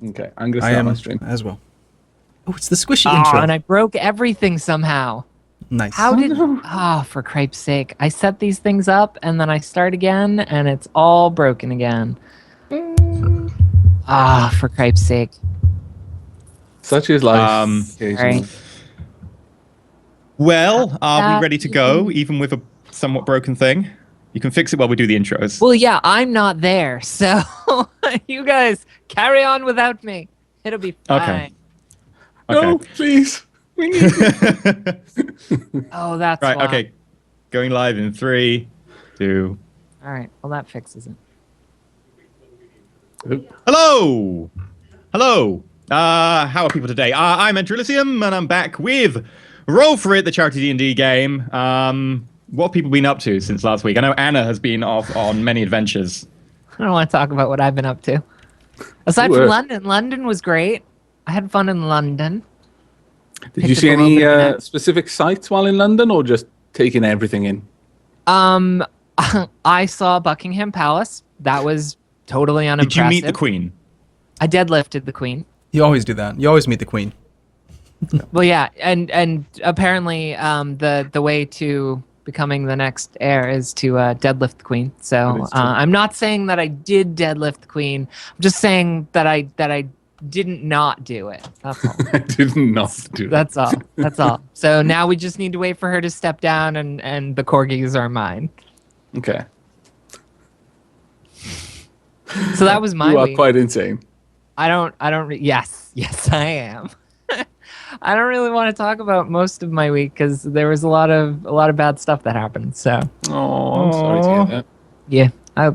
Okay, I'm gonna I start am my stream. as well. Oh, it's the squishy Oh, intro. and I broke everything somehow. Nice. How did... no. Ah, for cripe's sake. I set these things up, and then I start again, and it's all broken again. Ah, for cripe's sake. Such is life. Sorry. Occasionally. Well, are we That ready to go, even with a somewhat broken thing? You can fix it while we do the intros. Well, yeah, I'm not there, so you guys carry on without me. It'll be fine. No, please. We need Oh, that's Right, why. okay. Going live in 3, 2... All right, well, that fixes it. Hello! Hello! How are people today? I'm Edrillicium, and I'm back with Roll For It, the charity D&D game. What have people been up to since last week? I know Anna has been off on many adventures. I don't want to talk about what I've been up to. Aside from London. London was great. I had fun in London. Did you see any specific sites while in London, or just taking everything in? I saw Buckingham Palace. That was totally unimpressive. Did you meet the Queen? I deadlifted the Queen. You always do that. You always meet the queen. Well, yeah, and apparently the way to becoming the next heir is to deadlift the Queen. So I'm not saying that I did deadlift the Queen. I'm just saying that I didn't not do it. That's all. I did not do That's all. That's all. So now we just need to wait for her to step down, and the corgis are mine. Okay. So that was my You are week. quite insane. Yes, I am. I don't really want to talk about most of my week because there was a lot of bad stuff that happened. So Oh, I'm sorry to hear that. yeah, I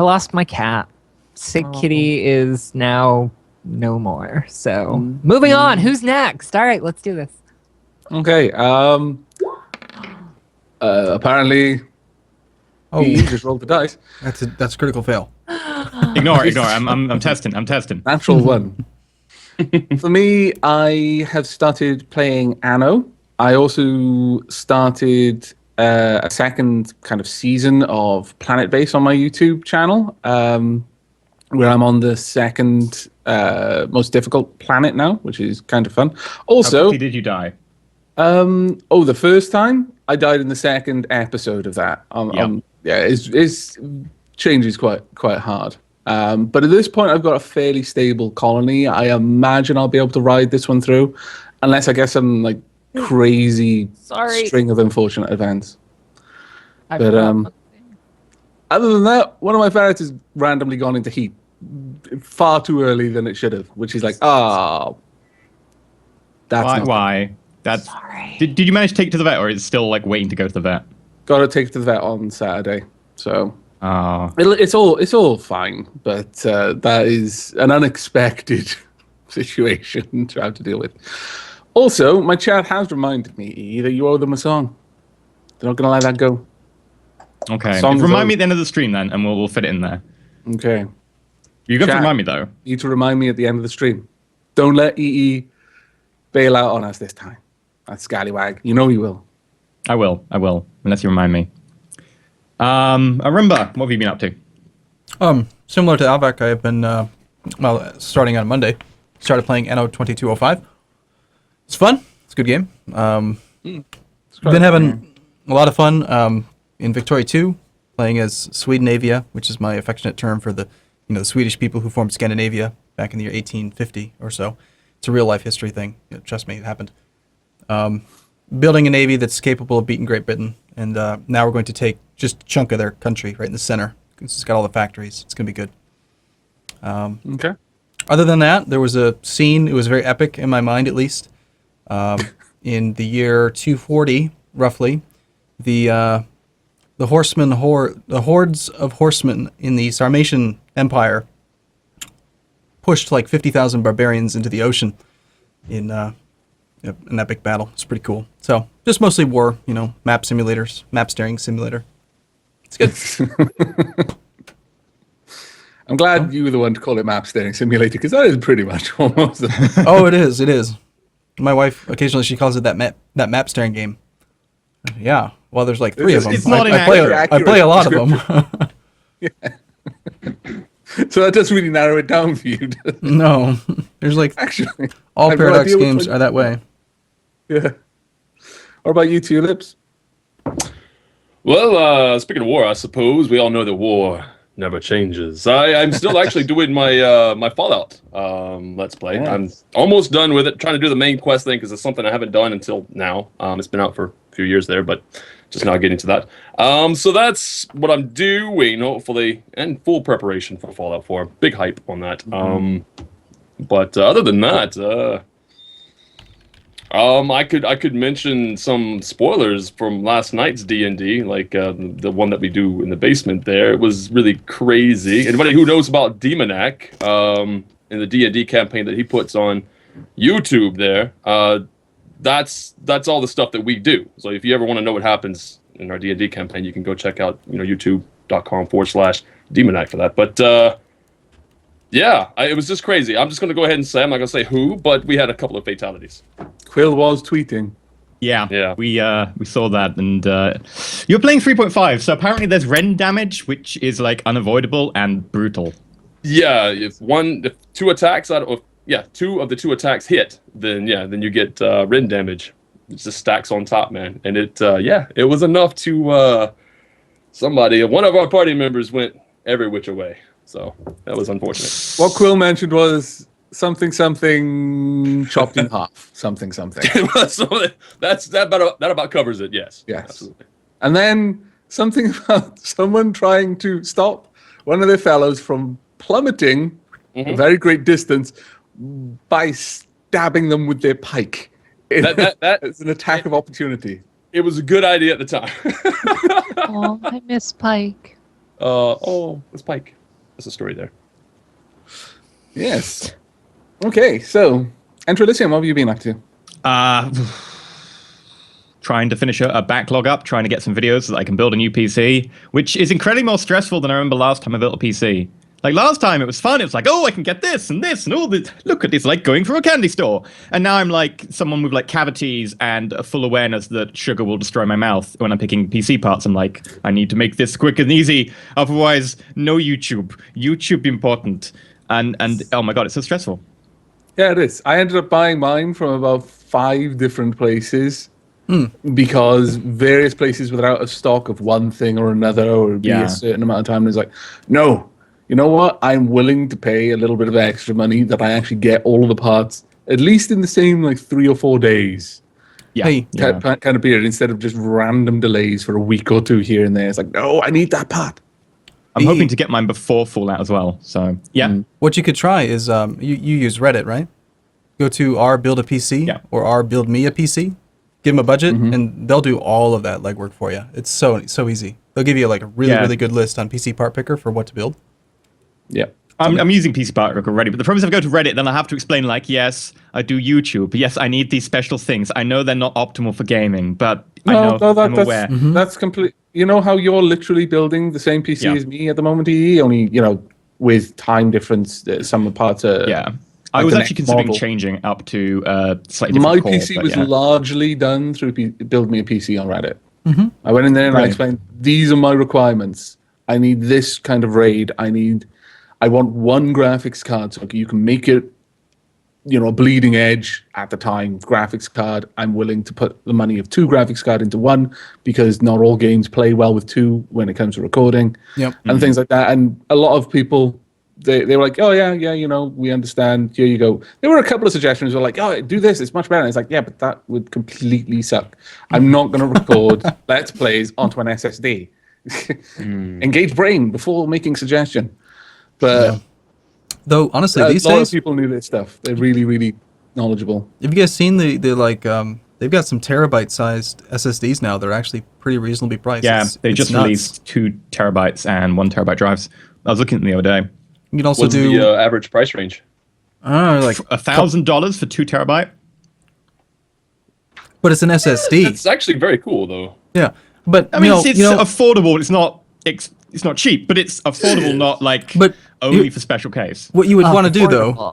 lost my cat. Sick Kitty is now no more. So moving on. Who's next? All right, let's do this. Okay. Apparently, Oh, he just rolled the dice. that's a critical fail. Ignore. I'm testing. Natural one. For me, I have started playing Anno. I also started a second kind of season of Planet Base on my YouTube channel, where I'm on the second most difficult planet now, which is kind of fun. How Also, quickly did you die? the first time I died in the second episode of that. It's changes quite hard. But at this point, I've got a fairly stable colony. I imagine I'll be able to ride this one through, unless I get some like crazy string of unfortunate events. But other than that, one of my ferrets has randomly gone into heat far too early than it should have, which is like, that's Why? That's. Sorry. Did you manage to take it to the vet, or is it still like waiting to go to the vet? got to take it to the vet on Saturday. So Oh. it's all fine, but that is an unexpected situation to have to deal with. Also, my chat has reminded me that you owe them a song. They're not going to let that go. Okay. Songs Remind are- me at the end of the stream then, and we'll fit it in there. Okay. You got to Chat. remind me though. You need to remind me at the end of the stream. Don't let EE bail out on us this time. That scallywag. You know he will. I will, unless you remind me. Arimba, what have you been up to? Similar to Alvac, I have been starting on Monday. Started playing Anno 2205. It's fun. It's a good game. Been having a lot of fun in Victoria 2, playing as Swedenavia, which is my affectionate term for the Swedish people who formed Scandinavia back in the year 1850 or so. It's a real life history thing. Trust me, it happened. Building a navy that's capable of beating Great Britain, and now we're going to take just a chunk of their country right in the center. It's got all the factories. It's going to be good. Okay. Other than that, there was a scene. It was very epic in my mind, at least. In the year 240, roughly, the hordes of horsemen in the Sarmatian Empire pushed like 50,000 barbarians into the ocean in an epic battle. It's pretty cool. So just mostly war, map simulators, map staring simulator. It's good. I'm glad you were the one to call it map staring simulator, because that is pretty much almost. Oh, it is. It is. My wife occasionally she calls it that map staring game. Yeah. Well, there's like 3 of them. It's not I play inaccurate. a lot of them. So that doesn't really narrow it down for you. does it? No, there's like Actually, all I've no Paradox idea which games one- are that way. Yeah. What about you, Tulips? Well, speaking of war, I suppose we all know that war never changes. I'm still actually doing my my Fallout Let's Play. Nice. I'm almost done with it, trying to do the main quest thing because it's something I haven't done until now. It's been out for a few years there, but just now getting to that. So that's what I'm doing, hopefully, and full preparation for Fallout 4. Big hype on that. But other than that, I could mention some spoilers from last night's D&D, like the one that we do in the basement there. It was really crazy. Anybody who knows about Demonac in the D&D campaign that he puts on YouTube there, that's all the stuff that we do. So if you ever want to know what happens in our D&D campaign, you can go check out youtube.com/Demonac for that. But yeah, it was just crazy. I'm just going to go ahead and say, I'm not going to say who, but we had a couple of fatalities. Quill was tweeting. Yeah. We saw that, and you're playing 3.5, so apparently there's rend damage, which is like unavoidable and brutal. Yeah, if two attacks out of two of the two attacks hit, then you get rend damage. It just stacks on top, man. And it was enough to one of our party members went every which way. So that was unfortunate. What Quill mentioned was something chopped in half. Something. So that about covers it. Yes. Absolutely. And then something about someone trying to stop one of their fellows from plummeting a very great distance by stabbing them with their pike. It's an attack of opportunity. It was a good idea at the time. Oh, I miss Pike. It's Pike. That's a story there. Yes. Okay, so Entralicium, what have you been up to? Trying to finish a backlog up, trying to get some videos so that I can build a new PC, which is incredibly more stressful than I remember last time I built a PC. Like last time, it was fun. It was like, oh, I can get this and all this. Look at this, like going through a candy store. And now I'm like someone with like cavities and a full awareness that sugar will destroy my mouth when I'm picking PC parts. I'm like, I need to make this quick and easy. Otherwise, no YouTube. YouTube important. And oh my God, it's so stressful. Yeah, it is. I ended up buying mine from about 5 different places because various places were out of stock of one thing or another, or it'd be a certain amount of time. And it's like, no. You know what? I'm willing to pay a little bit of extra money that I actually get all of the parts, at least in the same like 3 or 4 days. Hey. Kind of period, instead of just random delays for a week or 2 here and there. It's like, no, I need that part. I'm hoping to get mine before Fallout as well. So yeah. What you could try is you use Reddit, right? Go to r build a PC or r build me a PC. Give them a budget, and they'll do all of that legwork for you. It's so easy. They'll give you like a really good list on PC Part Picker for what to build. Yeah. I'm using PC Part Picker already, but the problem is if I go to Reddit, then I have to explain like, yes, I do YouTube. Yes, I need these special things. I know they're not optimal for gaming, but I'm aware. That's complete. You know how you're literally building the same PC as me at the moment, EE, only, with time difference, some of the parts are... Yeah. I was actually considering changing up to slightly different My core, PC was largely done through Build Me a PC on Reddit. I went in there and I explained, these are my requirements. I need this kind of RAID. I want one graphics card so you can make it, a bleeding edge at the time graphics card. I'm willing to put the money of 2 graphics card into one because not all games play well with 2 when it comes to recording and things like that. And a lot of people, they were like, oh yeah, we understand. Here you go. There were a couple of suggestions were like, oh, do this. It's much better. And it's like, yeah, but that would completely suck. I'm not going to record Let's Plays onto an SSD. Engage brain before making suggestion. But though honestly, these days, a lot of days people knew this stuff. They're really, really knowledgeable. Have you guys seen the like they've got some terabyte-sized SSDs now. They're actually pretty reasonably priced. Yeah, they just released 2 terabytes and 1 terabyte drives. I was looking at them the other day. You can also What's do the average price range? like $1,000 for 2 terabyte. But it's an SSD. It's actually very cool, though. Yeah, but I mean, it's affordable. It's not cheap, but it's affordable. Not like only for special case. What you would want to do though,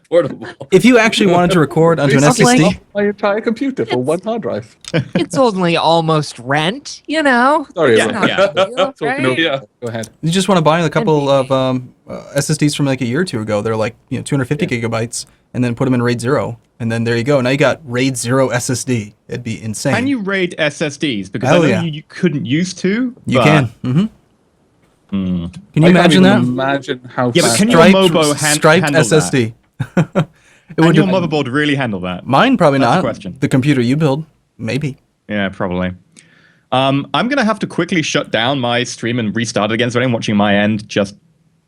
portable. If you actually wanted to record onto an It's SSD, like- my entire computer for one hard drive. It's only almost rent, you know. Sorry, Yeah, everyone. yeah. Not a big deal, Talking right? over- Yeah. Go ahead. you just want to buy a couple NBA. of SSDs from like a year or two ago. They're like 250 gigabytes, and then put them in RAID 0, and then there you go. Now you got RAID 0 SSD. It'd be insane. Can you raid SSDs? Because Hell I know yeah. you couldn't used to. You but- can. Mm-hmm. Can you I can't imagine even that? Imagine how Yeah, but fast can your Mobo Striped handle SSD. It Can would your motherboard really handle that? Mine probably That's the not. question. The computer you build, maybe. Yeah, probably. I'm going to have to quickly shut down my stream and restart it again, so I'm watching my end. Just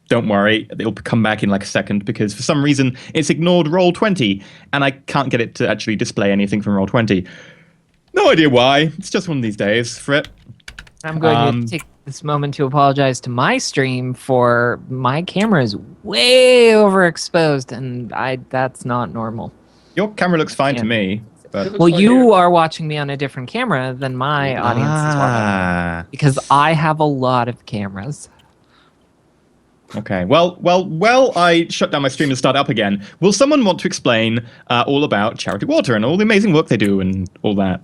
don't worry. It'll come back in like a second because for some reason it's ignored Roll20 and I can't get it to actually display anything from Roll20. No idea why. It's just one of these days for it. I'm going to take this moment to apologize to my stream for my camera is way overexposed, and that's not normal. Your camera looks fine Yeah. to me. But Well, you are watching me on a different camera than my audience is watching, because I have a lot of cameras. Okay. Well, I shut down my stream and start up again. Will someone want to explain all about Charity Water and all the amazing work they do and all that?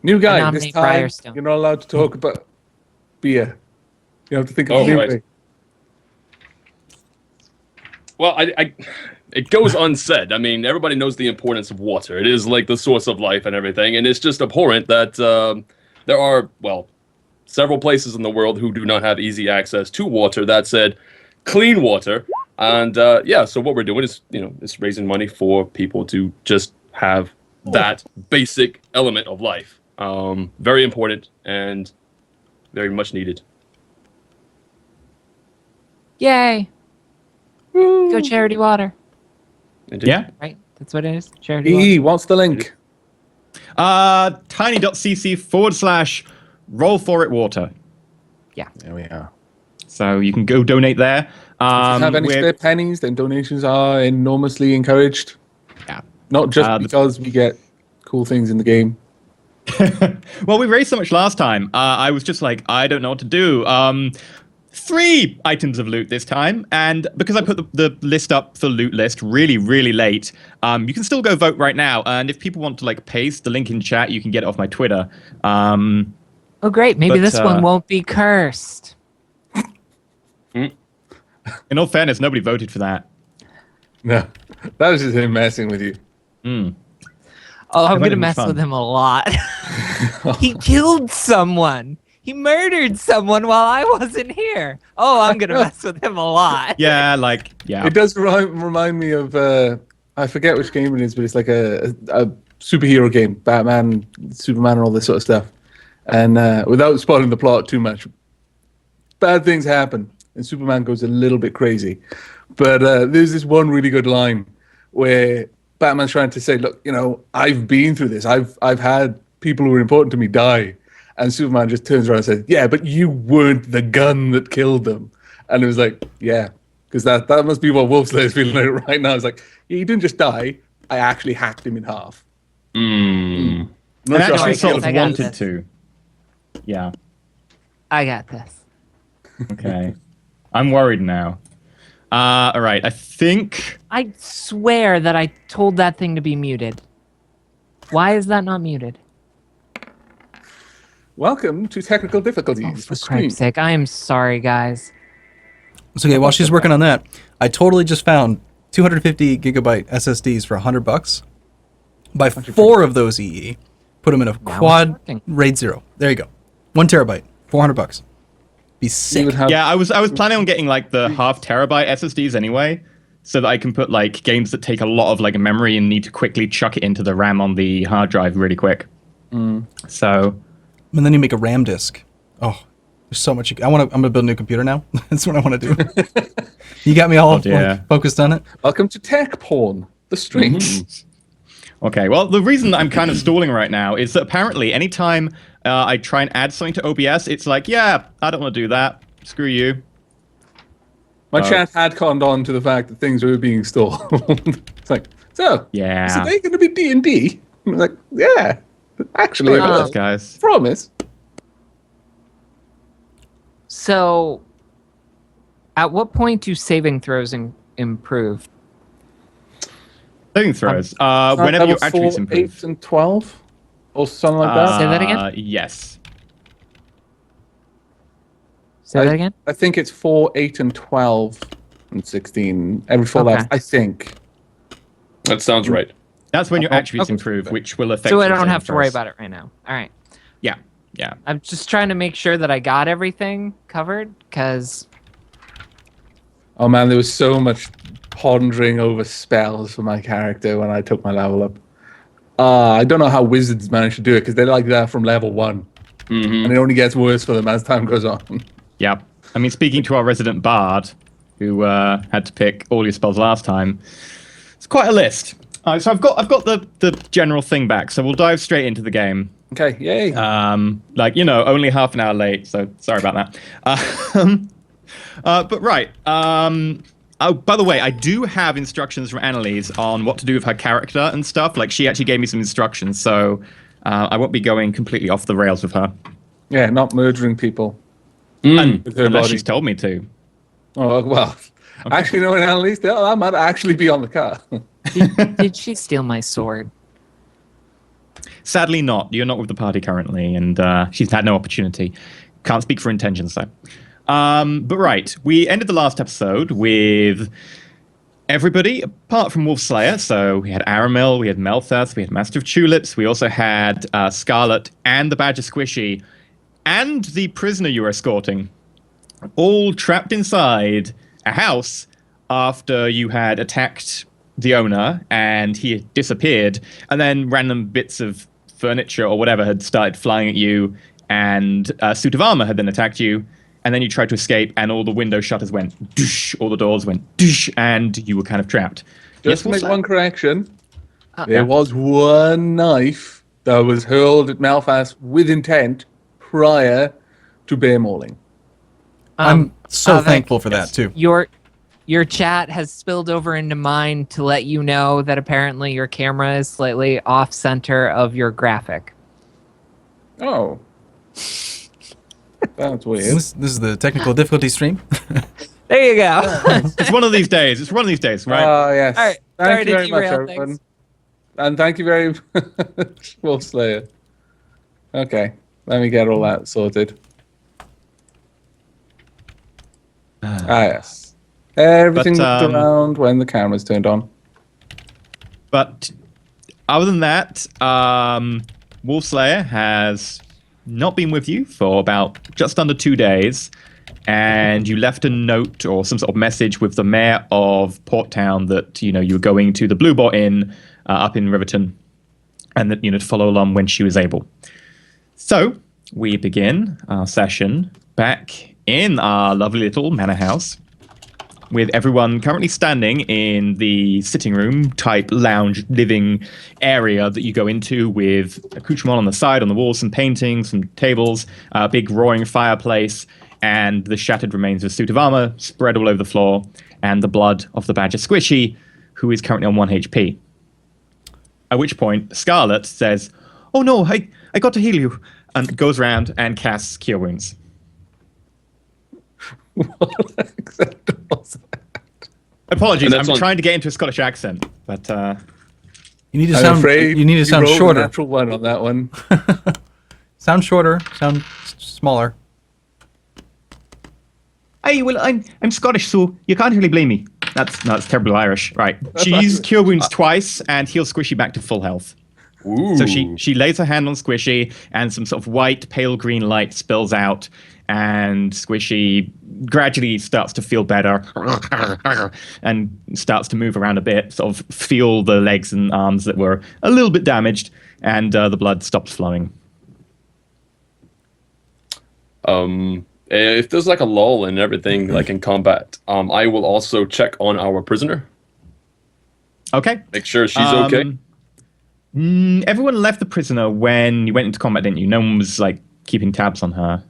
New guy, nominate this time Briarstone. you're not allowed to talk about beer. You have to think of Oh, beer. right. Well, it goes unsaid. I mean, everybody knows the importance of water. It is like the source of life and everything, and it's just abhorrent that there are, well, several places in the world who do not have easy access to water. That said, clean water, and yeah. So what we're doing is, is raising money for people to just have that basic element of life. Very important and very much needed. Yay! Go Charity Water, Indeed. Yeah. right? That's what it is. Charity Water. E, what's the link? tiny.cc/roll for it water. There we are. So you can go donate there. If you have any spare pennies, then donations are enormously encouraged. Yeah. Not just The- because we get cool things in the game. Well, we raised so much last time. I was just like, I don't know what to do. 3 items of loot this time, and because I put the list up for loot list really, really late, you can still go vote right now. And if people want to like paste the link in chat, you can get it off my Twitter. Oh, great! Maybe but, this one won't be cursed. In all fairness, nobody voted for that. No, that was just him messing with you. Oh, I'm might gonna have been mess fun. with him a lot. He killed someone. He murdered someone while I wasn't here. Oh, I'm gonna mess with him a lot. Yeah, yeah. It does remind me of I forget which game it is, but it's like a superhero game, Batman, Superman, and all this sort of stuff. And without spoiling the plot too much, bad things happen, and Superman goes a little bit crazy. But there's this one really good line where Batman's trying to say, "Look, I've been through this. I've had people who were important to me die." And Superman just turns around and says, "Yeah, but you weren't the gun that killed them." And it was like, yeah, because that must be what Wolfslayer's feeling like right now. It's like, yeah, he didn't just die. I actually hacked him in half. Not And sure how actually I sort feel of I got wanted this. to. Yeah. I got this. Okay. I'm worried now. All right. I think. I swear that I told that thing to be muted. Why is that not muted? Welcome to technical difficulties. Oh, the for stream. Christ's sake, I am sorry, guys. It's okay. While she's working on that, I totally just found 250 gigabyte SSDs for $100. Buy 4 of those EE. Put them in a quad working. RAID 0. There you go. 1 terabyte. $400. Be You sick. would have, Yeah, I was planning on getting like the half terabyte SSDs anyway, so that I can put like games that take a lot of like memory and need to quickly chuck it into the RAM on the hard drive really quick. So. And then you make a RAM disk. Oh, there's so much. I'm gonna build a new computer now. That's what I want to do. You got me all dear. like, focused on it. welcome to tech porn, the stream. Okay, well, the reason that I'm kind of stalling right now is that apparently anytime I try and add something to OBS, it's like, yeah, I don't want to do that. Screw you. My chat had conned on to the fact that things were being stalled. It's like, so Yeah. is they going to be D&D? I'm like, yeah, actually, Oh, I Those guys. promise. So, at what point do saving throws improve? Saving throws. Not Whenever level your attributes 4, improve. 8, and 12? Or something like that? Say that again? Yes. Say that again? I think it's 4, 8, and 12, and 16. Every 4 Okay. levels, I think. That sounds right. That's when your attributes okay. improve, which will affect So I your don't saving have to worry throws. about it right now. All right. Yeah. I'm just trying to make sure that I got everything covered, because Oh man, there was so much pondering over spells for my character when I took my level up. I don't know how wizards manage to do it, because they're like that from level 1. Mm-hmm. And it only gets worse for them as time goes on. Yeah. I mean, speaking to our resident bard, who had to pick all your spells last time, it's quite a list. All right, so I've got the general thing back, so we'll dive straight into the game. Okay, yay. Only half an hour late, so sorry about that. But right. Oh, by the way, I do have instructions from Annalise on what to do with her character and stuff. Like, she actually gave me some instructions, so I won't be going completely off the rails with her. Yeah, not murdering people. With her Unless body. she's told me to. Oh, well. Actually, no, Annalise, that might actually be on the car. did she steal my sword? Sadly not. You're not with the party currently, and she's had no opportunity. Can't speak for intentions, though. But right, we ended the last episode with everybody, apart from Wolfslayer. So we had Aramil, we had Melthus, we had Master of Tulips, we also had Scarlet and the Badger Squishy, and the prisoner you were escorting, all trapped inside a house after you had attacked the owner and he had disappeared, and then random bits of furniture or whatever had started flying at you, and a suit of armor had then attacked you, and then you tried to escape, and all the window shutters went doosh, all the doors went doosh, and you were kind of trapped. Just to make Wolfslayer? one correction, there was one knife that was hurled at Malphas with intent prior to bear mauling. I'm so Avik, thankful for that too. Your chat has spilled over into mine to let you know that apparently your camera is slightly off center of your graphic. Oh. That's weird. This is the technical difficulty stream. There you go. It's one of these days. It's one of these days, right? Oh, yes. All right. Thank Sorry you to very much, derail everyone. things. And thank you very much, Wolfslayer. Okay, let me get all that sorted. Yes. Everything But, looked around when the camera's turned on. But other than that, Wolfslayer has not been with you for about just under 2 days, and you left a note or some sort of message with the mayor of Port Town that you were going to the Blue Bot Inn up in Riverton, and that to follow along when she was able. So we begin our session back in our lovely little manor house, with everyone currently standing in the sitting room type lounge living area that you go into, with accoutrement on the side, on the walls, some paintings, some tables, a big roaring fireplace, and the shattered remains of a suit of armor spread all over the floor, and the blood of the Badger Squishy, who is currently on 1 HP. At which point, Scarlet says, "Oh no, I got to heal you," and goes around and casts Cure Wounds. What exactly was that? Apologies, And that's I'm on- trying to get into a Scottish accent, but You need to I'm sound. afraid You need to sound rolled a shorter. natural one on that one. Sound shorter. Sound smaller. hey, well, I'm Scottish, so you can't really blame me. That's terrible Irish, right? She used Cure Wounds twice and heals Squishy back to full health. Ooh. So she lays her hand on Squishy, and some sort of white, pale green light spills out, and Squishy gradually starts to feel better and starts to move around a bit, sort of feel the legs and arms that were a little bit damaged, and the blood stops flowing. If there's like a lull and everything, like in combat, I will also check on our prisoner. Okay. Make sure she's okay. Everyone left the prisoner when you went into combat, didn't you? No one was like keeping tabs on her.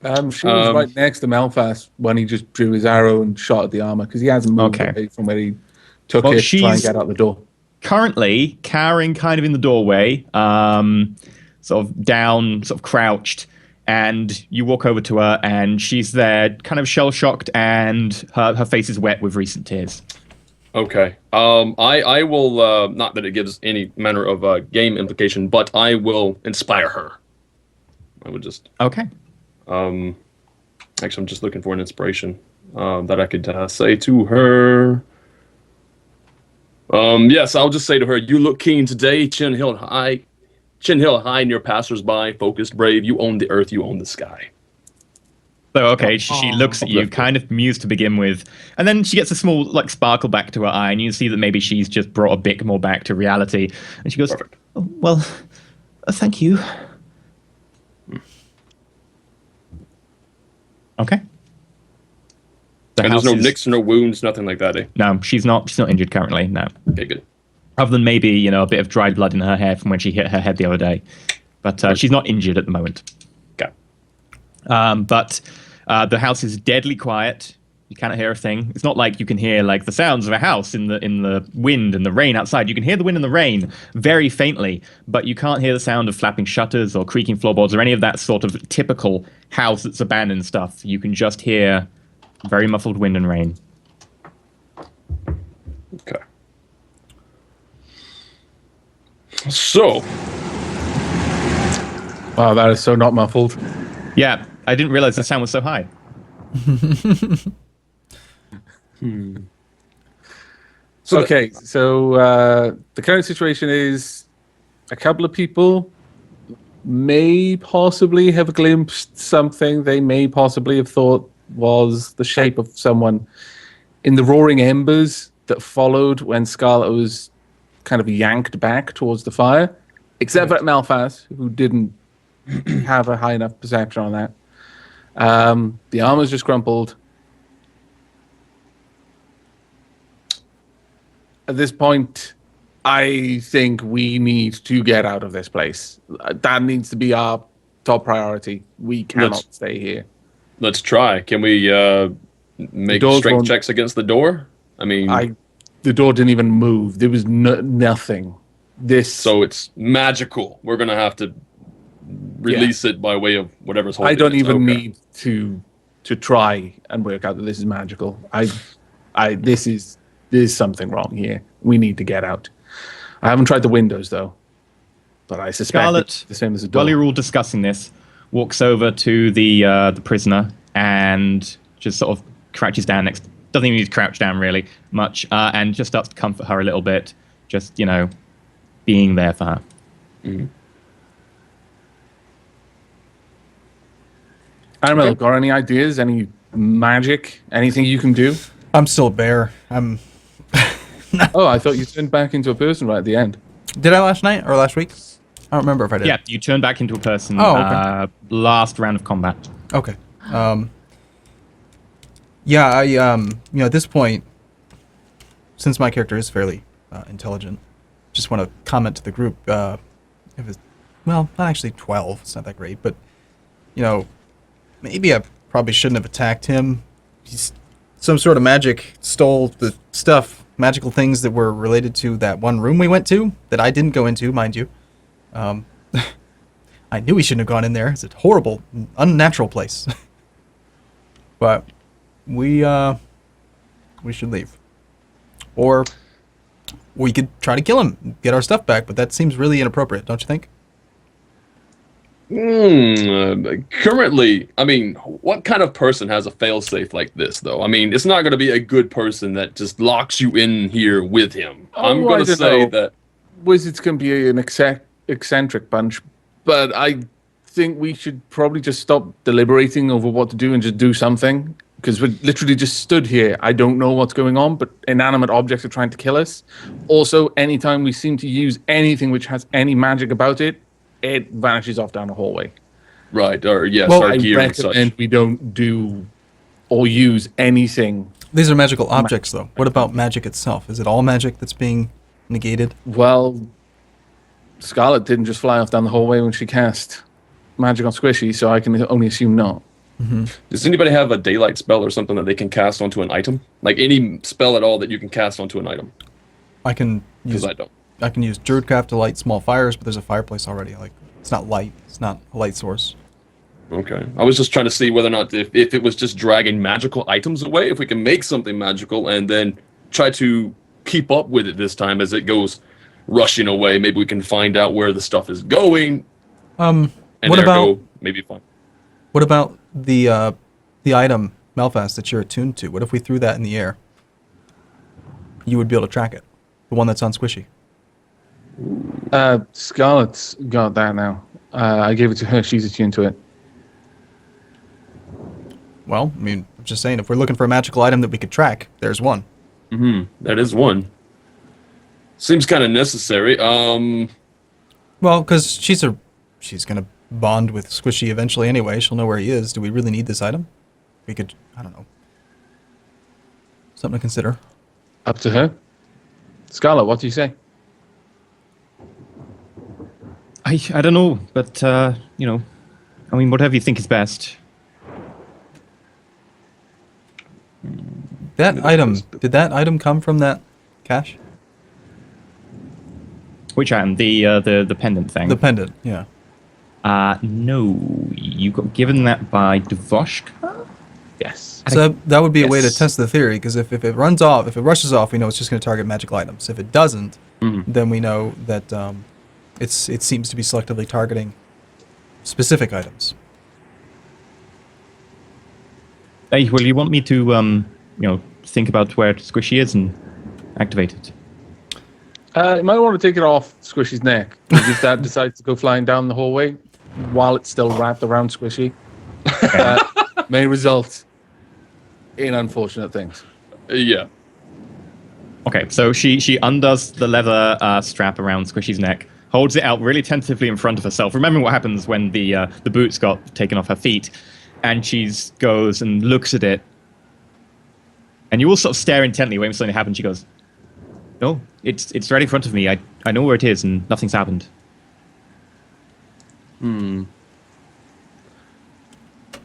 She was right next to Malphas when he just drew his arrow and shot at the armor, because he hasn't moved away from where he took it to try and get out the door. Currently cowering kind of in the doorway, sort of down, sort of crouched, and you walk over to her and she's there kind of shell-shocked, and her face is wet with recent tears. Okay. I will not that it gives any manner of game implication, but I will inspire her. I would just Okay. actually I'm just looking for an inspiration that I could say to her. Yes, I'll just say to her, "You look keen today, chin held high near passersby, focused, brave. You own the earth, you own the sky." So, okay, she looks at you, Uplifting. kind of bemused to begin with, and then she gets a small, like, sparkle back to her eye, and you see that maybe she's just brought a bit more back to reality. And she goes, Perfect. "Oh, well, thank you." Okay. The And there's house no is- nicks, no wounds, nothing like that, eh? No, she's not injured currently, no. Okay, good. Other than maybe, you know, a bit of dried blood in her hair from when she hit her head the other day. But she's not injured at the moment. Okay. But the house is deadly quiet. You cannot hear a thing. It's not like you can hear like the sounds of a house in the wind and the rain outside. You can hear the wind and the rain very faintly, but you can't hear the sound of flapping shutters or creaking floorboards or any of that sort of typical house that's abandoned stuff. You can just hear very muffled wind and rain. Okay. So, Wow, that is so not muffled. Yeah, I didn't realize the sound was so high. Okay, so the current situation is a couple of people may possibly have glimpsed something they may possibly have thought was the shape of someone in the roaring embers that followed when Scarlet was kind of yanked back towards the fire, except for Malphas, who didn't have a high enough perception on that. The armor's just crumpled. At this point, I think we need to get out of this place. That needs to be our top priority. We cannot stay here. let's try. Can we make doors strength won't- checks against the door? I mean, The door didn't even move. There was nothing. so it's magical. We're gonna have to release it by way of whatever's holding I don't it. even Okay. need to try and work out that this is magical. There's something wrong here. We need to get out. I haven't tried the windows though, but I suspect Scarlet, it's the same as a door. while you're all discussing this, walks over to the prisoner and just sort of crouches down next. Doesn't even need to crouch down really much, and just starts to comfort her a little bit. Just, you know, being there for her. Annabelle, got any ideas? Any magic? Anything you can do? I'm still a bear. I'm. Oh, I thought you turned back into a person right at the end. Did I last night or last week? I don't remember if I did. Yeah, you turn back into a person. Oh, okay. Last round of combat. Okay. Yeah, I at this point, since my character is fairly intelligent, just want to comment to the group. If it's, well, not actually 12. It's not that great, but maybe I probably shouldn't have attacked him. He's some sort of magic stole the stuff, magical things that were related to that one room we went to that I didn't go into, mind you. I knew he shouldn't have gone in there. It's a horrible, unnatural place. But we should leave. Or we could try to kill him, get our stuff back, but that seems really inappropriate, don't you think? Currently, I mean, what kind of person has a failsafe like this, though? I mean, it's not going to be a good person that just locks you in here with him. I'm Oh, going I to don't say know. that. Wizards can be an eccentric bunch, but I think we should probably just stop deliberating over what to do and just do something. Because we're literally just stood here. I don't know what's going on, but inanimate objects are trying to kill us. Also, anytime we seem to use anything which has any magic about it, it vanishes off down the hallway. Right, or yes, Well, our I gear and such. recommend we don't do or use anything. These are magical objects, though. What about magic itself? Is it all magic that's being negated? Well, Scarlet didn't just fly off down the hallway when she cast magic on Squishy, so I can only assume not. Does anybody have a daylight spell or something that they can cast onto an item? Like any spell at all that you can cast onto an item? I can use Because I don't. Druidcraft to light small fires, but there's a fireplace already. Like, it's not light. It's not a light source. Okay. I was just trying to see whether or not if it was just dragging magical items away, if we can make something magical and then try to keep up with it this time as it goes rushing away. Maybe we can find out where the stuff is going. And what about maybe find. what about the item Melfast that you're attuned to? What if we threw that in the air? You would be able to track it. The one that's on Squishy. Scarlett's got that now. I gave it to her. She's attuned to it. Well, I mean, I'm just saying, if we're looking for a magical item that we could track, there's one. That is one. Seems kind of necessary. Well, because she's gonna bond with Squishy eventually anyway. She'll know where he is. Do we really need this item? We could, I don't know. Something to consider. Up to her. Scarlett, what do you say? I don't know, but you know, I mean, whatever you think is best. That item, did that item come from that cache? Which item? The pendant thing. The pendant, yeah. No, you got given that by Devoshka. Yes. So that would be a way to Yes. test the theory, because if it runs off, if it rushes off, we know it's just going to target magical items. If it doesn't, then we know that it seems to be selectively targeting specific items. Hey, well, you want me to, you know, think about where Squishy is and activate it? You might want to take it off Squishy's neck. If that decides to go flying down the hallway while it's still wrapped around Squishy, may result in unfortunate things. Yeah. Okay, so she undoes the leather strap around Squishy's neck, holds it out really tentatively in front of herself. Remembering what happens when the boots got taken off her feet, and she goes and looks at it, and you all sort of stare intently waiting for something to happen. She goes, "No, it's right in front of me. I know where it is, and nothing's happened."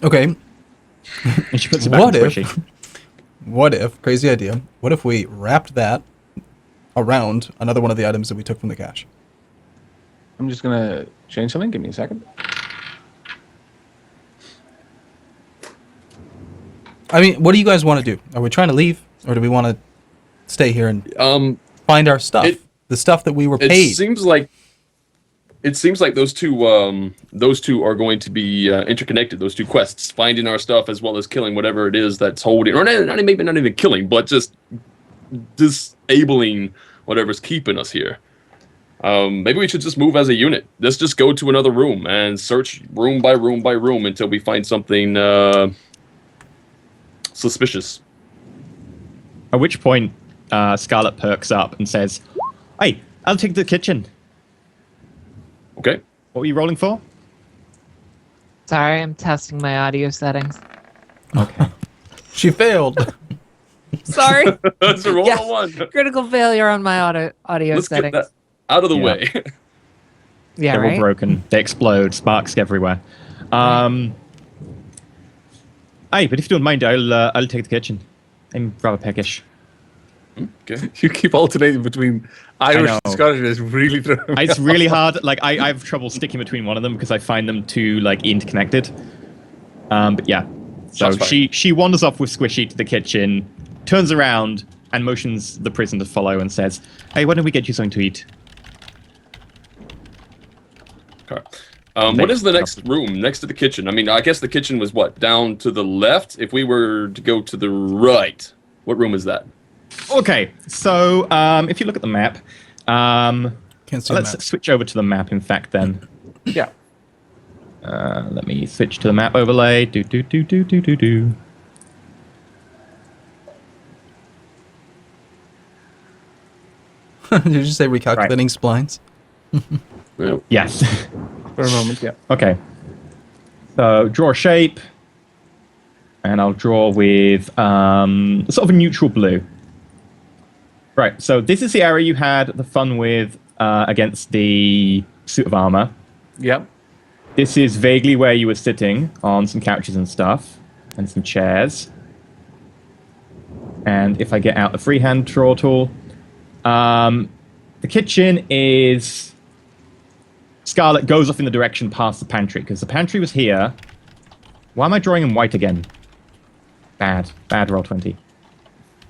Okay. And she puts it back in Squishy. What if, crazy idea, what if we wrapped that around another one of the items that we took from the cache? I'm just going to change something. Give me a second. I mean, what do you guys want to do? Are we trying to leave, or do we want to stay here and find our stuff? The stuff that we were It paid. seems like those two are going to be interconnected. Those two quests, finding our stuff as well as killing whatever it is that's holding, or maybe not even killing, but just disabling whatever's keeping us here. Maybe we should just move as a unit. Let's just go to another room and search room by room by room until we find something suspicious. At which point, Scarlet perks up and says, "Hey, I'll take the kitchen." Okay. What were you rolling for? Sorry, I'm testing my audio settings. Okay. She failed. Sorry. That's a roll Yes. on one. Critical failure on my audio Let's settings. get that out of the Yeah. way. Yeah, They're right? all broken. They explode. Sparks everywhere. Hey, but if you don't mind, I'll take the kitchen. I'm rather peckish. Okay. You keep alternating between Irish know. and Scottish. It's really throwing me It's off. really hard. Like I have trouble sticking between one of them because I find them too like interconnected. But yeah. So That's fine. she wanders off with Squishy to the kitchen, turns around and motions the prison to follow and says, "Hey, why don't we get you something to eat?" Okay. What is the next room next to the kitchen? I mean, I guess the kitchen was what, down to the left? If we were to go to the right, what room is that? Okay, so if you look at the map, Can't see the let's map. switch over to the map. In fact, then Yeah. let me switch to the map overlay. Do. Did you just say recalculating splines? Yeah. Yes. For a moment, yeah. Okay. So draw a shape, and I'll draw with sort of a neutral blue. Right. So this is the area you had the fun with against the suit of armor. Yep. This is vaguely where you were sitting on some couches and stuff, and some chairs. And if I get out the freehand draw tool, the kitchen is... Scarlet goes off in the direction past the pantry, because the pantry was here. Why am I drawing in white again? Bad roll 20.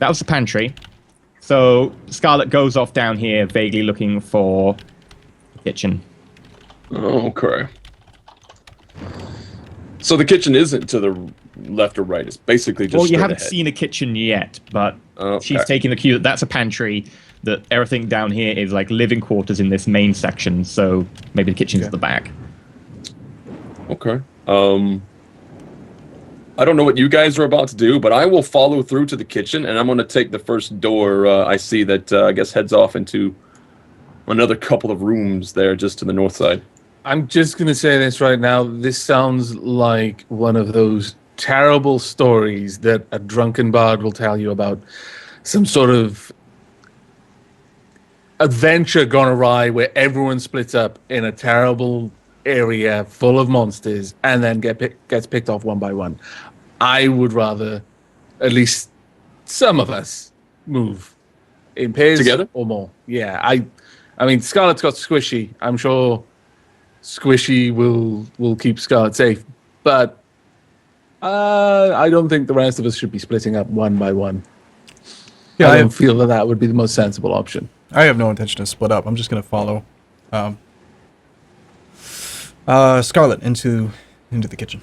That was the pantry. So Scarlet goes off down here, vaguely looking for the kitchen. Okay. So the kitchen isn't to the left or right. It's basically just. Well, you straight haven't ahead. seen a kitchen yet, but Okay. she's taking the cue that that's a pantry. That everything down here is like living quarters in this main section. So maybe the kitchen's at the back. Okay. I don't know what you guys are about to do, but I will follow through to the kitchen, and I'm going to take the first door I see that I guess heads off into another couple of rooms there just to the north side. I'm just going to say this right now. This sounds like one of those terrible stories that a drunken bard will tell you about some sort of adventure gone awry where everyone splits up in a terrible area full of monsters and then gets picked off one by one. I would rather at least some of us move in pairs together or more. Yeah, I mean Scarlet's got Squishy. I'm sure Squishy will keep Scarlet safe, but I don't think the rest of us should be splitting up one by one. Yeah, I don't feel that would be the most sensible option. I have no intention to split up. I'm just going to follow Scarlet into the kitchen.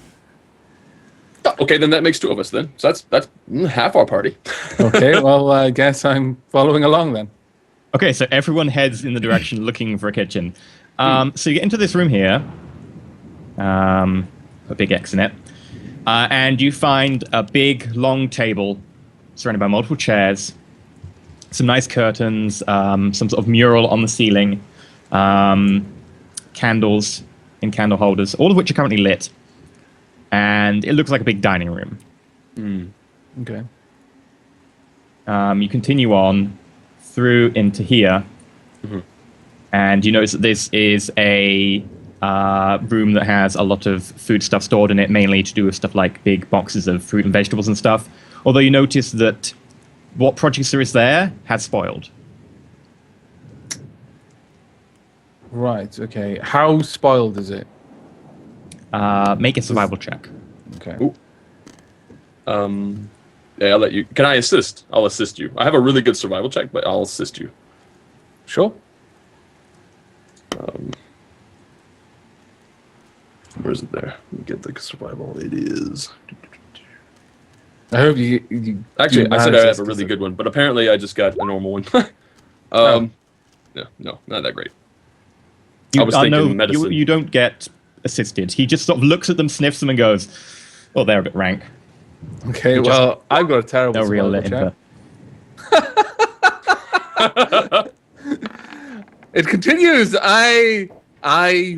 Okay, then that makes two of us then. So that's half our party. Okay, well, I guess I'm following along then. Okay, so everyone heads in the direction looking for a kitchen. So you get into this room here, a big X in it, and you find a big, long table surrounded by multiple chairs, some nice curtains, some sort of mural on the ceiling, candles in candle holders, all of which are currently lit. And it looks like a big dining room. Okay. You continue on through into here, and you notice that this is a room that has a lot of food stuff stored in it, mainly to do with stuff like big boxes of fruit and vegetables and stuff. Although you notice that what produce there is there has spoiled. Right, okay. How spoiled is it? Make a survival check. Okay. Ooh. Yeah, I'll let you. Can I assist? I'll assist you. I have a really good survival check, but I'll assist you. Sure. Where is it there? Let me get the survival. It is. I hope you Actually, I said I have a managed really this. good one, but apparently I just got a normal one. No, not that great. I was thinking medicine. You don't get assisted. He just sort of looks at them, sniffs them, and goes, "Oh, they're a bit rank." Okay, well, I've got a terrible No real survival info. check. It continues. I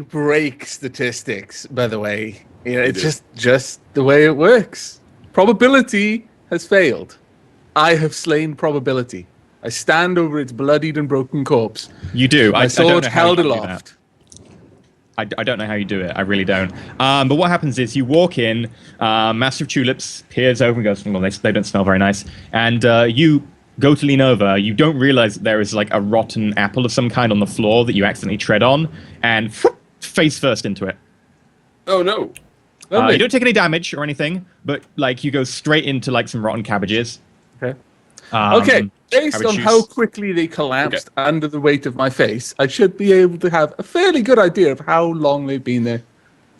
break statistics, by the way. You know, it's just the way it works. Probability has failed. I have slain probability. I stand over its bloodied and broken corpse. You do. My I don't sword know how held you do that. aloft. I don't know how you do it. I really don't. But what happens is you walk in, massive tulips, peers over and goes, well, they don't smell very nice. And you go to lean over. You don't realize that there is like a rotten apple of some kind on the floor that you accidentally tread on and face first into it. Oh no! You don't take any damage or anything, but like you go straight into like some rotten cabbages. Okay. Okay. Based cabbage on juice. how quickly they collapsed under the weight of my face, I should be able to have a fairly good idea of how long they've been there.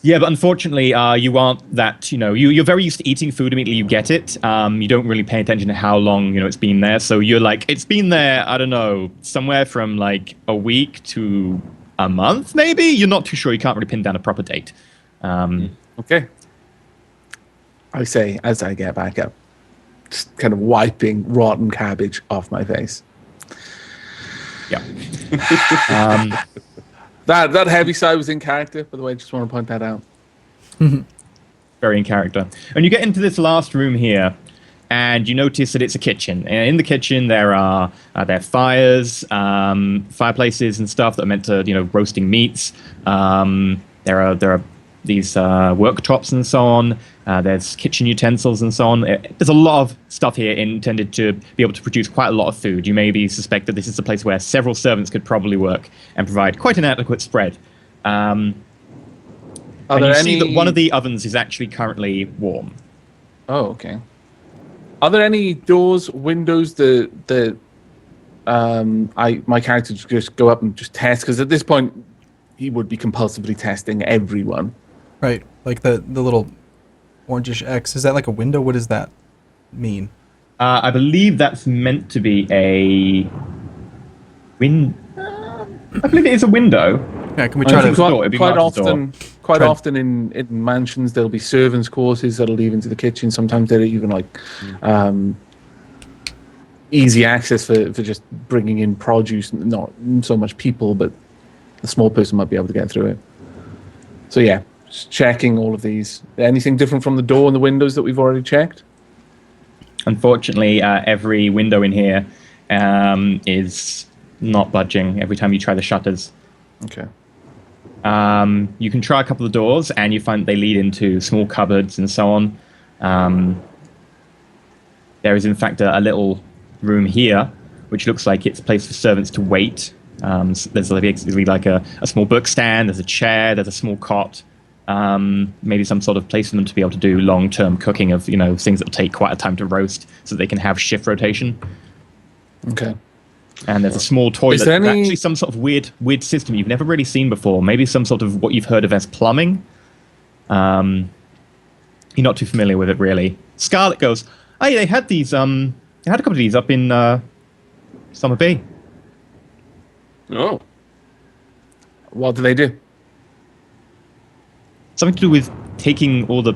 Yeah, but unfortunately, you aren't that, you're very used to eating food immediately you get it. You don't really pay attention to how long, it's been there. So you're like, it's been there, I don't know, somewhere from like a week to a month, maybe? You're not too sure. You can't really pin down a proper date. Okay. I say as I get back up, just kind of wiping rotten cabbage off my face. Yeah. That heavy side was in character, by the way. Just want to point that out. Very in character. And you get into this last room here, and you notice that it's a kitchen. And in the kitchen, there are fires, fireplaces, and stuff that are meant to, roasting meats. There are these worktops and so on. There's kitchen utensils and so on. There's a lot of stuff here intended to be able to produce quite a lot of food. You maybe suspect that this is a place where several servants could probably work and provide quite an adequate spread. And you see that one of the ovens is actually currently warm. Oh, okay. Are there any doors, windows that my character just go up and just test, because at this point he would be compulsively testing everyone. Right, like the little orangish X. Is that like a window? What does that mean? I believe that's meant to be a I believe it is a window. Yeah, can we try to? Quite often in mansions there'll be servants' quarters that'll lead into the kitchen. Sometimes they're even like easy access for just bringing in produce. Not so much people, but a small person might be able to get through it. So yeah, just checking all of these. Anything different from the door and the windows that we've already checked? Unfortunately, every window in here is not budging every time you try the shutters. Okay. You can try a couple of doors, and you find they lead into small cupboards and so on. There is, in fact, a little room here, which looks like it's a place for servants to wait. So there's like a small book stand, there's a chair, there's a small cot. Maybe some sort of place for them to be able to do long-term cooking of, things that will take quite a time to roast, so they can have shift rotation. Okay. And there's a small toilet. Is there any... Actually, some sort of weird system you've never really seen before. Maybe some sort of what you've heard of as plumbing. You're not too familiar with it, really. Scarlet goes, "Oh, yeah, they had these. They had a couple of these up in Summer Bay." Oh. What do they do? Something to do with taking all the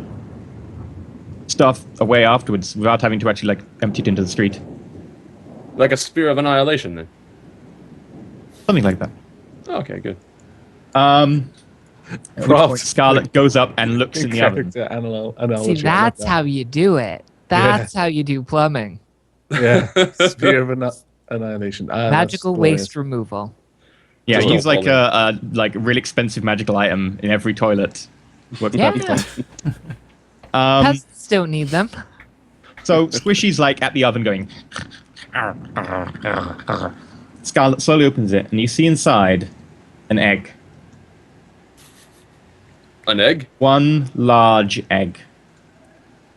stuff away afterwards without having to actually empty it into the street. Like a sphere of annihilation, then. Something like that. Okay, good. Scarlet goes up and looks in the oven. See, that's how you do it. That's how you do plumbing. Yeah, sphere of annihilation. Magical waste removal. Yeah, use like a really expensive magical item in every toilet. Works perfectly. Pests don't need them. So Squishy's at the oven going. Scarlet slowly opens it, and you see inside an egg. An egg? One large egg.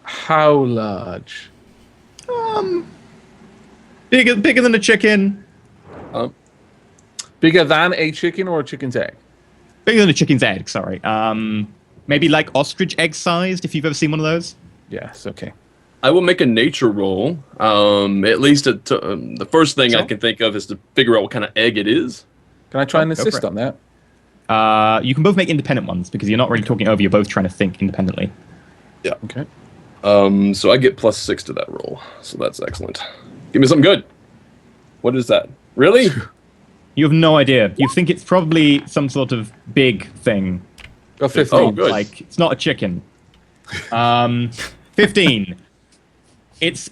How large? Bigger than a chicken. Bigger than a chicken or a chicken's egg? Bigger than a chicken's egg, sorry. Maybe like ostrich egg sized, if you've ever seen one of those. Yes, okay. I will make a nature roll. At least the first thing I can think of is to figure out what kind of egg it is. Can I try and assist on that? You can both make independent ones, because you're not really talking over, you're both trying to think independently. Yeah. Okay. So I get +6 to that roll, so that's excellent. Give me something good. What is that? Really? You have no idea. You think it's probably some sort of big thing. Got 15. Oh, good. It's not a chicken. 15. It's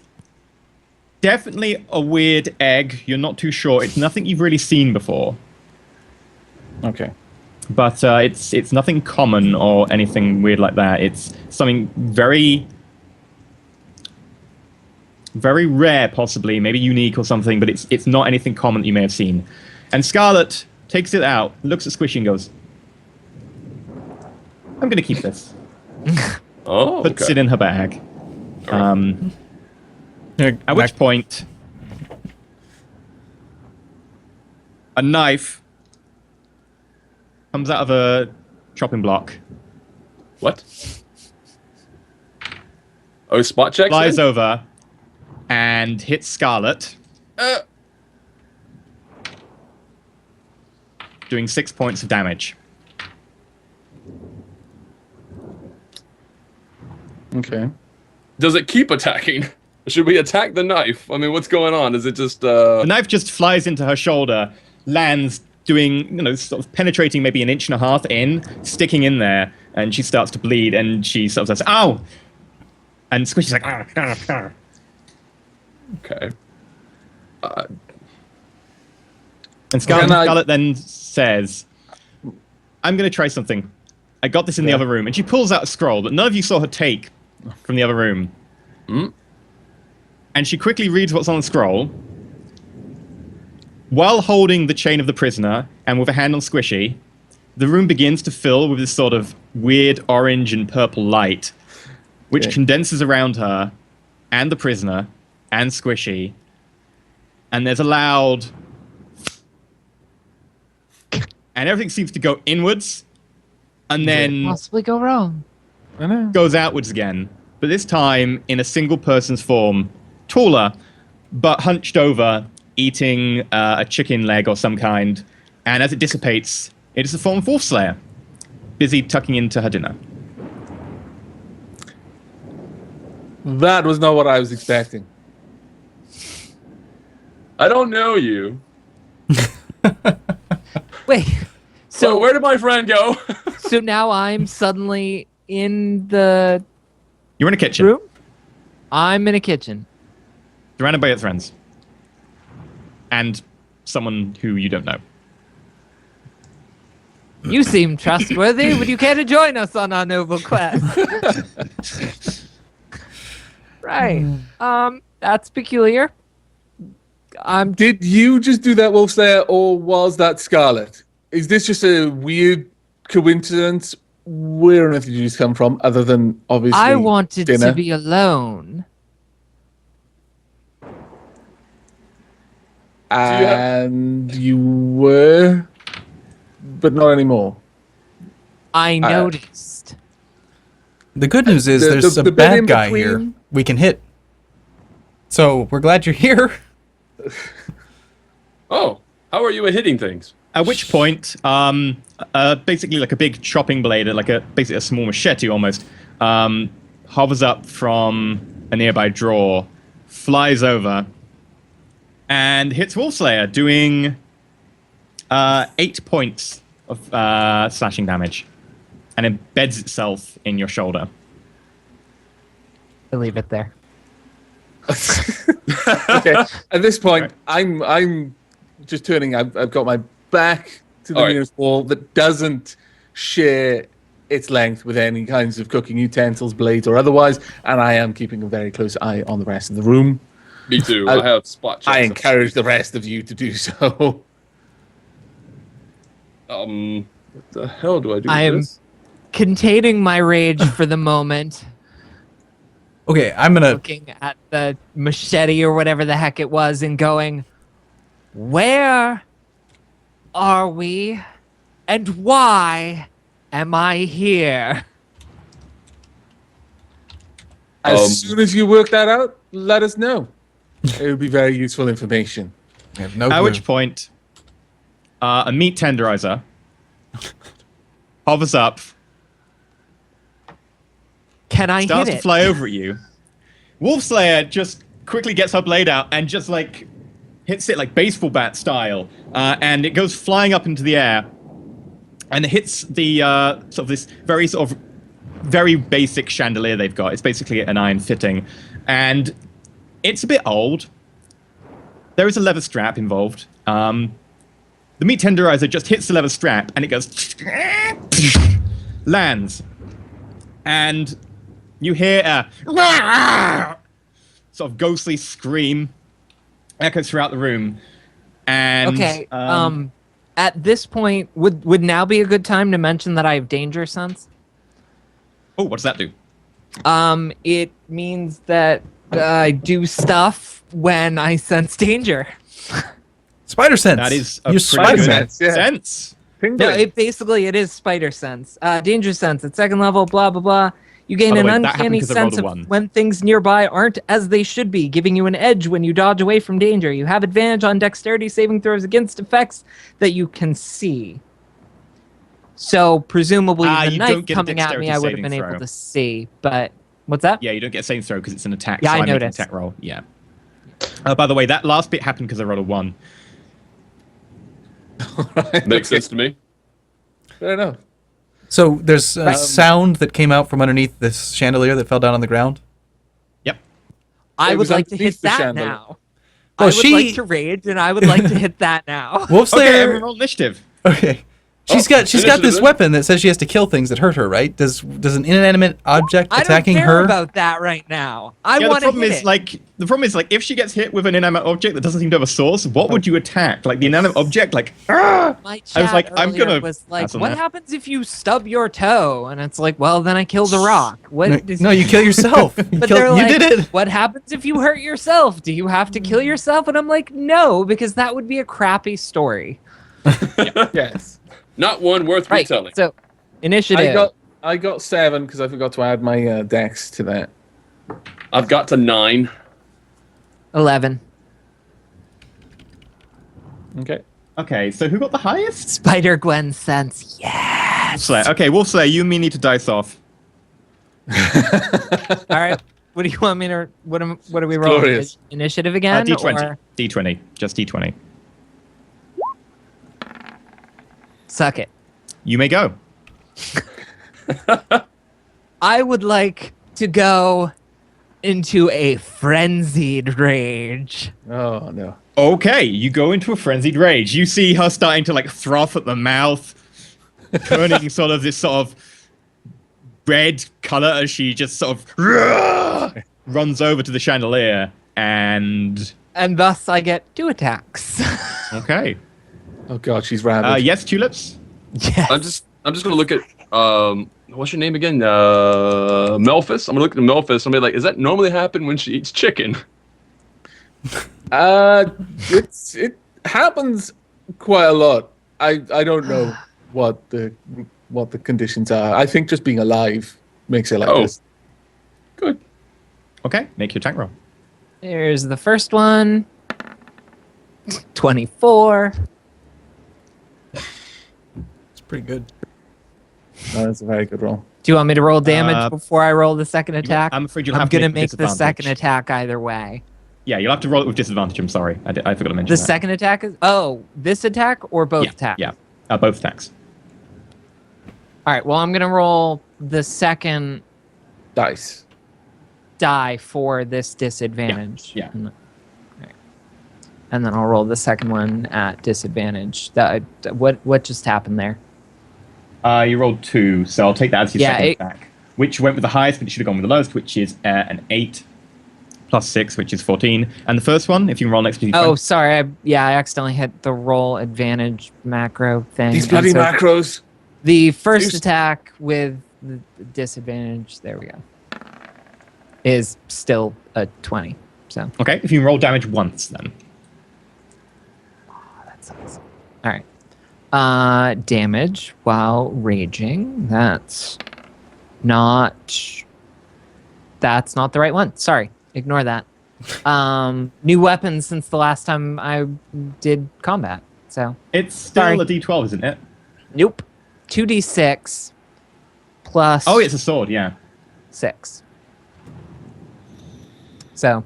definitely a weird egg. You're not too sure. It's nothing you've really seen before. Okay. But it's nothing common or anything weird like that. It's something very, very rare, possibly, maybe unique or something. But it's not anything common that you may have seen. And Scarlet takes it out, looks at Squishy, and goes, "I'm going to keep this." Oh, Puts it in her bag. At which point, a knife comes out of a chopping block. What? Oh, spot check. Flies over and hits Scarlet, doing 6 points of damage. Okay. Does it keep attacking? Should we attack the knife? I mean, what's going on? Is it just The knife just flies into her shoulder, lands, doing, sort of penetrating maybe 1.5 inches in, sticking in there, and she starts to bleed, and she sort of says, "Ow!" And Squishy's like, "Ah, ah, ah." Okay. And Scarlet then says, "I'm going to try something. I got this in the other room." And she pulls out a scroll that none of you saw her take from the other room. And she quickly reads what's on the scroll, while holding the chain of the prisoner and with a hand on Squishy. The room begins to fill with this sort of weird orange and purple light, which condenses around her and the prisoner and Squishy. and there's a loud, and everything seems to go inwards, and then Possibly go wrong. I know. goes outwards again, but this time in a single person's form, taller, but hunched over, eating a chicken leg or some kind, and as it dissipates, it is the form of Wolfslayer, busy tucking into her dinner. That was not what I was expecting. I don't know you. Wait. So So where did my friend go? so now I'm suddenly in the You're in a kitchen, room? I'm in a kitchen. surrounded by your friends, and someone who you don't know. You seem trustworthy. Would you care to join us on our noble quest? Right. That's peculiar. Did you just do that, Wolfslayer, or was that Scarlet? Is this just a weird coincidence? Where on earth did you just come from, other than obviously I wanted dinner? to be alone. And you were, but not anymore. I noticed. The good news is there's a the bit bad in guy between- here we can hit. So we're glad you're here. Oh, how are you at hitting things? At which point, basically like a big chopping blade, basically a small machete almost, hovers up from a nearby drawer, flies over, and hits Wolfslayer, doing 8 points of slashing damage, and embeds itself in your shoulder. I leave it there. Okay. At this point, I'm just turning. I've got my back to the All right. nearest wall that doesn't share its length with any kinds of cooking utensils, blades, or otherwise, and I am keeping a very close eye on the rest of the room. Me too. I- I have spot checks. I encourage the rest of you to do so. What the hell do I do with I am this? containing my rage for the moment, Okay, I'm gonna. looking at the machete or whatever the heck it was and going, where are we and why am I here? As soon as you work that out, let us know. It would be very useful information. I have no At clue. which point, a meat tenderizer hovers up, Can I starts hit to it? fly over at you. Wolfslayer just quickly gets her blade out and just like hits it like baseball bat style, and it goes flying up into the air, and it hits the sort of this very basic chandelier they've got. It's basically an iron fitting, and it's a bit old. There is a leather strap involved. The meat tenderizer just hits the leather strap, and it goes lands, and you hear a sort of ghostly scream echoes throughout the room. And Okay. At this point, would now be a good time to mention that I have danger sense? oh, what does that do? It means that I do stuff when I sense danger. Spider sense. That is a you pretty spider good sense. yeah. sense. No, it is spider sense. Danger sense at second level, blah, blah, blah. You gain By the an way, that happened uncanny 'cause I rolled sense a of 1. when things nearby aren't as they should be, giving you an edge when you dodge away from danger. You have advantage on dexterity saving throws against effects that you can see. So presumably You the don't knife get a coming at me, dexterity I would have saving been able throw. to see. But what's that? Yeah, you don't get a saving throw because it's an attack. Yeah, so I I'm making an noticed. attack roll. Yeah. By the way, that last bit happened because I rolled a 1. Makes sense to me. Fair enough. So there's a sound that came out from underneath this chandelier that fell down on the ground. Yep. I It would was like to underneath hit the that chandelier. now. Well, I would like to rage, and I would like to hit that now. Wolfslayer. Okay, everyone roll initiative. Okay. She's got initiative this then. weapon that says she has to kill things that hurt her, right? Does an inanimate object attacking I don't care her? about that right now. I Yeah, want to hit the problem is if she gets hit with an inanimate object that doesn't seem to have a source, what would you attack? Like the inanimate object, like My I was chat like, I'm earlier gonna was like, pass on what that. happens if you stub your toe? And it's like, well, then I killed a rock. What? No, you kill yourself. But they're like, You did it. what happens if you hurt yourself? Do you have to kill yourself? And I'm like, no, because that would be a crappy story. Yes. Not one worth Right. retelling. So, initiative. I got 7 because I forgot to add my dex to that. I've got to 9. 11. Okay. Okay, so who got the highest? Spider Gwen sense. Yes. Slayer. Okay, Wolfslayer, you and me need to dice off. All right. What do you want me to? What do we roll? Glorious. Initiative again? D20. Or D20. Just D20. suck it. You may go. I would like to go into a frenzied rage. Oh no. Okay, you go into a frenzied rage. You see her starting to like froth at the mouth, turning sort of this sort of red color as she just sort of runs over to the chandelier and thus I get 2 attacks. okay. Oh god, she's rabid. Yes, tulips. Yes. I'm just gonna look at what's your name again? Melphis. I'm gonna look at Melphis. I'm gonna be like, does that normally happen when she eats chicken? It happens quite a lot. I don't know what the conditions are. I think just being alive makes it like this. Good. Okay, make your attack roll. There's the first one. 24. It's pretty good. No, that's a very good roll. Do you want me to roll damage before I roll the second attack? I'm afraid you'll I'm have to gonna make make the the second disadvantage. attack either way. Yeah, you'll have to roll it with disadvantage. I'm sorry, I forgot to mention The that. second attack is this attack or both attacks? Yeah, both attacks. All right. Well, I'm gonna roll the second Dice. die for this disadvantage. Yeah. And then I'll roll the second one at disadvantage. What just happened there? You rolled 2, so I'll take that as your Yeah, second it- attack. Which went with the highest, but it should have gone with the lowest, which is an 8 plus 6, which is 14. And the first one, if you can roll next to Oh, sorry. I accidentally hit the roll advantage macro thing. These and bloody so macros. The first Juice. attack with the disadvantage, there we go, is still a 20. So Okay, if you can roll damage once, then. that sucks. All right. Damage while raging. That's not the right one. Sorry. Ignore that. New weapons since the last time I did combat. So It's still Sorry. a d12, isn't it? nope. 2d6 plus Oh, it's a sword, yeah. 6. So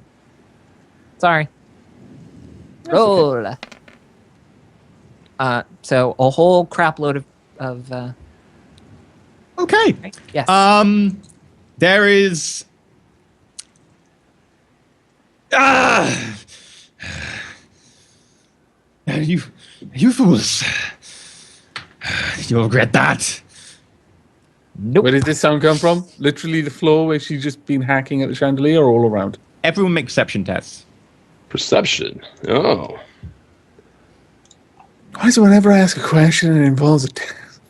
sorry. Roll. So a whole crap load of Okay. yes. There is. You fools. You'll regret that. Nope. Where did this sound come from? Literally the floor where she's just been hacking at the chandelier or all around? Everyone make perception tests. Perception. Oh. Why does whenever I ask a question and it involves a test?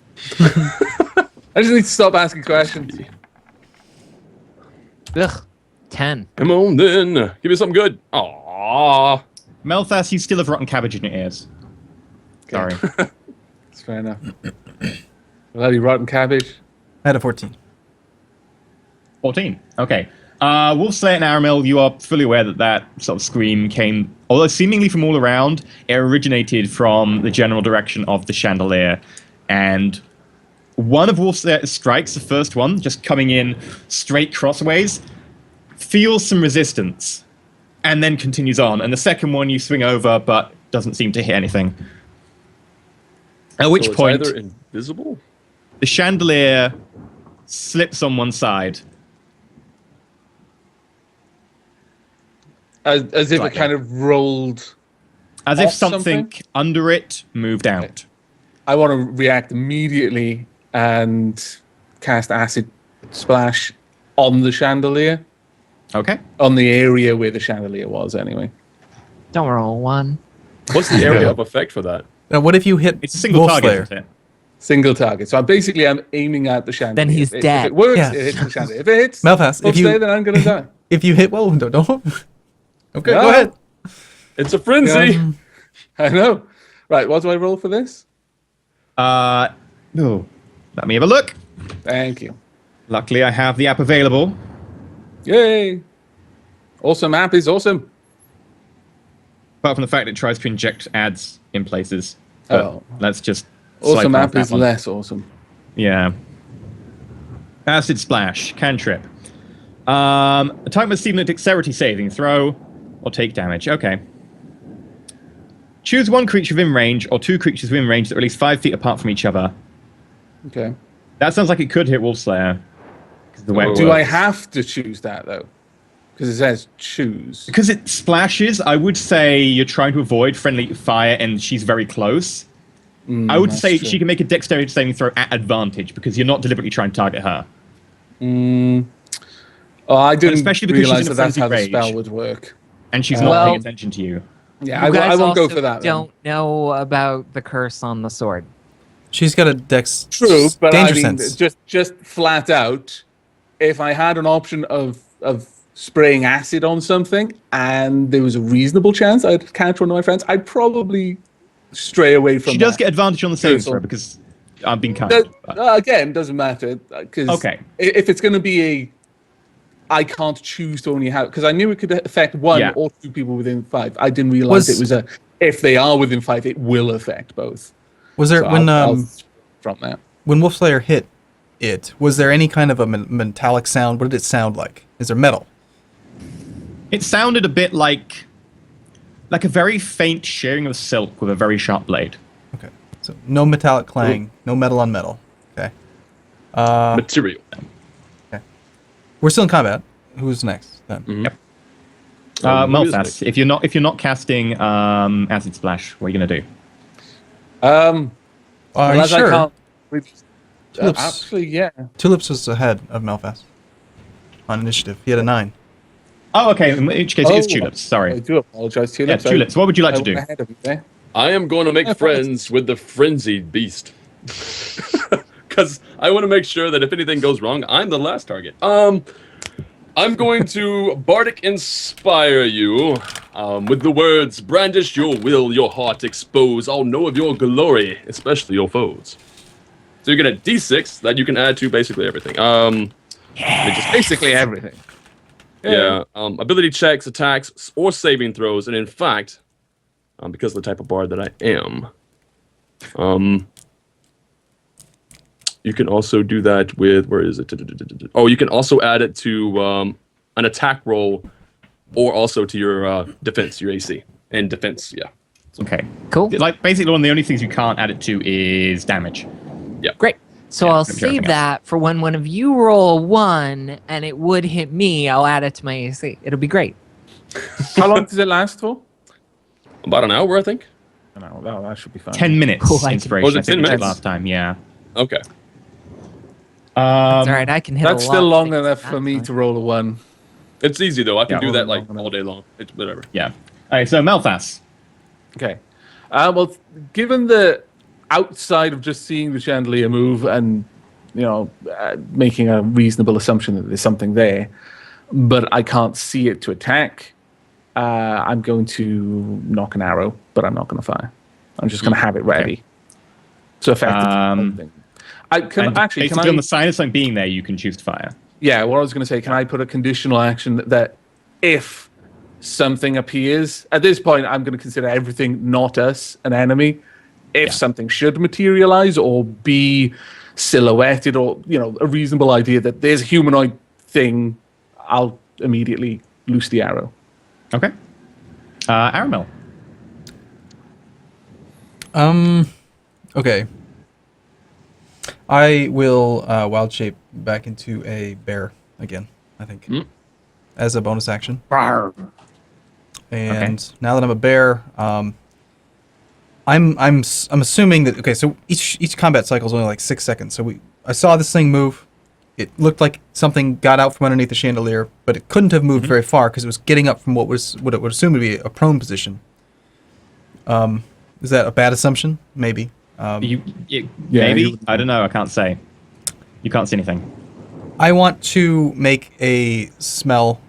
I just need to stop asking questions. Ugh. 10. Come on then. Give me something good. Aww. Melthas, you still have rotten cabbage in your ears. Okay. Sorry. That's fair enough. Bloody rotten cabbage. I had a 14. 14. Okay. Wolfslayer and Aramil, you are fully aware that that sort of scream came, although seemingly from all around, it originated from the general direction of the chandelier. And one of Wolfslayer's strikes, the first one, just coming in straight crossways, feels some resistance and then continues on. And the second one you swing over, but doesn't seem to hit anything. At which So it's point, either invisible? the chandelier slips on one side. As if Slightly. it kind of rolled. As if Off something something? under it moved out. I want to react immediately and cast acid splash on the chandelier, Okay. on the area where the chandelier was. Anyway, Don't roll one. What's the area of effect for that? Now, what if you hit It's a single Wolf target, Slayer? isn't it? single target. So I'm aiming at the chandelier. Then he's If dead. it works, Yeah. it hits the chandelier. If it hits Malphas, if you Wolfslayer, then I'm gonna die. if you hit don't. Okay, No. go ahead. It's a frenzy. I know. Right, what do I roll for this? No. Let me have a look. Thank you. Luckily, I have the app available. Yay! Awesome app is awesome. Apart from the fact it tries to inject ads in places. But Oh. let's just. Awesome slide app past is that one. less awesome. Yeah. Acid Splash, cantrip. A type must steam a dexterity saving throw or take damage. Okay. Choose one creature within range or two creatures within range that are at least 5 feet apart from each other. Okay. That sounds like it could hit Wolfslayer. 'Cause the way it Do I works. have to choose that though? Because it says choose. Because it splashes, I would say you're trying to avoid friendly fire and she's very close. I would that's say true. she can make a dexterity saving throw at advantage because you're not deliberately trying to target her. Oh, I didn't especially because she's realize in a that that's how the frenzied spell rage. would work. And she's not Well- paying attention to you. Yeah, You I guys won't go also for that. then. Don't know about the curse on the sword. She's got a dex. True, but danger I mean, sense. just flat out, if I had an option of spraying acid on something and there was a reasonable chance I'd catch one of my friends, I'd probably stray away from She that. does get advantage on the saving Truthful. throw because I'm being kind. That, but- again, doesn't matter because Okay. if it's going to be I can't choose to only have because I knew it could affect one Yeah. or two people within 5. I didn't realize it was if they are within 5, it will affect both. Was there So when I'll from that. when Wolfslayer hit it? Was there any kind of a metallic sound? What did it sound like? Is there metal? It sounded a bit like a very faint shearing of silk with a very sharp blade. Okay, so no metallic clang, no metal on metal. Okay, Material. we're still in combat. Who's next then? Yep. who is Malphas, next? if you're not casting acid splash, what are you gonna do? Are you Unless sure? I can't. Tulips. Actually, yeah. Tulips was ahead of Malphas on initiative. He had a 9. Oh, okay. In which case, it is Oh, tulips. I Sorry. do apologize, Tulips. Yeah, Tulips. What would you like I to do? went ahead of you there. I am going to make friends with the frenzied beast. Because I want to make sure that if anything goes wrong, I'm the last target. I'm going to Bardic inspire you with the words, brandish your will, your heart, expose all know of your glory, especially your foes. So you get a d6 that you can add to basically everything. Basically everything. Yeah, ability checks, attacks, or saving throws, and in fact, because of the type of bard that I am, you can also do that with, where is it? Oh, you can also add it to an attack roll, or also to your defense, your AC, and defense, yeah. Okay. Cool. Like basically, one of the only things you can't add it to is damage. Great. So I'll I'm sure save everything that for when one of you roll a 1 and it would hit me. I'll add it to my AC. It'll be great. How long does it last for? About an hour, I think. No, that should be fine. 10 minutes Cool, I can- inspiration. Was it I think 10 we did minutes? last time? Yeah. Okay. It's all right. I can hit That's a still lot long of things enough at for that me time. to roll a 1. It's easy, though. I can Yeah, do that, long like, enough. all day long. It's whatever. Yeah. All right. So Malphas. Okay. Well, given the outside of just seeing the chandelier move and, making a reasonable assumption that there's something there, but I can't see it to attack, I'm going to knock an arrow, but I'm not going to fire. I'm just going to have it ready. So effectively, I can And actually. basically, Can on I? the sign of something being there, you can choose to fire. Yeah, what I was going to say, can I put a conditional action that if something appears, at this point, I'm going to consider everything not us an enemy. If something should materialize or be silhouetted or, a reasonable idea that there's a humanoid thing, I'll immediately loose the arrow. Okay. Aramel. Okay. I will wild shape back into a bear again, I think. As a bonus action. And now that I'm a bear, I'm assuming that, okay, so each combat cycle is only like 6 seconds. So I saw this thing move. It looked like something got out from underneath the chandelier, but it couldn't have moved very far because it was getting up from what it would assume to be a prone position. Is that a bad assumption? Maybe. Maybe? I don't know. I can't say. You can't see anything. I want to make a smell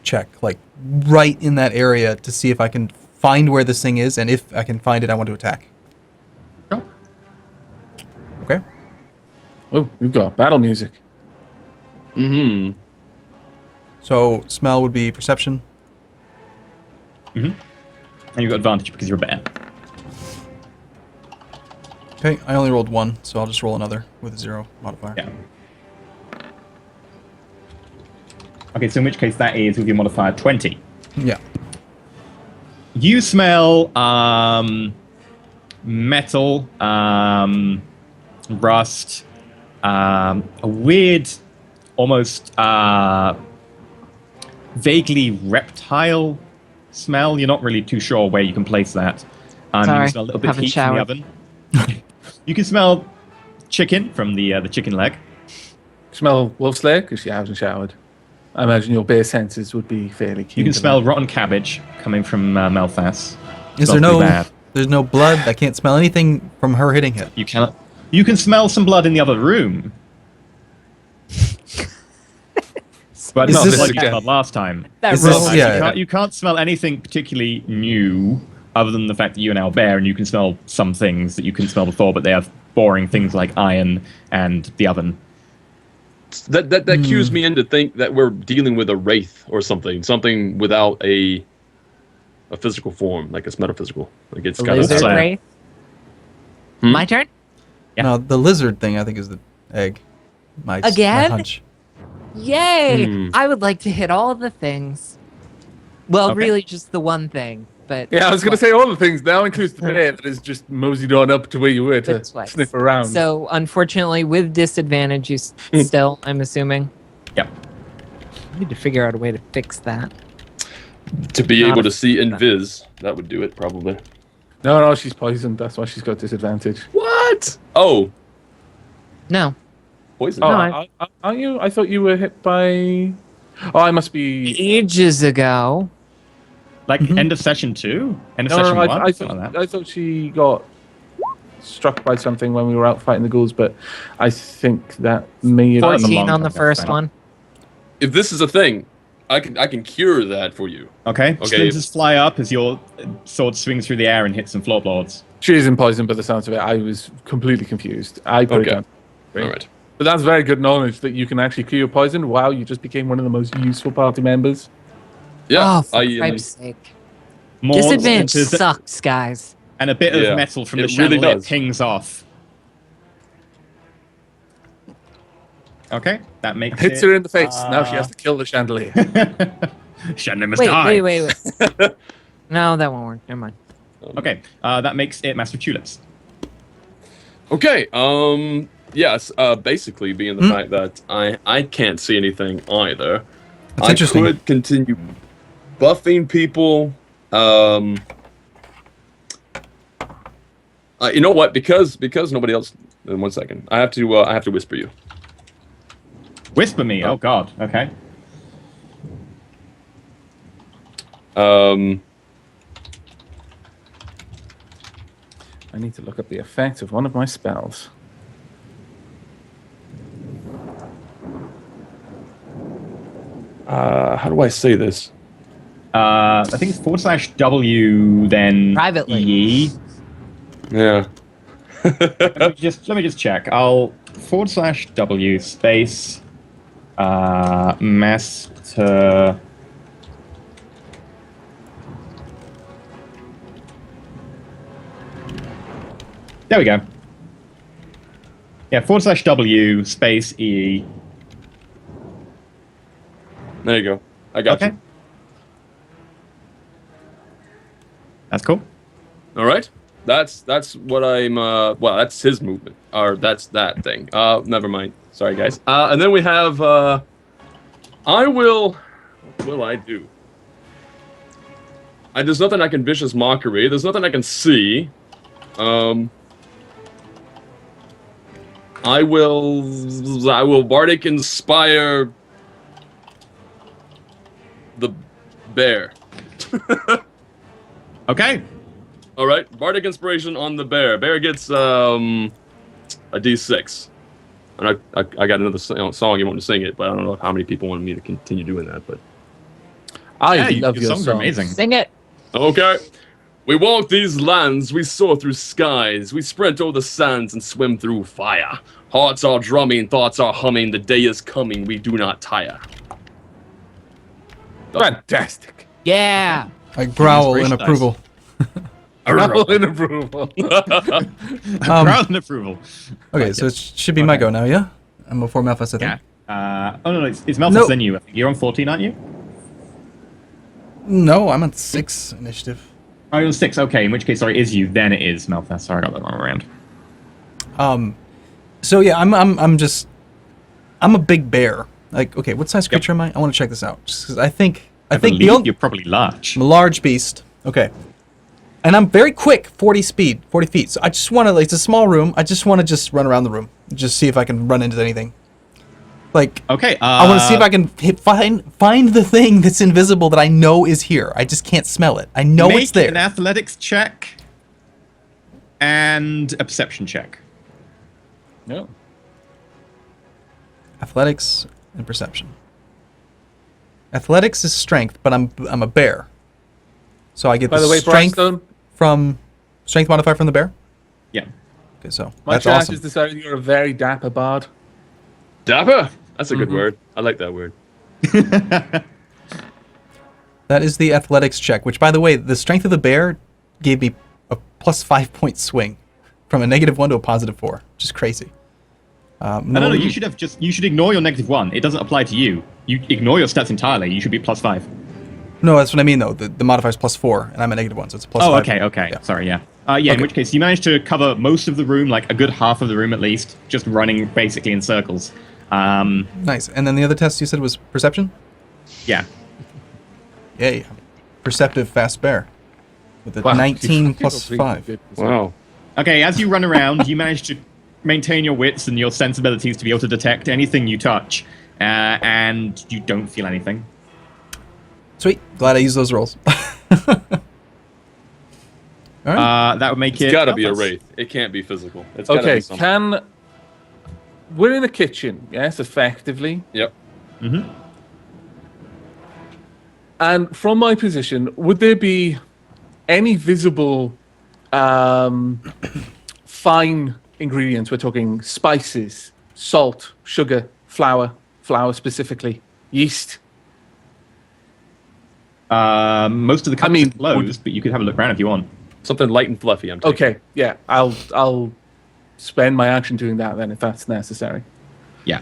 check, right in that area to see if I can find where this thing is, and if I can find it, I want to attack. Oh. Okay. Oh, we've got battle music. Mm-hmm. So smell would be perception. And you've got advantage because you're a bear. Okay, I only rolled 1, so I'll just roll another with a 0 modifier. Yeah. Okay, so in which case that is with your modifier 20. Yeah. You smell metal, rust, a weird, almost vaguely reptile smell. You're not really too sure where you can place that. You Sorry, can smell a little bit of haven't heat showered. from the oven. You can smell chicken from the chicken leg. Smell wolf's leg because she hasn't showered. I imagine your bear senses would be fairly keen. You can to smell that. rotten cabbage coming from Melfas. Is Smells there no? pretty bad. There's no blood. I can't smell anything from her hitting it. You cannot. You can smell some blood in the other room. But Is not this- what you smelled last time. That Is this- rolls. yeah. You can't smell anything particularly new, other than the fact that you're now a bear, and you can smell some things that you couldn't smell before, but they have boring things like iron and the oven. That cues me in to think that we're dealing with a wraith or something without a physical form, like it's metaphysical. Like it's kind Lizard So- wraith. Hmm? My turn? Yeah. No, the lizard thing I think is the egg. My Again? hunch. Yay! Hmm. I would like to hit all the things. Well, Okay. really just the one thing, but Yeah, I was going to say all the things. Now includes the bear that is just moseyed on up to where you were to But twice. sniff around. So unfortunately, with disadvantage, you still, I'm assuming. Yep. I need to figure out a way to fix that. to be Not able a- to see invis. That would do it probably. No, she's poisoned. That's why she's got disadvantage. What? Oh, No, poison. Oh, No, aren't you? I thought you were hit by... Oh, I must be... ages ago. Like end of session 2? End of No, session 1? I Something like that. I thought she got struck by something when we were out fighting the ghouls, but I think that may have... That was a 14 long on the time first ago. one. If this is a thing, I can cure that for you. Okay. Okay. Splinters fly up as your sword swings through the air and hits some floorboards. She isn't poisoned by the sounds of it. I was completely confused. I put it Okay. down. All right. But that's very good knowledge that you can actually cure poison. Wow, you just became one of the most useful party members. Yeah. Oh, for Christ's sake. More Disadvantage splinters sucks, guys. and a bit Yeah, of metal from the it really chandelier does. pings off. Okay, that makes Hits it, her in the face. Now she has to kill the chandelier. Chandelier must Wait, die. wait. No, that won't work. Never mind. Okay, that makes it Master Tulips. Okay. Yes. Basically, being the fact that I can't see anything either. That's I interesting. could continue buffing people. You know what? Because nobody else. In 1 second, I have to whisper you. Whisper me. Oh God. Okay. I need to look up the effect of one of my spells. How do I say this? I think it's /W then Privately. E. Yeah. Let me just check. I'll /W space master. There we go. Yeah, /W space E. There you go. I got Okay. you. That's cool. All right. That's what I'm. Well, that's his movement, or that's that thing. Never mind. Sorry, guys. And then we have. I will. What will I do? There's nothing I can vicious mockery. There's nothing I can see. I will bardic inspire the bear. Okay. All right, bardic inspiration on the bear. Bear gets a D6. And I got another song you want to sing it, but I don't know how many people want me to continue doing that. But I love your your songs are amazing. Sing it. okay. We walk these lands, we soar through skies, we sprint over the sands and swim through fire. Hearts are drumming, thoughts are humming, the day is coming, we do not tire. Fantastic. Yeah. I growl in Inspiration approval. Growl in approval. Ground and approval. Okay, so it should be my go now, yeah? I'm before Malphus, I think. Yeah. Oh, no, it's Malphus Nope. then you. I think. You're on 14, aren't you? No, I'm at 6 initiative. Oh, you're on 6. Okay, in which case, sorry, is you. Then it is Malphus. Sorry, I got that wrong around. So yeah, I'm a big bear. Like, okay, what size creature am I? I want to check this out. Just 'cause I think You're probably large. I'm a large beast. Okay. And I'm very quick, 40 feet. So I just want to, like, it's a small room. I just want to just run around the room. Just see if I can run into anything. Like, Okay. I want to see if I can find the thing that's invisible that I know is here. I just can't smell it. I know it's there. Make an athletics check and a perception check. No. Athletics and perception. Athletics is strength, but I'm a bear. So I get By the way, strength Brightstone, from strength modifier from the bear. Yeah. Okay, so my that's chat awesome. has decided you're a very dapper bard. Dapper? That's a good word. I like that word. That is the athletics check, which, by the way, the strength of the bear gave me a plus 5 point swing from a -1 to a +4, which is crazy. No, you should ignore your -1. It doesn't apply to you. You ignore your stats entirely. You should be +5. No, that's what I mean, though. The modifier's +4, and I'm a -1, so it's a +5. Oh, okay. Yeah. Sorry, yeah. In which case, you managed to cover most of the room, like a good half of the room at least, just running basically in circles. Nice. And then the other test you said was perception? Yeah. Yay. Perceptive fast bear. With a Wow. 19 You're plus really 5. good. Wow. Okay, as you run around, you manage to maintain your wits and your sensibilities to be able to detect anything you touch, and you don't feel anything. Sweet. Glad I used those rolls. All right. That would make It's it. gotta be a Malphus. wraith. It can't be physical. It's gotta Okay, be something. we're in a kitchen, yes, effectively. Yep. And from my position, would there be any visible fine ingredients? We're talking spices, salt, sugar, flour specifically, yeast. Most of the cupboards mean, are closed, but you could have a look around if you want. Something light and fluffy. I'm taking. Okay, yeah, I'll spend my action doing that then if that's necessary. Yeah.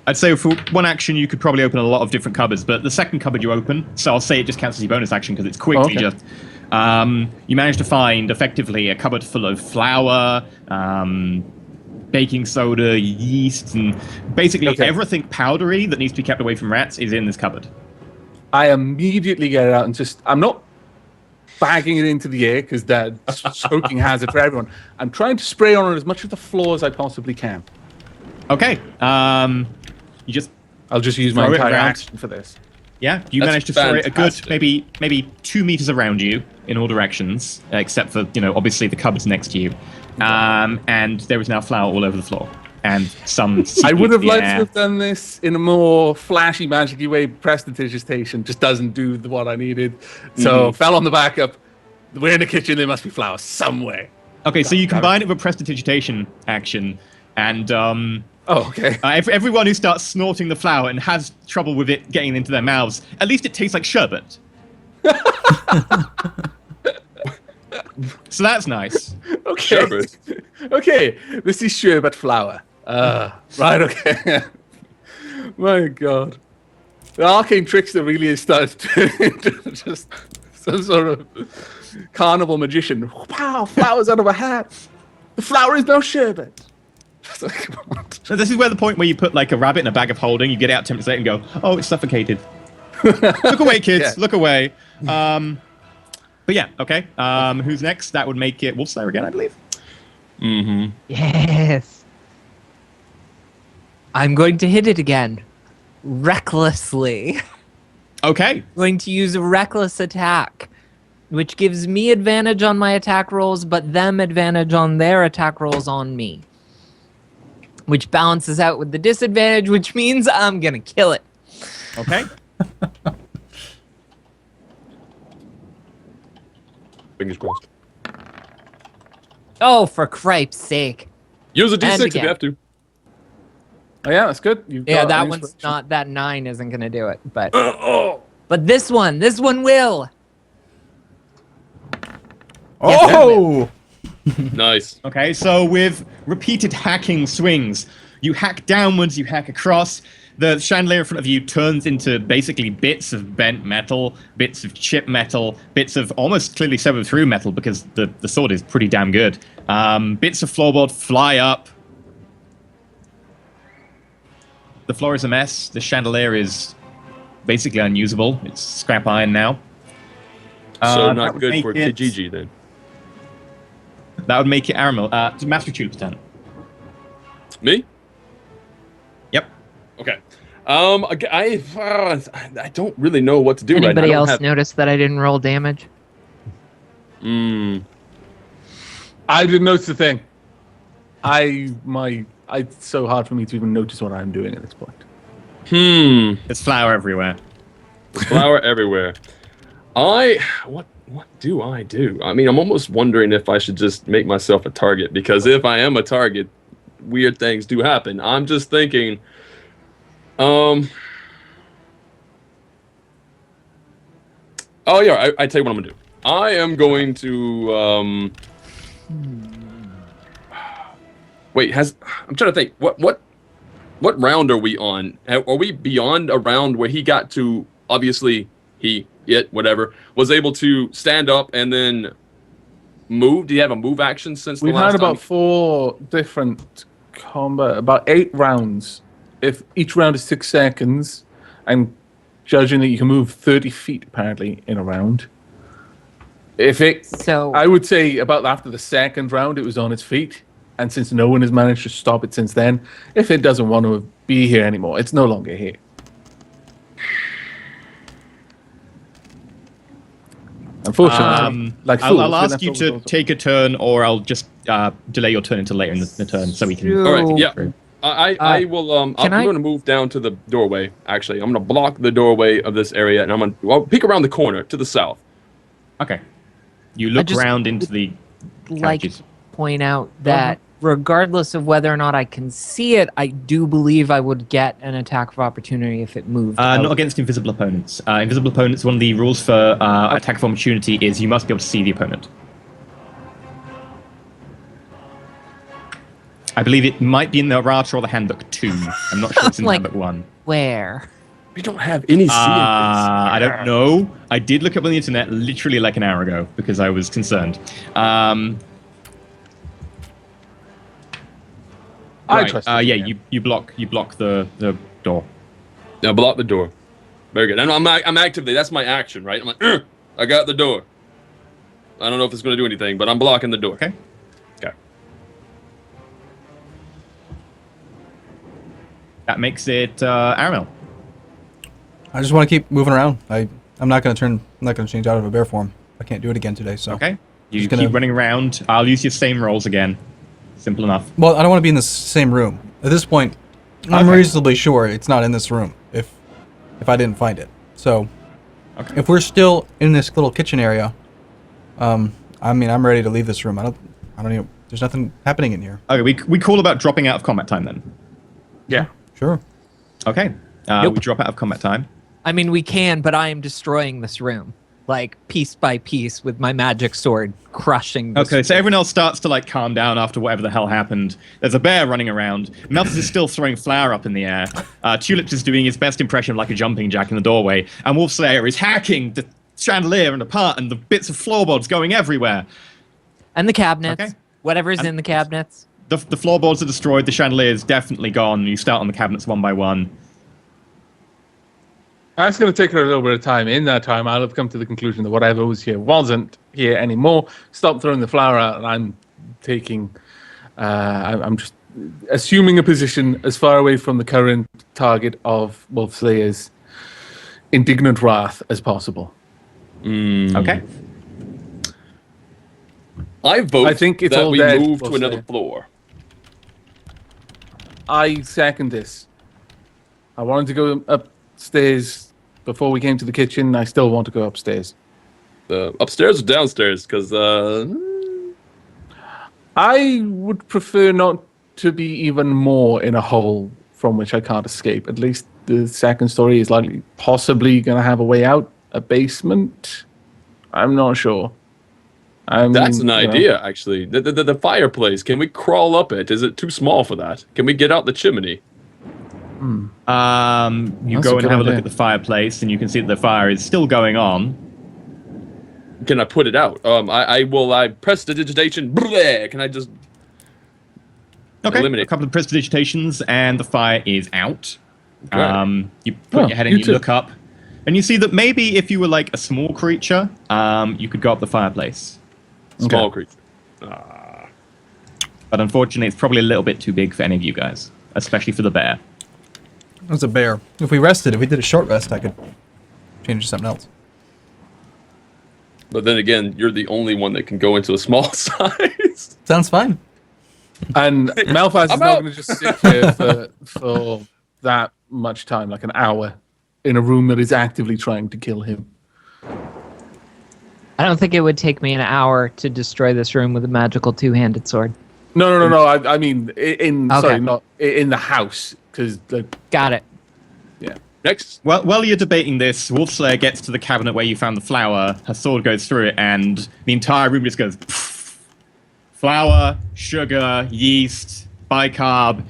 I'd say for one action, you could probably open a lot of different cupboards, but the second cupboard you open, so I'll say it just counts as your bonus action because it's quickly Okay. just. You manage to find effectively a cupboard full of flour, baking soda, yeast, and basically Okay. everything powdery that needs to be kept away from rats is in this cupboard. I immediately get it out and I'm not bagging it into the air because that's a choking hazard for everyone. I'm trying to spray on it as much of the floor as I possibly can. Okay. You just I'll just use my Throw it entire around. action for this. Yeah, you That's managed to throw it a good fantastic. maybe 2 meters around you in all directions, except for obviously the cupboards next to you, and there is now flour all over the floor and some. I would have liked to yeah. have done this in a more flashy, magic-y way. Prestidigitation just doesn't do what I needed, so fell on the backup. We're in the kitchen. There must be flour somewhere. Okay, so you combine it with a prestidigitation action, and Oh, okay. everyone who starts snorting the flour and has trouble with it getting into their mouths, at least it tastes like sherbet. So that's nice. Okay. Sherbet. Okay. This is sherbet flour. Right. Okay. My God. The arcane trickster really is started to into just some sort of carnival magician. Wow! Flowers out of a hat. The flour is no sherbet. It's like, come on. So this is where the point where you put like a rabbit in a bag of holding, you get it out 10 minutes later and go, oh, it's suffocated. Look away, kids. Yeah. Look away. But yeah, okay. Who's next? That would make it Wolfslayer again, I believe. Mm-hmm. Yes. I'm going to hit it again. Recklessly. Okay. Going to use a reckless attack, which gives me advantage on my attack rolls, but them advantage on their attack rolls on me. Which balances out with the disadvantage, which means I'm gonna kill it. Okay. Fingers crossed. Oh, for cripe's sake. Use a And D6 if again. you have to. Oh yeah, that's good. You've Yeah, got that an one's inspiration. not, that 9 isn't gonna do it, but Oh. but this one will. Oh! Nice. Okay, so with repeated hacking swings, you hack downwards, you hack across. The chandelier in front of you turns into basically bits of bent metal, bits of chipped metal, bits of almost clearly severed through metal because the sword is pretty damn good. Bits of floorboard fly up. The floor is a mess. The chandelier is basically unusable. It's scrap iron now. So that not would good make for it- Kijiji then. That would make it Aramil. Master Tulips turn. Me? Yep. Okay. I don't really know what to do right now. Anybody I don't else have- notice that I didn't roll damage? Mm. I didn't notice the thing. It's so hard for me to even notice what I'm doing at this point. There's flour everywhere. Flour everywhere. What do I do? I mean, I'm almost wondering if I should just make myself a target, because if I am a target, weird things do happen. I'm just thinking, oh yeah, I tell you what I'm gonna do. I am going to wait, I'm trying to think. What round are we on? Are we beyond a round where he got to, obviously whatever, was able to stand up and then move? Do you have a move action since We've the last had about time? 4 different combat, about 8 rounds. If each round is 6 seconds, and judging that you can move 30 feet apparently in a round. So I would say about after the second round, it was on its feet. And since no one has managed to stop it since then, if it doesn't want to be here anymore, it's no longer here. Unfortunately, I'll ask you to take a turn, or I'll just delay your turn until later in the turn, so we can. Sure. All right, yeah. Through. I will. I'm going to move down to the doorway. Actually, I'm going to block the doorway of this area, and I'm going to peek around the corner to the south. Okay. You look just around into the like carriages. to point out that regardless of whether or not I can see it, I do believe I would get an attack of opportunity if it moved. Not against invisible opponents. Invisible opponents, one of the rules for attack of opportunity is you must be able to see the opponent. I believe it might be in the errata or the handbook 2. I'm not sure it's in Like- handbook 1. Where? We don't have any I don't know. I did look up on the internet literally like an hour ago because I was concerned. I Right. trust Yeah, you block the door. Now block the door. Very good. And I'm actively. That's my action, right? I'm like, I got the door. I don't know if it's going to do anything, but I'm blocking the door. Okay. Okay. That makes it Aramil. I just want to keep moving around. I'm not going to change out of a bear form. I can't do it again today, so. Okay. You Just gonna- keep running around. I'll use your same rolls again. Simple enough. Well, I don't want to be in the same room. At this point, I'm Okay. reasonably sure it's not in this room if I didn't find it. So, Okay. if we're still in this little kitchen area, I'm ready to leave this room. I don't even, there's nothing happening in here. Okay, we call about dropping out of combat time then. Yeah. Sure. Okay. Nope. We drop out of combat time. I mean, we can, but I am destroying this room, like piece by piece, with my magic sword, crushing. This Okay, so everyone else starts to like calm down after whatever the hell happened. There's a bear running around. Meltus is still throwing flour up in the air. Tulips is doing his best impression of like a jumping jack in the doorway. And Wolfslayer is hacking the chandelier and apart, and the bits of floorboards going everywhere. and the cabinets, Okay. whatever's And- in the cabinets. The floorboards are destroyed. The chandelier is definitely gone. You start on the cabinets one by one. That's going to take her a little bit of time. In that time, I'll have come to the conclusion that whatever was here wasn't here anymore. Stop throwing the flower out, and I'm taking... I'm just assuming a position as far away from the current target of Wolf Slayer's indignant wrath as possible. Okay. I vote I think it's that all we dead, move to Wolf another Slayer. floor. I second this. I wanted to go upstairs before we came to the kitchen. I still want to go upstairs. Upstairs or downstairs? Because I would prefer not to be even more in a hole from which I can't escape. At least the second story is likely possibly going to have a way out, a basement. I'm not sure. that's an idea, actually. The fireplace. Can we crawl up it? Is it too small for that? Can we get out the chimney? You That's go a and good have a look idea. at the fireplace, and you can see that the fire is still going on. Can I put it out? I press the digitation. Bleh, can I just Okay, eliminate? a couple of prestidigitations, and the fire is out. Okay. You put Oh, your head in, you you too. look up, and you see that maybe if you were like a small creature, you could go up the fireplace. Small creature. But unfortunately, it's probably a little bit too big for any of you guys, especially for the bear. That's a bear. If we did a short rest, I could change to something else. But then again, you're the only one that can go into a small size. Sounds fine. And Malphas is I'm not out. going to just sit here for that much time, like an hour, in a room that is actively trying to kill him. I don't think it would take me an hour to destroy this room with a magical two-handed sword. No. I mean, sorry, Okay. not in the house, because Got it. yeah. Next. Well, while you're debating this, Wolfslayer gets to the cabinet where you found the flour. Her sword goes through it, and the entire room just goes pff. Flour, sugar, yeast, bicarb.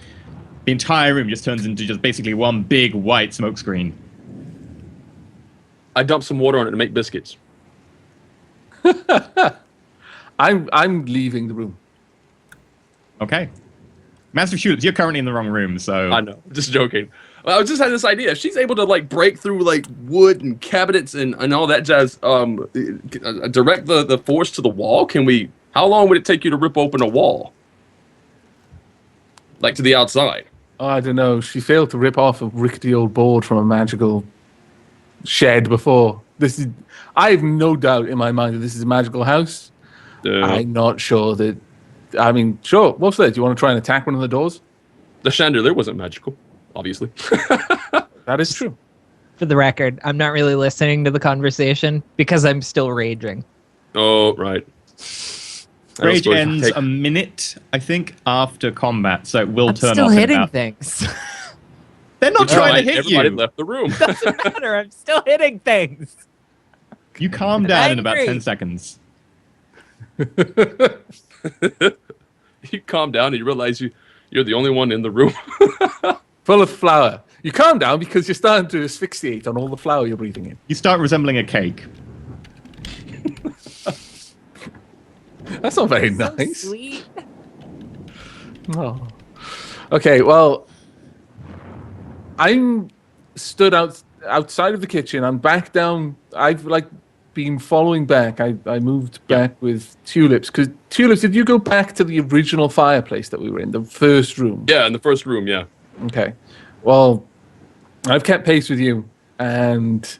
The entire room just turns into just basically one big white smoke screen. I dump some water on it to make biscuits. I'm leaving the room. Okay. Master Tulips, you're currently in the wrong room, so... I know. Just joking. I just had this idea. If she's able to like break through like wood and cabinets and all that jazz, direct the force to the wall. Can we? How long would it take you to rip open a wall? Like to the outside? Oh, I don't know. She failed to rip off a rickety old board from a magical shed before. I have no doubt in my mind that this is a magical house. I'm not sure that. I mean, sure. What's that? Do you want to try and attack one of the doors? The chandelier wasn't magical, obviously. That is true. For the record, I'm not really listening to the conversation because I'm still raging. Oh, right. Rage ends a minute, I think, after combat, so it will I'm turn still off in hitting about... things. They're not trying to hit Everybody you! left the room. Doesn't matter. I'm still hitting things. You calm down in about Angry. 10 seconds. You calm down and you realize you're the only one in the room. Full of flour. You calm down because you're starting to asphyxiate on all the flour you're breathing in. You start resembling a cake. That's not very So nice. sweet. Oh. Okay, well, I'm stood outside of the kitchen. I'm back down. I've been following back. I moved back with Tulips because Tulips, did you go back to the original fireplace that we were in, the first room? Yeah, in the first room. Yeah. Okay. Well, I've kept pace with you, and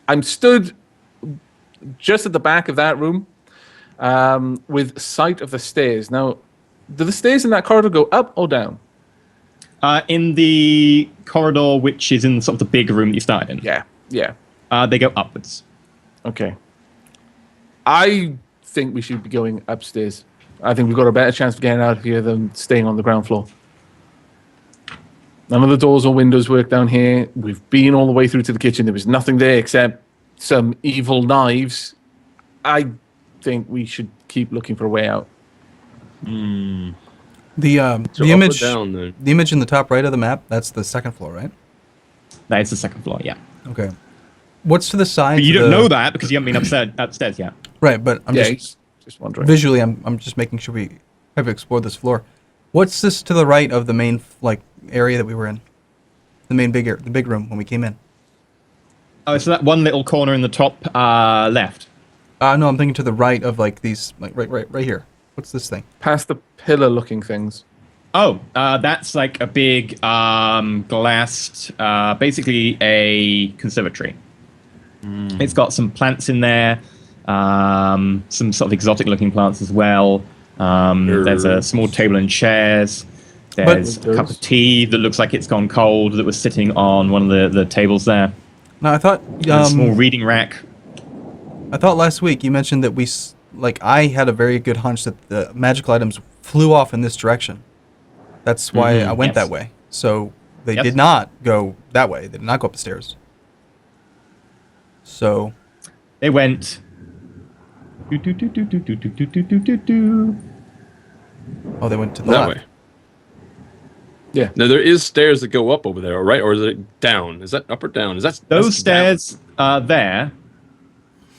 I'm stood just at the back of that room, with sight of the stairs. Now, do the stairs in that corridor go up or down? In the corridor, which is in sort of the big room that you started in, Yeah. they go upwards. Okay. I think we should be going upstairs. I think we've got a better chance of getting out of here than staying on the ground floor. None of the doors or windows work down here. We've been all the way through to the kitchen. There was nothing there except some evil knives. I think we should keep looking for a way out. The So the up or image down, then? the image in the top right of the map, that's the second floor, right? That is the second floor, yeah. Okay. What's to the side? But you to don't the- know that because you haven't been upstairs yet. Right, but I'm Yeah, just just wondering. visually I'm just making sure we have explored this floor. What's this to the right of the main area that we were in? The main the big room when we came in. Oh, so that one little corner in the top left. No, I'm thinking to the right of like these, like right here. What's this thing? Past the pillar-looking things. Oh, that's like a big glassed, basically a conservatory. It's got some plants in there, some sort of exotic-looking plants as well. There's a small table and chairs. There's a cup of tea that looks like it's gone cold that was sitting on one of the tables there. No, I thought A small reading rack. I thought last week you mentioned that I had a very good hunch that the magical items flew off in this direction. That's why I went that way. So they did not go that way. They did not go up the stairs. So they went. Oh, they went to the That left. way. Yeah. Now there is stairs that go up over there, right? Or is it down? Is that up or down? Those that's stairs are there.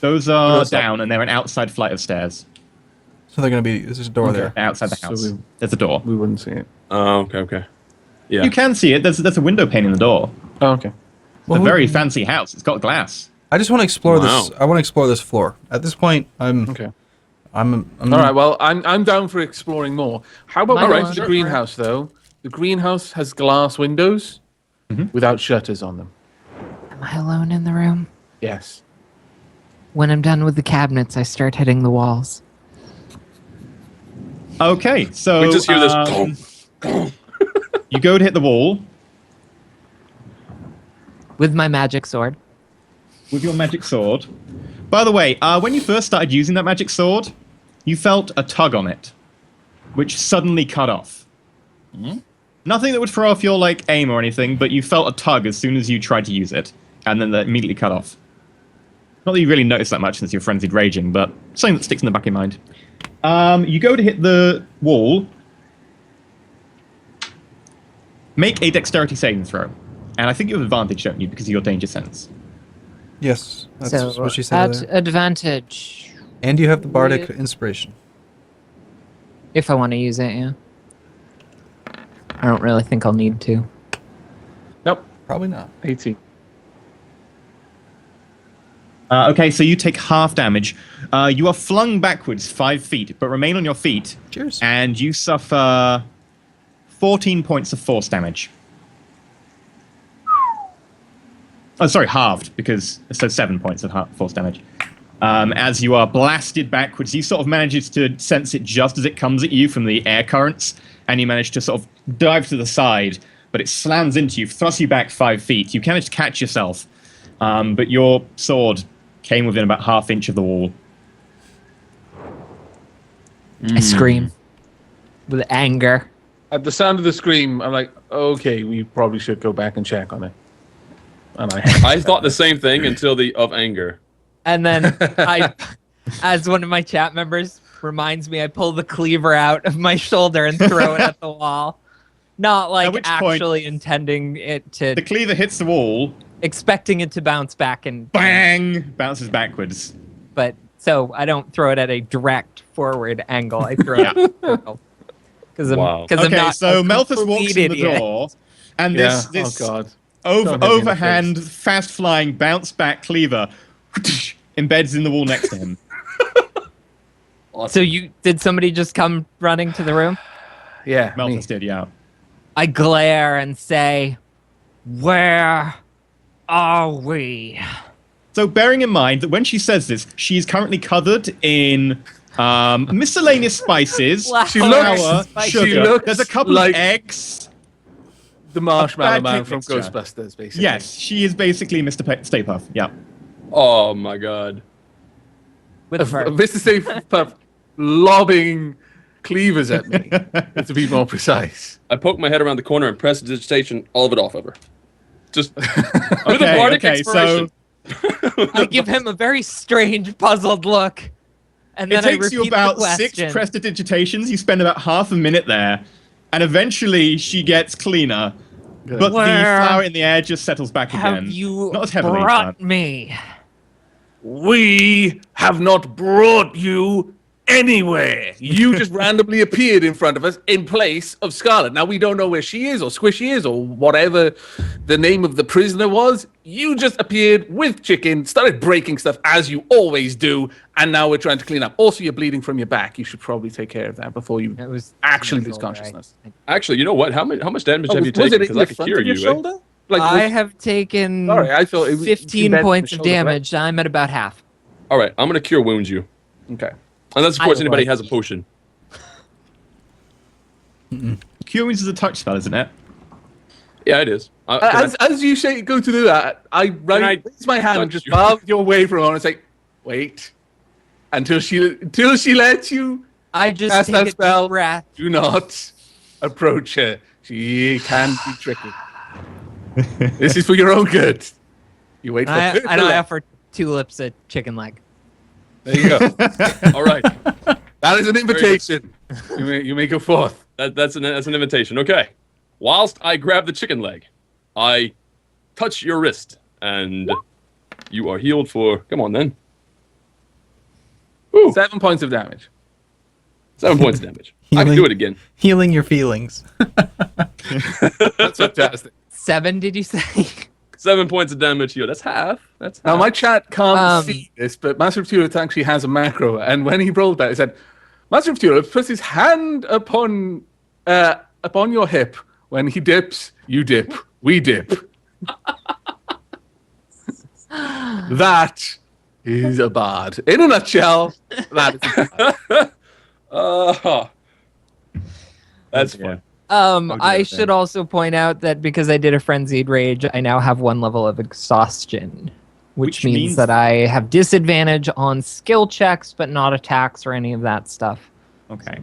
Those are that's down, and they're an outside flight of stairs. So they're gonna be. There's a door there. Outside the So house. There's a door. We wouldn't see it. Oh, okay. Yeah. You can see it. There's a window pane in the door. Oh, okay. It's a very fancy house. It's got glass. I just want to explore Wow. this. I want to explore this floor. At this point, Okay. I'm All right. Well, I'm down for exploring more. How about All we right, go to the sure. greenhouse though? The greenhouse has glass windows without shutters on them. Am I alone in the room? Yes. When I'm done with the cabinets, I start hitting the walls. Okay, so We just hear this boom. you go to hit the wall With my magic sword. with your magic sword. By the way, when you first started using that magic sword, you felt a tug on it, which suddenly cut off. Nothing that would throw off your aim or anything, but you felt a tug as soon as you tried to use it, and then that immediately cut off. Not that you really noticed that much since you're frenzied raging, but something that sticks in the back of your mind. You go to hit the wall. Make a dexterity saving throw. And I think you have advantage, don't you, because of your danger sense. yes. That's So what she said. at earlier. advantage, And you have the bardic inspiration. if I want to use it, yeah. I don't really think I'll need to. Nope. Probably not. 18. Okay, so you take half damage. You are flung backwards 5 feet, but remain on your feet. Cheers. And you suffer 14 points of force damage. Oh, sorry, halved, so 7 points of force damage. As you are blasted backwards, you sort of manages to sense it just as it comes at you from the air currents, and you manage to sort of dive to the side, but it slams into you, thrusts you back 5 feet. You manage to catch yourself, but your sword came within about ½ inch of the wall. I scream with anger. At the sound of the scream, I'm like, okay, we probably should go back and check on it. And I thought the same thing until the of anger. And then I, as one of my chat members reminds me, I pull the cleaver out of my shoulder and throw it at the wall. Not like which point- actually intending it to, The cleaver hits the wall, expecting it to bounce back and bang, bounces backwards. but so I don't throw it at a direct forward angle. I throw it because Wow. I'm Okay, not so a Malthus walks complete in the idiot. door, and yeah. this Oh god. over, Don't hit me in the overhand, face. fast-flying, bounce-back cleaver embeds in the wall next to him. So did somebody just come running to the room? Yeah. Me. Malthus did, yeah. I glare and say, "Where are we?" So bearing in mind that when she says this, she is currently covered in miscellaneous spices, She flour, looks- sugar. she looks There's a couple like- of eggs. The Marshmallow bad Man cake from mixture. Ghostbusters, basically. Yes, she is basically Mr. Stay Puft. Yeah. Oh my god. With a fur. Mr. Steve Puff lobbing cleavers at me, to be more precise. I poke my head around the corner and press digitation all of it off of her. Just with a Okay, bardic okay, so inspiration. I give him a very strange, puzzled look, and it then I takes you repeat about the 6 question. prestidigitations. You spend about half a minute there, and eventually she gets cleaner. But Where the flour in the air just settles back Have again. you Not as heavily, brought but- me? We have not brought you anywhere. You just randomly appeared in front of us in place of Scarlet. Now, we don't know where she is or Squishy is or whatever the name of the prisoner was. You just appeared with Chicken, started breaking stuff as you always do, and now we're trying to clean up. Also, you're bleeding from your back. You should probably take care of that before you actually lose consciousness. Actually, you know what? How much damage have you was taken? it in Because the I could front hear of your you. shoulder? Like, I have taken Sorry, I thought it was 15 embedded in points the of shoulder, damage. I'm at about half. All right, I'm gonna cure wound you, Okay. unless of I course don't anybody like has a it. potion. Cure Wounds is a touch spell, isn't it? Yeah, it is. As you say, go to do that, I raise my hand and touch just you? bow your way for a moment and say, wait. Until she lets you I just cast take that a spell. deep breath. Do not approach her. She can be tricky. This is for your own good. You wait for her to And I let- offer tulips a chicken leg. There you go. All right, That is an invitation. You may go forth. that's an invitation. Okay. Whilst I grab the chicken leg, I touch your wrist, and you are healed for. Come on then. Ooh, 7 points of damage. 7 points of damage. I can do it again. Healing your feelings. That's fantastic. 7, did you say? 7 points of damage healed. That's half. That's Now, half. my chat can't Um, see this, but Master of Tulips actually has a macro, and when he rolled that, he said, Master of Tulips puts his hand upon your hip. When he dips, you dip. We dip. That is a bard. In a nutshell, that is a bard. That's fun. I should also point out that because I did a frenzied rage, I now have 1 level of exhaustion, which means that I have disadvantage on skill checks, but not attacks or any of that stuff. Okay.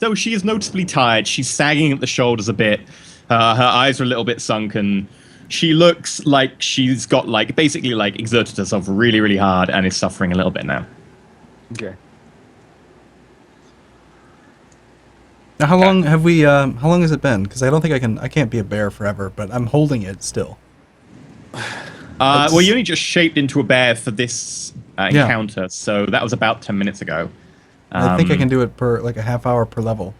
So she is noticeably tired. She's sagging at the shoulders a bit. Her eyes are a little bit sunken. She looks like she's got basically exerted herself really, really hard and is suffering a little bit now. Okay. Now, how long have we? How long has it been? Because I don't think I can't be a bear forever, but I'm holding it still. Well, you only just shaped into a bear for this encounter, so that was about 10 minutes ago. I think I can do it per a half hour per level.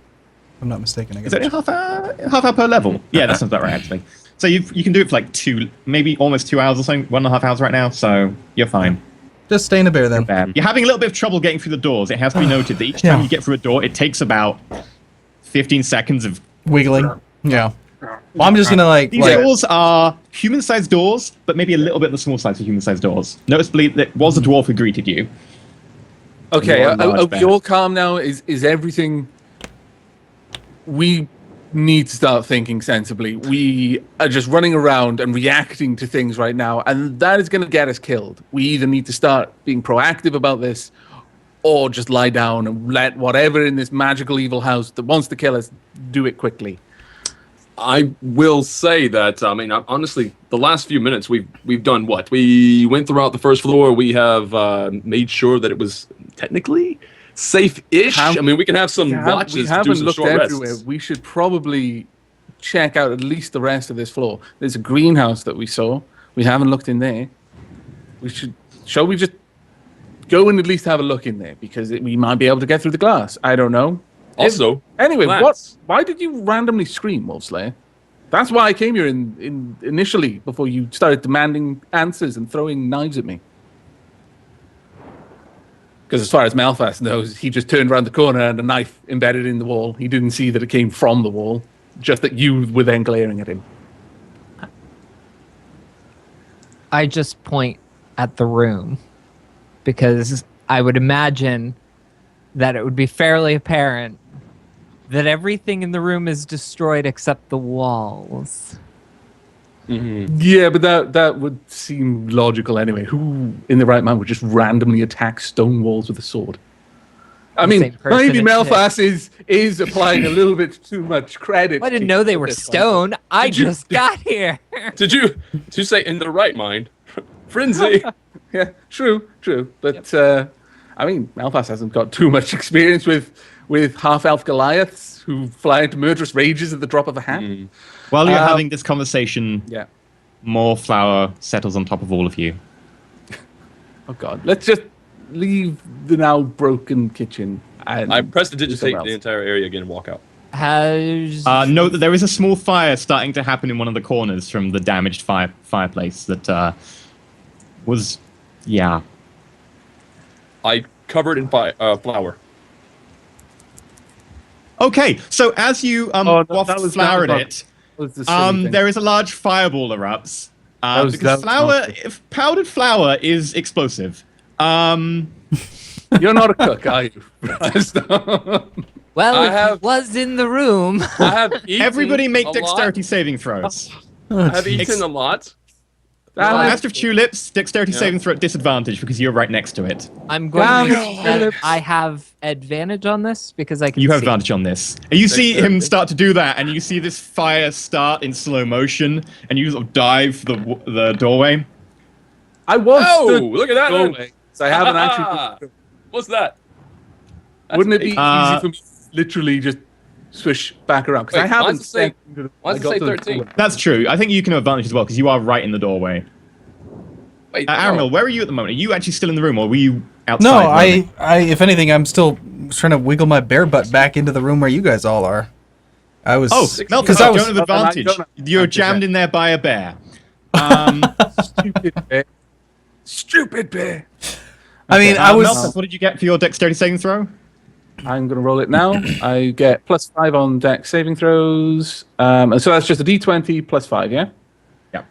If I'm not mistaken. Is it a half hour per level? Yeah, that sounds about right, actually. So you can do it for 2, maybe almost 2 hours or something, 1.5 hours right now, so you're fine. Just staying a bear then. You're having a little bit of trouble getting through the doors. It has to be noted that each time you get through a door, it takes about 15 seconds of Wiggling. Yeah. Well, I'm just gonna These doors are human-sized doors, but maybe a little bit on the small size of human-sized doors. Noticeably, that was a dwarf who greeted you. Okay, You're a large are bear. we all calm now? Is everything... We need to start thinking sensibly. We are just running around and reacting to things right now, and that is going to get us killed. We either need to start being proactive about this, or just lie down and let whatever in this magical evil house that wants to kill us do it quickly. I will say that, I mean, honestly, the last few minutes we've done what? We went throughout the first floor. We have made sure that it was technically safe-ish. I mean, we can have some watches We to do haven't some looked short everywhere. rests. We should probably check out at least the rest of this floor. There's a greenhouse that we saw. We haven't looked in there. Shall we just go and at least have a look in there? Because we might be able to get through the glass. I don't know. Also, Anyway, plants. why did you randomly scream, Wolfslayer? That's why I came here initially, before you started demanding answers and throwing knives at me. Because as far as Malphas knows, he just turned around the corner and a knife embedded in the wall. He didn't see that it came from the wall, just that you were then glaring at him. I just point at the room because I would imagine that it would be fairly apparent that everything in the room is destroyed except the walls. Yeah, but that would seem logical anyway. Who in the right mind would just randomly attack stone walls with a sword? I mean, Same person maybe and Malphas is applying a little bit too much credit. I didn't to know they were this one. stone. I just got here. Did you say in the right mind? Frenzy. Yeah, true. But I mean, Malphas hasn't got too much experience with half-elf Goliaths who fly into murderous rages at the drop of a hat. While you're having this conversation, Yeah. more flour settles on top of all of you. Oh God. Let's leave the now broken kitchen. And I press to do something digitate else. the entire area again and walk out. Has No, there is a small fire starting to happen in one of the corners from the damaged fireplace that was, yeah. I cover it in flour. Okay, so as you waft flour at it, Was the silly thing. there is a large fireball erupts. was- Because that was if powdered flour is explosive. You're not a cook, are you? well, I if have- he was in the room. I have eaten Everybody make a dexterity lot. saving throws. I have eaten a lot. Master of Tulips, dexterity saving throw at disadvantage because you're right next to it. I'm going to Damn. say that I have advantage on this because I can You have see. advantage on this. And you see him Dexterity. start to do that, and you see this fire start in slow motion, and you sort of dive for the doorway. I was Oh, stood look at that! doorway, so I haven't actually. What's that? That's Wouldn't it be Uh, easy for me to literally just swish back around? Because I Wait, haven't. why does it say- stepped- why I does it got say to the 13? doorway. That's true. I think you can have advantage as well because you are right in the doorway. Wait, Aramil, where are you at the moment? Are you actually still in the room, or were you outside? No, roaming? if anything, I'm still trying to wiggle my bear butt back into the room where you guys all are. I was. Oh, Melfus, because you I was. don't have advantage. don't have You're advantage, jammed in there by a bear. Stupid bear. Stupid bear. I mean, I was. Melfus, what did you get for your dexterity saving throw? I'm going to roll it now. I get +5 on dex saving throws. And so that's just a d20 +5, yeah? Yeah.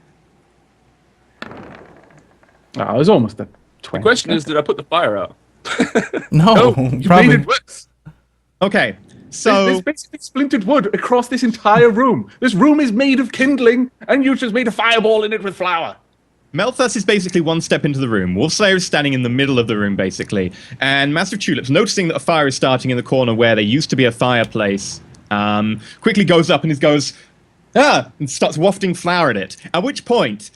Oh, I was almost at 20. The question is, did I put the fire out? No, No, you probably. made it worse. Okay, There's so basically splintered wood across this entire room. This room is made of kindling, and you just made a fireball in it with flour. Melthus is basically one step into the room. Wolfslayer is standing in the middle of the room, basically. And Master of Tulips, noticing that a fire is starting in the corner where there used to be a fireplace, quickly goes up and goes, and starts wafting flour at it. At which point,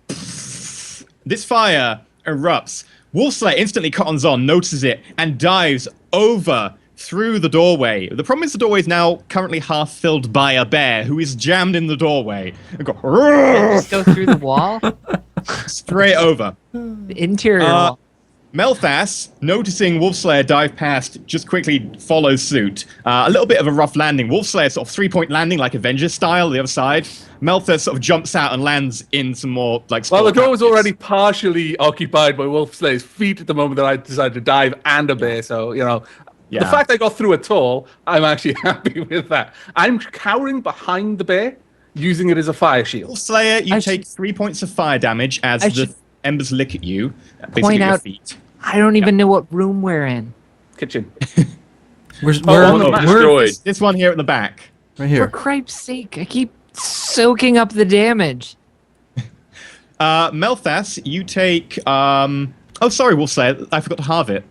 this fire erupts. Wolfslayer instantly cottons on, notices it, and dives over through the doorway. The problem is the doorway is now currently half filled by a bear who is jammed in the doorway. And go, Just go through the wall, straight over. the interior Uh, wall. Melthas, noticing Wolfslayer dive past, just quickly follows suit. A little bit of a rough landing. Wolfslayer sort of 3-point landing, like Avengers style, the other side. Melthas sort of jumps out and lands in some more, like... Well, the store door was cabinets. already partially occupied by Wolfslayer's feet at the moment that I decided to dive and a bear, so, you know... The Yeah. fact I got through at all, I'm actually happy with that. I'm cowering behind the bear, using it as a fire shield. Wolfslayer, you I take 3 points of fire damage as I the should embers lick at you, basically point at your out- feet. I don't even know what room we're in. Kitchen. We're, Oh, we're, no, we're destroyed. This one here at the back. right For here. cripe's sake, I keep soaking up the damage. Melthas, you take... Oh, sorry, Wolfslayer, I forgot to halve it.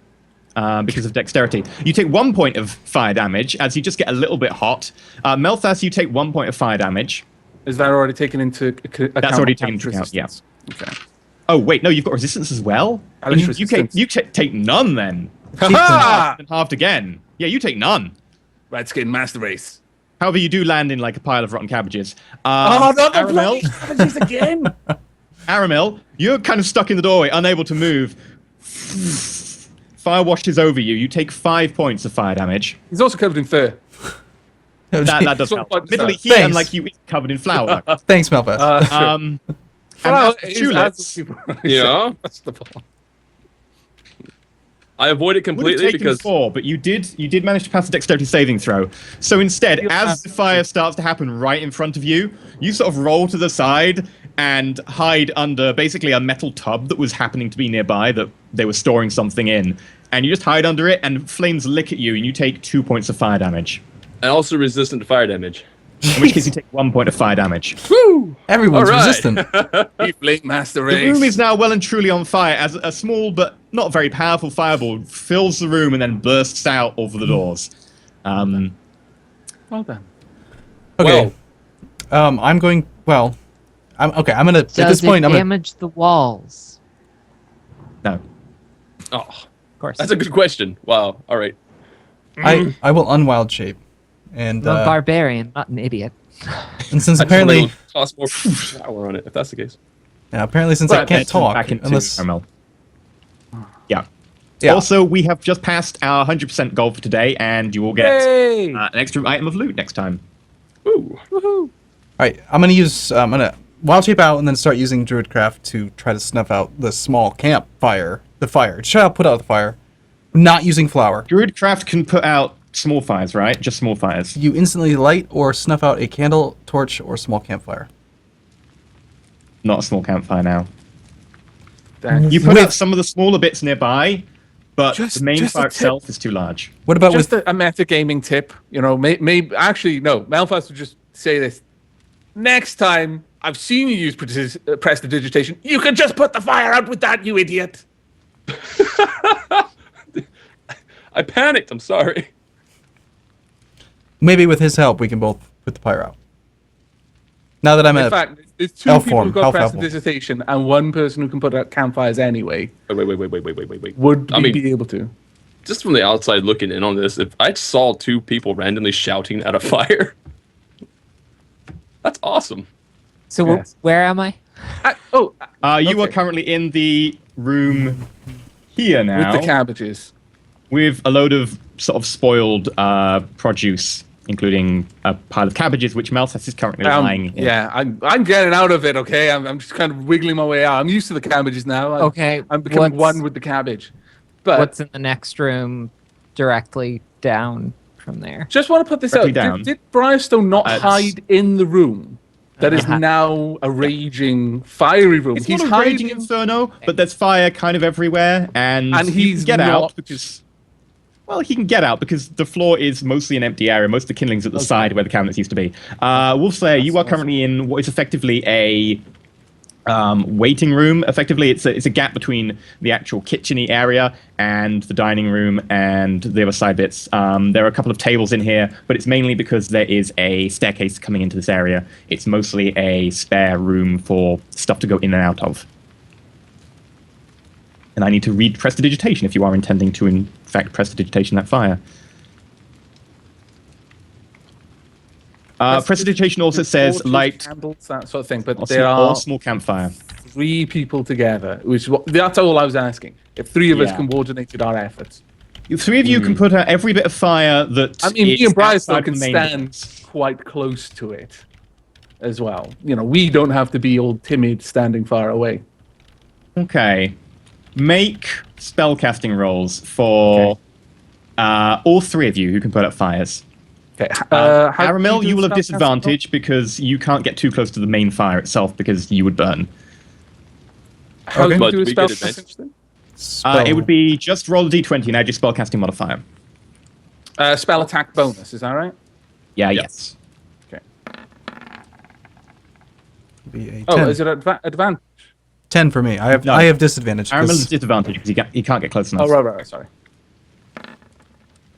Because of dexterity. You take 1 point of fire damage as you just get a little bit hot. Melthas, you take 1 point of fire damage. Is that already taken into account? That's already taken into account, yeah. Okay. Oh, wait, no, you've got resistance as well? Hellish You take resistance. take none then. Ha-ha! And halved again. Yeah, you take none. Redskin Master Race. However, you do land in like a pile of rotten cabbages. Oh, not the Aramil, bloody cabbages again! Aramil, you're kind of stuck in the doorway, unable to move. Fire washes over you. You take 5 points of fire damage. He's also covered in fur. That does So help. what- Admittedly, he, Thanks. unlike you, is covered in flour. Thanks, Melfast. Sure. And Well, Master it is Tulips, as people- Yeah. First of all. I avoid it would have completely taken because 4, but you did manage to pass the dexterity saving throw. So instead, as the fire starts to happen right in front of you, you sort of roll to the side and hide under basically a metal tub that was happening to be nearby that they were storing something in. And you just hide under it, and flames lick at you, and you take 2 points of fire damage. and also resistant to fire damage. In which case, you take 1 point of fire damage. Woo! Everyone's all right. resistant. Deep Lake Master The Race. room is now well and truly on fire as a small but not very powerful fireball fills the room and then bursts out over the doors. Well done. Okay. I'm going. Well, I'm okay. I'm gonna at Does this point. it I'm gonna. damage the walls? No. Oh, Of course. that's a good question. Wow. All right. I will unwild shape, and I'm a barbarian, not an idiot. and since I just wanna apparently go toss more flour on it if that's the case. since I Right, can't talk back into unless Carmel. Yeah. Yeah. Also, we have just passed our 100% goal for today, and you will get Yay! an extra item of loot next time. Ooh. Woohoo! All right, I'm gonna use I'm gonna wild shape out and then start using Druidcraft to try to snuff out the small campfire. The fire. Try to put out the fire. Not using flour. Druidcraft can put out small fires, right? Just small fires. You instantly light or snuff out a candle, torch, or small campfire. Not a small campfire now. Thanks. You put out some of the smaller bits nearby, but Just- the main just a fire tip. itself is too large. What about Just with a metagaming tip, maybe actually no. Malphite would just say this: next time I've seen you use prestidigitation, you can just put the fire out with that, you idiot. I panicked. I'm sorry. maybe with his help we can both put the fire out? Now that I'm In at fact, there's two elf people form, who've got elf elf form. prestidigitation and one person who can put out campfires anyway. Wait. Would I we mean- be able to? Just from the outside looking in on this, if I saw two people randomly shouting at a fire, that's awesome. So Yes. where am I? You are Okay. currently in the room here now With the cabbages. with a load of sort of spoiled produce, including a pile of cabbages, which Malthus is currently lying in. Yeah, I'm getting out of it. Okay, I'm just kind of wiggling my way out. I'm used to the cabbages now. Okay, I'm becoming what's- one with the cabbage. But What's in the next room directly down from there? just want to put this out. Directly down. Did Briarstone not It's- hide in the room that is Uh-huh. now a raging, fiery room? It's He's not a hiding. raging inferno, but there's fire kind of everywhere, and he he's can get out not- because, well, he can get out because the floor is mostly an empty area. Most of the kindlings at the side where the cabinets used to be. Wolfslayer, you are currently in what is effectively a waiting room. Effectively, it's a gap between the actual kitcheny area and the dining room and the other side bits. There are a couple of tables in here, but it's mainly because there is a staircase coming into this area. It's mostly a spare room for stuff to go in and out of. And I need to read prestidigitation if you are intending to, in fact, prestidigitation that fire. Prestidigitation also says torches, light candles, that sort of thing. But or there are small campfire. 3 people together, which is that's all I was asking. If 3 of us Yeah. can coordinate our efforts. You 3 of you can put out every bit of fire that I mean, me is and Briarstone outside can the main stand bits. quite close to it as well. We don't have to be all timid standing far away. Okay. Make spellcasting rolls for all 3 of you who can put out fires. Okay. How do Aramil, do you will have spellcasting disadvantage because you can't get too close to the main fire itself because you would burn. roll? How Okay. do But you do a we get spellcasting advantage. thing? It would be just roll a d20 and add your spellcasting modifier. Spell attack bonus, is that right? Yeah, Yep. yes. Okay. be a 10. Oh, is it advantage? 10 for me. I No. have disadvantage. Aramil 'cause- is disadvantage because he can't get close enough. Oh, right, sorry.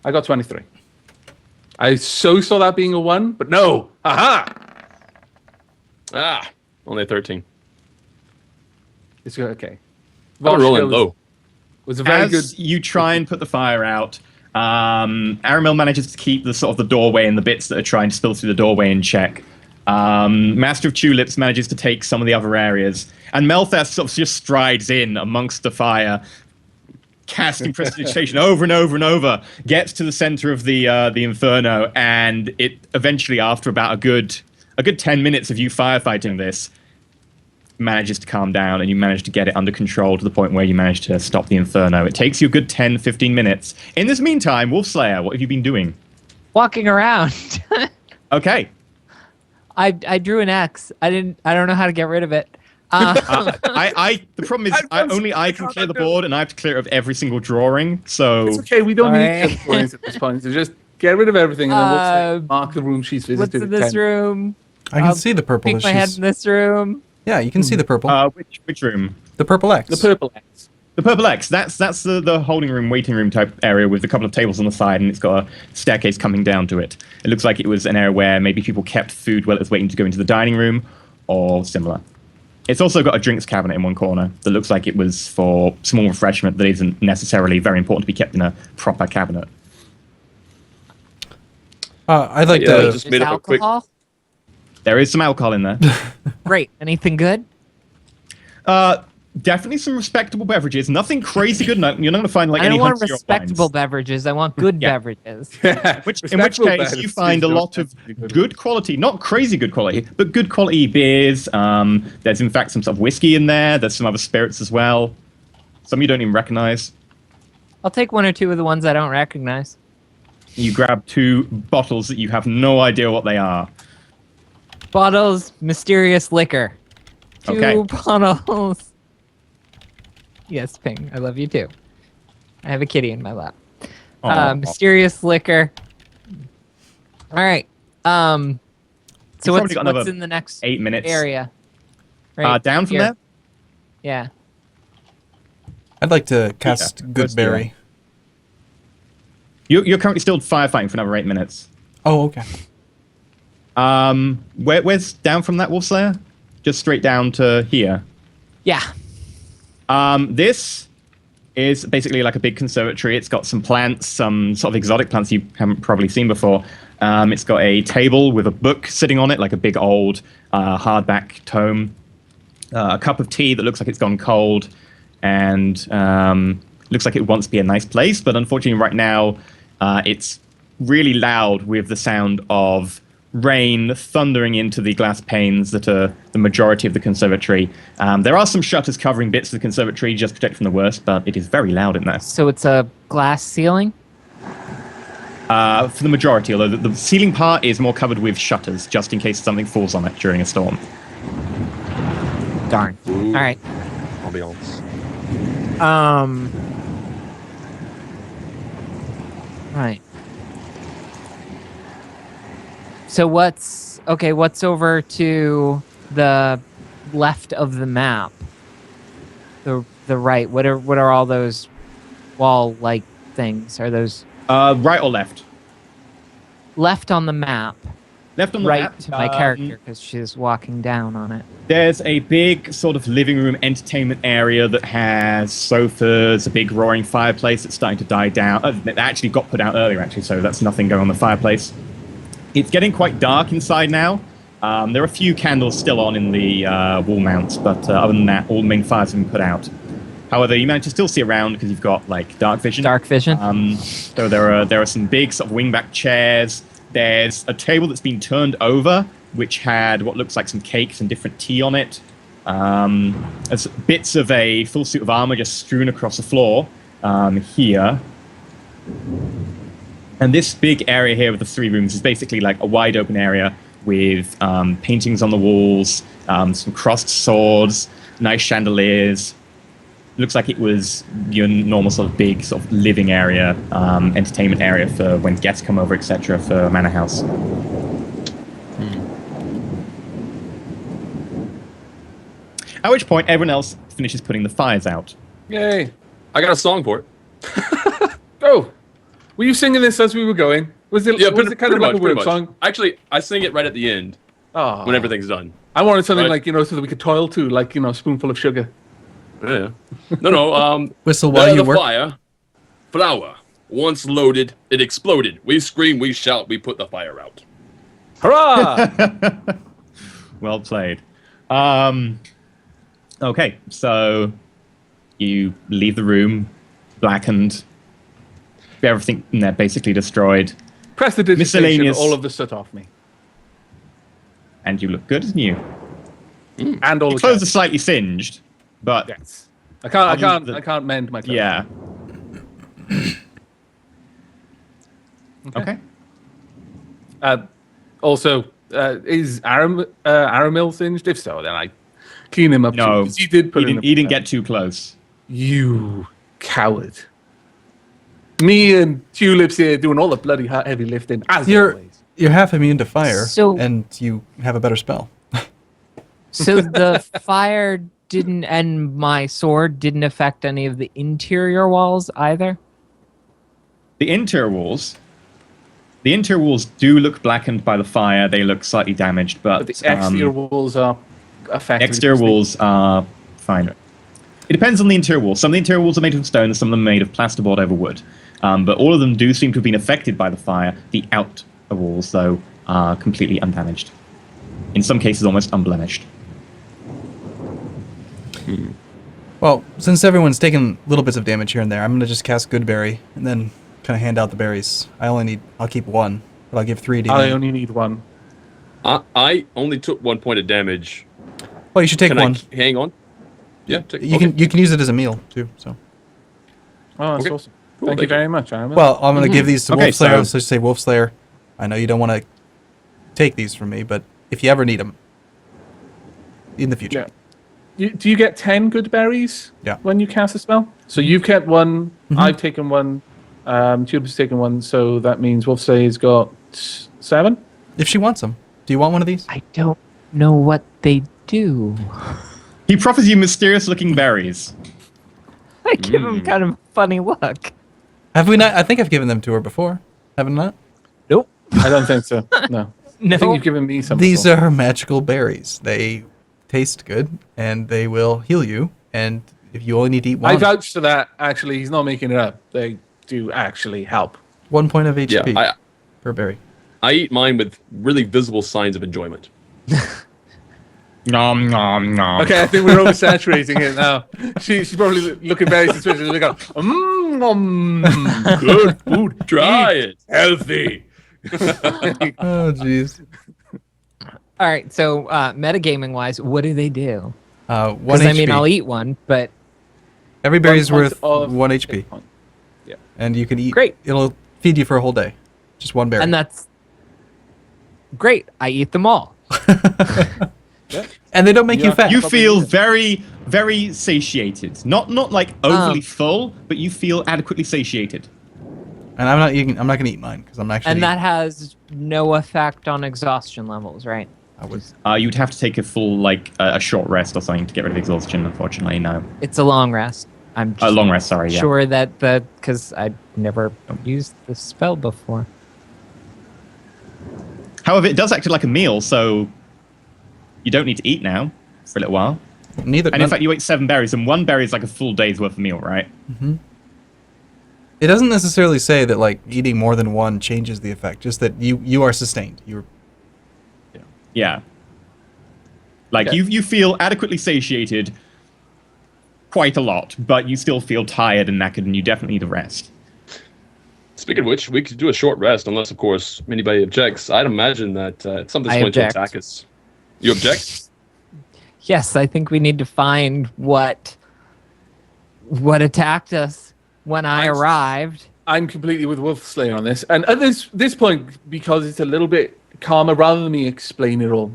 I got 23. I so saw that being a 1, but no. Aha! Only a 13. It's okay. I'm rolling Voshka low. was a very As good. you try and put the fire out, Aramil manages to keep the sort of the doorway and the bits that are trying to spill through the doorway in check. Master of Tulips manages to take some of the other areas, and Melthas sort of just strides in amongst the fire, casting prestidigitation over and over and over, gets to the center of the inferno, and it eventually, after about a good 10 minutes of you firefighting this, manages to calm down, and you manage to get it under control to the point where you manage to stop the inferno. It takes you a good 10-15 minutes. In this meantime, Wolfslayer, what have you been doing? Walking around. Okay. I drew an X. I don't know how to get rid of it. The problem is I can clear the board, and I have to clear it of every single drawing. So It's okay. We don't need Alright. hit points at this point. So just get rid of everything, and then we'll say, Uh, mark the room she's visited. What's in this 10. room? I can I'll see the purple. Peek my head in this room. Yeah, you can see the purple. which room? The purple X. The purple X. The purple X. That's the holding room, waiting room type area with a couple of tables on the side, and it's got a staircase coming down to it. It looks like it was an area where maybe people kept food while it was waiting to go into the dining room, or similar. It's also got a drinks cabinet in one corner that looks like it was for small refreshment that isn't necessarily very important to be kept in a proper cabinet. I'd like Yeah, to. just Is made up a quick. alcohol? There is some alcohol in there. Great. Anything good? definitely some respectable beverages. Nothing crazy good. You're not going to find like I any don't want Hunter respectable wines. beverages. I want good Yeah. beverages. In which case, you find a lot of good quality, not crazy good quality, but good quality beers. There's in fact some sort of whiskey in there. There's some other spirits as well. Some you don't even recognize. I'll take one or two of the ones I don't recognize. You grab 2 bottles that you have no idea what they are. Bottles, mysterious liquor. 2 Okay. bottles. Yes, Ping, I love you too. I have a kitty in my lap. Aw. Mysterious liquor. All right. So You've what's probably got another in the next 8 minutes. area? Right Down from here. there? Yeah. I'd like to cast let's Good do Berry. You're currently still firefighting for another 8 minutes. Oh, okay. Where's down from that, Wolfslayer? Just straight down to here. Yeah. This is basically like a big conservatory. It's got some plants, some sort of exotic plants you haven't probably seen before. It's got a table with a book sitting on it, like a big old hardback tome. A cup of tea that looks like it's gone cold, and looks like it wants to be a nice place, but unfortunately right now it's really loud with the sound of rain thundering into the glass panes that are the majority of the conservatory. There are some shutters covering bits of the conservatory just to protect from the worst, but it is very loud in there. So it's a glass ceiling? For the majority, although the ceiling part is more covered with shutters, just in case something falls on it during a storm. Darn. Ooh. All right. Ambiance. Right. So what's over to the left of the map? The right. What are all those wall-like things? Are those Right or left? left on the map? Left on the Right map. to my character because she's walking down on it. There's a big sort of living room entertainment area that has sofas, a big roaring fireplace that's starting to die down. It actually got put out earlier, actually, so that's nothing going on the fireplace. It's getting quite dark inside now. There are a few candles still on in the wall mounts, but other than that, all the main fires have been put out. However, you manage to still see around because you've got like dark vision. Dark vision. So there are some big sort of wingback chairs. There's a table that's been turned over, which had what looks like some cakes and different tea on it. There's bits of a full suit of armor just strewn across the floor here. And this big area here with the 3 rooms is basically like a wide open area with paintings on the walls, some crossed swords, nice chandeliers. Looks like it was your normal sort of big sort of living area, entertainment area for when guests come over, etc. for Manor House. At which point, everyone else finishes putting the fires out. Yay! I got a song for it. Oh, were you singing this as we were going? Was it? Yeah, was it kind of like a pretty weird much. song? Actually, I sing it right at the end Oh, when everything's done. I wanted something Right. like so that we could toil to, like a spoonful of sugar. Yeah. No. Whistle while There you the work. fire, flour. Once loaded, it exploded. We scream, we shout, we put the fire out. Hurrah! Well played. Okay, so you leave the room, blackened, everything in there basically destroyed, Press the digitation, Miscellaneous. all of the soot off me, and you look good as new. and all Your the clothes are cats. slightly singed, but Yes. I can't the- I can't mend my clothes. yeah. Okay. Also, is Aramil singed? If so, then I clean him up. No, too, 'cause he did put in. he didn't get too close. You coward! Me and Tulips here doing all the bloody heavy lifting as You're always. half immune to fire, So- and you have a better spell. So the fire didn't, and my sword didn't affect any of the interior walls either? The interior walls do look blackened by the fire. They look slightly damaged, but But the exterior walls are affected. exterior walls are fine. It depends on the interior walls. Some of the interior walls are made of stone, and some of them are made of plasterboard over wood. But all of them do seem to have been affected by the fire. The outer walls, though, are completely undamaged. In some cases, almost unblemished. Well, since everyone's taking little bits of damage here and there, I'm gonna just cast Good Berry and then kind of hand out the berries. I'll keep one, but I'll give 3 to I you. only need one. I only took 1 point of damage. Well, you should take Can one. I hang on? Yeah, You can use it as a meal too. So. Oh, that's Okay. awesome. Cool, Thank you thank you. very much, Aaron. Well, I'm gonna give these to Okay, Wolf Slayer. so- So just say Wolf Slayer. I know you don't want to take these from me, but if you ever need them in the future, Do you get 10 good berries Yeah. when you cast a spell? So you've kept one, I've taken one, Tuba's taken one, so that means Wolf Slayer's got 7? if she wants them, do you want one of these? I don't know what they do. He proffers you mysterious-looking berries. I give him kind of a funny look. Have we not? I think I've given them to her before. Haven't I? Nope. I don't think so. No. No. I think you've given me some. These before. are magical berries. They taste good, and they will heal you. And if you only need to eat I one, vouch for that. Actually, he's not making it up. They do actually help. 1 point of HP Yeah, per berry. I eat mine with really visible signs of enjoyment. Nom nom nom. Okay, I think we're oversaturating it now. She's probably looking very suspicious. They go, Good food. Try it. Healthy. Oh, jeez. All right. So, metagaming wise, what do they do? 1 Because HP. I mean, I'll eat one, but Every berry is 1 point worth of 1 HP, hit point. Yeah. and you can eat. Great. It'll feed you for a whole day. Just 1 berry. and that's great. I eat them all. And they don't make you Yeah. fat. You Probably feel is. very, very satiated. Not like overly full, but you feel adequately satiated. And I'm not eating. I'm not gonna eat mine because I'm actually. And that has no effect on exhaustion levels, right? I was. You'd have to take a full a short rest or something to get rid of exhaustion. Unfortunately, no. It's a long rest. I'm A just long rest. Sorry. Yeah. sure that because I never used the spell before. However, it does act like a meal, so you don't need to eat now for a little while. Neither. And in fact, you ate 7 berries, and 1 berry is like a full day's worth of meal, right? It doesn't necessarily say that like eating more than 1 changes the effect. Just that you are sustained. You're. Yeah. Like Okay. you feel adequately satiated quite a lot, but you still feel tired and knackered, and you definitely need a rest. Speaking of which, we could do a short rest, unless, of course, anybody objects. I'd imagine that at some I point to object. attack us. You object? Yes, I think we need to find what attacked us when I arrived. I'm completely with Wolf Slayer on this. And at this point, because it's a little bit calmer, rather than me explain it all,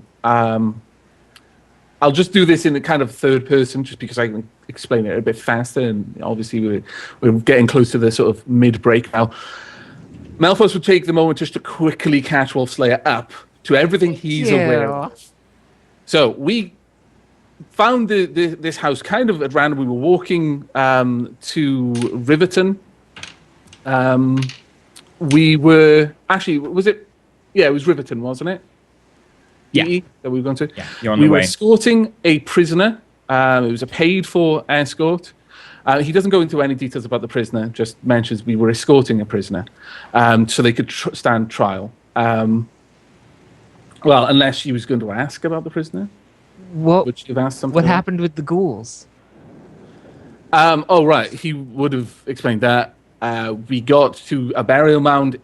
I'll just do this in a kind of third person, just because I can explain it a bit faster. And obviously, we're getting close to the sort of mid-break now. Malphus would take the moment just to quickly catch Wolf Slayer up to everything he's aware of. So we found this house kind of at random. We were walking to Riverton. We were actually, was it? Yeah, it was Riverton, wasn't it? Yeah. That we were going to. Yeah, you're on we the were way. escorting a prisoner. It was a paid-for escort. He doesn't go into any details about the prisoner. Just mentions we were escorting a prisoner, so they could stand trial. Well, unless she was going to ask about the prisoner, What would she have asked something? what about- happened with the ghouls? Oh, right. He would have explained that. We got to a burial mound.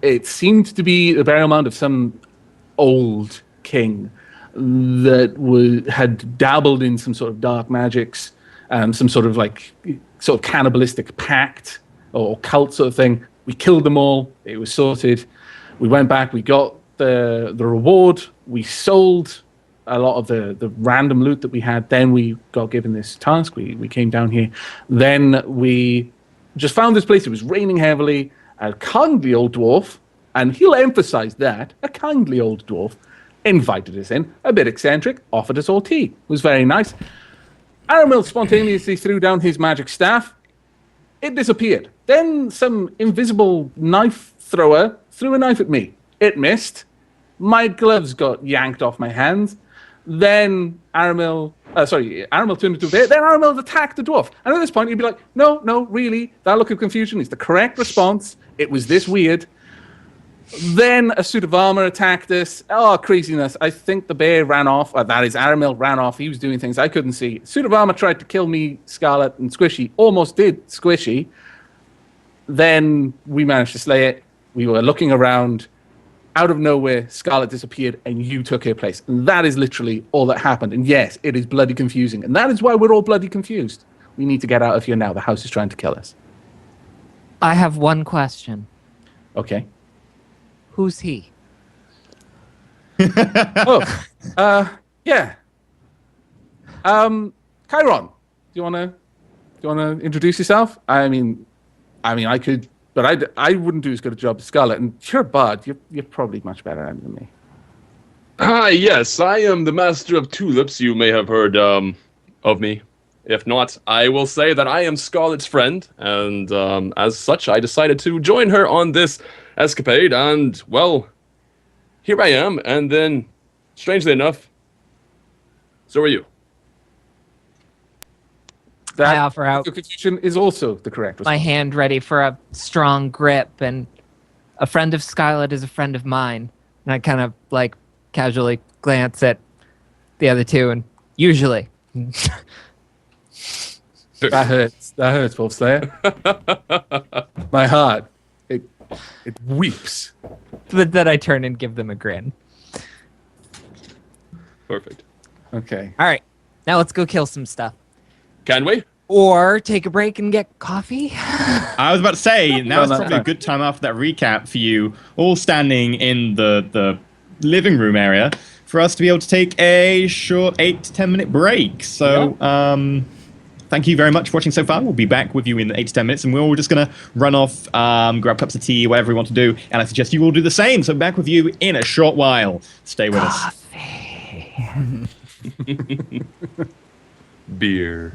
It seemed to be the burial mound of some old king that had dabbled in some sort of dark magics, some sort of cannibalistic pact or cult sort of thing. We killed them all. It was sorted. We went back. We got the reward. We sold a lot of the random loot that we had. Then we got given this task. We came down here. Then we just found this place. It was raining heavily. A kindly old dwarf, and he'll emphasize that, a kindly old dwarf invited us in, a bit eccentric, offered us all tea. It was very nice. Aramil spontaneously threw down his magic staff. It disappeared. Then some invisible knife thrower threw a knife at me. It missed. My gloves got yanked off my hands. Then Aramil turned into a bear. Then Aramil attacked the dwarf. And at this point, you'd be like, no, really, that look of confusion is the correct response. It was this weird. Then a suit of armor attacked us. Oh, craziness. I think the bear ran off. That is, Aramil ran off. He was doing things I couldn't see. Suit of armor tried to kill me, Scarlet, and Squishy. Almost did Squishy. Then we managed to slay it. We were looking around. Out of nowhere, Scarlet disappeared, and you took her place. And that is literally all that happened. And yes, it is bloody confusing. And that is why we're all bloody confused. We need to get out of here now. The house is trying to kill us. I have one question. Okay. Who's he? Yeah. Chiron, do you wanna introduce yourself? I mean, I could, but I wouldn't do as good a job as Scarlet. And you're a bard. You're probably much better than me. Hi, yes, I am the Master of Tulips. You may have heard of me. If not, I will say that I am Scarlet's friend, and as such, I decided to join her on this escapade, and, well, here I am, and then, strangely enough, so are you. I offer out Your confusion is also the correct response. my hand ready for a strong grip, and a friend of Scarlet is a friend of mine. And I kind of like casually glance at the other two, and usually. That hurts. That hurts, Wolf Slayer. My heart, it weeps. But then I turn and give them a grin. Perfect. Okay. All right, now let's go kill some stuff. Can we? Or take a break and get coffee. I was about to say, now's probably a good time after that recap for you, all standing in the living room area, for us to be able to take a short 8 to 10 minute break. So, thank you very much for watching so far. We'll be back with you in 8 to 10 minutes, and we're all just going to run off, grab cups of tea, whatever we want to do, and I suggest you all do the same. So back with you in a short while. Stay with us. Beer.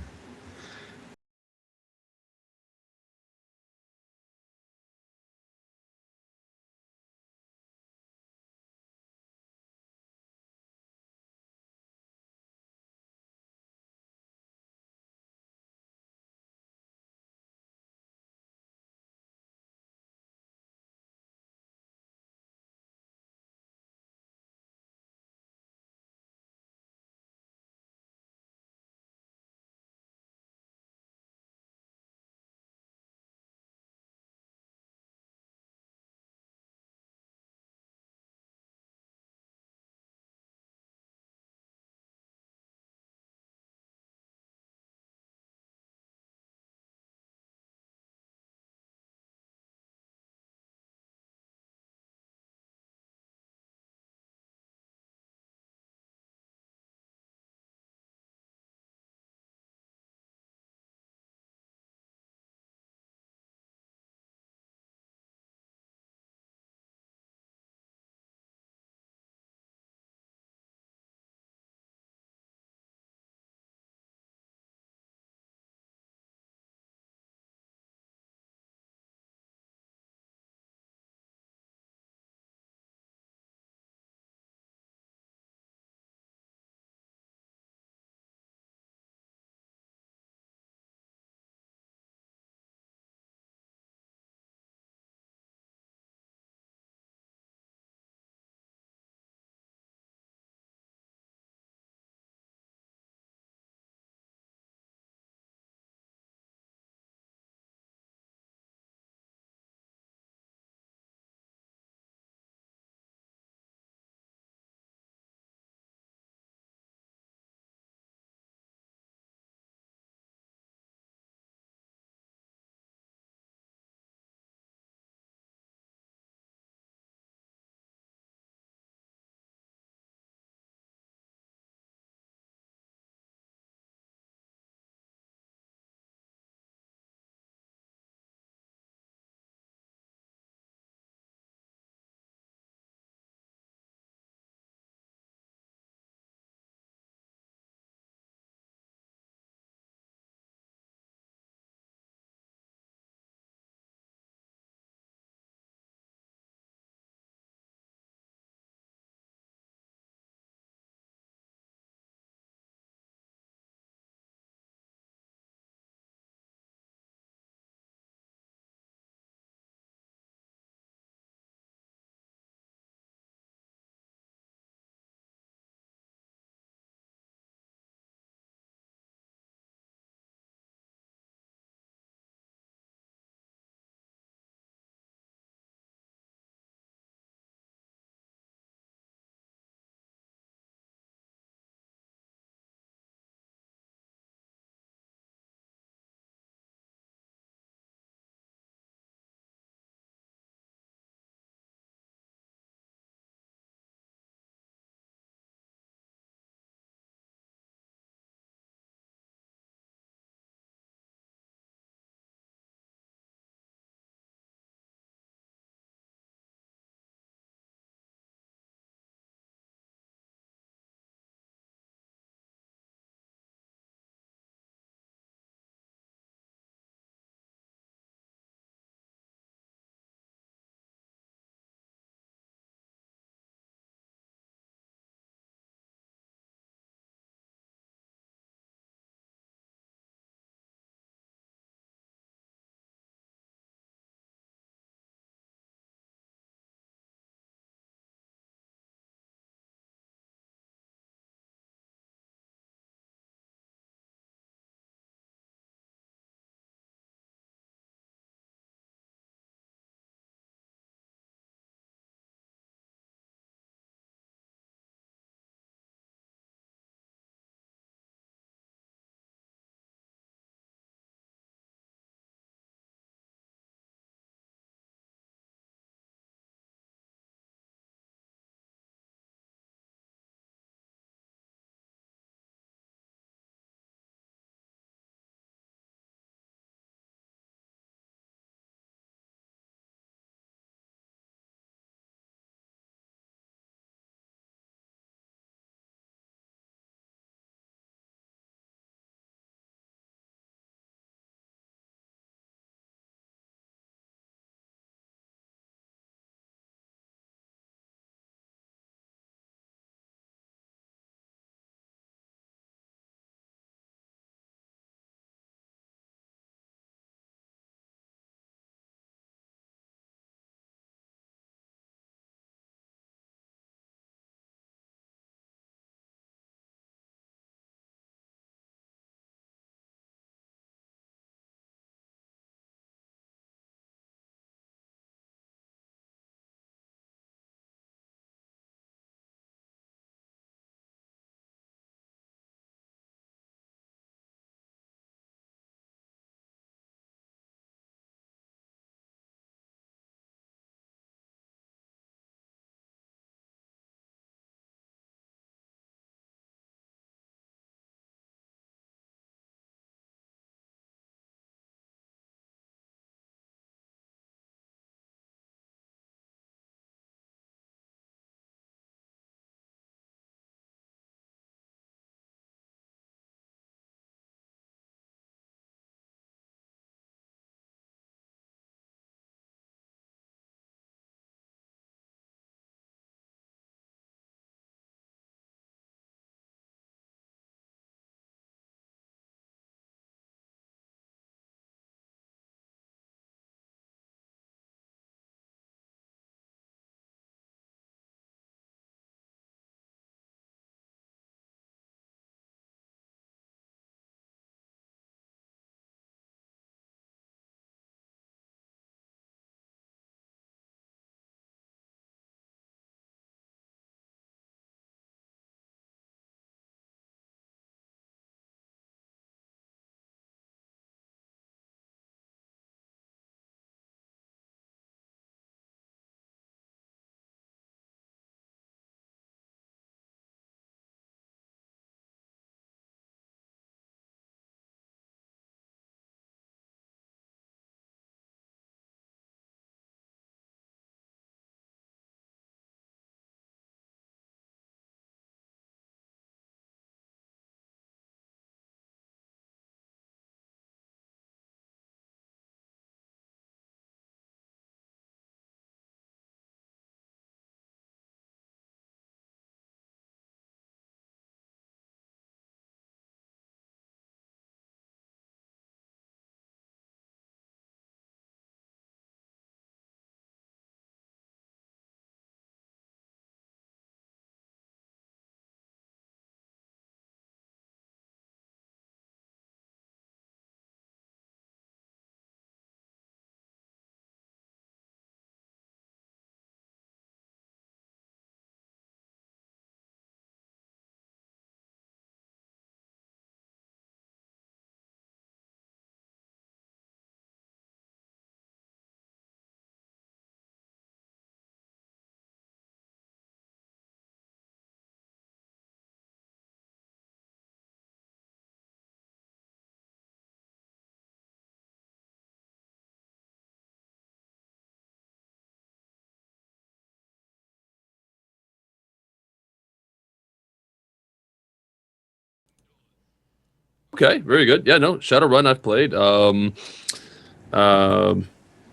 Okay, very good. Yeah, no, Shadowrun I've played.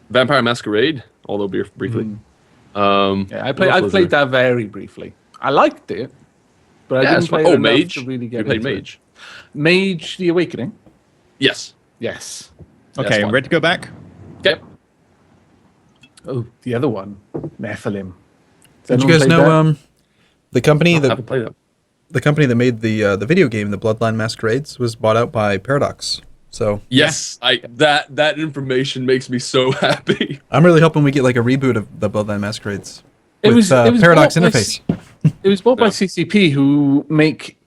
Vampire Masquerade, although briefly. Yeah, I played that very briefly. I liked it, but I didn't play it enough Mage. to really get You played into Mage. it. Mage: The Awakening. Yes. Yes. Okay, fine. ready to go back? Okay. Oh, the other one, Nephilim. Did you guys know the company I that haven't played it. the company that made the video game, the Bloodline Masquerades, was bought out by Paradox? So Yes, that information makes me so happy. I'm really hoping we get like a reboot of the Bloodline Masquerades It with was Paradox bought by interface. It was bought by Yeah. CCP, who make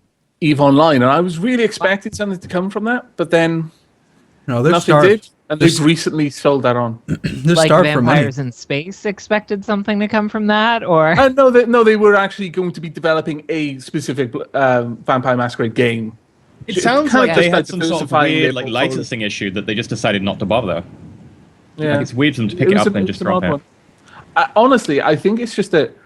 EVE Online, and I was really expecting something to come from that, but then No, they're nothing starved. did, and they've recently sold that on. They're Like starved for money. Vampires in Space expected something to come from that, or No, they were actually going to be developing a specific Vampire Masquerade game. It It's sounds kind like of they just had like some sort of diversifying weird their like portfolio. licensing issue that they just decided not to bother. Yeah. Like it's weird for them to pick it was up and just an drop odd it. one. Honestly, I think it's just that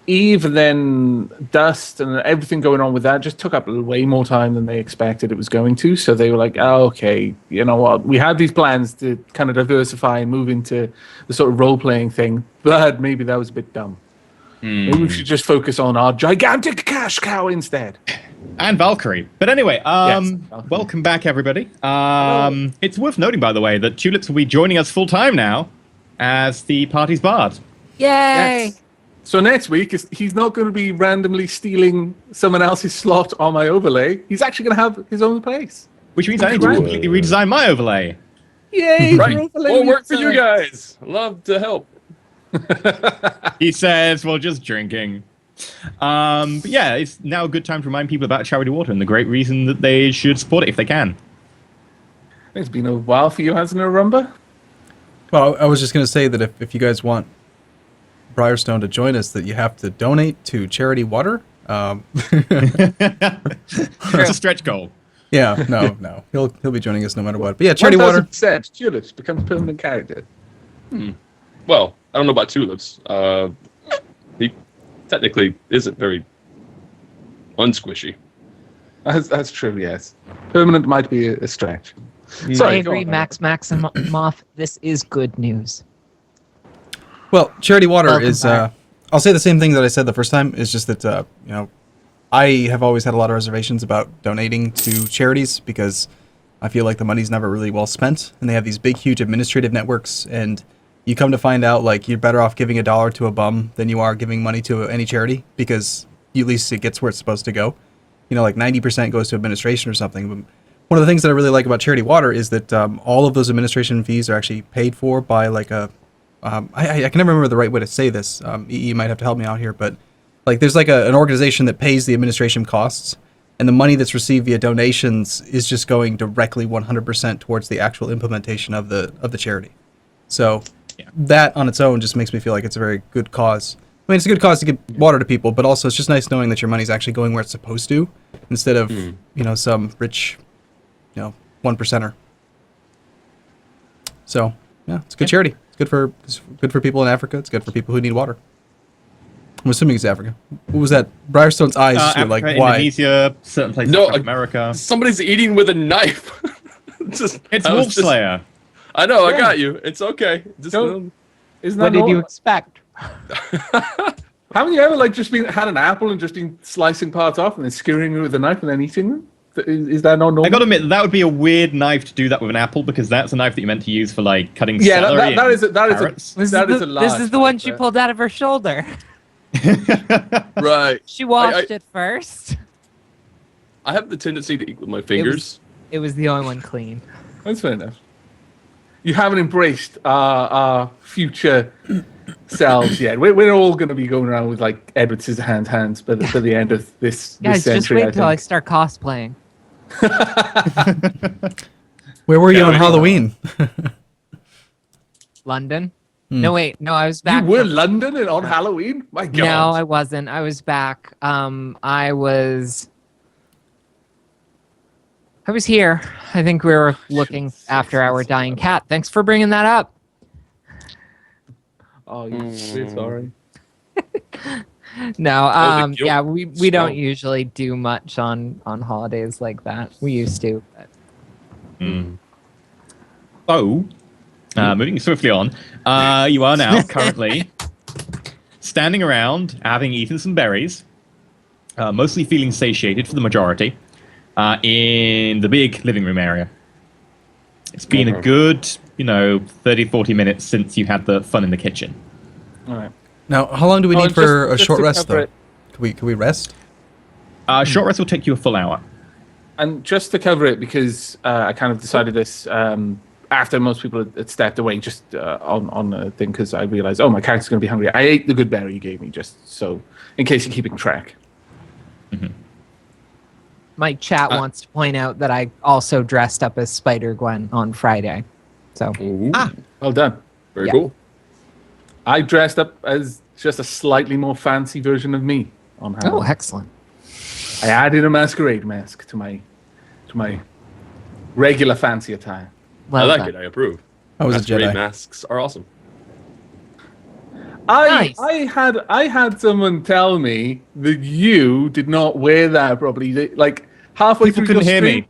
Eve and then Dust and everything going on with that just took up way more time than they expected it was going to. So they were like, oh, okay, you know what? We had these plans to kind of diversify and move into the sort of role-playing thing, but maybe that was a bit dumb. Maybe we should just focus on our gigantic cash cow instead. And Valkyrie. But anyway, Valkyrie. welcome back, everybody. It's worth noting, by the way, that Tulips will be joining us full time now as the party's bard. yay! Yes. So next week, he's not going to be randomly stealing someone else's slot on my overlay. He's actually going to have his own place. Which means I need to Right. completely redesign my overlay. Yay! Right. for overlay Won't work for you redesign. guys. Love to help. He says, well, just drinking. But yeah, it's now a good time to remind people about Charity Water and the great reason that they should support it if they can. It's been a while for you, hasn't it, Rumba? Well, I was just going to say that if you guys want Briarstone to join us, that you have to donate to Charity Water. It's a stretch goal. Yeah, no, he'll be joining us no matter what. But yeah, Charity Water. 1000% Tulips becomes a permanent character. Well, I don't know about Tulips. He technically isn't very unsquishy. That's true, yes. Permanent might be a stretch. I Sorry, go agree, on, Max Maximoff. This is good news. Well, Charity Water Welcome is. back. I'll say the same thing that I said the first time. Is just that I have always had a lot of reservations about donating to charities because I feel like the money's never really well spent, and they have these big, huge administrative networks, and you come to find out like you're better off giving $1 to a bum than you are giving money to any charity because at least it gets where it's supposed to go. You know, like 90% goes to administration or something. But one of the things that I really like about Charity Water is that all of those administration fees are actually paid for by like a I can never remember the right way to say this. You might have to help me out here, but like there's like an organization that pays the administration costs, and the money that's received via donations is just going directly 100% towards the actual implementation of the charity. So that on its own just makes me feel like it's a very good cause. I mean, it's a good cause to give water to people, but also it's just nice knowing that your money's actually going where it's supposed to, instead of some rich, 1%er. So yeah, it's a good charity. It's good for people in Africa. It's good for people who need water. I'm assuming it's Africa. What was that? Briarstone's eyes just were Africa, like, why? Indonesia, certain places No, in America. Somebody's eating with a knife. It's Wolf Slayer. I know, I got you. It's okay. Just Isn't that What did you normal? expect? Haven't you ever just had an apple and just been slicing parts off and then skewering it with a knife and then eating them? Is that not normal? I gotta admit, that would be a weird knife to do that with an apple because that's a knife that you're meant to use for like cutting Yeah, celery that and is a This is large the one she knife. pulled out of her shoulder. Right. She washed it first. I have the tendency to eat with my fingers. It was the only one clean. That's fair enough. You haven't embraced our future selves yet. We're all going to be going around with like Edward Scissorhands hands by the end of this Guys, just century. wait till I start cosplaying. Where were you Yeah, on we- Halloween? London? No, wait. No, I was You back. were from- London and on Halloween? My God. No, I wasn't. I was back. I was here. I think we were looking after our dying cat. Thanks for bringing that up. Oh, you're sorry. No, the guilt yeah, we swell. don't usually do much on holidays like that. We used to. But So, moving swiftly on, you are now currently standing around, having eaten some berries, mostly feeling satiated for the majority, in the big living room area. It's been a good, 30, 40 minutes since you had the fun in the kitchen. All right. Now, how long do we Oh, need for a just short to rest, cover though? it. Can we rest? Short rest will take you a full hour. And just to cover it, because I kind of decided this after most people had stepped away, just on the thing, because I realized, my character's going to be hungry. I ate the good berry you gave me, just so, in case you're keeping track. my chat wants to point out that I also dressed up as Spider-Gwen on Friday. So Ooh, Well done. very yeah. cool. I dressed up as just a slightly more fancy version of me on Halloween. oh, excellent. I added a masquerade mask to my regular fancy attire. Well I like done. it. I approve. I was a Masquerade Jedi. masks are awesome. Nice. I had someone tell me that you did not wear that properly. Like halfway People through couldn't your hear stream. me.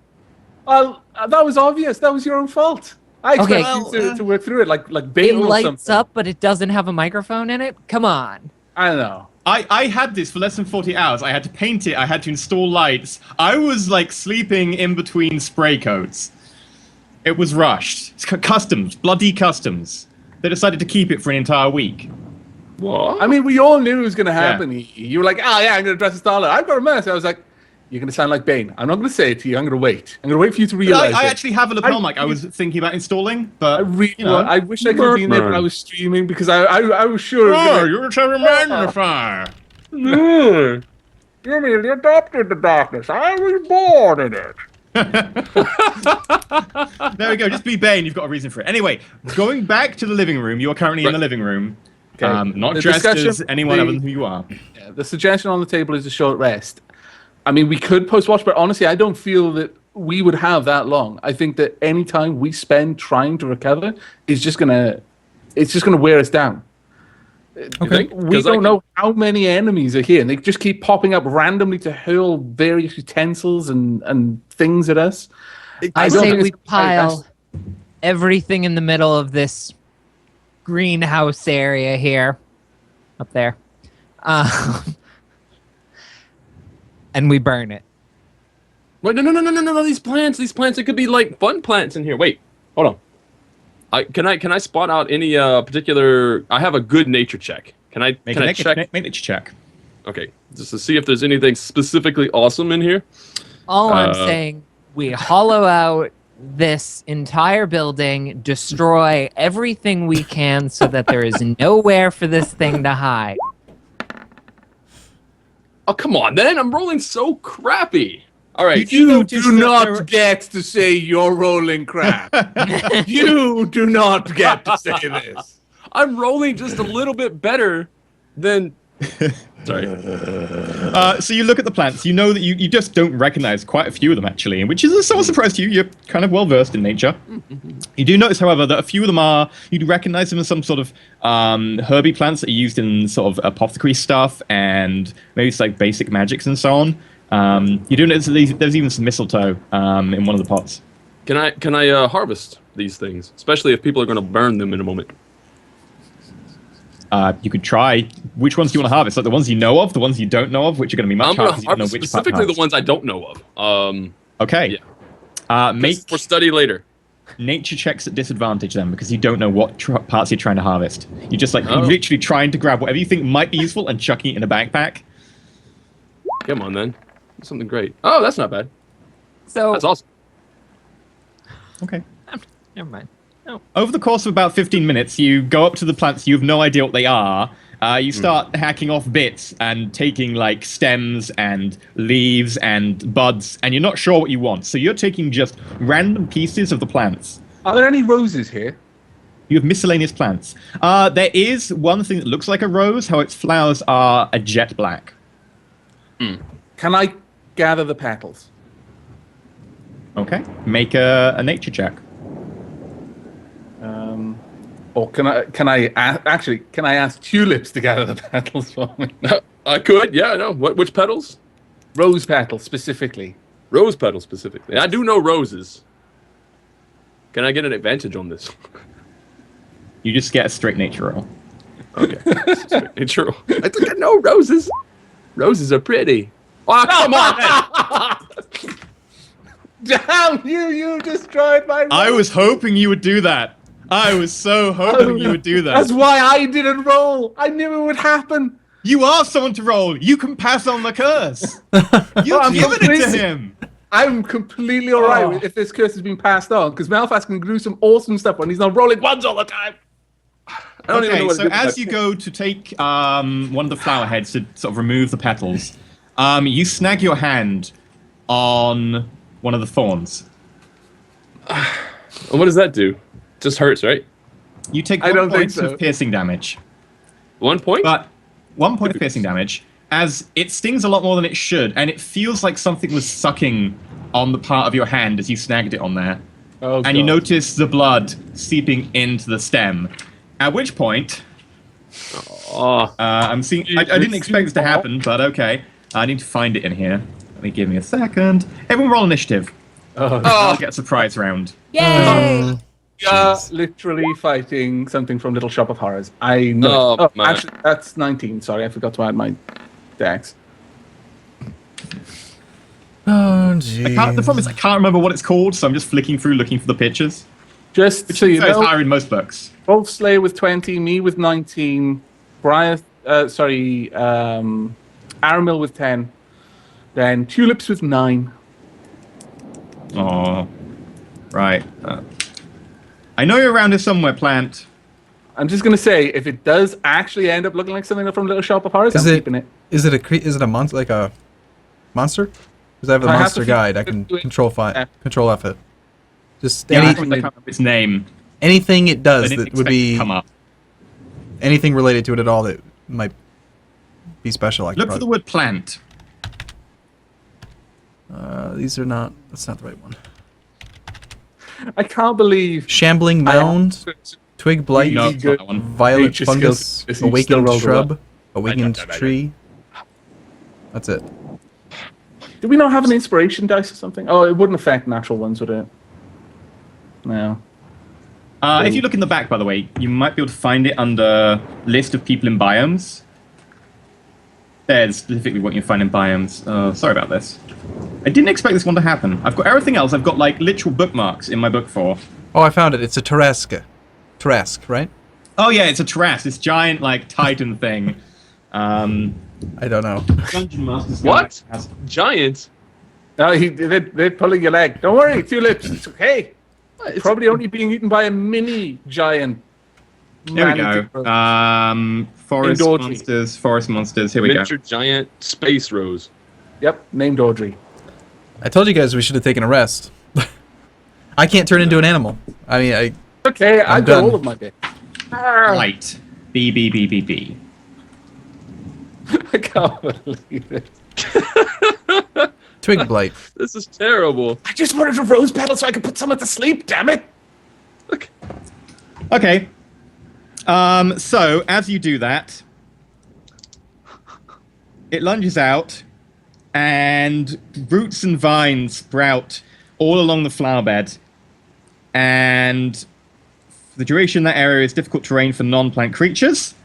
Well, that was obvious. That was your own fault. I Okay. expected you to work through it like It Bane or lights something. up, but it doesn't have a microphone in it? Come on. I don't know. I had this for less than 40 hours. I had to paint it. I had to install lights. I was like sleeping in between spray coats. It was rushed. It's customs, bloody customs. They decided to keep it for an entire week. What? I mean, we all knew it was going to happen. You were like, yeah, I'm going to dress as Starlight. I've got a mask. I was like, you're going to sound like Bane. I'm not going to say it to you. I'm going to wait. I'm going to wait for you to realize I it. actually have a lapel mic I was thinking about installing, but I wish I could have been there when I was streaming because I was sure. It was gonna, you're a magnifier. no, you merely adopted the darkness. I was born in it. There we go. Just be Bane. You've got a reason for it. Anyway, going back to the living room. You are currently in the living room. Okay. Not The dressed as discussion- anyone other than who you are. Yeah, the suggestion on the table is a short rest. I mean, we could post-watch, but honestly, I don't feel that we would have that long. I think that any time we spend trying to recover is just gonna wear us down. Okay. We don't know how many enemies are here, and they just keep popping up randomly to hurl various utensils and things at us. I don't say think we it's- pile everything in the middle of this greenhouse area here, up there, and we burn it. Wait, no! These plants. It could be like fun plants in here. Wait, hold on. Can I spot out any particular? I have a good nature check. Can I check? Make nature check. Okay, just to see if there's anything specifically awesome in here. All I'm saying, we hollow out this entire building, destroy everything we can so that there is nowhere for this thing to hide. Oh, come on, then. I'm rolling so crappy. All right. You do not get to say you're rolling crap. You do not get to say this. I'm rolling just a little bit better than. Sorry. So you look at the plants. You know that you just don't recognize quite a few of them, actually, which is a somewhat surprise to you. You're kind of well-versed in nature. You do notice, however, that a few of them are... You recognize them as some sort of herby plants that are used in sort of apothecary stuff and maybe it's like basic magics and so on. You do notice that there's even some mistletoe in one of the pots. Can I harvest these things, especially if people are going to burn them in a moment? You could try. Which ones do you want to harvest? Like the ones you know of, the ones you don't know of, which are going to be much I'm harder going because to you don't know harvest which part to specifically the harvest. ones I don't know of. Okay. Yeah. Make For study later. nature checks at disadvantage then, because you don't know what parts you're trying to harvest. You're just like you're literally trying to grab whatever you think might be useful and chucking it in a backpack. Come on, then. Something great. Oh, that's not bad. So, That's awesome. Okay. never mind. Over the course of about 15 minutes, you go up to the plants. You have no idea what they are. You start hacking off bits and taking like stems and leaves and buds, and you're not sure what you want. So you're taking just random pieces of the plants. Are there any roses here? You have miscellaneous plants. There is one thing that looks like a rose, how its flowers are a jet black. Can I gather the petals? Okay. Make a nature check. Or can I ask tulips to gather the petals for me? I could, yeah, I know. Which petals? Rose petal, specifically. Rose petals, specifically. I do know roses. Can I get an advantage on this? You just get a straight nature roll. Okay. True. I think I know roses. Roses are pretty. Oh, come on! Damn you! You destroyed my. I was hoping you would do that. I was so hoping you would do that. That's why I didn't roll. I knew it would happen. You are someone to roll. You can pass on the curse. You've given it to him. I'm completely alright if this curse has been passed on, because Malphas can do some awesome stuff when he's not rolling ones all the time. Okay, so as you go to take one of the flower heads to sort of remove the petals, you snag your hand on one of the thorns. What does that do? Just hurts, right? You take 1 point of piercing damage. 1 point? But 1 point of piercing damage, as it stings a lot more than it should, and it feels like something was sucking on the part of your hand as you snagged it on there. And you notice the blood seeping into the stem. At which point, I'm seeing. I didn't expect this to happen, but okay. I need to find it in here. Let me give me a second. Everyone roll initiative. I'll get a surprise round. Yay! Literally fighting something from Little Shop of Horrors. I know. Actually, that's 19. Sorry, I forgot to add my dex. Oh, geez. The problem is I can't remember what it's called, so I'm just flicking through looking for the pictures. Just so you It's know, higher in most books. Wolf Slayer with 20, me with 19, Aramil with 10, then Tulips with 9. Oh, right. I know you're around here somewhere, Plant. I'm just gonna say, if it does actually end up looking like something from Little Shop of Horrors, I'm keeping it. Is it a monster, like a monster? Because I have the monster guide. I can control F it. Just I can't remember its name. Anything it does that would be come up. Anything related to it at all that might be special. Look for the word plant. These are not. That's not the right one. I can't believe Shambling mound, twig blight, No, it's not that one. violet Nature fungus, skills. You awakened still rolled shrub, awakened tree. That's it. Did we not have an inspiration dice or something? Oh, it wouldn't affect natural ones, would it? No. If you look in the back, by the way, you might be able to find it under list of people in biomes. There's specifically what you find in biomes. Sorry about this. I didn't expect this one to happen. I've got everything else. I've got like literal bookmarks in my book for. Oh, I found it. It's a Tarrasque. Tarrasque, right? Oh yeah, it's a Tarrasque, this giant like Titan thing. I don't know. Dungeon Master's What? has- Giants? No, they're pulling your leg. Don't worry, Tulips. It's okay. It's probably only being eaten by a mini giant. There we go. Forest Audrey. monsters. Forest monsters. Here we Miniature giant space rose. Yep, named Audrey. I told you guys we should have taken a rest. I can't turn into an animal. I mean, Okay, I've got done. all of my bits. go. Light. B B B B B. I can't believe it. twig blight. This is terrible. I just wanted a rose petal so I could put someone to sleep, damn it! Look. Okay. So as you do that, it lunges out, and roots and vines sprout all along the flower bed. And for the duration, that area is difficult terrain for non-plant creatures.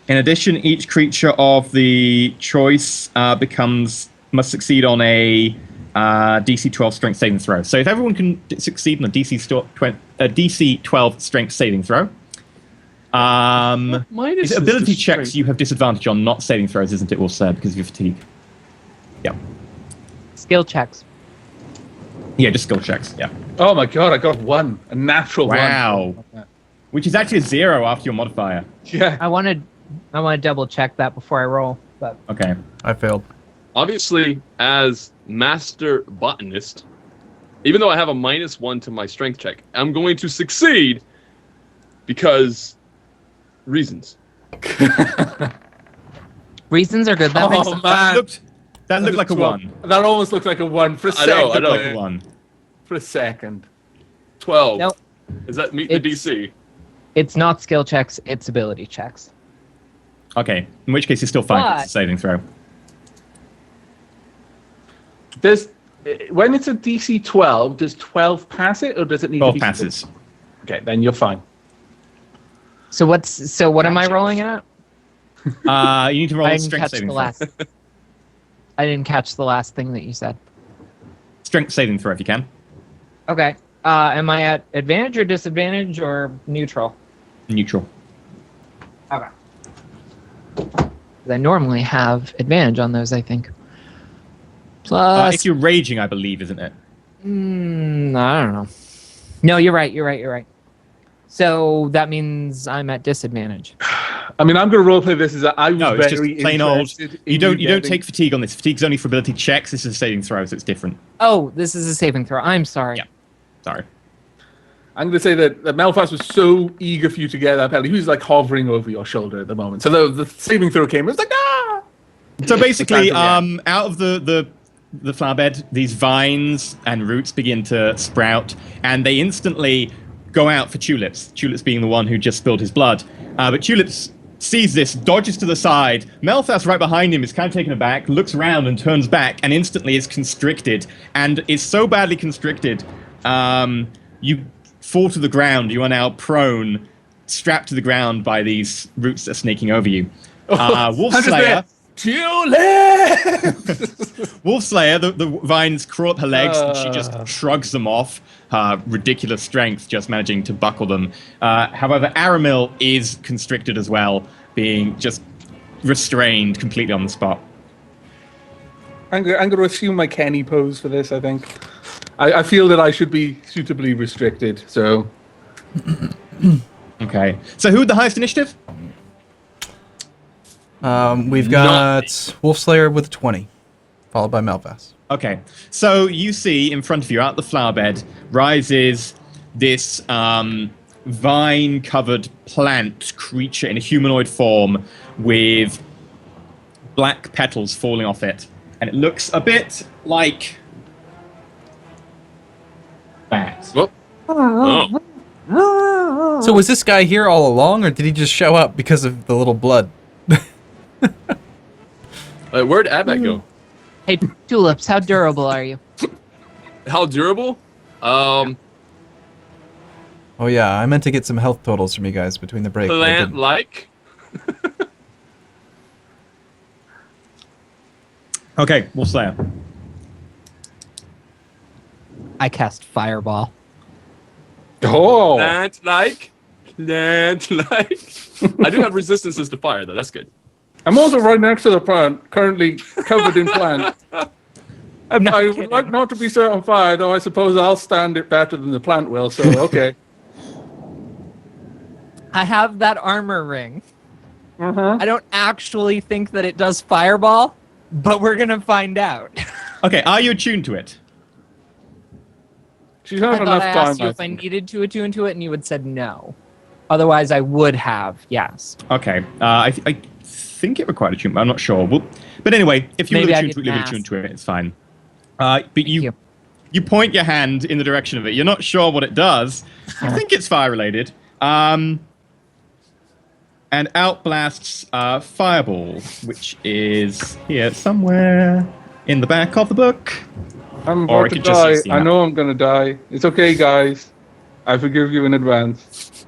In addition, each creature of the choice must succeed on a DC 12 strength saving throw. So if everyone can succeed on a DC 12 strength saving throw, Minus is ability just checks strength. you have disadvantage on, not saving throws, isn't it, also, because of your fatigue? Yeah. Skill checks. Yeah, just skill checks, yeah. Oh my god, I got one. A natural Wow. one. Which is actually a 0 after your modifier. Yeah. I want to double check that before I roll. But Okay. I failed. Obviously, as master botanist, even though I have a -1 to my strength check, I'm going to succeed because reasons. reasons are good. That makes Oh sense. man. That looked like a 1. That almost looked like a 1 for a I know, second. I know. Like a 1. For a second. 12. Nope. Does that meet the It's- DC? It's not skill checks. It's ability checks. Okay, in which case it's still fine. But- It's a saving throw. When it's a DC 12, does 12 pass it, or does it need 12 to be... passes. Okay, then you're fine. So what am I rolling at? You need to roll I a didn't strength catch saving the throw. last. I didn't catch the last thing that you said. Strength saving throw if you can. Okay. Am I at advantage or disadvantage or neutral? Neutral. Okay. I normally have advantage on those, I think. Plus, If you're raging, I believe, isn't it? I don't know. No, you're right. So that means I'm at disadvantage. I mean, I'm going to roleplay this as I was No, it's very just plain old. interested in You don't getting- take fatigue on this. Fatigue's only for ability checks. This is a saving throw, so it's different. Oh, this is a saving throw. I'm sorry. Yeah. Sorry. I'm going to say that Malphas was so eager for you to get that penalty. He was like hovering over your shoulder at the moment. So the saving throw came. It was like, ah! So basically, Time out of the flower bed, these vines and roots begin to sprout, and they instantly go out for Tulips. Tulips being the one who just spilled his blood. But Tulips sees this, dodges to the side. Malphas right behind him is kind of taken aback, looks around and turns back, and instantly is constricted. And is so badly constricted, you fall to the ground. You are now prone, strapped to the ground by these roots that are snaking over you. Wolfslayer. Wolfslayer, the vines crawl up her legs, and she just shrugs them off. Her ridiculous strength just managing to buckle them. However, Aramil is constricted as well, being just restrained completely on the spot. I'm going to assume my Kenny pose for this, I think. I feel that I should be suitably restricted, so... Okay. So who had the highest initiative? We've got Wolfslayer with 20, followed by Malphas. Okay. So you see in front of you, out the flower bed, rises this vine-covered plant creature in a humanoid form with black petals falling off it. And it looks a bit like that. Oh. So was this guy here all along, or did he just show up because of the little blood? Where'd Abak go? Hey, Tulips, how durable are you? How durable? Oh yeah, I meant to get some health totals from you guys between the break. but I didn't. Plant-like? Okay, Wolfslayer. I cast Fireball. Oh! Plant-like? Plant-like? I do have resistances to fire, though. That's good. I'm also right next to the plant, currently covered in plant. I'm not I kidding. would like not to be set on fire, though I suppose I'll stand it better than the plant will, so okay. I have that armor ring. Uh-huh. I don't actually think that it does Fireball, but we're going to find out. Okay, are you attuned to it? She's I had thought enough I time, asked you I if I think. needed to attune to it, and you had said no. Otherwise, I would have, yes. Okay. I think it required attunement. I'm not sure. Well, but anyway, if you Maybe I were attuned to it, didn't leave it ask. attuned to it. It's fine. But you. you point your hand in the direction of it. You're not sure what it does. You think it's fire related. And out blasts Fireball, which is here somewhere in the back of the book. I'm Or about I to could just die. use the I app. know I'm going to die. It's okay, guys. I forgive you in advance.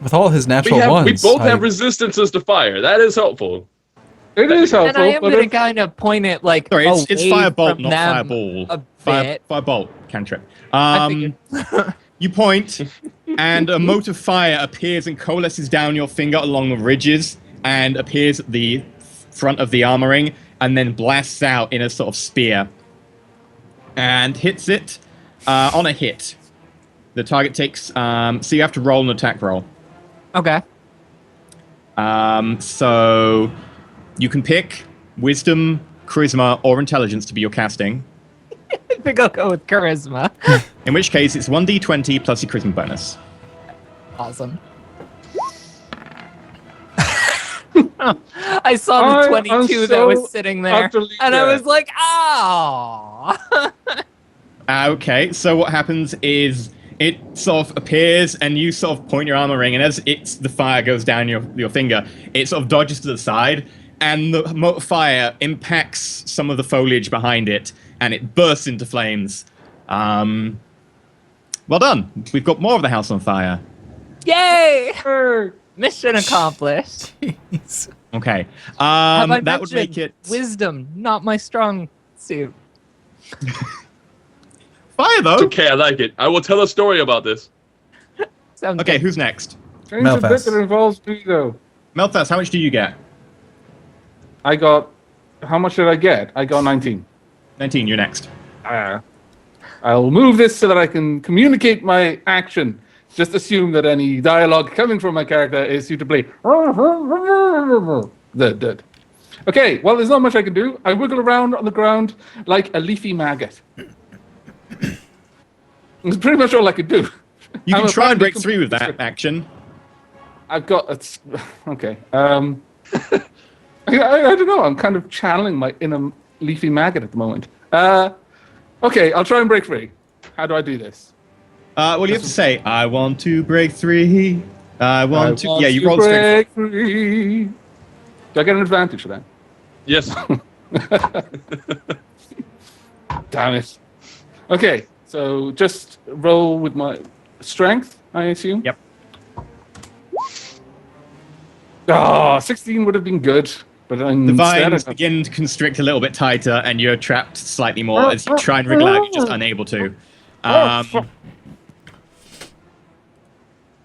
With all his natural We ones. both I- have resistances to fire. That is helpful. It is helpful, And I am but going to if- kind of point it like Sorry, it's away Firebolt, from not them Fireball. a bit. Firebolt cantrip. I figured. You point, and a mote of fire appears and coalesces down your finger along the ridges and appears at the front of the armoring and then blasts out in a sort of spear and hits it on a hit. The target takes... so you have to roll an attack roll. Okay. So you can pick Wisdom, Charisma, or Intelligence to be your casting. I think I'll go with Charisma. In which case, it's 1d20 plus your Charisma bonus. Awesome. I saw the I am 22 that so was sitting there, utterly and I dead. was like, oh. Okay, so what happens is it sort of appears, and you sort of point your armor ring, and as the fire goes down your finger, it sort of dodges to the side, and the mote of fire impacts some of the foliage behind it, and it bursts into flames. Well done. We've got more of the house on fire. Yay! Mission accomplished. Jeez. Okay. Have I that would make mentioned it wisdom, not my strong suit. fire though. It's okay, I like it. I will tell a story about this. Sounds Okay, good. who's next? Change the bit Melfast. that involves me, though. Melfast, how much do you get? I got... How much did I get? I got 19. 19, you're next. I'll move this so that I can communicate my action. Just assume that any dialogue coming from my character is suitably... Dead. Okay, well, there's not much I can do. I wiggle around on the ground like a leafy maggot. That's pretty much all I could do. You can I'm try and break apparently through with that action. I've got... Okay. I don't know. I'm kind of channeling my inner leafy maggot at the moment. Okay, I'll try and break free. How do I do this? Well, you have to say, I want to break free. I want to... Yeah, you rolled break strength. free. Do I get an advantage for that? Yes. Damn it. Okay, so just roll with my strength, I assume? Yep. 16 would have been good, but The instead vines begin to constrict a little bit tighter, and you're trapped slightly more. As you try and wriggle out, you're just unable to.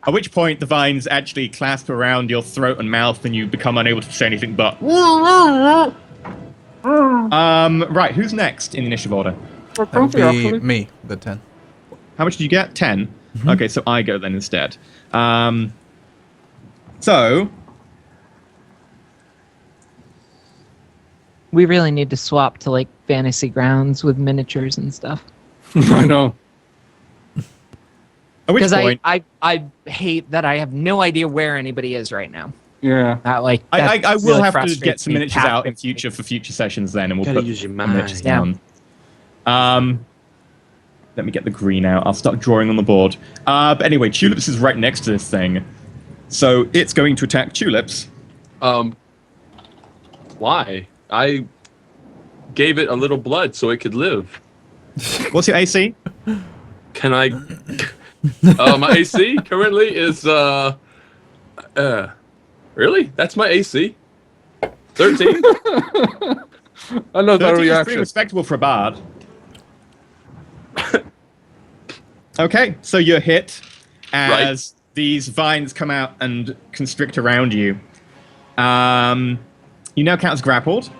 At which point, the vines actually clasp around your throat and mouth, and you become unable to say anything but... Right, who's next in the initiative order? That would be me, the 10. How much did you get? 10? Okay, so I go then instead. So... We really need to swap to like fantasy grounds with miniatures and stuff. I know. At which Because point... I hate that I have no idea where anybody is right now. Yeah. That like I that will really have to frustrates get some me. miniatures out in future for future sessions then, and we'll Gotta put use your the mind. miniatures Yeah. down. Let me get the green out. I'll start drawing on the board. But anyway, Tulips is right next to this thing. So it's going to attack Tulips. Why? I gave it a little blood so it could live. What's your AC? Can I? My AC currently is really? That's my AC. 13. I love that 13 is pretty reaction. respectable for a bard. Okay, so you're hit as these vines come out and constrict around you. You now count as grappled.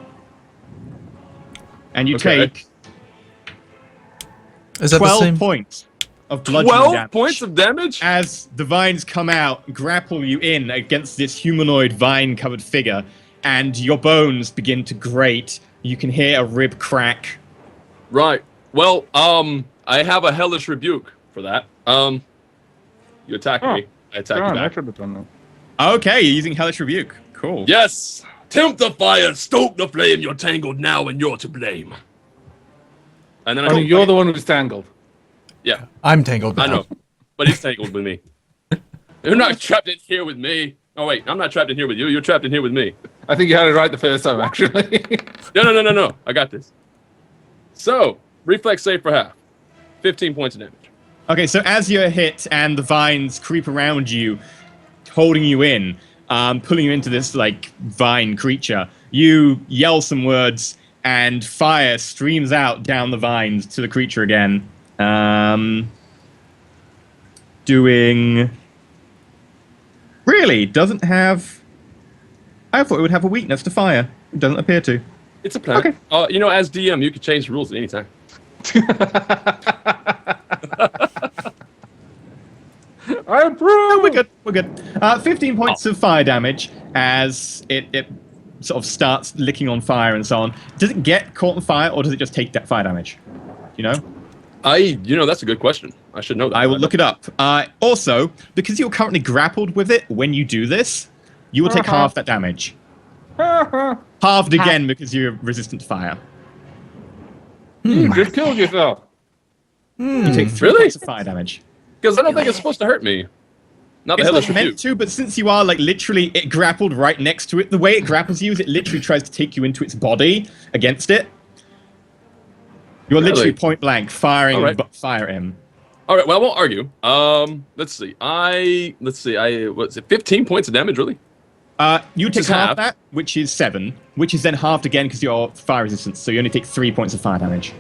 And you take Is that the 12 same? points of bludgeoning 12 damage. points of damage? As the vines come out, grapple you in against this humanoid vine-covered figure, and your bones begin to grate. You can hear a rib crack. Right. Well, I have a hellish rebuke for that. You attack me. I attack you I back. should have done that. Okay, you're using Hellish Rebuke. Cool. Yes! Tempt the fire, stoke the flame, you're tangled now and you're to blame. And then I Only you're the one who's tangled. Yeah, I'm tangled now. I know. But he's tangled with me. You're not trapped in here with me. Oh wait, I'm not trapped in here with you, you're trapped in here with me. I think you had it right the first time, actually. No. I got this. So, reflex save for half. 15 points of damage. Okay, so as you're hit and the vines creep around you, holding you in, pulling you into this, like, vine creature, you yell some words, and fire streams out down the vines to the creature again. Doing... Really? Doesn't have... I thought it would have a weakness to fire. It doesn't appear to. It's a plan. Okay. You know, as DM, you can change the rules at any time. I approve! We're good. We're good. 15 points of fire damage as it sort of starts licking on fire and so on. Does it get caught on fire, or does it just take that fire damage? You know? That's a good question. I should know that. I will look it up. Also, because you're currently grappled with it, when you do this, you will take half that damage. Halved again because you're resistant to fire. You just killed yourself. You take 3 points of fire damage. Because I don't think it's supposed to hurt me. Not the It's hellish not meant rebuke. to, but since you are like literally it grappled right next to it, the way it grapples you is it literally tries to take you into its body against it. You're literally Really? point blank firing All right. fire at him. All right, well, I won't argue. Let's see. What's it? 15 points of damage, really? You take is half half. that, which is 7, which is then halved again because you're fire resistance, so you only take 3 points of fire damage.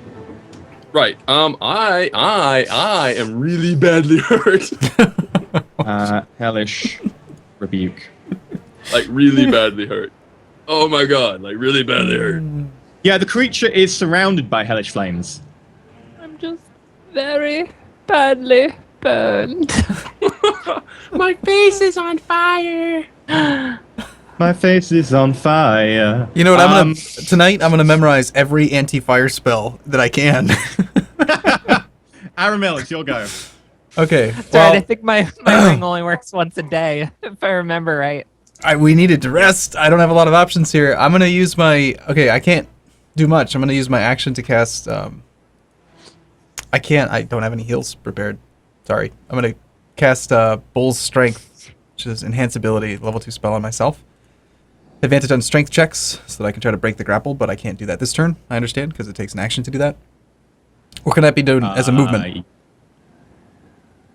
Right. I am really badly hurt. Hellish rebuke. Like really badly hurt. Oh my god, like really badly hurt. Yeah, the creature is surrounded by hellish flames. I'm just very badly burned. My face is on fire. My face is on fire. You know what? Tonight I'm gonna memorize every anti-fire spell that I can. Aramil, it's your go. Okay. That's right. I think my ring only works once a day, if I remember right. We needed to rest. I don't have a lot of options here. I'm gonna use my. Okay, I can't do much. I'm gonna use my action to cast. I can't. I don't have any heals prepared. Sorry. I'm gonna cast Bull's Strength, which is enhance ability, level 2 spell on myself. Advantage on strength checks, so that I can try to break the grapple, but I can't do that this turn. I understand because it takes an action to do that. Or can that be done as a movement?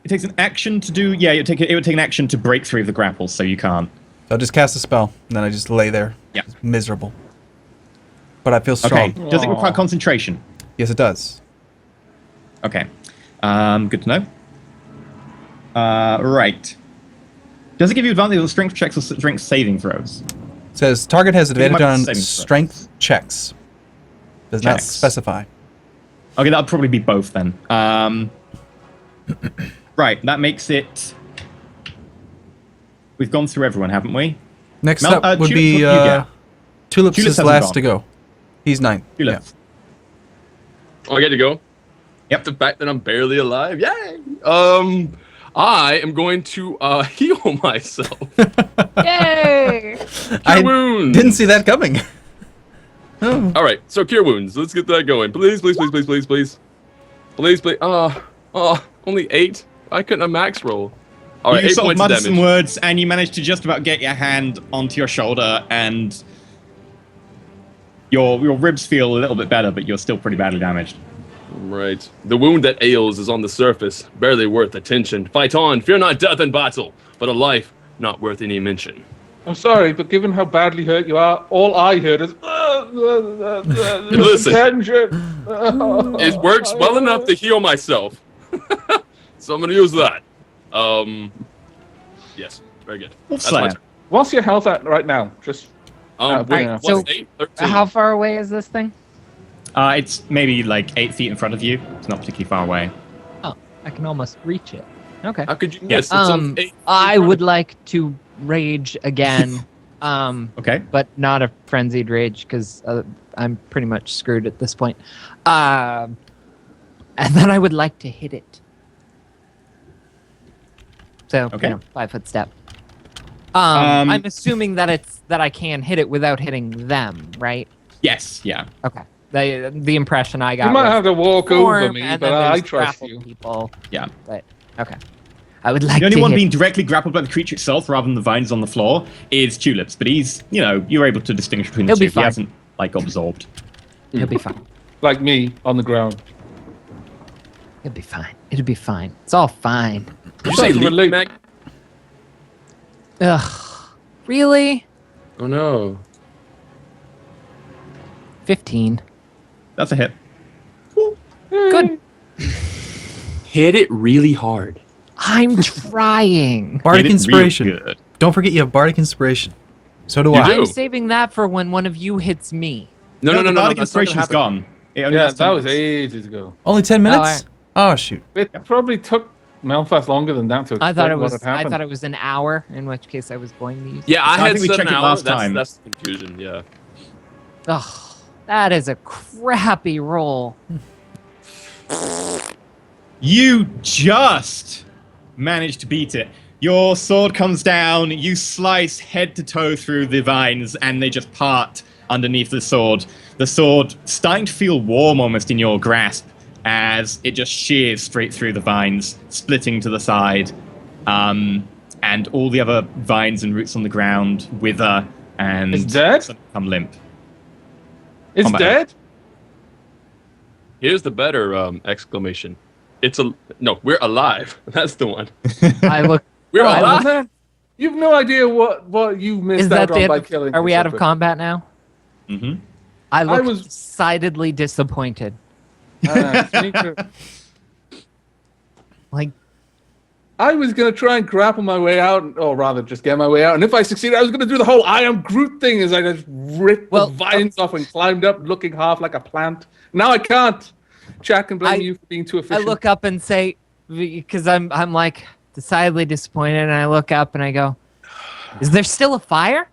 It takes an action to do. Yeah, it would take an action to break through the grapple, so you can't. So I'll just cast a spell, and then I just lay there. Yeah. Just miserable. But I feel strong. Okay. Does it require concentration? Yes, it does. Okay. Good to know. Right. Does it give you advantage on strength checks or strength saving throws? It says target has advantage might be on saving throws. strength checks. Does not Checks. specify. Okay, that'll probably be both then. Right, that makes it. We've gone through everyone, haven't we? Next Mel- up would Tulips, be what do you get? Tulips Tulips is hasn't last gone. to go. He's 9. Tulips. Oh, I get to go? Yep. The fact that I'm barely alive. Yay! I am going to heal myself. Yay! Cure wounds. Didn't see that coming. Oh. All right, so cure wounds. Let's get that going. Please, please, please, please, please, please. Please, please. Only 8. I couldn't have max roll. All right, You 8 sort of points of muttered some damage. words, and you managed to just about get your hand onto your shoulder, and your ribs feel a little bit better, but you're still pretty badly damaged. Right. The wound that ails is on the surface, barely worth attention. Fight on, fear not death in battle, but a life not worth any mention. I'm sorry, but given how badly hurt you are, all I heard is. Listen. Tension. It works well enough to heal myself. So I'm going to use that. Yes, very good. That's my Slayer. turn. What's your health at right now? Just What's so 8? 13. How far away is this thing? It's maybe like 8 feet in front of you. It's not particularly far away. Oh, I can almost reach it. Okay. How could you Yeah. miss? It's on 8 feet I in front would of like to rage again. Okay. But not a frenzied rage because I'm pretty much screwed at this point. And then I would like to hit it. So, Okay. 5-foot step. I'm assuming that I can hit it without hitting them, right? Yes. Yeah. Okay. The impression I got. You might was have to walk over form, me, and but then I there's trust grappled you. People, Yeah. but okay. I would like The only to one hit. being directly grappled by the creature itself, rather than the vines on the floor, is Tulips. But he's, you're able to distinguish between the He'll two. be fine. He hasn't like absorbed. He'll be fine. Like me on the ground. It'll be fine. It'll be fine. It's all fine. Did you say Sounds leap, relief. Mac? Ugh. Really? Oh no. 15. That's a hit. Good. Hit it really hard. I'm trying. Bardic Hit it Inspiration. real good. Don't forget you have Bardic Inspiration. So do You I. do. I'm saving that for when one of you hits me. No. The Bardic That's not gonna Inspiration's happen. gone. It only Yeah, lasts that 10 was minutes. ages ago. Only 10 minutes? Oh, shoot. It probably took Melfast longer than that to explain I thought it what was. had happened. I thought it was an hour, in which case I was going to use. Yeah, I I had think we said checked an it hour. last That's, time. that's the confusion, yeah. Ugh, that is a crappy roll. You just managed to beat it. Your sword comes down, you slice head to toe through the vines, and they just part underneath the sword. The sword starting to feel warm almost in your grasp, as it just shears straight through the vines, splitting to the side, and all the other vines and roots on the ground wither and It's dead? become limp. It's Combat. dead? Here's the better exclamation. We're alive. That's the one. I look. We're I alive. look- You have no idea what you missed Is that out the on end by of, killing. Are we out of Christopher. combat now? Mm-hmm. I look was- decidedly disappointed. Me too. Like, I was gonna try and grapple my way out, or rather, just get my way out. And if I succeeded, I was gonna do the whole "I am Groot" thing, as I just ripped Well, the vines off and climbed up, looking half like a plant. Now I can't. Jack can blame you for being too I efficient. look up and say, because I'm like decidedly disappointed, and I look up and I go, "Is there still a fire?"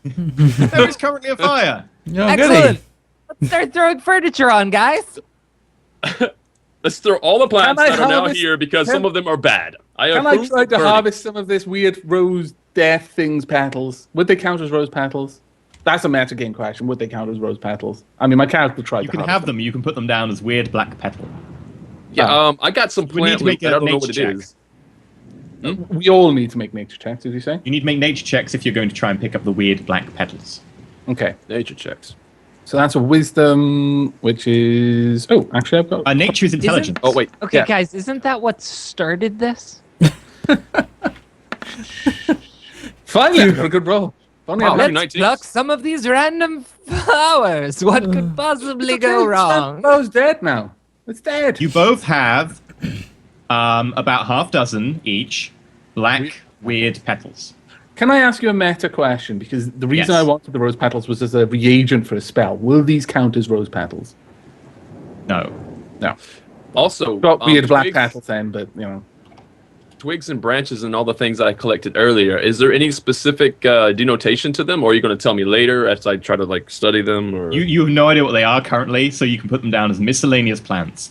There is currently a fire. Yeah, Excellent. goody. Let's start throwing furniture on, guys. Let's throw all the plants Can I that are now harvest- here because can- some of them are bad. Can I approve try of to burning. harvest some of this weird rose death thing's petals? Would they count as rose petals? That's a metagame question. Would they count as rose petals? I mean, my character tried You to can harvest have them. You can put them down as weird black petal. Yeah, I got some We need plant to make loot. a I don't know what nature it is. We all need to make nature checks, did you say? You need to make nature checks if you're going to try and pick up the weird black petals. Okay. Nature checks. So that's a wisdom, which is... Oh, actually, I've got... Nature is intelligence. Oh wait. Okay, Yeah. guys, isn't that what started this? Finally, I got a good roll. Finally, Wow, I've that's- Let's 19. pluck some of these random flowers. What could possibly go wrong? Oh, it's dead now. It's dead. You both have about half dozen each black weird petals. Can I ask you a meta question? Because the reason Yes. I wanted the rose petals was as a reagent for a spell. Will these count as rose petals? No. No. Also, Got weird black twigs, petals then, but, you know. twigs and branches and all the things that I collected earlier. Is there any specific denotation to them, or are you going to tell me later as I try to like study them? Or You have no idea what they are currently, so you can put them down as miscellaneous plants.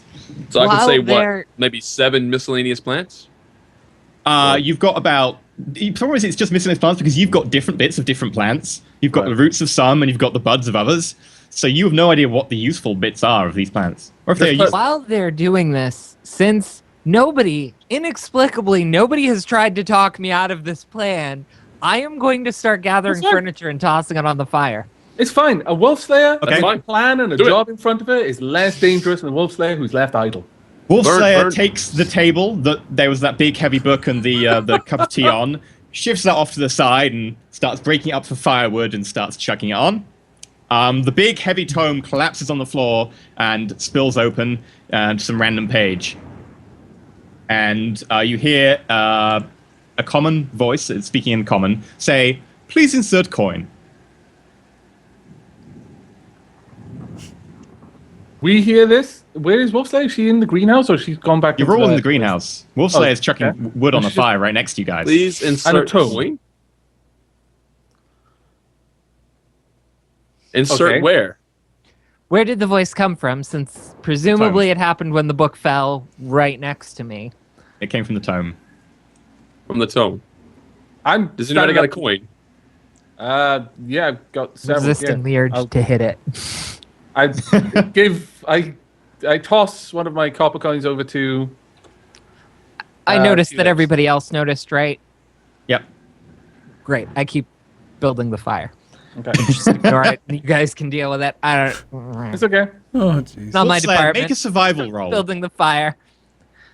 so I can While say they're- what, maybe 7 miscellaneous plants. You've got about... The problem is it's just miscellaneous plants because you've got different bits of different plants. You've got Right. the roots of some and you've got the buds of others. So you have no idea what the useful bits are of these plants. Or if they're Just useful. While they're doing this, since inexplicably, nobody has tried to talk me out of this plan, I am going to start gathering That's fine. furniture and tossing it on the fire. It's fine. A wolf slayer Okay. with a Fine. plan and a Do it. job in front of it is less dangerous than a wolf slayer who's left idle. Wolfslayer Burn. takes the table that there was that big heavy book and the cup of tea on, shifts that off to the side and starts breaking it up for firewood and starts chucking it on. The big heavy tome collapses on the floor and spills open and some random page. And you hear a common voice, speaking in common, say, "Please insert coin." We hear this. Where is Wolf Slayer? Is she in the greenhouse or she's gone back? You're into all in the greenhouse. Wolfslayer's chucking okay. wood on a She's just- fire right next to you guys. Please insert tome. coin. Insert Okay. where? Where did the voice come from? Since presumably it happened when the book fell right next to me. It came from the tome. From the tome. I'm. Does anybody got a standing coin? up- Yeah, I've got several. Resisting the yeah. urge to hit it. I I toss one of my copper coins over to. I noticed that Felix. everybody else noticed, right? Yep. Great. I keep building the fire. Okay, All right, you guys can deal with it. I don't. it's okay. Oh, jeez. Not my Wolfslayer, department. make a survival roll. Building the fire.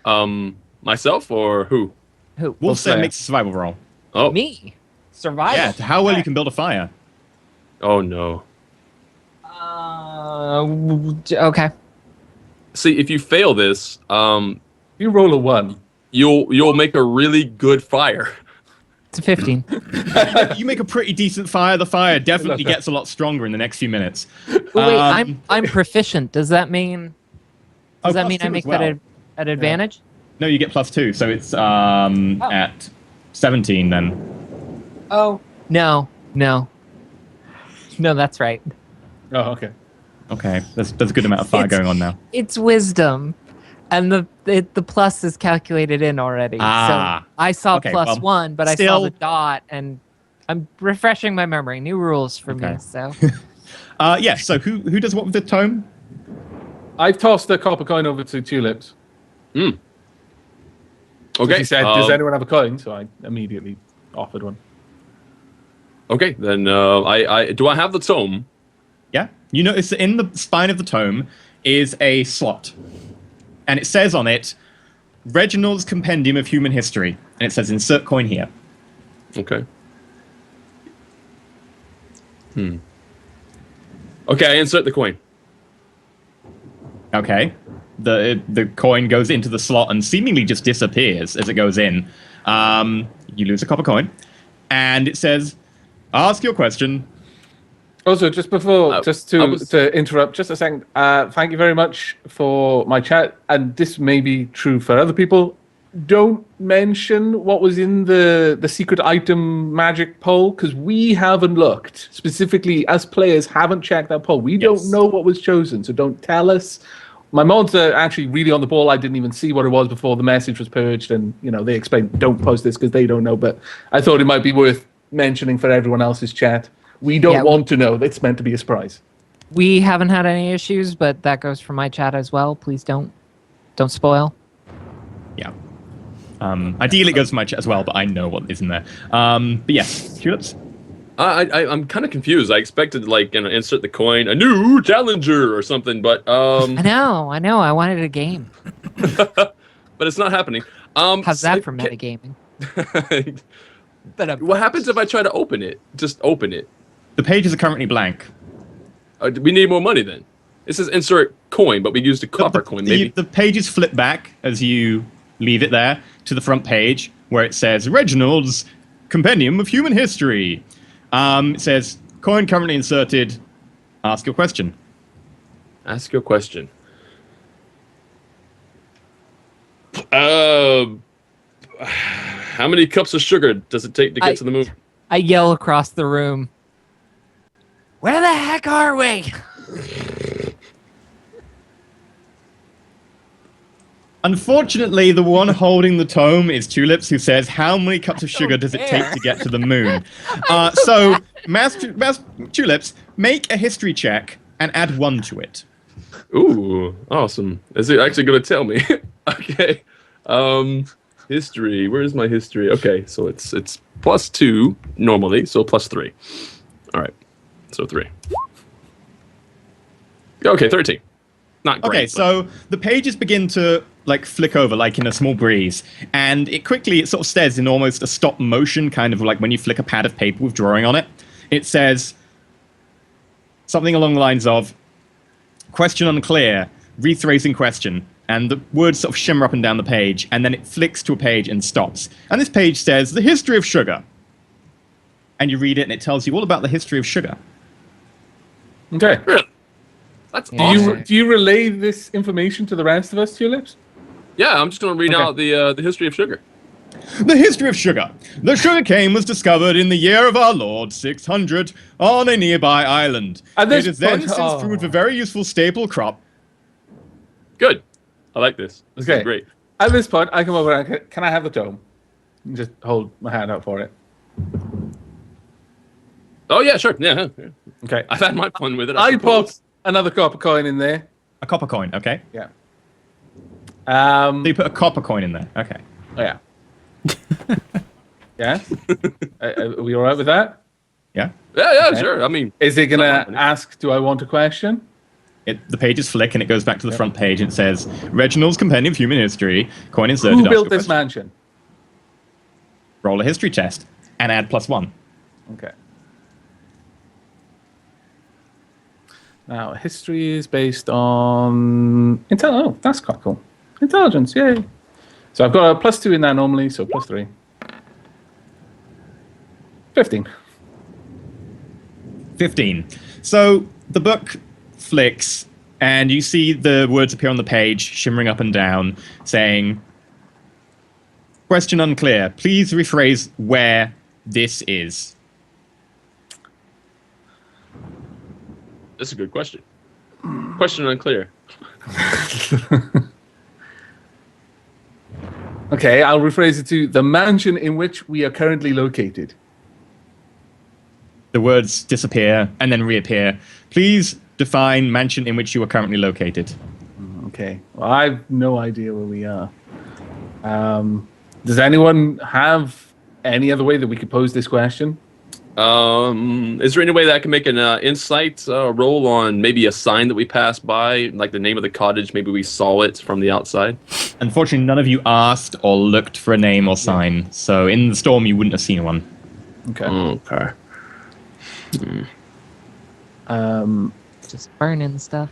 Myself or who? Who? Wolfslayer Wolfslayer. makes a survival roll. Oh, Me. Survival. Yeah, to how well you can build a fire. oh no. Okay. See, if you fail this, You roll a 1. you'll make a really good fire. It's a 15. You make a pretty decent fire. The fire definitely gets a lot stronger in the next few minutes. Oh, wait, Um, I'm proficient. Does that mean? Oh, Does that plus mean I 2 make as well. that at advantage? No, you get +2, so it's at 17 then. Oh. No. No, that's right. Oh, okay. Okay, there's a good amount of fire It's- going on now. It's wisdom, and the plus is calculated in already. Ah. So I saw Okay, +1, well, but I saw still- the dot, and I'm refreshing my memory. New rules for Okay. me. So Yeah. So who does what with the tome? I've tossed the copper coin over to Tulips. Okay. He said, "Does anyone have a coin?" So I immediately offered one. Okay, then I do I have the tome? Yeah. You notice that in the spine of the tome is a slot. And it says on it, Reginald's Compendium of Human History. And it says, insert coin here. Okay. Okay, I insert the coin. Okay. The coin goes into the slot and seemingly just disappears as it goes in. You lose a copper coin. And it says, ask your question. Also, just before, to interrupt, just a second. Thank you very much for my chat, and this may be true for other people. Don't mention what was in the secret item magic poll, because we haven't looked. Specifically, as players, haven't checked that poll. We don't know what was chosen, so don't tell us. My mods are actually really on the ball. I didn't even see what it was before the message was purged, and they explained, don't post this because they don't know, but I thought it might be worth mentioning for everyone else's chat. We don't want to know. It's meant to be a surprise. We haven't had any issues, but that goes for my chat as well. Please don't spoil. Yeah. Ideally, it goes for my chat as well, but I know what is in there. But yes, Tulips. I'm kind of confused. I expected to insert the coin, a new challenger or something, but I know. I wanted a game. but it's not happening. How's that for metagaming? What happens if I try to open it? Just open it. The pages are currently blank. We need more money then. It says insert coin, but we used a copper coin, maybe. The pages flip back as you leave it there to the front page where it says Reginald's Compendium of Human History. It says coin currently inserted. Ask your question. Ask your question. How many cups of sugar does it take to get to the moon? I yell across the room. Where the heck are we? Unfortunately, the one holding the tome is Tulips, who says, how many cups of sugar does it take to get to the moon? So, Tulips, make a history check and add 1 to it. Ooh, awesome. Is it actually going to tell me? Okay. History. Where is my history? Okay, so it's +2 normally, so +3. All right, so 3. Okay, 13. Not great. Okay, so the pages begin to flick over like in a small breeze, and it sort of says in almost a stop motion, kind of like when you flick a pad of paper with drawing on it. It says something along the lines of question unclear, rephrasing question, and the words sort of shimmer up and down the page, and then it flicks to a page and stops. And this page says the history of sugar. And you read it, and it tells you all about the history of sugar. Okay. Really? That's awesome. Do you relay this information to the rest of us, Tulips? Yeah, I'm just going to read out the history of sugar. The history of sugar. The sugar cane was discovered in the year of our Lord 600 on a nearby island. It has then since proved a very useful staple crop. Good. I like this. This is great. At this point, I come over and can I have the tome? And just hold my hand out for it. Oh, yeah, sure. Yeah. Okay. I've had my fun with it. I put another copper coin in there. A copper coin, okay. Yeah. So you put a copper coin in there, okay. Oh, yeah. Yeah? Are we all right with that? Yeah? Yeah, sure. I mean... Is it going to ask, do I want a question? The pages flick and it goes back to the front page and it says, Reginald's Compendium of Human History, coin inserted. Who built this mansion? Roll a history test and add +1. Okay. Now, history is based on... Oh, that's quite cool. Intelligence, yay. So I've got a +2 in there normally, so +3. 15. 15. So the book flicks, and you see the words appear on the page, shimmering up and down, saying, question unclear. Please rephrase where this is. That's a good question. Question unclear. Okay, I'll rephrase it to the mansion in which we are currently located. The words disappear and then reappear. Please define mansion in which you are currently located. Okay. Well, I have no idea where we are. Does anyone have any other way that we could pose this question? Is there any way that I can make an insight roll on maybe a sign that we passed by, like the name of the cottage? Maybe we saw it from the outside. Unfortunately, none of you asked or looked for a name or sign, so in the storm you wouldn't have seen one. Okay. Okay. Just burning stuff.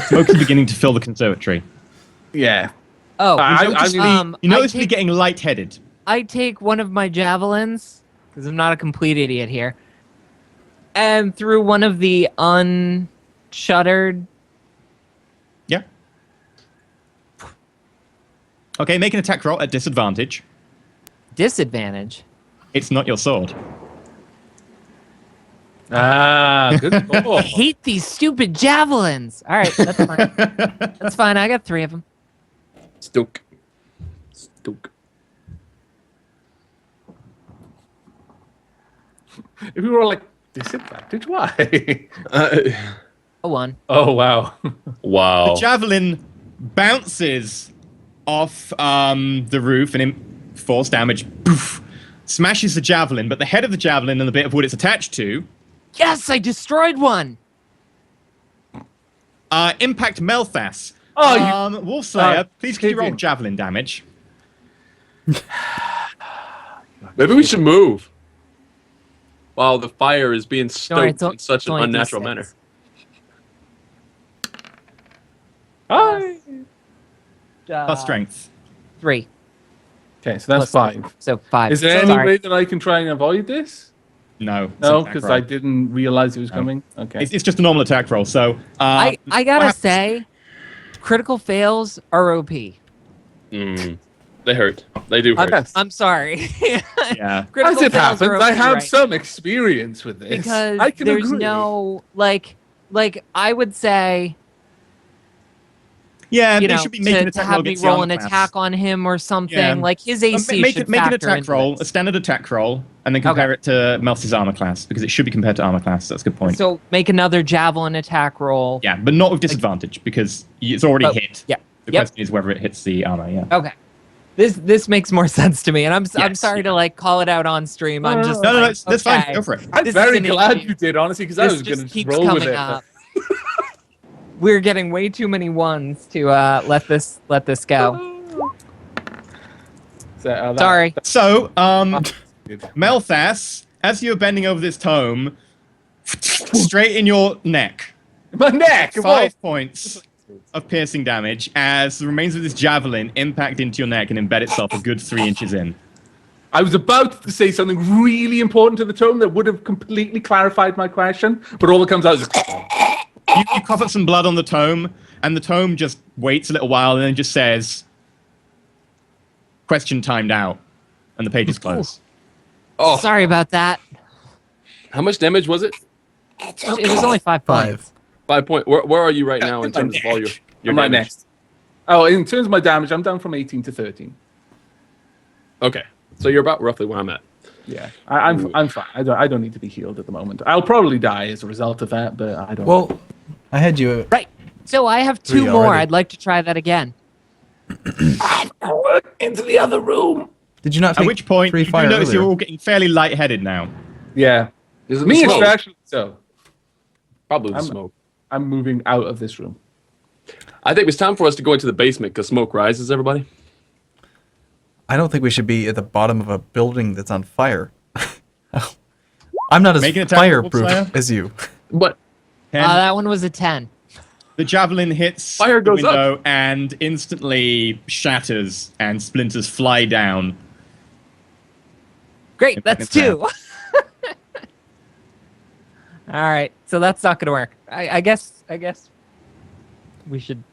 Smoke is beginning to fill the conservatory. Yeah. Oh, You notice me getting lightheaded. I take one of my javelins, because I'm not a complete idiot here, and through one of the unshuttered. Yeah. Okay, make an attack roll at disadvantage. Disadvantage. It's not your sword. Good I call. hate these stupid javelins. All right, that's fine. That's fine. I got 3 of them. Stoke. If we were like disadvantage, why? A 1. Oh wow. Wow. The javelin bounces off the roof and force damage. Poof, smashes the javelin, but the head of the javelin and the bit of wood it's attached to Yes, I destroyed one. impact Melthas. Oh, Wolfslayer, please could you roll kidding. javelin damage? Maybe we should move. While the fire is being worry, stoked in such it's an only unnatural D6. manner. Hi. Plus strength. 3. Okay, so that's Plus 5. So 5. Is there any Sorry. way that I can try and avoid this? No. it's No, an attack because roll. I didn't realize it was coming. Okay. It's just a normal attack roll. So I what gotta happens- say, critical fails are OP. They hurt. They do hurt. Yes. I'm sorry. Yeah. Critical As it fails are happens, I OP, have right? some experience with this. Because I can there's agree. no like I would say Yeah, you they know should be making to attack have roll me against the roll armor an class. attack on him or something. Yeah. Like his AC Make should an factor attack into roll, this. a standard attack roll, and then compare it to Mel's armor class, because it should be compared to armor class. That's a good point. So make another javelin attack roll. Yeah, but not with disadvantage, because it's already Oh, hit. yeah. The Yep. question is whether it hits the armor, yeah. Okay. This makes more sense to me, and I'm Yes, sorry to like call it out on stream. I'm just No, like, that's fine. okay, Go for it. I'm this very is an glad issue. you did, honestly, because I This was going just to keeps roll with coming it. up. We're getting way too many ones to let this go. So, that- Sorry. So, Good. Melthas, as you're bending over this tome, straight in your neck, My neck. 5 points of piercing damage as the remains of this javelin impact into your neck and embed itself a good 3 inches in. I was about to say something really important to the tome that would have completely clarified my question, but all that comes out is You cough up some blood on the tome, and the tome just waits a little while and then just says, question timed out, and the page is closed. Oh, Sorry about that. how much damage was it? It was only 5 points. 5 point. Where are you right now in terms of all your I'm right damage? next. Oh, in terms of my damage, I'm down from 18 to 13. Okay, so you're about roughly where I'm at. Yeah, I'm fine. I don't need to be healed at the moment. I'll probably die as a result of that, but I don't. Well, I had you. Right. So I have 2 3 more. already. I'd like to try that again. into the other room. Did you not At take which point, 3 you do fire notice earlier? you're all getting fairly lightheaded now. Yeah, Is it me the smoke? especially. So Probably the I'm- smoke. I'm moving out of this room. I think it's time for us to go into the basement because smoke rises. Everybody. I don't think we should be at the bottom of a building that's on fire. I'm not as Make an attack roll, fireproof Slayer. as you. But 10. That one was a 10. The javelin hits Fire the goes up. window and instantly shatters, and splinters fly down. Great, Impact that's is 2. All right, so that's not gonna work. I guess we should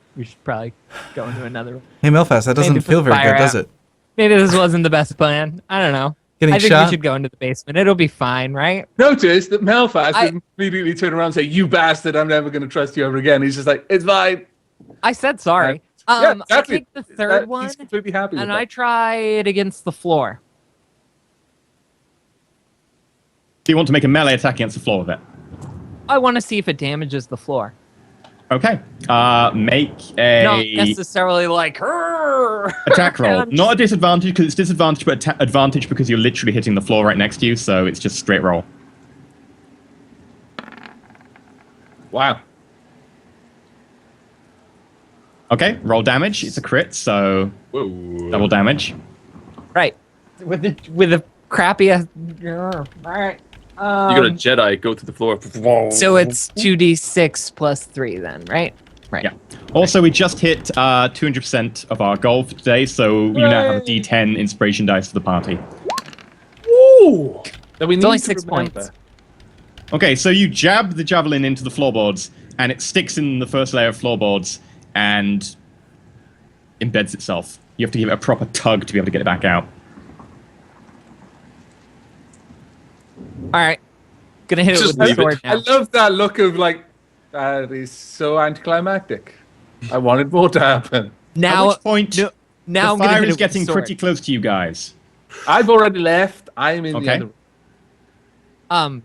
probably go into another one. Hey, Melfast, that doesn't Maybe put feel the very fire good, does out. it? Maybe this wasn't the best plan. I don't know. Getting I think shot? we should go into the basement. It'll be fine, right? Notice that Melfast I- didn't immediately turn around and say, "You bastard! I'm never going to trust you ever again." He's just like, "It's fine." I said sorry. Yeah, I exactly. take the third He's one completely happy with and that. I try it against the floor. Do you want to make a melee attack against the floor with it? I want to see if it damages the floor. Okay. Make a Not necessarily like her. attack roll. Not a disadvantage because it's disadvantage, but advantage because you're literally hitting the floor right next to you. So it's just straight roll. Wow. Okay. Roll damage. It's a crit, so Whoa. double damage. Right. With a crappy. Right. You're gonna Jedi go through the floor. So it's 2d6 plus 3 then, right? Right. Yeah. Also, we just hit 200% of our goal for today, so you now have a D10 inspiration dice for the party. Ooh. That we need only to 6 remember. points. Okay, so you jab the javelin into the floorboards, and it sticks in the first layer of floorboards and embeds itself. You have to give it a proper tug to be able to get it back out. All right. Gonna hit it with the leave it. sword I now. love that look of like, that is so anticlimactic. I wanted more to happen. Now, At which point, now I'm the gonna fire hit is it with getting the sword. pretty close to you guys. I've already left. I'm in the Okay. other room.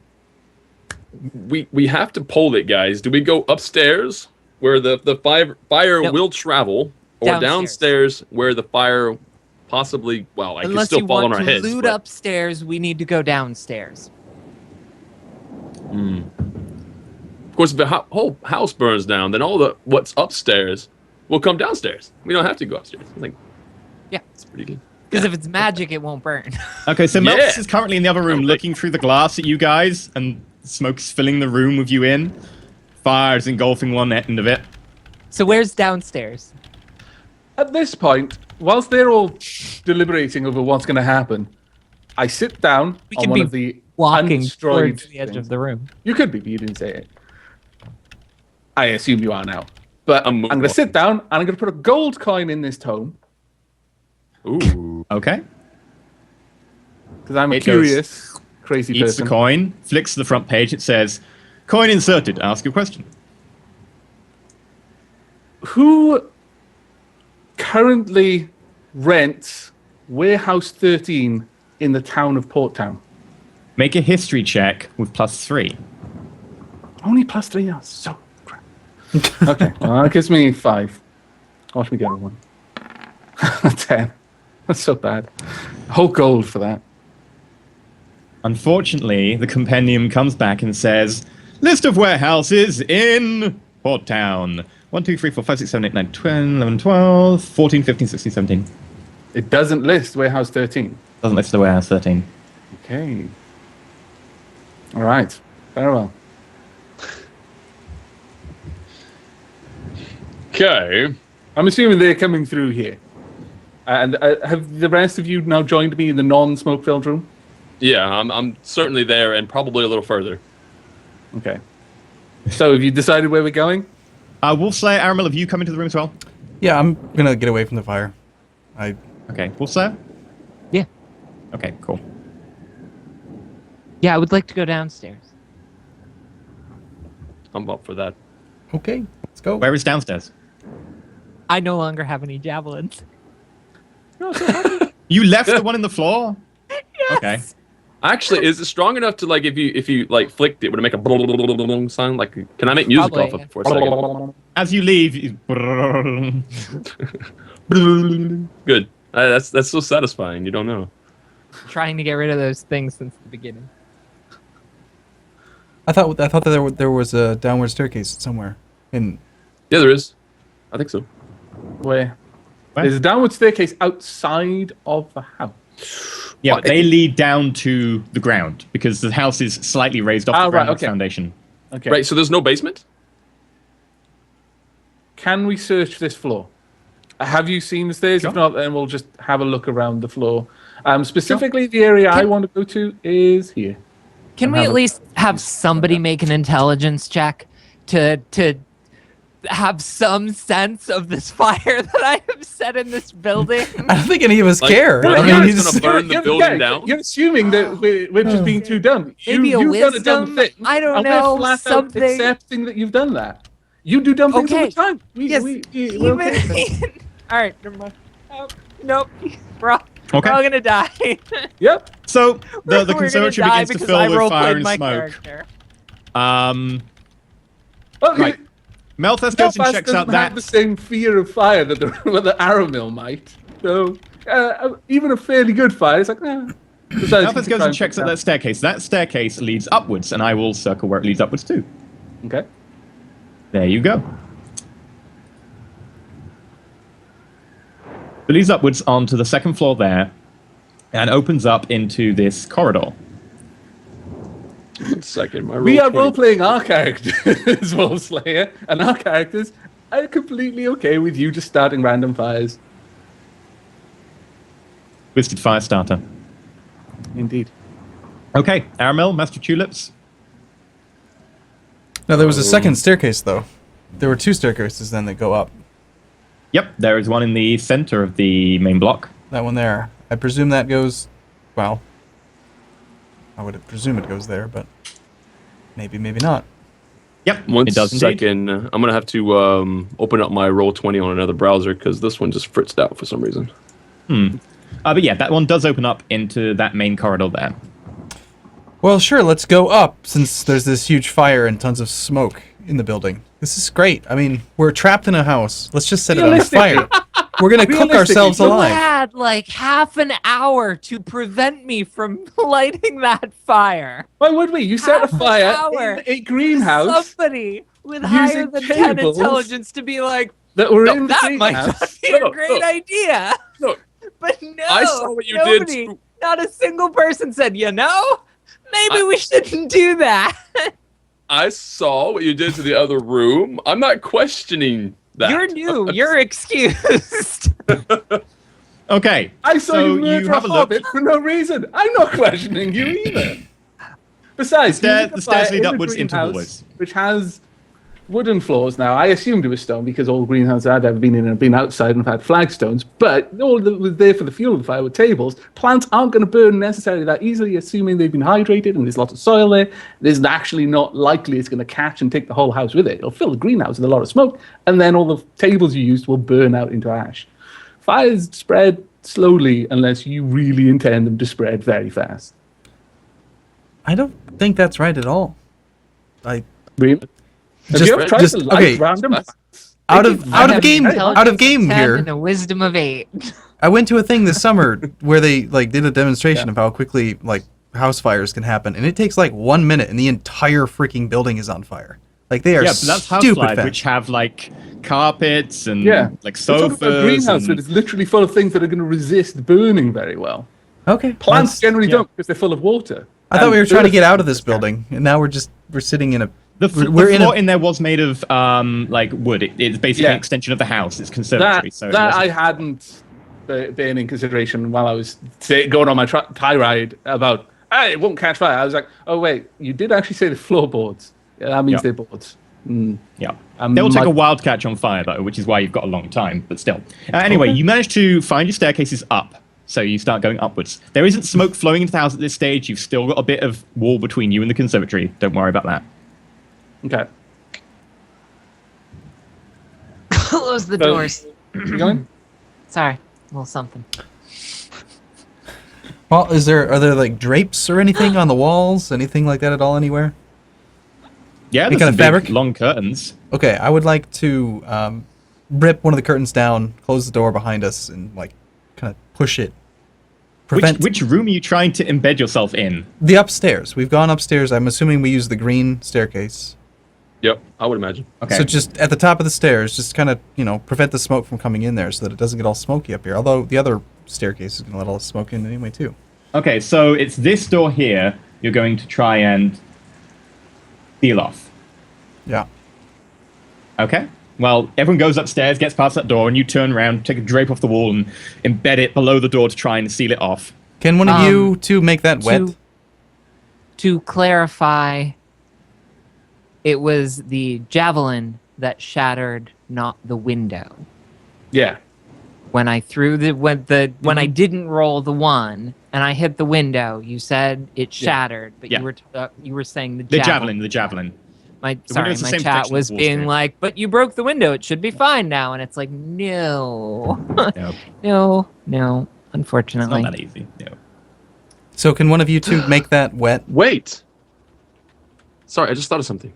We have to poll it, guys. Do we go upstairs where the fire Nope. will travel, or downstairs where the fire possibly, well, I can Unless still you fall on want our to heads. loot but- upstairs, we need to go downstairs. Of course, if the whole house burns down, then all what's upstairs will come downstairs. We don't have to go upstairs. I think Yeah. it's pretty good. Because if it's magic, it won't burn. Okay, so Yeah. Melts is currently in the other room looking through the glass at you guys, and smoke's filling the room with you in. Fire is engulfing one end of it. So where's downstairs? At this point, whilst they're all deliberating over what's going to happen, I sit down We on can one be of the Walking undestroyed towards the edge things. of the room. You could be, but you didn't say it. I assume you are now. But I'm going to moonwalking. sit down and I'm going to put a gold coin in this tome Ooh. Okay. because I'm a It curious, crazy Eats person. the coin, flicks to the front page. It says, "Coin inserted. Ask your question." Who currently rents Warehouse 13 in the town of Porttown? Make a history check with +3. Only +3. Oh, so crap. Okay, well, that gives me 5. Watch me get a 1. 10. That's so bad. Whole gold for that. Unfortunately, the compendium comes back and says, "List of warehouses in Porttown. 1, 2, 3, 4, 5, 6, 7, 8, 9, 10, 11, 12, 14, 15, 16, 17. It doesn't list Warehouse 13. Doesn't list the warehouse 13. Okay. All right. Very well. Okay. I'm assuming they're coming through here. And have the rest of you now joined me in the non-smoke-filled room? Yeah, I'm certainly there, and probably a little further. Okay. So have you decided where we're going? Wolfslayer, Aramil, have you come into the room as well? Yeah, I'm gonna get away from the fire. Okay, Wolfslayer? Yeah. Okay, cool. Yeah, I would like to go downstairs. I'm up for that. Okay, let's go. Where is downstairs? I no longer have any javelins. You left the one in the floor? Yes. Okay. Actually, is it strong enough to like if you like flicked it, would it make a sound? Like, can I make music Probably, off of it for a second? As you leave, you... Good. That's so satisfying. You don't know. Trying to get rid of those things since the beginning. I thought that there was a downward staircase somewhere. In Yeah, there is. I think so. Where? Where? There's a downward staircase outside of the house. Yeah, Well, but they lead down to the ground because the house is slightly raised off the right, ground okay. foundation. Okay. Right. So there's no basement. Can we search this floor? Have you seen the stairs? Sure. If not, then we'll just have a look around the floor. Specifically, the area I want to go to is here. Can we at least have somebody make an intelligence check to have some sense of this fire that I have set in this building? I don't think any of us Like, care. what I if mean, he's he's gonna burn the building down? You're assuming that we're just being too dumb. Maybe a you've done a dumb wisdom? thing. I don't and know, We're flat out something. accepting that you've done that. You do dumb things all Okay. the time. Yes, we're even okay. all right, never mind. Oh, nope, we're all Okay. gonna die. Yep. So the We're gonna conservatory die begins to because fill I with roleplayed fire and my smoke. character. Okay. Right. Melthus goes and Belfast checks doesn't out have that. the same fear of fire that the arrow mill might. So even a fairly good fire, it's like, Besides, Melthus goes and checks out that staircase. That staircase leads upwards, and I will circle where it leads upwards too. Okay. There you go. It leads upwards onto the second floor there, and opens up into this corridor. Second, my We are roll role playing our characters, Wolf Slayer, and our characters are completely okay with you just starting random fires. Twisted Fire Starter. Indeed. Okay, Aramil, Master Tulips. No, there was a second staircase, though. There were 2 staircases then that go up. Yep, there is one in the center of the main block. That one there. I presume that goes... Well, I would presume it goes there, but maybe, maybe not. Yep, One it does indeed. second, I'm going to have to open up my Roll20 on another browser because this one just fritzed out for some reason. But yeah, that one does open up into that main corridor there. Well, sure, let's go up, since there's this huge fire and tons of smoke in the building. This is great. I mean, we're trapped in a house. Let's just set it on fire. We're gonna cook ourselves You alive. had like half an hour to prevent me from lighting that fire. Why would we? You set a Half an fire hour. in a greenhouse Somebody with higher using than 10 tables intelligence to be like, that were in the that might greenhouse. not be a No, great no. idea. No. But no, I saw what you nobody, did. not a single person said, maybe we shouldn't do that. I saw what you did to the other room. I'm not questioning that. You're new. You're excused. Okay, I saw so you murder a have a look. hobbit for no reason. I'm not questioning you either. Besides, The stairs lead upwards into hallways. which has wooden floors now. I assumed it was stone because all greenhouses I've ever been in have been outside and have had flagstones. But all that was there for the fuel of the fire were tables. Plants aren't going to burn necessarily that easily, assuming they've been hydrated and there's lots of soil there. There's actually not likely it's going to catch and take the whole house with it. It'll fill the greenhouse with a lot of smoke, and then all the tables you used will burn out into ash. Fires spread slowly unless you really intend them to spread very fast. I don't think that's right at all. Really? Have you ever tried to light okay, random fires? out of game Intelligence of 10 here. and a wisdom of 8. I went to a thing this summer where they did a demonstration of how quickly house fires can happen, and it takes 1 minute, and the entire freaking building is on fire. They are Yeah, but that's house stupid life, fast. which have carpets and Yeah. sofas. A greenhouse and- that is literally full of things that are going to resist burning very well. Okay. Plants generally yeah. don't because they're full of water. I thought And we were trying to earth- get out of this building, and now we're sitting in a. The we're in floor a. in there was made of wood. It's basically Yeah. an extension of the house. It's conservatory. So it that wasn't- I hadn't been in consideration while I was going on my tie ride about, it won't catch fire. I was like, oh wait, you did actually say the floorboards. Yeah, that means Yeah. they're boards. Yeah. They will take my- a wild catch on fire, though, which is why you've got a long time, but still. Anyway, you manage to find your staircases up, so you start going upwards. There isn't smoke flowing into the house at this stage. You've still got a bit of wall between you and the conservatory. Don't worry about that. Okay. Close the doors. You going? Sorry, a little something. Well, are there drapes or anything on the walls? Anything like that at all anywhere? Yeah, Any there's kind some of big, fabric? long curtains. Okay, I would like to rip one of the curtains down, close the door behind us, and kind of push it. Prevent Which room are you trying to embed yourself in? the upstairs. We've gone upstairs. I'm assuming we use the green staircase. Yep, I would imagine. Okay. So just at the top of the stairs, just kind of prevent the smoke from coming in there, so that it doesn't get all smoky up here. Although the other staircase is going to let all the smoke in anyway too. Okay, so it's this door here you're going to try and seal off. Yeah. Okay. Well, everyone goes upstairs, gets past that door, and you turn around, take a drape off the wall, and embed it below the door to try and seal it off. Can one of you two make that wet? To clarify, it was the javelin that shattered, not the window. Yeah. When I threw when I didn't roll the one and I hit the window, you said it shattered, but Yeah. you were saying The javelin. javelin. My window's the same chat protection was as the wall being strip. like, but you broke the window. It should be fine now. And it's like, no, No, no, it's unfortunately. not that easy. No. So can one of you two make that wet? Wait. Sorry, I just thought of something.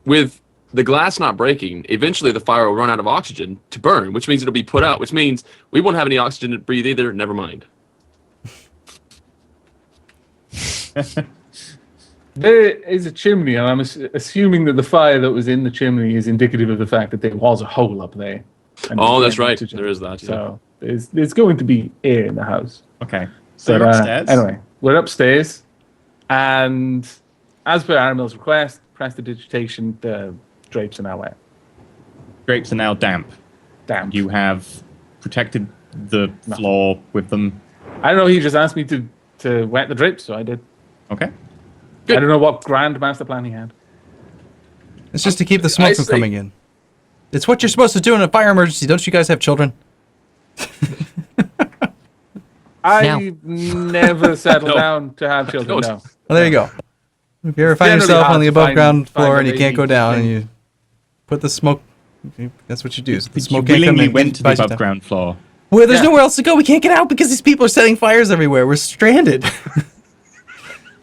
with the glass not breaking, eventually the fire will run out of oxygen to burn, which means it'll be put out, which means we won't have any oxygen to breathe either. Never mind. There is a chimney, and I'm assuming that the fire that was in the chimney is indicative of the fact that there was a hole up there. Oh, that's right. There is that. Yeah. So there's going to be air in the house. Okay. So you're upstairs. Anyway, we're upstairs, and as per Aramil's request, prestidigitation, the drapes are now wet. Drapes are now damp. Damp. You have protected the floor with them. I don't know. He just asked me to wet the drapes, so I did. Okay. Good. I don't know what grand master plan he had. It's just to keep the smoke from coming in. It's what you're supposed to do in a fire emergency. Don't you guys have children? I've never settled down to have children. No. Well, there you go. If you ever find yourself on the above ground floor and you can't go down, and you put the smoke, that's what you do. The smoke you willingly went to the above ground floor. Well, there's nowhere else to go. We can't get out because these people are setting fires everywhere. We're stranded.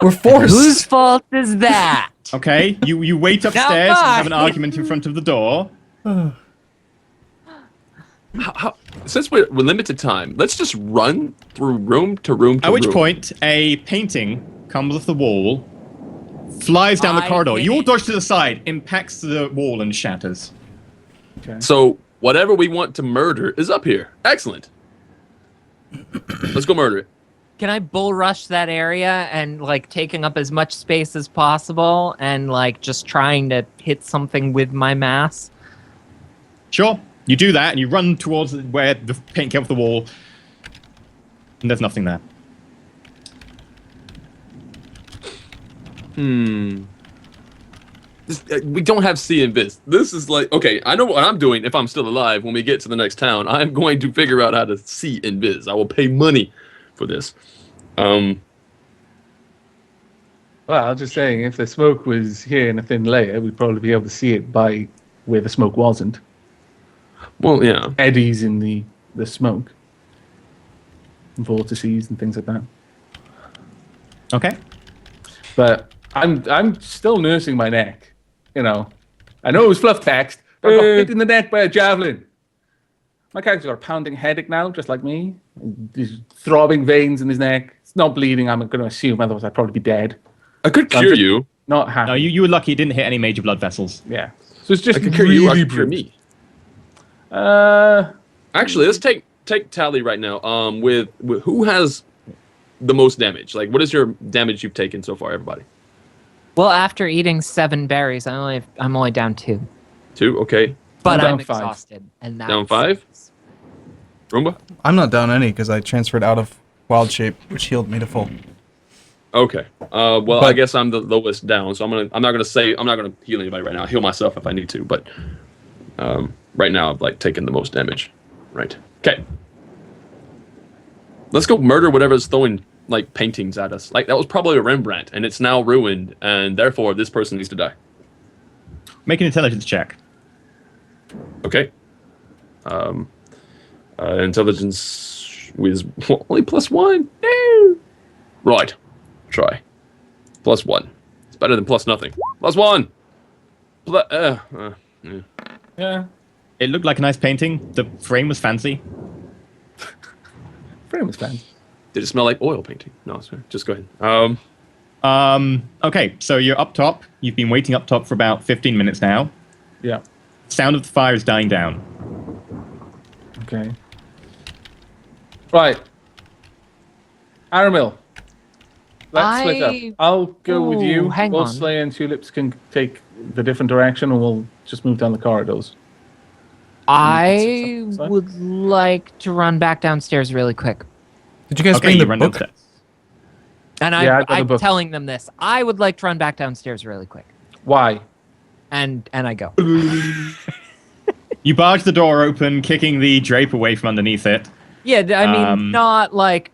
We're forced. Whose fault is that? Okay, you wait upstairs and have an argument in front of the door. Since we're limited time, let's just run through room to room to room. At which point, a painting comes off the wall, flies down the corridor. You all dodge to the side, impacts the wall, and shatters. Okay. So whatever we want to murder is up here. Excellent. Let's go murder it. Can I bull rush that area and like taking up as much space as possible and like just trying to hit something with my mass? Sure. You do that and you run towards where the paint came off the wall. And there's nothing there. We don't have see and vis. This is like, okay, I know what I'm doing if I'm still alive when we get to the next town. I'm going to figure out how to see and vis. I will pay money for this. Well, I was just saying, if the smoke was here in a thin layer, we'd probably be able to see it by where the smoke wasn't. Well, yeah. Eddies in the smoke. Vortices and things like that. Okay. But I'm still nursing my neck. You know. I know it was fluff text, but I got hit in the neck by a javelin. My character's got a pounding headache now, just like me. These throbbing veins in his neck. It's not bleeding, I'm going to assume, otherwise I'd probably be dead. I could cure you. Not happy. No, you were lucky it didn't hit any major blood vessels. Yeah. So it's just I could cure you. I could cure me. Actually, let's take tally right now. With who has the most damage? Like, what is your damage you've taken so far, everybody? Well, after eating 7 berries, I'm only down 2. 2, okay. But I'm down 5. exhausted. And Down 5? Roomba? I'm not down any because I transferred out of wild shape, which healed me to full. Okay. Well, I guess I'm the lowest down, so I'm not gonna heal anybody right now. I'll heal myself if I need to, but right now I've like taken the most damage. Right. Okay. Let's go murder whatever's throwing like paintings at us. Like that was probably a Rembrandt, and it's now ruined, and therefore this person needs to die. Make an intelligence check. Okay. Intelligence with only +1. No. Right. Try. +1. It's better than +nothing. +1. Yeah. It looked like a nice painting. The frame was fancy. Frame was fine. Did it smell like oil painting? No, sorry. Just go ahead. Okay, so you're up top. You've been waiting up top for about 15 minutes now. Yeah. Sound of the fire is dying down. Okay. Right. Aramil. Let's split up. I'll go with you. hang on. Slayer and Tulips can take the different direction, and we'll just move down the corridors. I would like to run back downstairs really quick. Did you guys Okay, bring you the run book? downstairs. And Yeah, I got the I'm book. telling them this. I would like to run back downstairs really quick. Why? And I go. You barge the door open, kicking the drape away from underneath it. Yeah, I mean, not like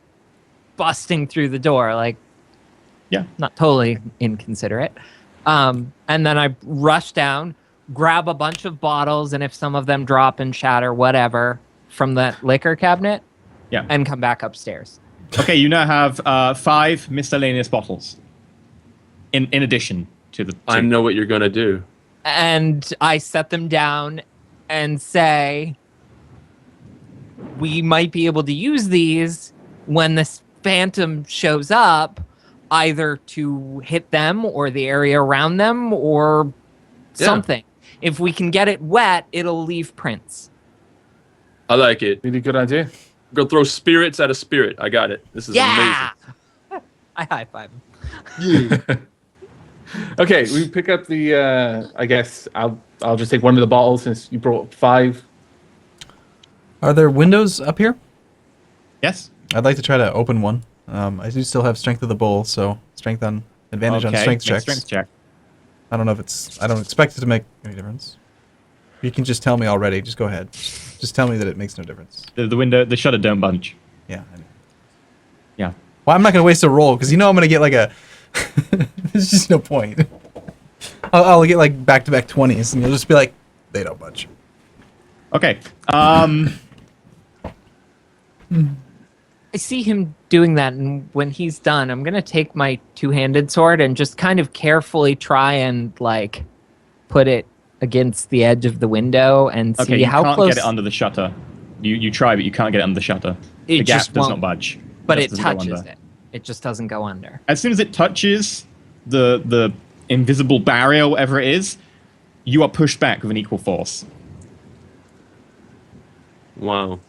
busting through the door, like, Yeah. not totally inconsiderate. And then I rush down, grab a bunch of bottles, and if some of them drop and shatter, whatever, from the liquor cabinet, Yeah. and come back upstairs. Okay, you now have 5 miscellaneous bottles. In addition to the 2. I know what you're gonna do. and I set them down and say, we might be able to use these when this phantom shows up, either to hit them or the area around them or something. If we can get it wet, it'll leave prints. I like it. Really good idea. Go throw spirits at a spirit. I got it. This is amazing. I high five him. Okay, we pick up the. I guess I'll just take one of the bottles since you brought 5. Are there windows up here? Yes. I'd like to try to open one. I do still have strength of the bull, so strength on advantage on strength make checks. Strength check. I don't know if it's. I don't expect it to make any difference. You can just tell me already. Just go ahead. Just tell me that it makes no difference. The window, the shutter don't bunch. Yeah. I know. Yeah. Well, I'm not gonna waste a roll because you know I'm gonna get like a. There's just no point. I'll get like back-to-back 20s, and you'll just be like, they don't budge. Okay. I see him doing that, and when he's done, I'm gonna take my two-handed sword and just kind of carefully try and like put it against the edge of the window and see Okay, you how can't close. get it under the shutter. You try, but you can't get it under the shutter. It The gap just does won't. not budge. But Just it doesn't go touches under. it. It just doesn't go under. As soon as it touches the invisible barrier, whatever it is, you are pushed back with an equal force. Wow.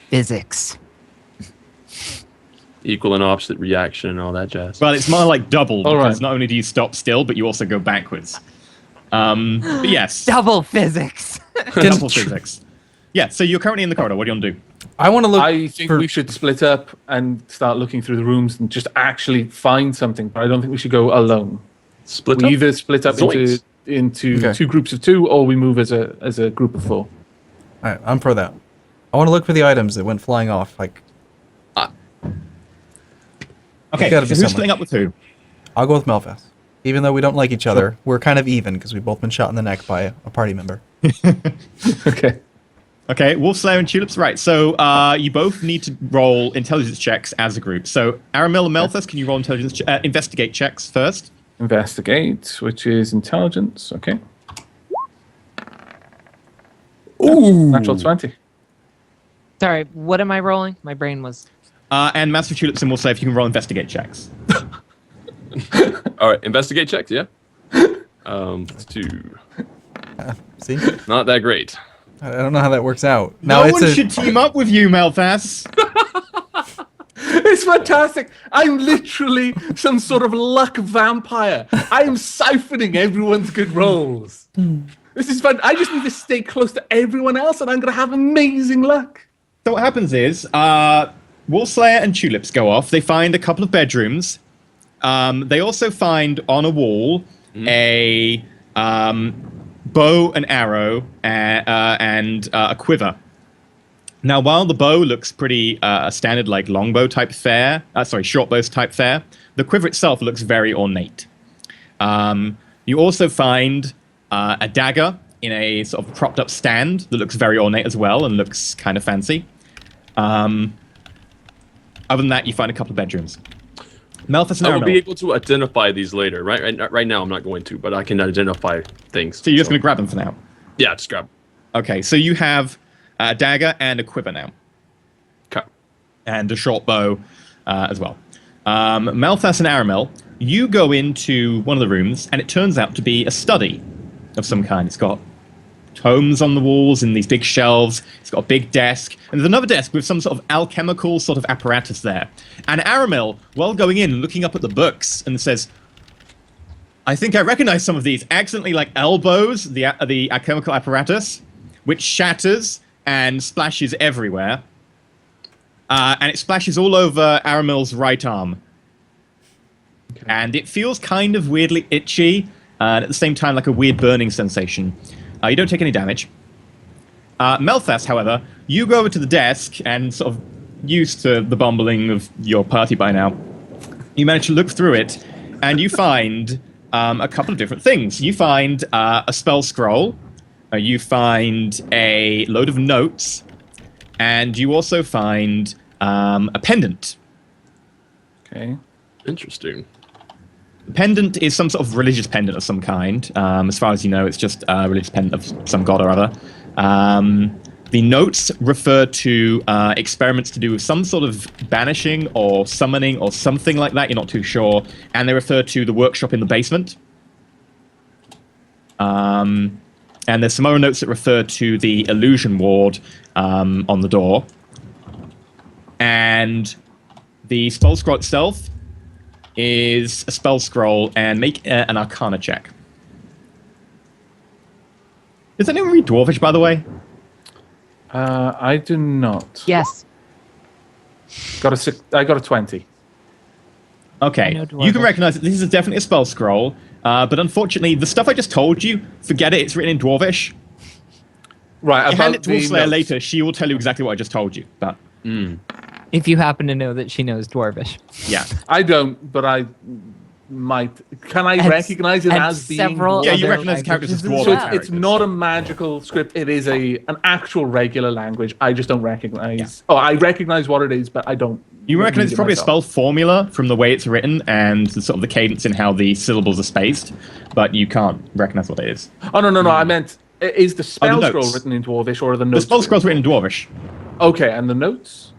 Physics. Equal and opposite reaction and all that jazz. Well, it's more like double All because right. not only do you stop still, but you also go backwards. But yes, Double physics. double physics. Yeah, so you're currently in the corridor. What do you want to do? I want to look. I think for, we should split up and start looking through the rooms and just actually find something. But I don't think we should go alone. Split We up? either split up Zoinks. into Okay. 2 groups of 2, or we move as a group of 4. All right, I'm for that. I want to look for the items that went flying off. Like, Okay, gotta so be who's someone. splitting up with who? I'll go with Melfast. Even though we don't like each other, we're kind of even because we've both been shot in the neck by a party member. Okay. Okay, Wolfslayer and Tulips. Right, so you both need to roll intelligence checks as a group. So Aramil and Melthus, can you roll intelligence investigate checks first? Investigate, which is intelligence. Okay. Ooh. Natural 20. Sorry, what am I rolling? My brain was. And Master Tulips and Wolfslayer, if you can roll investigate checks. All right, investigate checks, yeah? It's 2. See? Not that great. I don't know how that works out. No Now one should team up with you, Melthas. It's fantastic. I'm literally some sort of luck vampire. I am siphoning everyone's good rolls. This is fun. I just need to stay close to everyone else, and I'm going to have amazing luck. So what happens is, Wolfslayer and Tulips go off. They find a couple of bedrooms. They also find on a wall a bow and arrow and a quiver. Now, while the bow looks pretty standard, like longbow type fare, short bow type fare, the quiver itself looks very ornate. You also find a dagger in a sort of propped up stand that looks very ornate as well and looks kind of fancy. Other than that, you find a couple of bedrooms. Melthus and I will be Aramil. able to identify these later. Right now, I'm not going to, but I can identify things. So you're just going to grab them for now. Yeah, just grab. Okay, so you have a dagger and a quiver now. Okay. And a short bow as well. Melthas and Aramil, you go into one of the rooms, and it turns out to be a study of some kind. It's got tomes on the walls in these big shelves. It's got a big desk. And there's another desk with some sort of alchemical sort of apparatus there. And Aramil, while going in and looking up at the books, and says, I think I recognize some of these. Accidentally, like, elbows the alchemical apparatus, which shatters and splashes everywhere. And it splashes all over Aramil's right arm. Okay. And it feels kind of weirdly itchy, and at the same time like a weird burning sensation. You don't take any damage. Melthas, however, you go over to the desk, and sort of used to the bumbling of your party by now, you manage to look through it, and you find a couple of different things. You find a spell scroll, you find a load of notes, and you also find a pendant. Okay. Interesting. pendant is some sort of religious pendant of some kind. As far as you know, it's just a religious pendant of some god or other. The notes refer to experiments to do with some sort of banishing or summoning or something like that. You're not too sure. And they refer to the workshop in the basement. And there's some other notes that refer to the illusion ward on the door. And the spell scroll itself is a spell scroll, and make an Arcana check. Does anyone read Dwarvish, by the way? I do not. Yes. I got a 20. Okay, you can recognize that this is definitely a spell scroll, but unfortunately, the stuff I just told you, forget it, it's written in Dwarvish. Right, You hand it to Wolf Slayer notes. later, she will tell you exactly what I just told you. But If you happen to know that she knows Dwarvish. yeah. I don't, but I might. Can I And- recognize it and as being several dwarf? Yeah, you other recognize the characters as languages dwarven as So well. it's not a magical script. It is an actual regular language. I just don't recognize. Yeah. Oh, I recognize what it is, but I don't. You recognize read it's it probably a myself. spell formula from the way it's written and the sort of the cadence in how the syllables are spaced, but you can't recognize what it is. Oh no! I meant is the spell notes. scroll written in Dwarvish or are the The notes? spell scroll's written in Dwarvish. Okay, and the notes.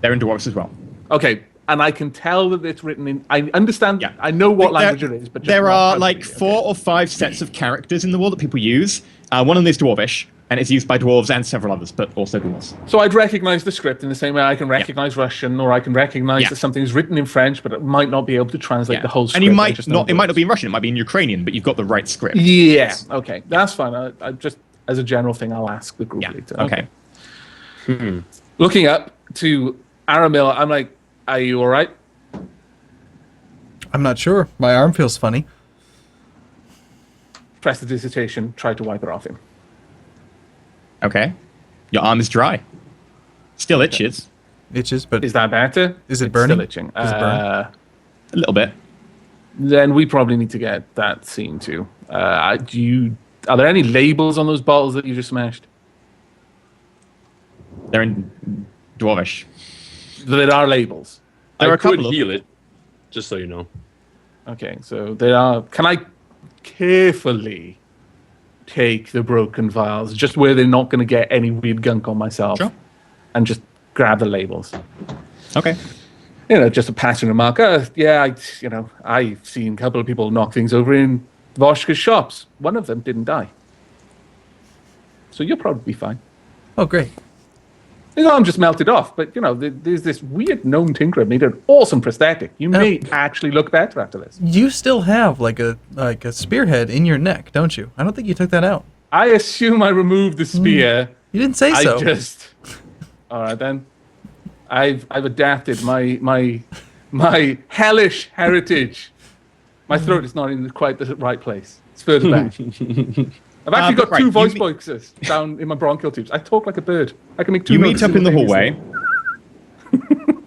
They're in Dwarvish as well. Okay, and I can tell that it's written in. I understand. Yeah. I know what Like, language it is, but just there not are how like to read it. 4 or 5 sets of characters in the world that people use. One of them is Dwarvish, and it's used by dwarves and several others, but also dwarves. So I'd recognize the script in the same way I can recognize Russian, or I can recognize Yeah. that something's written in French, but it might not be able to translate Yeah. the whole script. And you I might just know not. It might not words. be in Russian. It might be in Ukrainian, but you've got the right script. Yeah. Okay, that's fine. I just as a general thing, I'll ask the group Yeah. later. Okay. Looking up to Aramil, I'm like, "Are you all right?" I'm not sure. My arm feels funny. Press the dissertation. Try to wipe it off him. Okay. Your arm is dry. Still itches Itches, but Is that better? Is it It's burning? Still itching. Is it burning? a little bit. Then we probably need to get that seen too. Are there any labels on those bottles that you just smashed? They're in Dwarvish. There are labels. There are I a could couple of heal it, just so you know. Okay, so there are. Can I carefully take the broken vials, just where they're not going to get any weird gunk on myself, Sure. and just grab the labels? Okay. Just a passing remark. I've seen a couple of people knock things over in Voshka's shops. One of them didn't die, so you'll probably be fine. oh great. His arm just melted off, but there's this weird gnome tinkerer made an awesome prosthetic. You may actually look better after this. You still have like a spearhead in your neck, don't you? I don't think you took that out. I assume I removed the spear. You didn't say so. All right then. I've adapted my hellish heritage. My throat is not in quite the right place. It's further back. I've actually but got 2 right, voice you boxes down in my bronchial tubes. I talk like a bird. I can make 2 You notes meet up in the simultaneously. hallway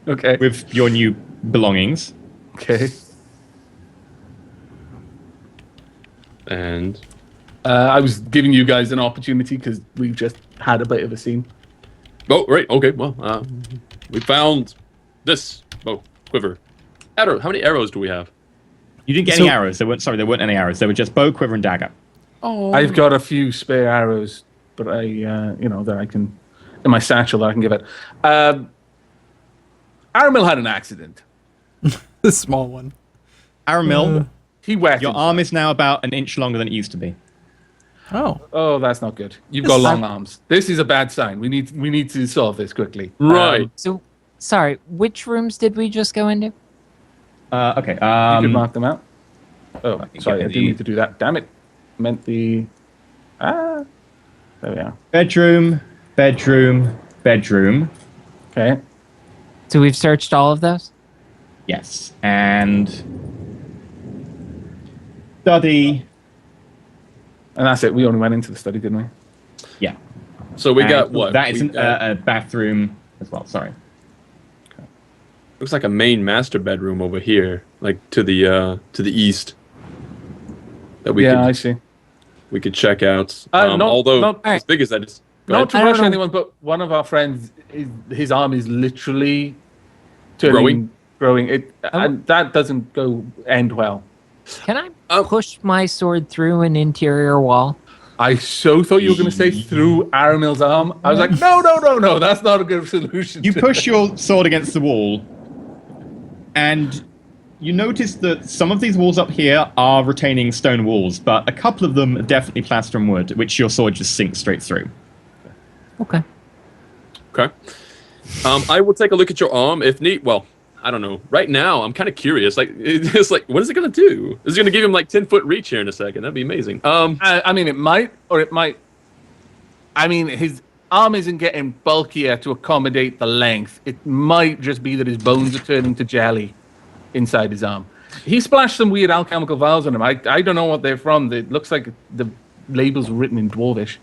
Okay. with your new belongings. Okay. And I was giving you guys an opportunity because we've just had a bit of a scene. oh, right, okay. Well, we found this quiver. Arrow. How many arrows do we have? You didn't get any arrows. There weren't any arrows. They were just bow, quiver, and dagger. Oh, I've got a few spare arrows, but that I can in my satchel that I can give it. Aramil had an accident. The small one. Aramil, He wet. your himself. arm is now about an inch longer than it used to be. Oh. Oh, that's not good. You've got long arms. This is a bad sign. We need to solve this quickly. right. So, sorry, which rooms did we just go into? Okay. You could mark them out. Oh, think sorry, you I can didn't need to do that. Damn it. Meant the. There we are. Bedroom, bedroom, bedroom. Okay. So we've searched all of those? Yes. And study. And that's it. We only went into the study, didn't we? Yeah. So we And got what? That We isn't got- a bathroom as well. Sorry. looks like a main master bedroom over here, like to the east. That I see. we could check out. Not- although not- as big as that is. Go Not ahead. to I don't rush know. anyone, but one of our friends, his arm is literally turning Growing? throwing it. And that doesn't end well. Can I push my sword through an interior wall? I so thought you were going to say through Aramil's arm. I was like, no, that's not a good solution. You push your sword against the wall, and you notice that some of these walls up here are retaining stone walls, but a couple of them are definitely plaster and wood, which your sword just sinks straight through. Okay. Okay. I will take a look at your arm if need. Well, I don't know. Right now, I'm kind of curious. Like, it's like, what is it going to do? Is it going to give him like 10-foot reach here in a second? That'd be amazing. I mean, it might, or it might. I mean, his arm isn't getting bulkier to accommodate the length. It might just be that his bones are turning to jelly inside his arm. He splashed some weird alchemical vials on him. I don't know what they're from. It looks like the labels were written in Dwarvish.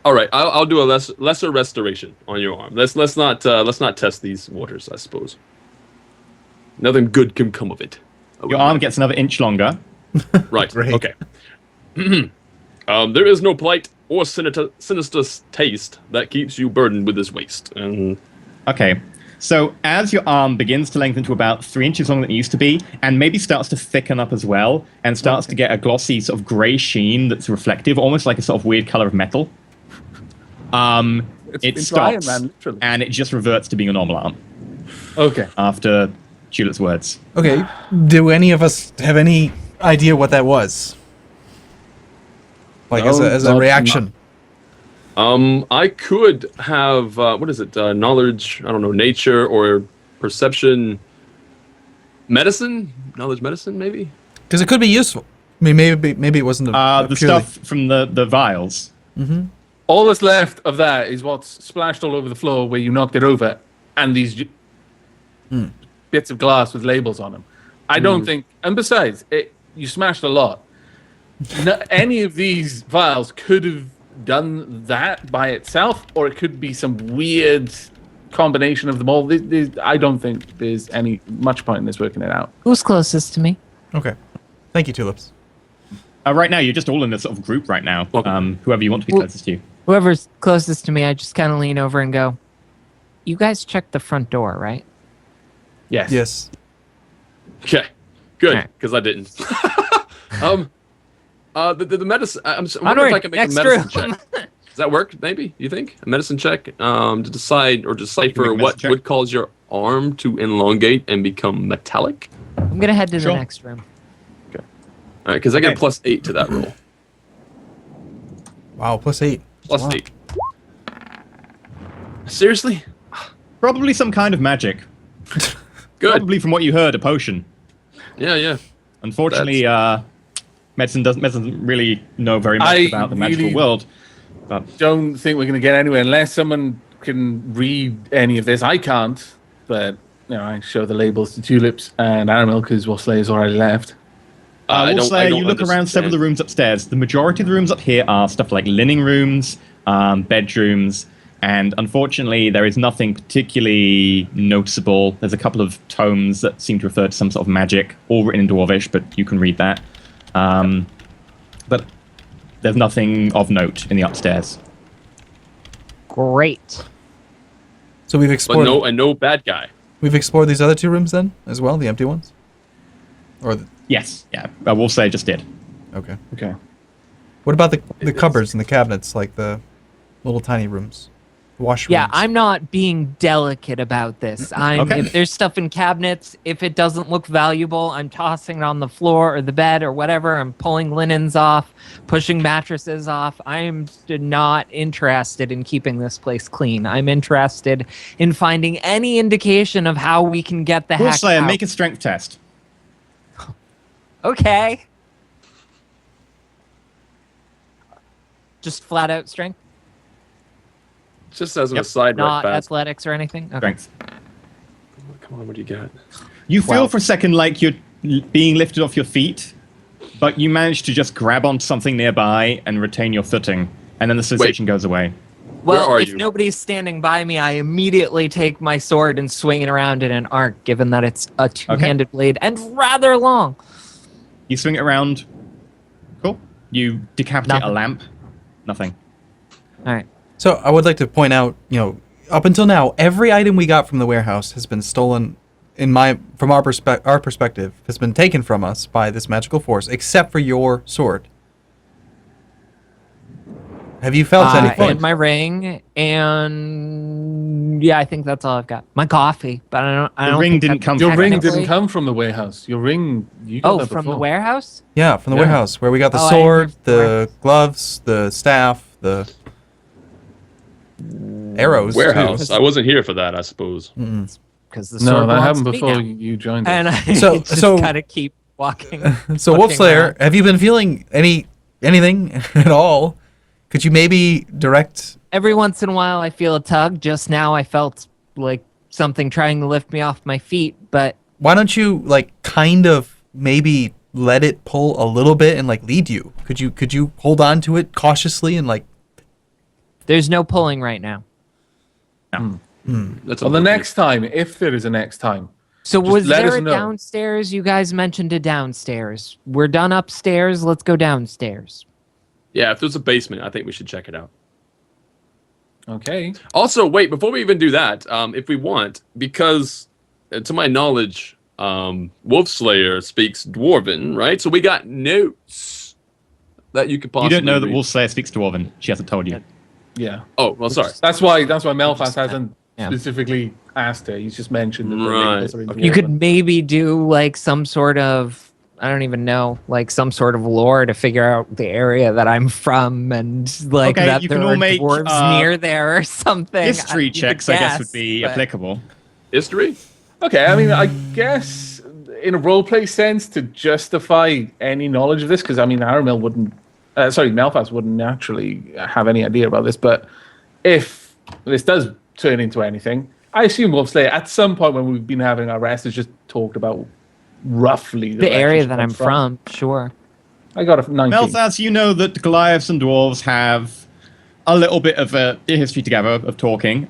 All right, I'll do a lesser restoration on your arm. Let's not test these waters, I suppose. Nothing good can come of it. Your arm gets another inch longer. Right. Great. Okay. There is no plight or sinister taste that keeps you burdened with this waste. Okay. So as your arm begins to lengthen to about 3 inches longer than it used to be, and maybe starts to thicken up as well, and starts to get a glossy sort of grey sheen that's reflective, almost like a sort of weird colour of metal, it stops, Iron Man, literally. and it just reverts to being a normal arm Okay. after Tulips' words. Okay. Do any of us have any idea what that was? Like, No, as a not- reaction. I could have what is it? Knowledge? I don't know. Nature or perception? Medicine? Knowledge, medicine, maybe. Because it could be useful. I mean, maybe it wasn't a The purely- stuff from the vials. All that's left of that is what's splashed all over the floor where you knocked it over, and these bits of glass with labels on them. I don't think, and besides, you smashed a lot. Any of these vials could have done that by itself, or it could be some weird combination of them all. I don't think there's any much point in this working it out. Who's closest to me? Okay. Thank you, Tulips. Right now, you're just all in a sort of group right now. Okay. Whoever you want to be closest to. Whoever's closest to me, I just kind of lean over and go, "You guys checked the front door, right?" Yes. Yes. Okay. Good, Alright. because I didn't. The medicine. I'm wondering Onward, if I can make a next medicine room. check. Does that work? Maybe you think a medicine check to decide or decipher make a what medicine check. would cause your arm to elongate and become metallic. I'm gonna head to Sure. the next room. All right, because I get Okay. +8 to that roll. Wow, +8. +8. Seriously? Probably some kind of magic. Good. Probably from what you heard, a potion. Yeah. Unfortunately, medicine doesn't really know very much I about the magical really- world. But Don't think we're going to get anywhere unless someone can read any of this. I can't, but I show the labels to Tulips and Aramil because Wasslay's already left. I also, don't you look around several of the understand. rooms upstairs. The majority of the rooms up here are stuff like linen rooms, bedrooms, and unfortunately, there is nothing particularly noticeable. There's a couple of tomes that seem to refer to some sort of magic, all written in Dwarvish, but you can read that. But there's nothing of note in the upstairs. Great. So we've But explored. no bad guy. We've explored these other 2 rooms then, as well, the empty ones. Or Yes, yeah. I will say just did. okay. Okay. What about the cupboards and the cabinets, like the little tiny rooms, the washrooms? Yeah, I'm not being delicate about this. Okay. If there's stuff in cabinets, if it doesn't look valuable, I'm tossing it on the floor or the bed or whatever. I'm pulling linens off, pushing mattresses off. I'm not interested in keeping this place clean. I'm interested in finding any indication of how we can get the heck Bullslayer, out. make a strength test. Okay. Just flat out strength, Just as an Yep. aside, not right fast. athletics or anything. Okay. Strength. Come on, what do you got? You feel Wow. for a second like you're being lifted off your feet, but you manage to just grab onto something nearby and retain your footing, and then the sensation goes away. Well, Where are if you? nobody's standing by me, I immediately take my sword and swing it around in an arc, given that it's a two-handed blade and rather long. You swing it around. Cool. You decapitate Nothing. a lamp. Nothing. All right. So I would like to point out, up until now, every item we got from the warehouse has been stolen from our perspective, has been taken from us by this magical force, except for your sword. Have you felt anything? And my ring, and yeah, I think that's all I've got. My coffee, but I don't. The ring didn't come. Your ring technically- didn't come from the warehouse. Your ring, you got that from the before. warehouse? Yeah, from the Yeah. warehouse where we got the Oh, I sword, didn't the hear gloves, the staff, the arrows. Warehouse. Too. I wasn't here for that, I suppose. Because the No, sword that belongs happened to me before now. you joined And us. I So- just so- gotta keep walking. So, looking Wolfslayer, around. have you been feeling anything at all? Could you maybe direct? Every once in a while, I feel a tug. Just now, I felt like something trying to lift me off my feet, but Why don't you kind of maybe let it pull a little bit and lead you? Could you hold on to it cautiously and there's no pulling right now. That's Well, the next time, if there is a next time, So Just was let there us a know. downstairs? You guys mentioned a downstairs. We're done upstairs. Let's go downstairs. Yeah, if there's a basement, I think we should check it out. okay. Also, wait, before we even do that, if we want, because to my knowledge, Wolfslayer speaks Dwarven, right? So we got notes that you could You possibly don't know that read. Wolfslayer speaks Dwarven. She hasn't told you. Yeah. Oh, well, sorry. That's why Melfast hasn't Yeah. specifically asked her. He's just mentioned that the Right. labels are in Okay. You could Dwarven. maybe do some sort of, I don't even know, some sort of lore to figure out the area that I'm from and Okay, that you there can all are make, dwarves near there or something. History You could checks, I guess, would guess, be but- applicable. History? Okay, I mean, I guess in a roleplay sense to justify any knowledge of this, because I mean, Melfast wouldn't naturally have any idea about this, but if this does turn into anything, I assume Wolfslayer at some point when we've been having our rest has just talked about roughly The area direction that she I'm comes from, sure. I got a 19. Melthas, you know that Goliaths and dwarves have a little bit of a history together of talking.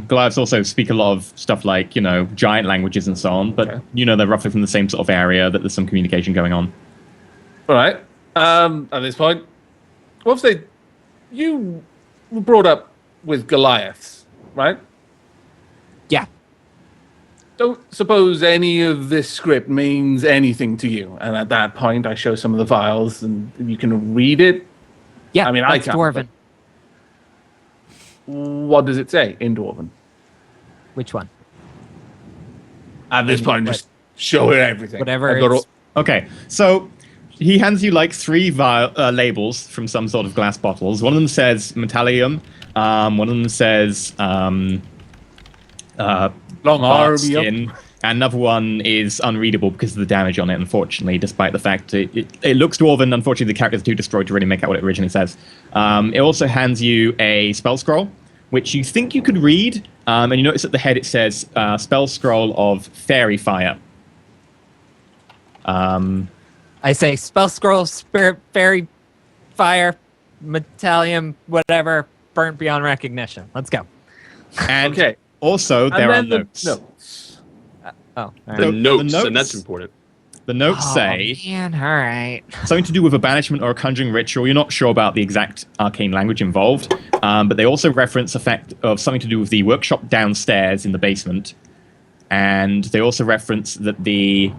Goliaths also speak a lot of stuff like, giant languages and so on, but Okay. they're roughly from the same sort of area, that there's some communication going on. All right. At this point, Wolfslayer, you were brought up with Goliaths, right? Yeah. Don't suppose any of this script means anything to you. And at that point, I show some of the files, and you can read it. Yeah, I mean, I that's can't, Dwarven. What does it say in Dwarven? Which one? At this point, what- just show her everything. Whatever I've got it's- Okay, so he hands you three labels from some sort of glass bottles. One of them says Metallium. One of them says Long bark arm, skin. And another one is unreadable because of the damage on it, unfortunately, despite the fact it looks dwarven. Unfortunately, the character's too destroyed to really make out what it originally says. It also hands you a spell scroll, which you think you could read, and you notice at the head it says spell scroll of fairy fire. I say spell scroll, spirit, fairy, fire, metallium, whatever, burnt beyond recognition. Let's go. And Okay. also, there are And then notes. the notes. Oh, all The right. So, notes, the and that's notes- important. The notes Oh, say man, all right. something to do with a banishment or a conjuring ritual. You're not sure about the exact arcane language involved, but they also reference a fact of something to do with the workshop downstairs in the basement. And they also reference that the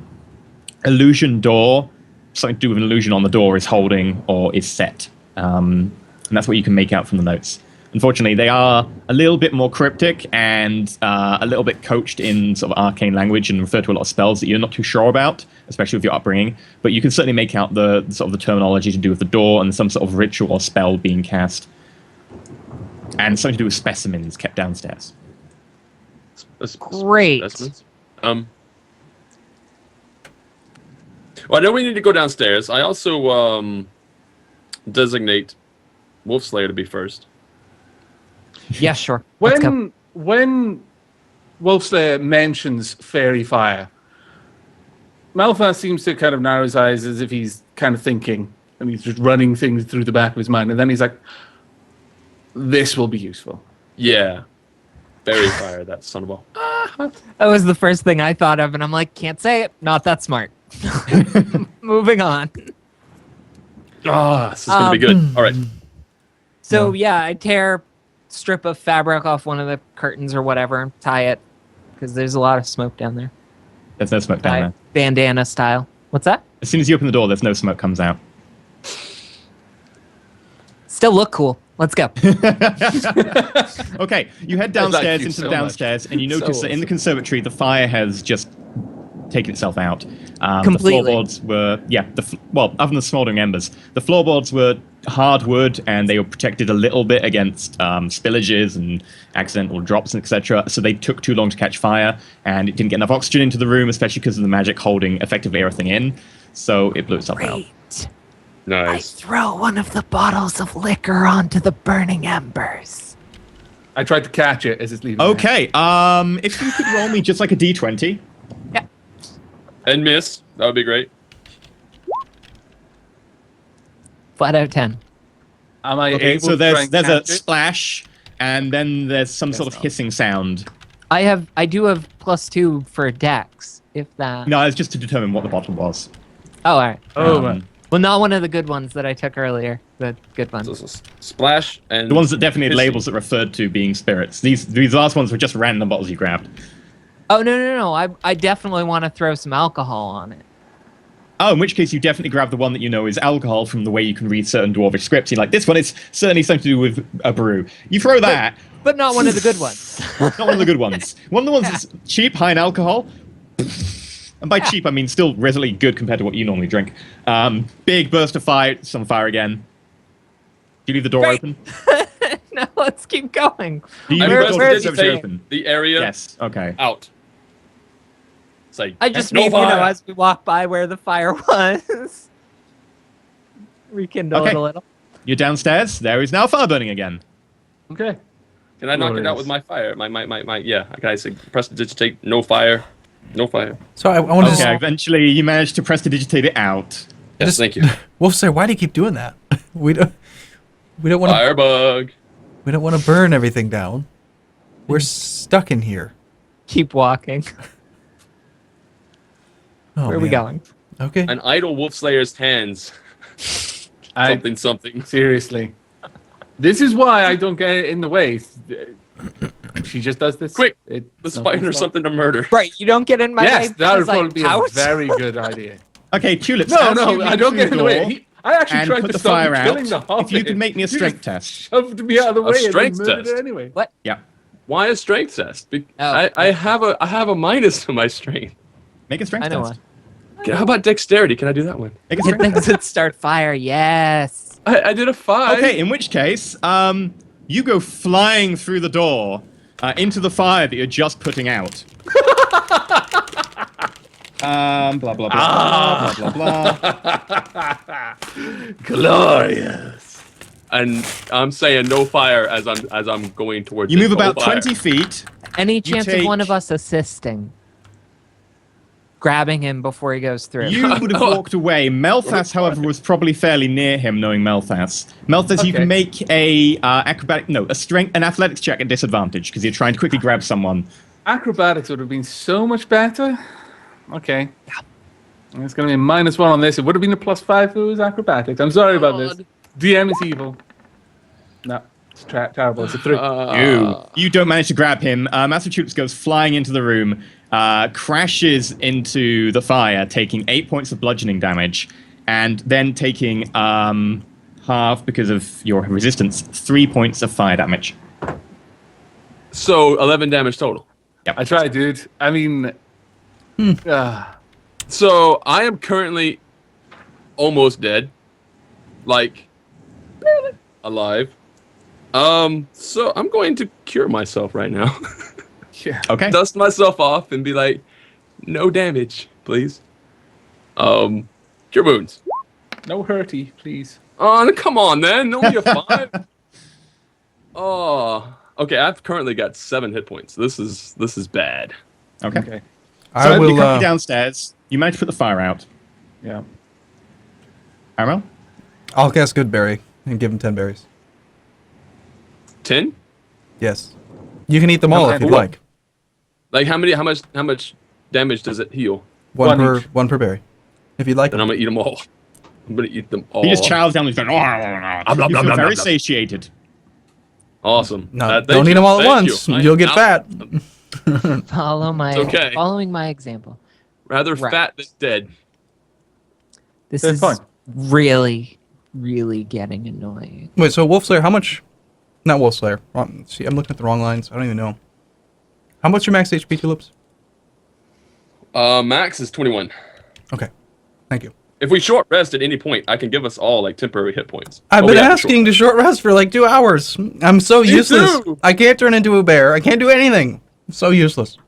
illusion door, something to do with an illusion on the door, is holding or is set. And that's what you can make out from the notes. Unfortunately, they are a little bit more cryptic and a little bit coached in sort of arcane language and refer to a lot of spells that you're not too sure about, especially with your upbringing. But you can certainly make out the sort of the terminology to do with the door and some sort of ritual or spell being cast. And something to do with specimens kept downstairs. Great. Specimens. Well, I know we need to go downstairs. I also designate Wolfslayer to be first. Yeah, sure. Let's go. When Wolfslayer mentions fairy fire, Malphas seems to kind of narrow his eyes as if he's kind of thinking, and he's just running things through the back of his mind, and then he's like, "This will be useful." Yeah. Fairy fire, that son of a... That was the first thing I thought of, and I'm like, can't say it. Not that smart. Moving on. Ah, this is going to be good. All right. So yeah, I tear strip of fabric off one of the curtains or whatever and tie it because there's a lot of smoke down there. There's no smoke down there. Bandana style. What's that? As soon as you open the door, there's no smoke comes out. Still look cool. Let's go. Okay, you head downstairs into the downstairs, and you notice that in the conservatory, the fire has just taken itself out. Completely. The floorboards were, well, other than the smoldering embers, the floorboards were hard wood, and they were protected a little bit against spillages and accidental drops, etc. So they took too long to catch fire, and it didn't get enough oxygen into the room, especially because of the magic holding effectively everything in. So it blew itself out. Nice. I throw one of the bottles of liquor onto the burning embers. I tried to catch it as it's leaving. Okay, if you could roll me just like a d20. Yeah. And miss. That would be great. Flat out 10. Am I Okay, able so to try there's and a catch it? splash, and then there's some sort of hissing sound. I do have +2 for Dex, if that. No, it's just to determine what the bottle was. Oh, all right. Oh, man. Well, not one of the good ones that I took earlier. The good ones. So splash and The ones that definitely had hissing. labels that referred to being spirits. These last ones were just random bottles you grabbed. Oh, no. I definitely want to throw some alcohol on it. Oh, in which case you definitely grab the one that you know is alcohol from the way you can read certain dwarvish scripts. You're like, this one is certainly something to do with a brew. You throw that. But not one of the good ones. Not one of the good ones. One of the ones that's cheap, high in alcohol. And by cheap, I mean still relatively good compared to what you normally drink. Big burst of fire. It's on fire again. Do you leave the door open? No, let's keep going. Do you I leave press the where door is digitate open? the area Yes. Okay. out. It's like, I just no mean, fire. as we walk by where the fire was. Rekindle Okay. it a little. You're downstairs. There is now fire burning again. Okay. Can I knock it out with my fire? Yeah. Can I say press to digitate? No fire. No fire. So I want to Okay. Eventually, you managed to press to digitate it out. Yes, thank you. Wolf, sir, why do you keep doing that? We don't want to. Firebug. We don't want to burn everything down. We're stuck in here. Keep walking. Oh, Where are we man. going? Okay. An idle wolf slayer's hands. Something. Seriously. This is why I don't get in the way. She just does this. Quick, It's let's nothing's find her wrong. something to murder. Right, you don't get in my Yes, way. that would because I probably be a pout? very good idea. Okay, Tulips. No, as you no, leap I don't through get in the way. door I actually and tried put to the stop fire you killing the out. hobbit. If you could make me a You strength just test. shoved me out of the way and strength then murdered test? it anyway. What? Yeah. Why a strength test? Oh, I have a minus to my strength. Make a strength I know test. one. How about dexterity? Can I do that one? Make a Get strength things that start fire, yes. I did a 5. Okay, in which case, you go flying through the door into the fire that you're just putting out. Blah blah blah blah blah blah blah. Glorious. And I'm saying no fire as I'm going towards. You it. move No about fire. 20 feet. Any chance of one take- of us assisting? Grabbing him before he goes through. You would have walked away. Melthas, however, was probably fairly near him, knowing Melthas. Melthas, you Okay. can make an athletics check at disadvantage because you're trying to quickly grab someone. Acrobatics would have been so much better. Okay. It's going to be a -1 on this. It would have been a +5 if it was acrobatics. I'm sorry about this. DM is evil. No, it's terrible. It's a 3. You don't manage to grab him. Massachusetts goes flying into the room, crashes into the fire, taking 8 points of bludgeoning damage, and then taking half because of your resistance, 3 points of fire damage. So 11 damage total. I tried, dude. I mean, So I am currently almost dead, like barely alive. So I'm going to cure myself right now. yeah. Okay. Dust myself off and be like, no damage, please. Cure wounds. No hurty, please. Oh, come on, then. Only a 5. Oh, okay. I've currently got 7 hit points. This is bad. Okay. Okay. I So will. you come downstairs. You manage to put the fire out. Yeah. Armel? I'll cast Good Berry and give him 10 berries. 10? Yes. You can eat them all Okay. if you'd Cool. like. Like how much damage does it heal? One One per berry. If you'd like. Then I'm gonna eat them all. I'm gonna eat them all. He just chows down. He's going, you feel very satiated. Awesome. No, Thank don't eat you. them all at Thank once. you. You'll get fat. Following my okay. example. Rather Right. fat than dead. This That's is fine. really, really getting annoying. Wait, so Wolf Slayer, how much? Not Wolf Slayer. Wrong. See, I'm looking at the wrong lines. I don't even know. How much your max HP, Tulips? Max is 21. Okay. Thank you. If we short rest at any point, I can give us all like temporary hit points. I've But been we have to asking to short rest for like 2 hours. I'm so useless. too. I can't turn into a bear. I can't do anything. I'm so useless.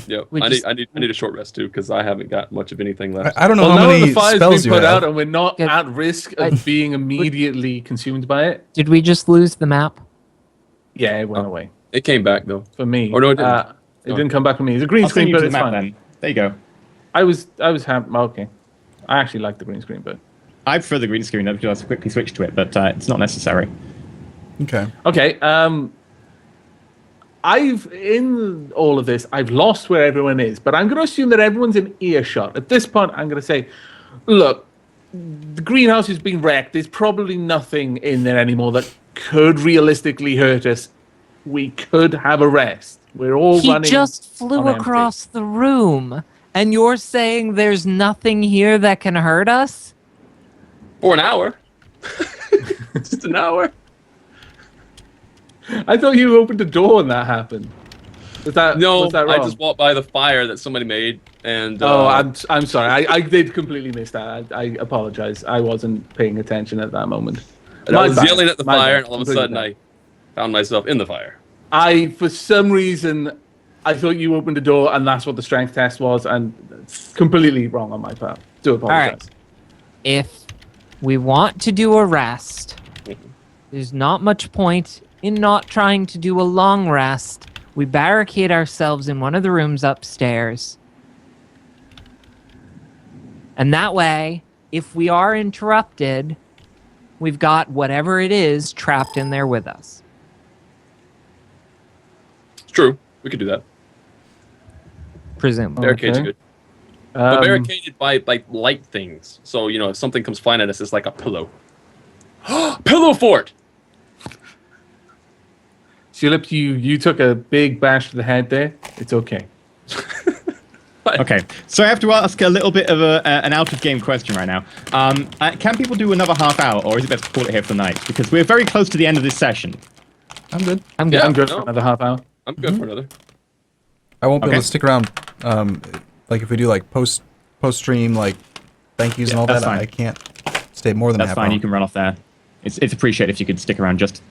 Yeah, We I just- need a short rest too because I haven't got much of anything left. I don't know Well, how now many the fire's spells been you put out have. and we're not Good. at risk of being immediately consumed by it. Did we just lose the map? Yeah, it went away It came back though. for me. Or no, it didn't. It didn't come back for me. It's a green I'll send screen, you but to the it's map fine. then. There you go. I was happy. Okay, I actually like the green screen, but I prefer the green screen. I've just quickly switched to it, but it's not necessary. Okay. okay. I've in all of this, I've lost where everyone is, but I'm going to assume that everyone's in earshot. At this point, I'm going to say, look, the greenhouse has been wrecked. There's probably nothing in there anymore that could realistically hurt us. We could have a rest. We're all He running. just flew on empty. across the room, and you're saying there's nothing here that can hurt us? For an hour. Just an hour. I thought you opened the door when that happened. Was that No, Was that I wrong? just walked by the fire that somebody made, and Oh, I'm sorry. I did completely miss that. I apologize. I wasn't paying attention at that moment. and I My was bad. yelling at the My fire, bad. and all of a Completely sudden bad. I found myself in the fire. For some reason, I thought you opened the door, and that's what the strength test was, and it's completely wrong on my part. Do apologize. right. If we want to do a rest, there's not much point in not trying to do a long rest. We barricade ourselves in one of the rooms upstairs. And that way, if we are interrupted, we've got whatever it is trapped in there with us. It's true. We could do that. Presumably. Barricade's Okay. good. But Um, barricaded by like light things. So, you know, if something comes flying at us, it's like a pillow. Pillow fort! Tulip, you took a big bash to the head there. It's okay. Okay, so I have to ask a little bit of an out-of-game question right now. Can people do another half hour, or is it better to call it here for the night? Because we're very close to the end of this session. I'm good. I'm good. Yeah. I'm good no. for another half hour. I'm good for another. I won't be able Okay. to stick around. Like if we do like post stream like thank yous and all that's that, fine. I can't stay more than a That's half fine, hour. you can run off there. It's appreciated if you could stick around just,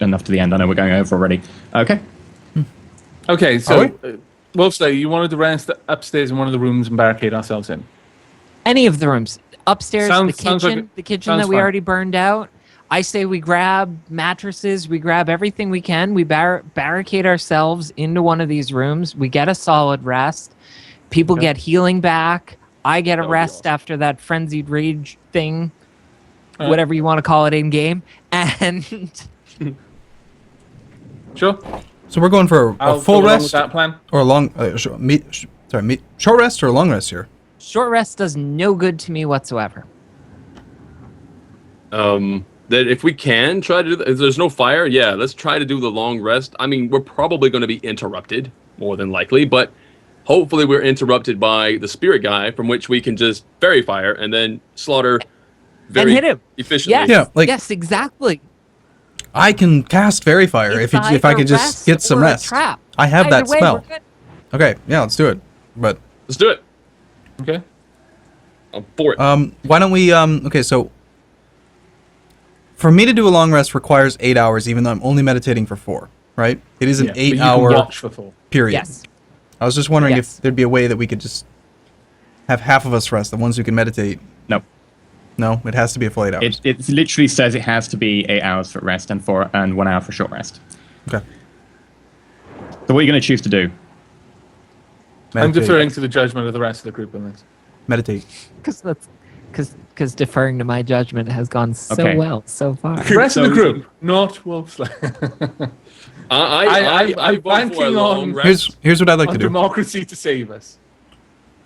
enough to the end. I know we're going over already. Okay. Okay, Are so we? Wolfslayer, you wanted to rest upstairs in one of the rooms and barricade ourselves in. Any of the rooms. Upstairs, Sounds the kitchen, like the kitchen sounds that we fine. already burned out. I say we grab mattresses, we grab everything we can, we barricade ourselves into one of these rooms, we get a solid rest, people Okay. get healing back, I get a That would be rest awesome. after that frenzied rage thing, Alright. whatever you want to call it in game, and Sure. So we're going for a I'll full go along with rest that plan. or a long short rest or a long rest here. short rest does no good to me whatsoever. That if we can try to do if there's no fire, yeah, let's try to do the long rest. I mean, we're probably going to be interrupted, more than likely, but hopefully we're interrupted by the spirit guy, from which we can just fairy fire and then slaughter very hit him. efficiently. Yes, Yeah, like- yes, exactly. I can cast Fairy Fire It's if I either could just get some or a rest. trap. I have Either that way, spell. we're good. Okay, yeah, let's do it. But Let's do it. Okay. I'm for it. why don't we okay, so for me to do a long rest requires 8 hours, even though I'm only meditating for 4, right? It is an Yeah, but you can 8-hour watch for full. period. Yes. I was just wondering Yes. if there'd be a way that we could just have half of us rest, the ones who can meditate. No. No, it has to be a full 8 hours. It literally says it has to be 8 hours for rest and 1 hour for short rest. Okay. So what are you going to choose to do? I'm Meditate. deferring to the judgment of the rest of the group on this. Meditate. Because deferring to my judgment has gone so Okay. well so far. The rest of the So- group, not Wolfslayer. I I'm vote for a banking long on- rest. Here's what I'd like on to do. democracy to save us.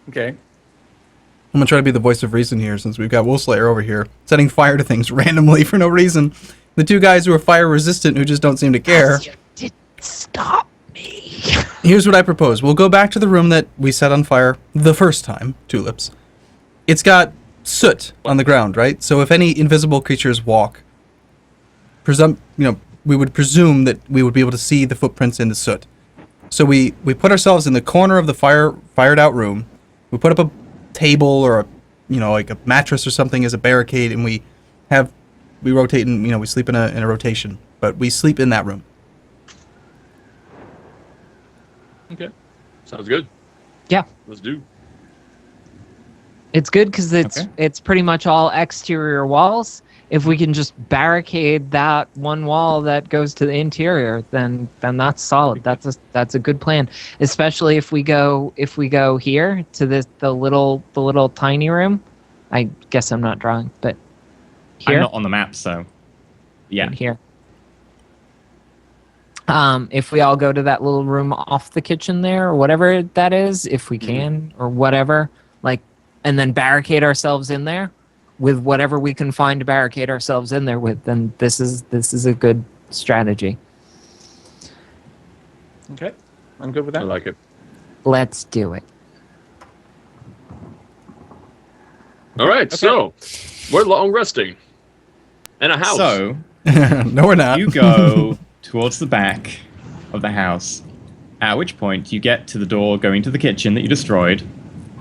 Okay. I'm gonna try to be the voice of reason here, since we've got Wolfslayer over here setting fire to things randomly for no reason. The two guys who are fire resistant who just don't seem to care. You didn't stop me. Here's what I propose. We'll go back to the room that we set on fire the first time, Tulips. It's got soot on the ground, right? So if any invisible creatures walk, we would presume that we would be able to see the footprints in the soot. So we put ourselves in the corner of the fired out room. We put up a table or like a mattress or something as a barricade, and we rotate and we sleep in a rotation, but we sleep in that room. Okay. Sounds good. Yeah. Let's do. It's good because it's pretty much all exterior walls. If we can just barricade that one wall that goes to the interior, then that's solid. That's a good plan. Especially if we go here to the little tiny room. I guess I'm not drawing, but here. I'm not on the map, so yeah. And here. If we all go to that little room off the kitchen there, or whatever that is, if we can, or whatever, and then barricade ourselves in there with whatever we can find to barricade ourselves in there with, then this is a good strategy. Okay, I'm good with that. I like it. Let's do it. All right, so we're long resting in a house. So No, we're not. you go towards the back of the house, at which point you get to the door going to the kitchen that you destroyed,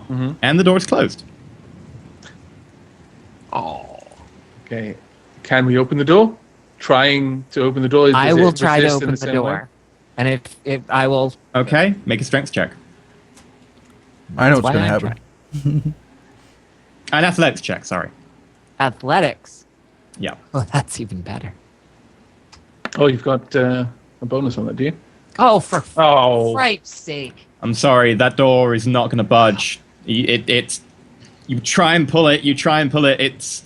and the door is closed. Oh, Okay, can we open the door? Trying to open the door. I will try to open the door, and if I will. Okay, make a strength check. I know That's what's going to why I'm happen. An athletics check, sorry. Athletics. Yeah. Oh, that's even better. Oh, you've got a bonus on that, do you? Oh, for Oh. Christ's sake! I'm sorry, that door is not going to budge. It's you try and pull it, it's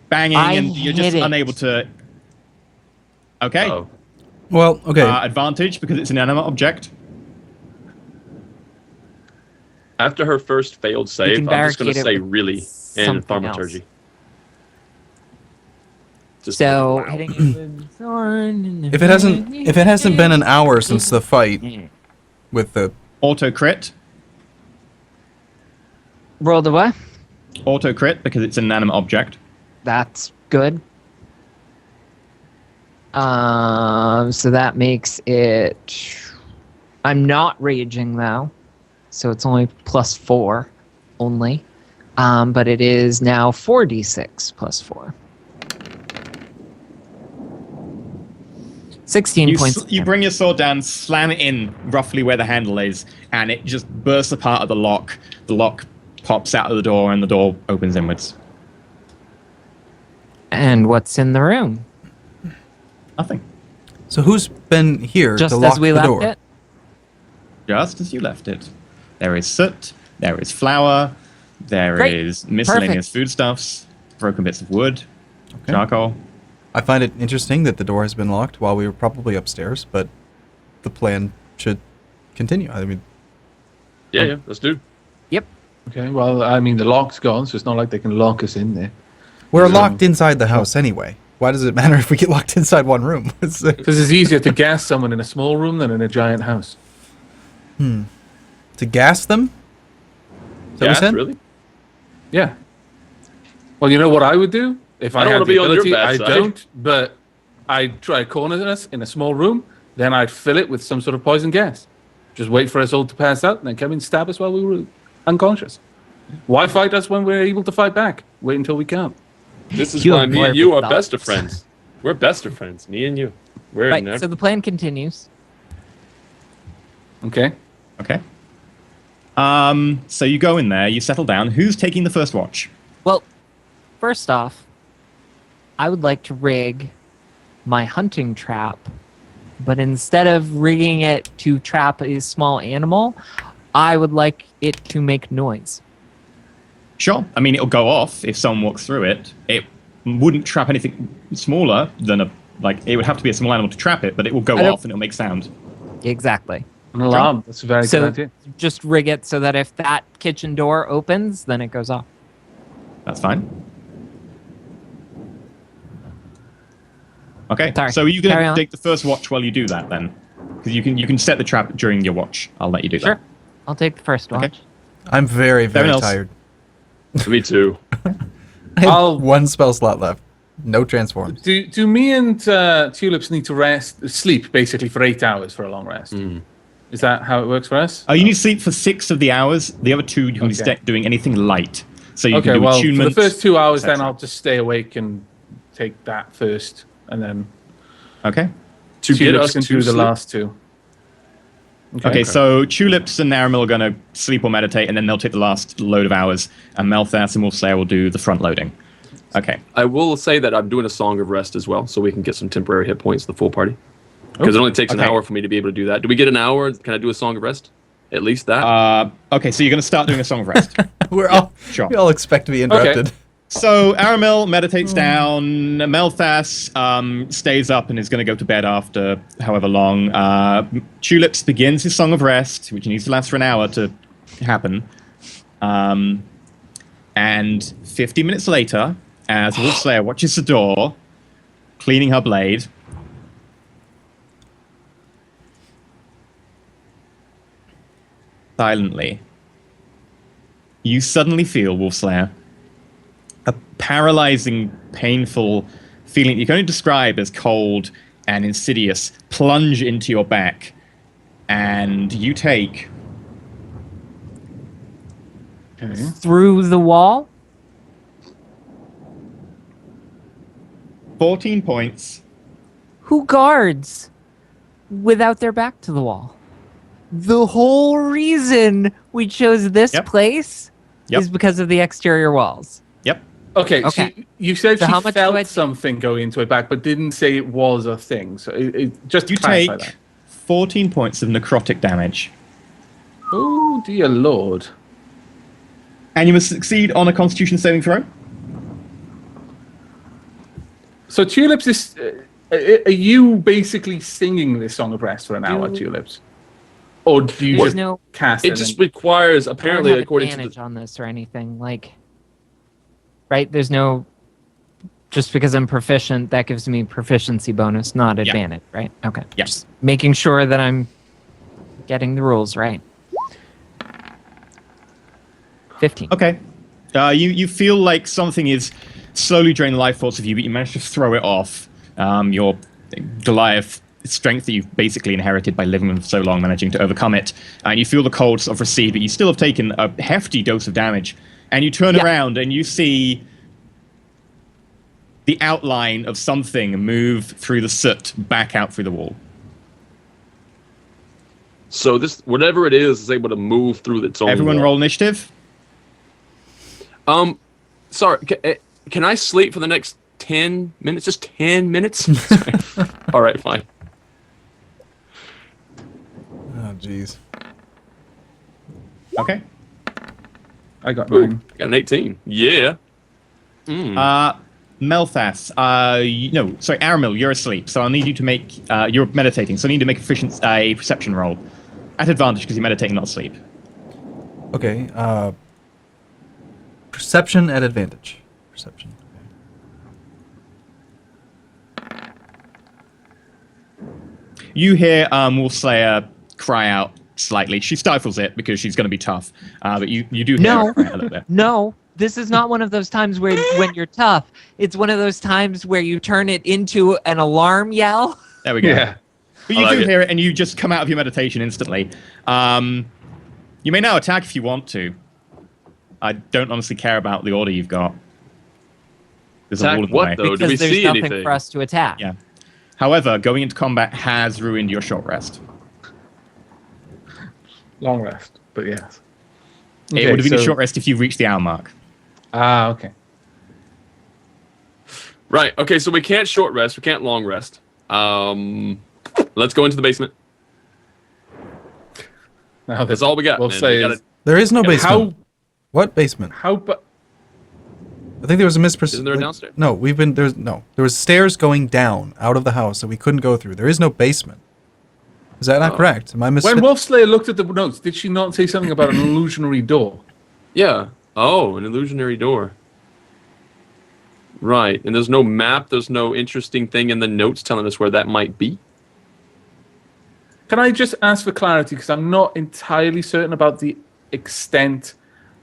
banging, and you're just unable to. Okay. oh. Well, okay. Advantage because it's an inanimate object. After her first failed save, can I'm just going to barricade it say with really in something thaumaturgy. Just So wow. hitting it with sword. if it hasn't been an hour since the fight with the Auto crit. Roll the what? Auto crit because it's an inanimate object. That's good. So that makes it. I'm not raging though, so it's only +4 only. But it is now 4d6 +4. 16 points. You bring your sword down, slam it in roughly where the handle is, and it just bursts apart of the lock. The lock pops out of the door, and the door opens inwards. And what's in the room? Nothing. So who's been here Just to lock as we the left door? it? Just as you left it. There is soot, there is flour, there Great. is miscellaneous Perfect. foodstuffs, broken bits of wood, charcoal. I find it interesting that the door has been locked while we were probably upstairs, but the plan should continue. I mean, Yeah, let's do. Yep. Okay, well, I mean, the lock's gone, so it's not like they can lock us in there. we're locked inside the house anyway. Why does it matter if we get locked inside one room? Because it's easier to gas someone in a small room than in a giant house. To gas them? Is that what you Gas, said? really? Yeah. Well, you know what I would do? If I I, don't had wanna the be on your ability, bad I side. don't, but I'd try corner us in a small room, then I'd fill it with some sort of poison gas. Just wait for us all to pass out, and then come and stab us while we were unconscious. Why fight us when we're able to fight back? Wait until we can't. This is You why have me more and you are thoughts. best of friends. We're best of friends. Me and you. We're Right. never. So the plan continues. Okay? Okay. So you go in there, you settle down. Who's taking the first watch? Well, first off, I would like to rig my hunting trap, but instead of rigging it to trap a small animal, I would like it to make noise. Sure. I mean, it'll go off if someone walks through it. It wouldn't trap anything smaller than it would have to be a small animal to trap it, but it will go I don't- off and it'll make sound. Exactly. An alarm. That's a very So good idea. just rig it so that if that kitchen door opens, then it goes off. That's fine. Okay. Sorry, So are you carry going to on. take the first watch while you do that then? Because you can set the trap during your watch. I'll let you do Sure. that. I'll take the first watch. Okay. I'm very, very Everyone else? tired. Me too. I have I'll- one spell slot left. No transforms. Do me and Tulips need to sleep basically for 8 hours for a long rest? Is that how it works for us? You need to sleep for 6 of the hours. The other 2, you can Okay. be doing anything light. So you Okay, can do well, for attunement. the first 2 hours, then etc. I'll just stay awake and take that first, and then Okay. To get Tulips us can to do the sleep? last 2. Okay, so Tulips and Aramil are going to sleep or meditate, and then they'll take the last load of hours, and Melthas and Wolfslayer will do the front loading. Okay. I will say that I'm doing a Song of Rest as well, so we can get some temporary hit points, the full party. Because it only takes an Okay. hour for me to be able to do that. Do we get an hour? Can I do a Song of Rest? At least that? Okay, so you're going to start doing a Song of Rest. We sure. all expect to be interrupted. So Aramil meditates down. Melthas stays up and is going to go to bed after however long. Tulips begins his Song of Rest, which needs to last for an hour to happen. And 50 minutes later, as Wolfslayer watches the door, cleaning her blade, silently, you suddenly feel, Wolfslayer, a paralyzing, painful feeling you can only describe as cold and insidious plunge into your back, and you take Through the wall? 14 points. Who guards without their back to the wall? The whole reason we chose this Yep. place Yep. is because of the exterior walls. Yep. Okay, Okay. so you said So she how much do felt I- something going into her back, but didn't say it was a thing. So just to You clarify take that. 14 points of necrotic damage. Oh dear lord! And you must succeed on a Constitution saving throw. So Tulips is. Are you basically singing this Song of Rest for an hour, Tulips? Or do you There's just no cast it it? just and- requires, I don't apparently, have according to advantage the... on this or anything. Like, right? There's no. Just because I'm proficient, that gives me proficiency bonus, not advantage, right? Okay. Yeah. Just making sure that I'm getting the rules right. 15. Okay. You feel like something is slowly draining the life force of you, but you manage to throw it off. Your Goliath strength that you've basically inherited by living with so long, managing to overcome it. And you feel the cold sort of recede, but you still have taken a hefty dose of damage. And you turn Yeah. around and you see the outline of something move through the soot back out through the wall. So this, whatever it is able to move through its own Everyone wall. roll initiative. Sorry, can I sleep for the next 10 minutes? Just 10 minutes? Sorry. All right, fine. Oh, jeez. Okay. I got mine. Got an 18. Yeah. Melthas, Aramil, you're asleep, so I'll need you to make, you're meditating, so I need to make a perception roll. At advantage, because you're meditating, not asleep. Okay. Perception at advantage. Perception. You hear Wolfslayer cry out slightly. She stifles it because she's going to be tough, but you do hear No. her cry out a little bit. No, this is not one of those times where when you're tough. It's one of those times where you turn it into an alarm yell. There we go. Yeah. But you I like do it. hear it, and you just come out of your meditation instantly. You may now attack if you want to. I don't honestly care about the order you've got. There's a Attack wall in the what, way. though? Do Because we there's see nothing anything? for us to attack. Yeah. However, going into combat has ruined your short rest. Long rest, but yes. It Okay, would have been a so- short rest if you reached the hour mark. Ah, okay. Right. Okay, so we can't short rest. We can't long rest. Let's go into the basement. Now That's all we got. We'll man. say We gotta- is There is no basement. how What basement? how but I think there was a misperception. Isn't there a downstairs? No, there was stairs going down out of the house that we couldn't go through. There is no basement. Is that not correct? Am I when mistaken? Wolfslayer looked at the notes, did she not say something about an illusionary door? Yeah. Oh, an illusionary door. Right. And there's no map. There's no interesting thing in the notes telling us where that might be. Can I just ask for clarity, because I'm not entirely certain about the extent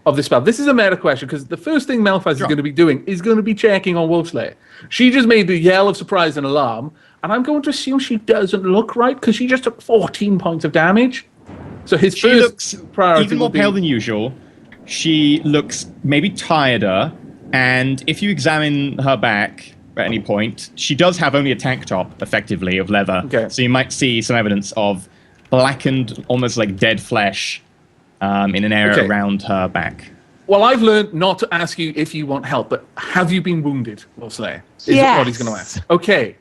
of the spell. This is a meta question, because the first thing Melfaz is going to be doing is going to be checking on Wolfslayer. She just made the yell of surprise and alarm, and I'm going to assume she doesn't look right, because she just took 14 points of damage. So his She first looks priority even more will be... pale than usual. She looks maybe tireder, and if you examine her back at any point, she does have only a tank top, effectively, of leather. Okay. So you might see some evidence of blackened, almost like dead flesh in an area around her back. Well, I've learned not to ask you if you want help, but have you been wounded, Wolfslayer? Is what he's going to ask. Okay.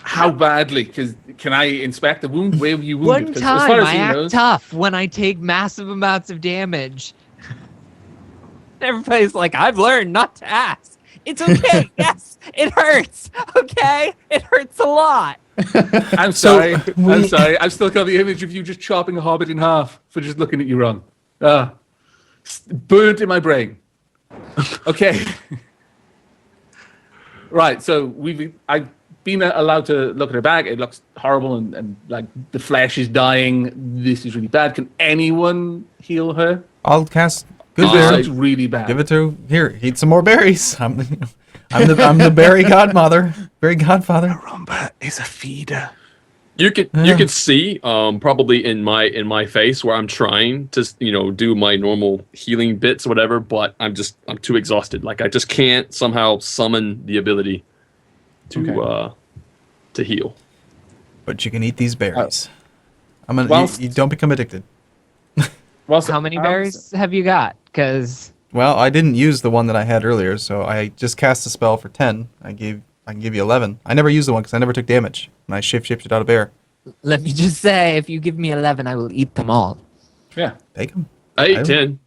How badly? Because can I inspect the wound? Where were you wounded? One time, I act tough when I take massive amounts of damage. Everybody's like, I've learned not to ask. It's okay. Yes, it hurts. Okay? It hurts a lot. I'm sorry. I'm sorry. I've still got the image of you just chopping a hobbit in half for just looking at you wrong. Burnt in my brain. Okay. Right, so I've been allowed to look at her back. It looks horrible and like the flesh is dying. This is really bad. Can anyone heal her? I'll cast good This berry. looks really bad. Give it to here. Eat some more berries. I'm the berry godmother, berry godfather. Arumba is a feeder. You could see probably in my face where I'm trying to do my normal healing bits or whatever, but I'm too exhausted. Like I just can't somehow summon the ability to heal. But you can eat these berries. You don't become addicted. How many berries have you got? Because Well, I didn't use the one that I had earlier, so I just cast a spell for 10. I can give you 11. I never used the one because I never took damage, and I shapeshifted out a bear. let me just say, if you give me 11, I will eat them all. Yeah. Take them. I ate 10.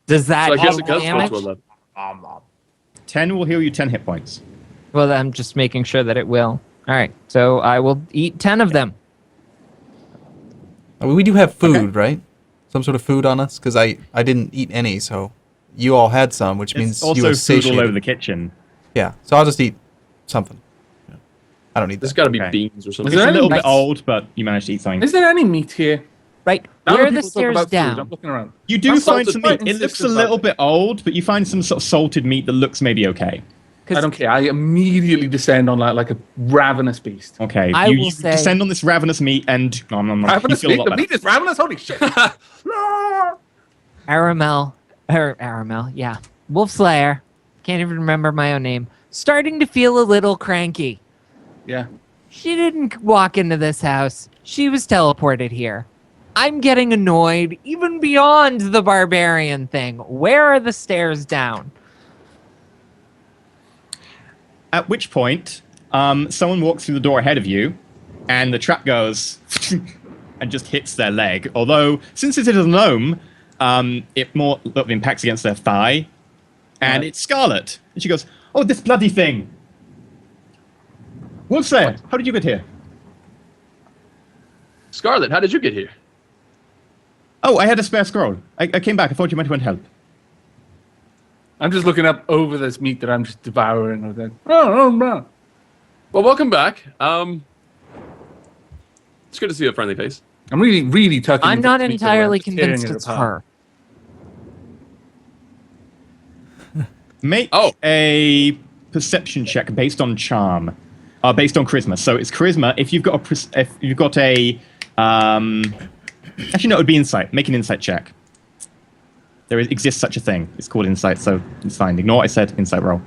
Does that So I guess it equal does damage? go to 11. 10 will heal you 10 hit points. Well, I'm just making sure that it will. All right, so I will eat 10 of them. We do have food, right? Some sort of food on us? Because I didn't eat any, so you all had some, which means It's also you were food all satiated. over the kitchen. Yeah, so I'll just eat something. Yeah. I don't need There's that. got to be Okay. beans or something. Is It's there a little any bit old, but you managed to eat something. Is there any meat here? Right, Now where that are the people talk stairs about food, I'm down? looking around. You do I'm find salted, some quite meat. It looks a insistent little about bit old, but you find some sort of salted meat that looks maybe okay. I don't care. I immediately descend on like a ravenous beast. Okay, I you will say- descend on this ravenous meat and Ravenous you feel a meat? lot The better. meat is ravenous? Holy shit. No! Aramel, yeah. Wolf Slayer, can't even remember my own name. Starting to feel a little cranky. Yeah. She didn't walk into this house. She was teleported here. I'm getting annoyed, even beyond the barbarian thing. Where are the stairs down? At which point, someone walks through the door ahead of you, and the trap goes and just hits their leg. Although, since it is a gnome, it more impacts against their thigh, and Right. it's Scarlet. And she goes, "Oh, this bloody thing! Wolfslayer, how did you get here?" Scarlet, how did you get here? "Oh, I had a spare scroll. I came back. I thought you might want help." I'm just looking up over this meat that I'm just devouring. And then, no. Well, welcome back. It's good to see a friendly face. I'm really, really tucking I'm into not this meat entirely over. I'm just tearing convinced it it's apart. her. Make a perception check based on charm, based on charisma. So it's charisma. If you've got actually no, it would be insight. Make an insight check. There exists such a thing. It's called insight, so it's fine. Ignore what I said. Insight roll.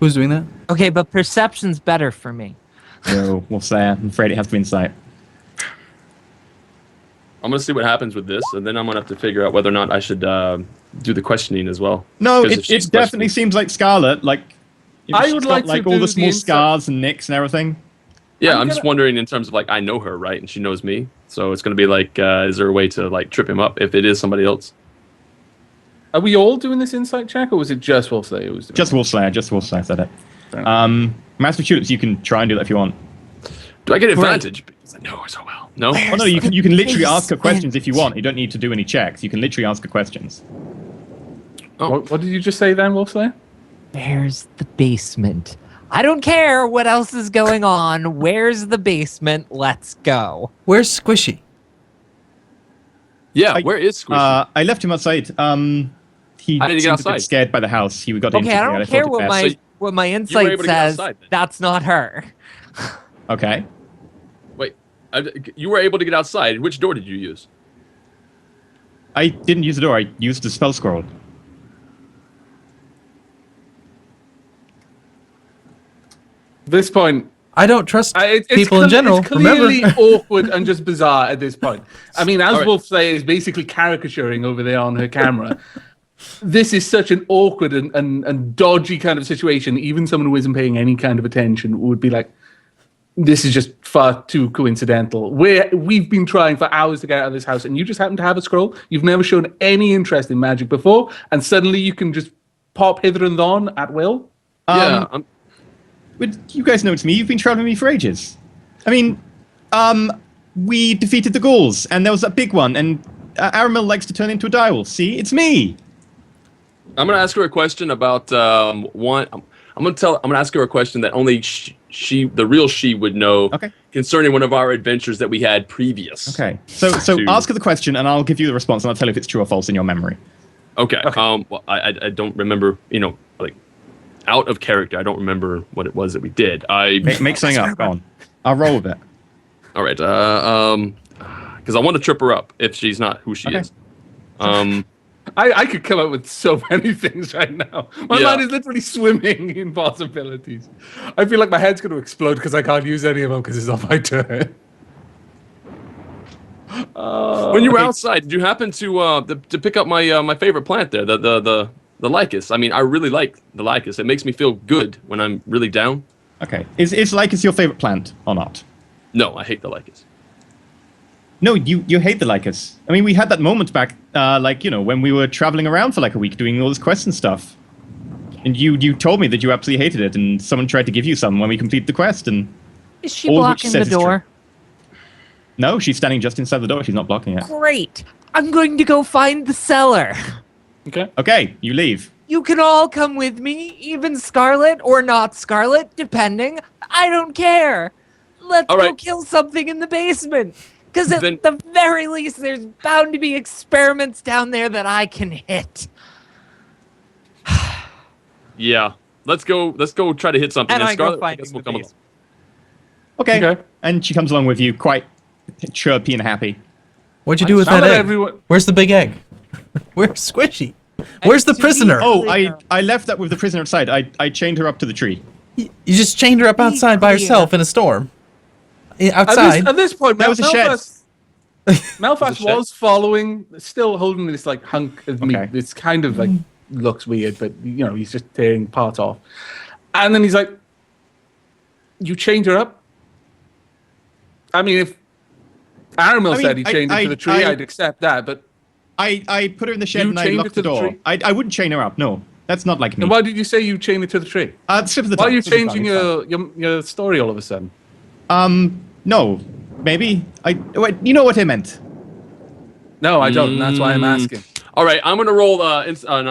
Who's doing that? Okay, but perception's better for me. So we'll say I'm afraid it has to be insight. I'm going to see what happens with this, and then I'm going to have to figure out whether or not I should do the questioning as well. No, 'Cause if it she's definitely questioning- seems like Scarlet. Like I she's would got, like to all do the the small insight- scars and nicks and everything. Yeah, I'm I'm just gonna- wondering in terms of like I know her, right, and she knows me, so it's going to be like, is there a way to like trip him up if it is somebody else? Are we all doing this insight check, or was it just Wolfslayer who was doing Just Wolfslayer said it. Fair enough. Master Tulips, you can try and do that if you want. Do I get advantage because I know her so well? No. Oh no, you can literally ask her basement? questions if you want. You don't need to do any checks. You can literally ask her questions. Oh. What did you just say then, Wolfslayer? There's the basement. I don't care what else is going on. Where's the basement? Let's go. Where's Squishy? Yeah, where is Squishy? I left him outside. He How did he get seemed a outside? bit scared by the house. He got Okay, I into don't care thought it what best. my able insight to get says. outside then? That's not her. Okay. Wait, you were able to get outside. Which door did you use? I didn't use the door. I used the spell scroll. At this point, I don't trust it's people in general. It's clearly Remember? awkward and just bizarre at this point. I mean, as All right. Wolf Slayer is basically caricaturing over there on her camera. This is such an awkward and dodgy kind of situation. Even someone who isn't paying any kind of attention would be like, this is just far too coincidental. We've been trying for hours to get out of this house, and you just happen to have a scroll. You've never shown any interest in magic before, and suddenly you can just pop hither and thon at will. Yeah, But you guys know it's me. You've been traveling with me for ages. I mean, we defeated the ghouls, and there was a big one, and Aramil likes to turn into a direwolf. See, it's me. I'm gonna ask her a question about one. I'm gonna ask her a question that only she, the real she, would know. Okay. Concerning one of our adventures that we had previous. Okay. So ask her the question, and I'll give you the response, and I'll tell you if it's true or false in your memory. Okay. Well, I don't remember. Like out of character. I don't remember what it was that we did. Make something up. Go on. I'll roll with it. All right. Because I want to trip her up if she's not who she is. I could come up with so many things right now. My Yeah. mind is literally swimming in possibilities. I feel like my head's going to explode because I can't use any of them because it's not my turn. When you were outside, did you happen to pick up my favorite plant there, the Lycus? I mean, I really like the Lycus. It makes me feel good when I'm really down. Okay. Is Lycus your favorite plant or not? No, I hate the Lycus. No, you hate the Lycus. I mean, we had that moment back, when we were traveling around for like a week doing all this quest and stuff. And you told me that you absolutely hated it, and someone tried to give you some when we completed the quest, and Is she all of which blocking the says it's door? no, she's standing just inside the door. She's not blocking it. Great. I'm going to go find the cellar. Okay. Okay, you leave. You can all come with me, even Scarlet or not Scarlet, depending. I don't care. Let's All go right. kill something in the basement. Because at Then- the very least, there's bound to be experiments down there that I can hit. Yeah. Let's go try to hit something. And I go Scarlet, finding guess we'll the come basement. Okay. Okay. And she comes along with you, quite chirpy and happy. What'd you do with Now that that egg? everyone- Where's the big egg? Where's Squishy? Where's the to be- prisoner? Oh, I left that with the prisoner outside. I chained her up to the tree. You just chained her up outside by herself in a storm. Outside. At this point, That was a shed. Melfast shed. was following, still holding this like hunk of meat. Okay. It's kind of like looks weird, but he's just tearing parts off. And then he's like, "You chained her up." I mean, if Aramil I mean, said he chained her to the tree, I- I'd accept that. But I put her in the shed You and I chained her locked to the the door. tree? I wouldn't chain her up. No, that's not like me. then why did you say you chained it to the tree? Slip of the Why are tongue, you slip of the changing tongue, it's fine. your story all of a sudden? No, maybe. Wait, you know what I meant. No, I don't. And that's why I'm asking. All right, I'm gonna roll not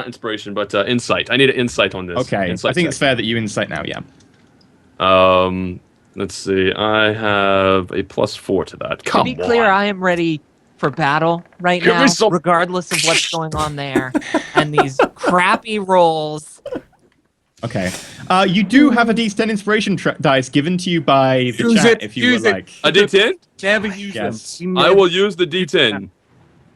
inspiration, but insight. I need an insight on this. Okay, Insight I think it's check. fair that you insight now, yeah. Let's see. I have a +4 to that. Come To be clear, on. I am ready for battle right Give me now, some- regardless of what's going on there. And these crappy rolls. Okay. You do have a D10 inspiration dice given to you by the Use chat it, if you use would it. like. A D10. Never use Yes. them. I will use the D10.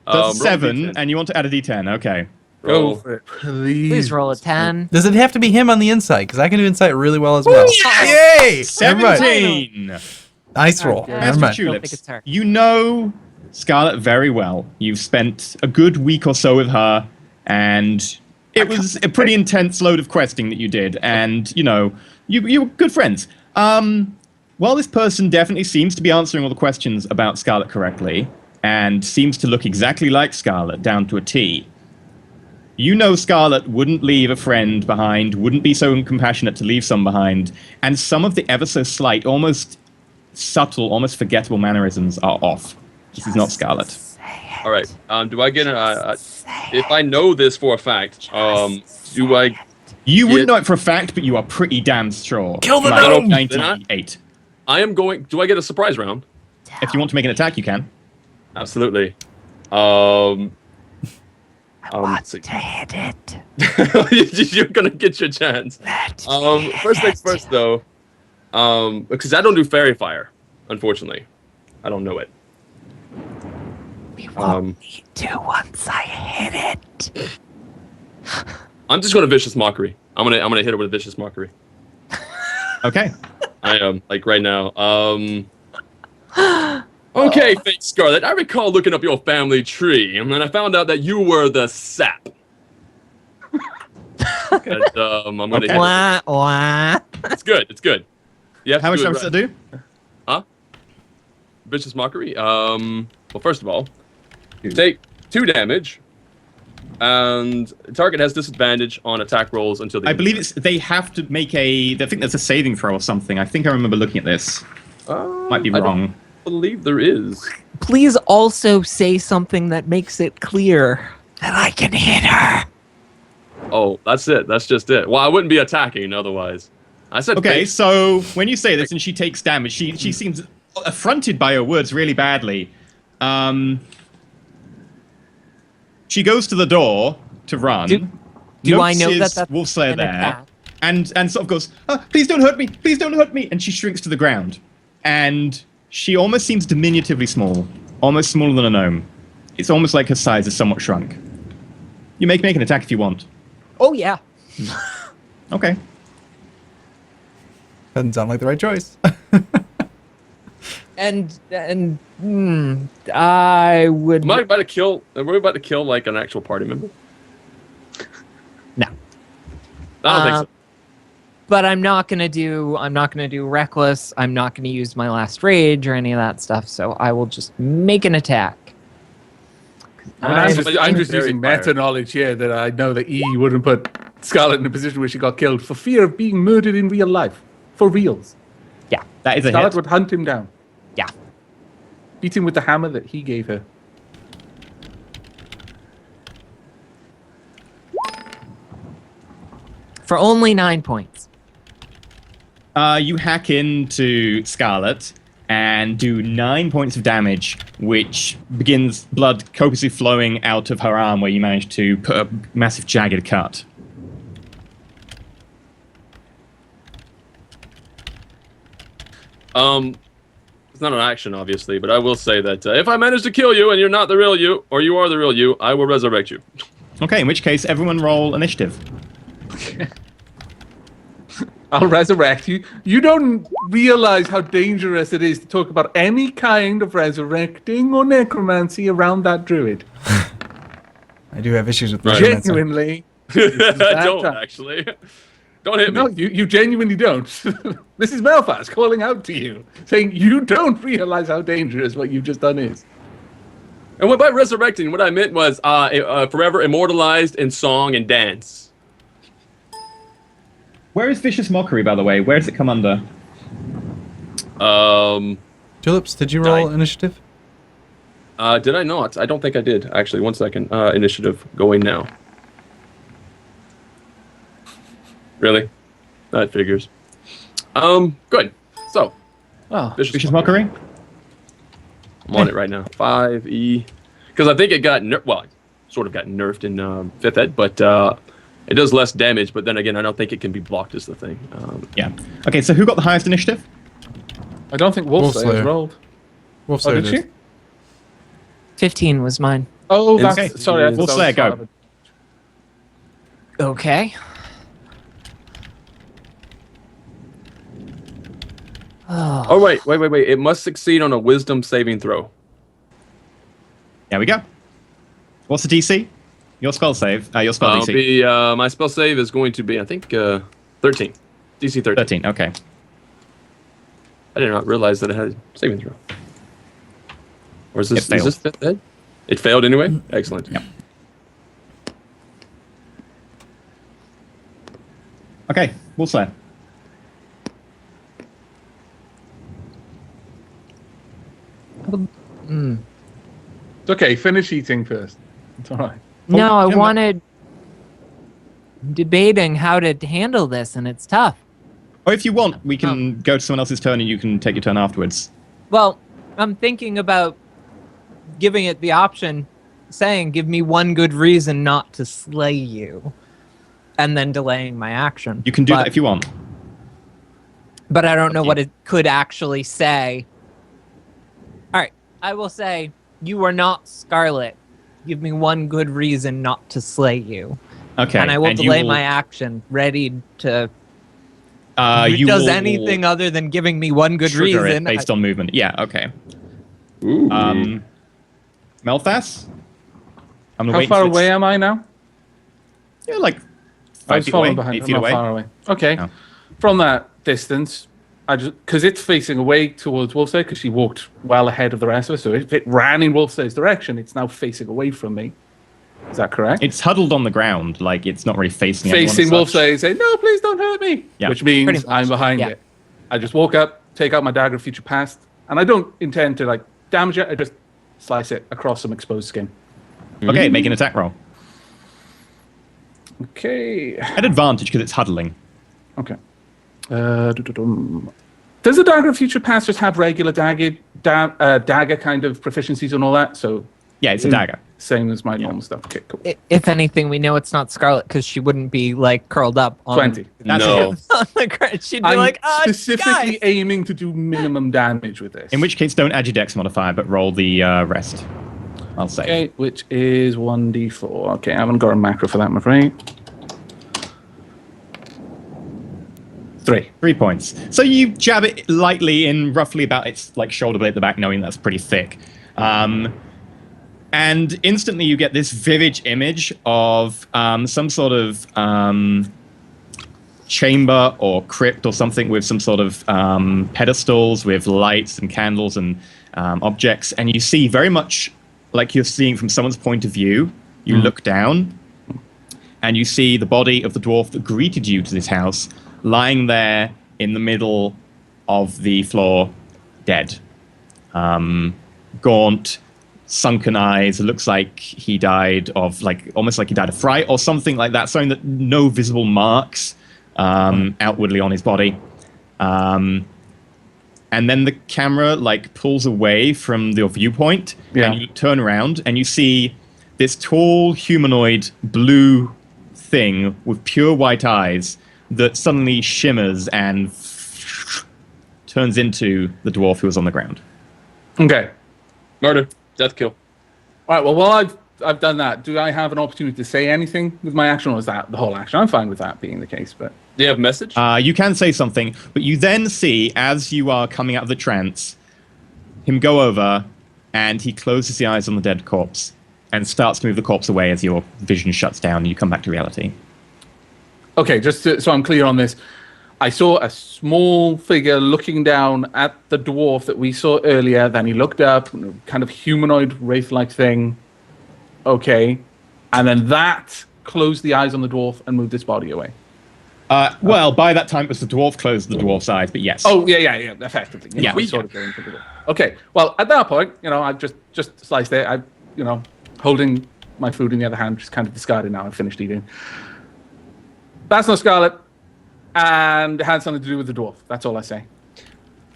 That's roll 7, D10. and you want to add a D10. Okay. Go Roll. for it, please. Please roll a 10. Does it have to be him on the inside? Because I can do insight really well as well. Yay! Never mind. 17! Nice roll. Okay. Never As for mind. think Tulips, it's her. you know Scarlet very well. You've spent a good week or so with her, and it was a pretty intense load of questing that you did, and, you were good friends. While this person definitely seems to be answering all the questions about Scarlet correctly, and seems to look exactly like Scarlet down to a T, you know Scarlet wouldn't leave a friend behind, wouldn't be so compassionate to leave some behind, and some of the ever so slight, almost subtle, almost forgettable mannerisms are off. This is not Scarlet. All right. Do I get if I know this for a fact? Do I You wouldn't know it for a fact, but you are pretty damn sure. Kill the Like, gnome! 98. I am going. Do I get a surprise round? If you want to make an attack, you can. Absolutely. Let's see. To hit it. You're gonna get your chance. First things first, though. Because I don't do fairy fire, unfortunately. I don't know it. We won't need to once I hit it. I'm just going to vicious mockery. I'm gonna hit her with a vicious mockery. Okay. I am like right now. Okay, Fake Scarlet. I recall looking up your family tree, and then I found out that you were the sap. And, I'm gonna hit her. Wah. It's good. It's good. You have How to much do it damage does that do? Huh? Vicious mockery. Well, first of all, you take 2 damage, and the target has disadvantage on attack rolls until the. I believe they have to make I think there's a saving throw or something. I think I remember looking at this. Might be wrong. I believe there is. Please also say something that makes it clear that I can hit her. Oh, that's it. That's just it. Well, I wouldn't be attacking otherwise. I said. Okay, so when you say this and she takes damage, she seems affronted by your words really badly. She goes to the door to run. Do I know notices that that's Wolfslayer an there, attack? and sort of goes, oh, "Please don't hurt me! Please don't hurt me!" And she shrinks to the ground, and she almost seems diminutively small, almost smaller than a gnome. It's almost like her size is somewhat shrunk. You make an attack if you want. Oh yeah. Okay. Doesn't sound like the right choice. And I would. Am I about to kill? Are we about to kill like an actual party member? No. I don't think so. But I'm not gonna do reckless. I'm not gonna use my last rage or any of that stuff. So I will just make an attack. I'm just Fairy using fire. meta knowledge here that I know that E wouldn't put Scarlet in a position where she got killed for fear of being murdered in real life. For reals. Yeah. That is a Scarlet hit. would hunt him down. Yeah. Beat him with the hammer that he gave her. For only 9 points. You hack into Scarlet and do 9 points of damage, which begins blood copiously flowing out of her arm where you managed to put a massive jagged cut. It's not an action, obviously, but I will say that if I manage to kill you and you're not the real you, or you are the real you, I will resurrect you. Okay, in which case, everyone roll initiative. I'll resurrect you. You don't realize how dangerous it is to talk about any kind of resurrecting or necromancy around that druid. I do have issues with Right. necromancy. Genuinely. I don't, time. actually. Don't hit me. No, you genuinely don't. This is Belfast calling out to you, saying you don't realize how dangerous what you've just done is. And by resurrecting, what I meant was forever immortalized in song and dance. Where is Vicious Mockery, by the way? Where does it come under? Tulips, did you roll 9. initiative? Did I not? I don't think I did. Actually, 1 second. Initiative going now. Really? That figures. Good. So, Oh, Vicious Mockery? I'm on it right now. 5E. Because I think it got sort of got nerfed in 5th ed, but it does less damage. But then again, I don't think it can be blocked is the thing. Yeah. Okay, so who got the highest initiative? I don't think Wolfslayer Wolfslayer. rolled. Oh, Wolfslayer did she? 15 was mine. Oh, that's Okay. sorry. I thought that was Wolfslayer, go. Okay. Oh, wait. It must succeed on a wisdom saving throw. There we go. What's the DC? Your spell save. Your spell DC. My spell save is going to be, I think, 13. DC 13. 13, okay. I did not realize that it had a saving throw. Or is this, It failed. is this 5th ed? It failed anyway? Excellent. Yep. Okay, Wolfslayer. It's okay. Finish eating first. It's all right. No, I yeah, but- wanted. debating how to handle this, and it's tough. Or if you want, we can go to someone else's turn and you can take your turn afterwards. Well, I'm thinking about giving it the option, saying, give me one good reason not to slay you, and then delaying my action. You can do that if you want. But I don't know what it could actually say. All right, I will say, you are not Scarlet. Give me one good reason not to slay you. Okay. And I will delay my action, ready to... you does will anything other than giving me one good trigger reason. it based on movement. Yeah, okay. Ooh. Melthas? I'm gonna How wait far until away it's- am I now? Yeah, like I 5 was feet following away, behind. 8 I'm feet not away. far away. Okay. Oh. From that distance, I just because it's facing away towards Wolfside because she walked well ahead of the rest of us. So if it ran in Wolfside's direction, it's now facing away from me. Is that correct? It's huddled on the ground, like it's not really facing Facing anyone as such. Wolfside, say, "No, please don't hurt me." Yeah. Which Pretty means much, I'm behind yeah. it. I just walk up, take out my dagger of future past, and I don't intend to like damage it. I just slice it across some exposed skin. Okay, make an attack roll. Okay. At advantage because it's huddling. Okay. Does the dagger of future past just have regular dagger kind of proficiencies and all that? So Yeah, it's a dagger. same as my normal stuff. Okay, cool. If anything, we know it's not Scarlet because she wouldn't be like curled up on 20. That's No. on the ground. She'd be I'm like, specifically guys. aiming to do minimum damage with this. In which case, don't add your dex modifier, but roll the rest. I'll say. Okay, which is 1d4. Okay, I haven't got a macro for that, I'm afraid. 3. 3 points. So you jab it lightly in roughly about its like shoulder blade at the back, knowing that's pretty thick. And instantly you get this vivid image of some sort of chamber or crypt or something with some sort of pedestals with lights and candles and objects. And you see very much like you're seeing from someone's point of view. You look down and you see the body of the dwarf that greeted you to this house lying there in the middle of the floor, dead. Gaunt, sunken eyes. It looks like he died of, like, almost like he died of fright or something like that. Something that no visible marks outwardly on his body. And then the camera, like, pulls away from your viewpoint, and you turn around and you see this tall humanoid blue thing with pure white eyes that suddenly shimmers and turns into the dwarf who was on the ground. Okay. Murder. Death kill. All right, well, while I've done that, do I have an opportunity to say anything with my action, or is that the whole action? I'm fine with that being the case, but... Do you have a message? You can say something, but you then see, as you are coming out of the trance, him go over, and he closes the eyes on the dead corpse, and starts to move the corpse away as your vision shuts down and you come back to reality. Okay, so I'm clear on this. I saw a small figure looking down at the dwarf that we saw earlier. Then he looked up, kind of humanoid wraith-like thing. Okay. And then that closed the eyes on the dwarf and moved its body away. Well, by that time, it was the dwarf closed the dwarf's eyes, but yes. Oh, yeah, effectively. Yeah. We sort of going into the... Okay, well, at that point, I've just sliced it. I, holding my food in the other hand, just kind of discarded now. I've finished eating. That's no Scarlet, and it had something to do with the dwarf. That's all I say.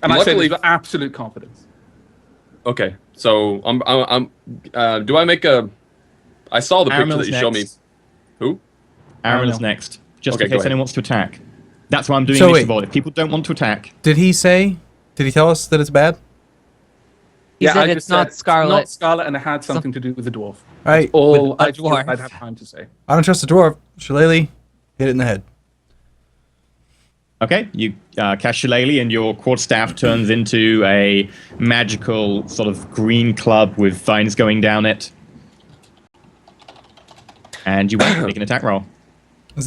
And I say this with absolute confidence. Okay, so do I make a... I saw the picture that you showed me. Who? Aaron is next, just Okay, in go case ahead. anyone wants to attack. That's why I'm doing So initiative wait. order. If people don't want to attack, Did he tell us that it's bad? He said I it's just said not Scarlet. Not Scarlet, and it had something to do with the dwarf. All right. All a I feel dwarf. I'd have time to say. I don't trust the dwarf. Shillelagh, hit it in the head. okay, you cast Shillelagh and your quarterstaff turns into a magical sort of green club with vines going down it. And you won't make an attack roll.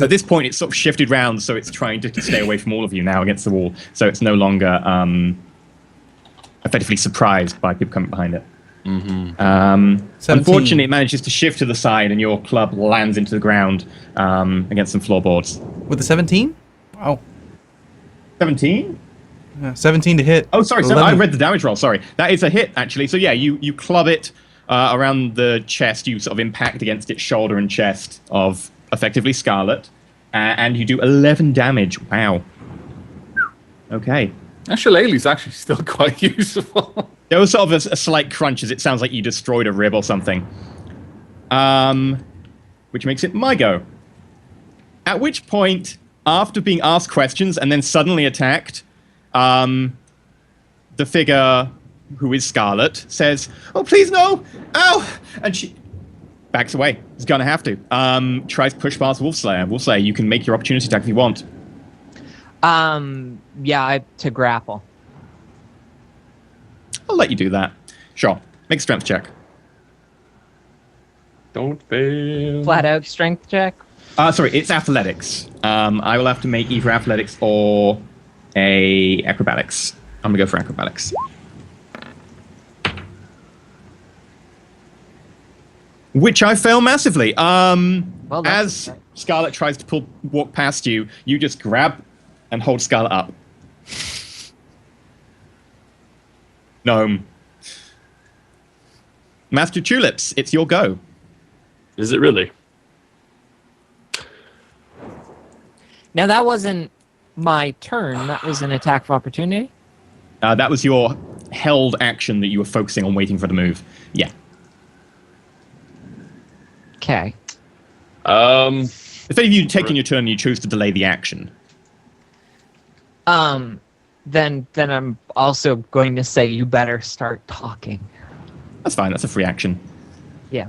At this point, it's sort of shifted round, so it's trying to stay away from all of you now against the wall. So it's no longer effectively surprised by people coming behind it. Mm-hmm. Unfortunately, it manages to shift to the side, and your club lands into the ground against some floorboards. With the 17? Wow. 17? Yeah, 17 to hit. Oh, sorry. 11. I read the damage roll. Sorry. That is a hit, actually. So, yeah, you club it around the chest. You sort of impact against its shoulder and chest of effectively Scarlet. and you do 11 damage. Wow. Okay. That shillelagh's actually still quite useful. There was sort of a slight crunch as it sounds like you destroyed a rib or something. Which makes it my go. At which point, after being asked questions and then suddenly attacked, the figure who is Scarlet says, "Oh, please no! Ow!" And she backs away. He's gonna have to. Tries to push past Wolfslayer. Wolfslayer, you can make your opportunity attack if you want. Yeah, to grapple. I'll let you do that. Sure. Make a strength check. Don't fail. Flat out strength check. Sorry, it's athletics. I will have to make either athletics or a acrobatics. I'm gonna go for acrobatics. Which I fail massively. As Scarlet tries to walk past you, you just grab and hold Scarlet up. Gnome. Master Tulips, it's your go. Is it really? Now that wasn't my turn. That was an attack of opportunity. That was your held action that you were focusing on waiting for the move. Yeah. Okay. Instead of you taking your turn, you choose to delay the action. Then I'm also going to say you better start talking. That's fine. That's a free action. Yeah.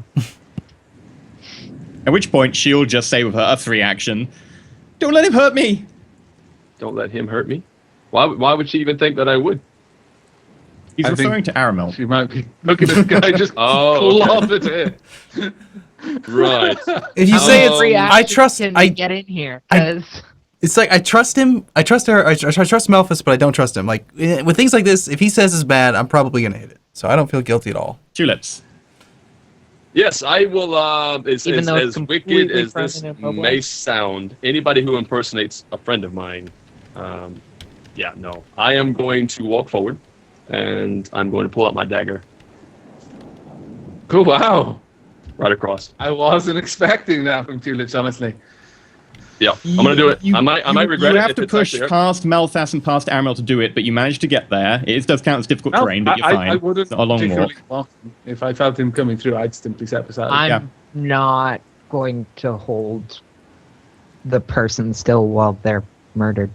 At which point, she'll just say with her free action, "Don't let him hurt me." Don't let him hurt me. Why would she even think that I would? He's referring to Aramel. She might be looking at the guy just clobbered at it. Right. If you say it's, I trust, get in here. It's like I trust him. I trust her. I trust Malphus, but I don't trust him. Like with things like this, if he says it's bad, I'm probably gonna hit it. So I don't feel guilty at all. Tulips. Yes, I will. As wicked as this may may sound, anybody who impersonates a friend of mine, yeah, no, I am going to walk forward, and I'm going to pull out my dagger. Oh, wow. Right across. I wasn't expecting that from Tulips, honestly. Yeah, I'm gonna do it. I might regret it. You have to push past Malthas and past Aramel to do it, but you managed to get there. It does count as difficult terrain, but you're fine. I wouldn't it's not a long walk. If I felt him coming through, I'd simply step aside. I'm not going to hold the person still while they're murdered.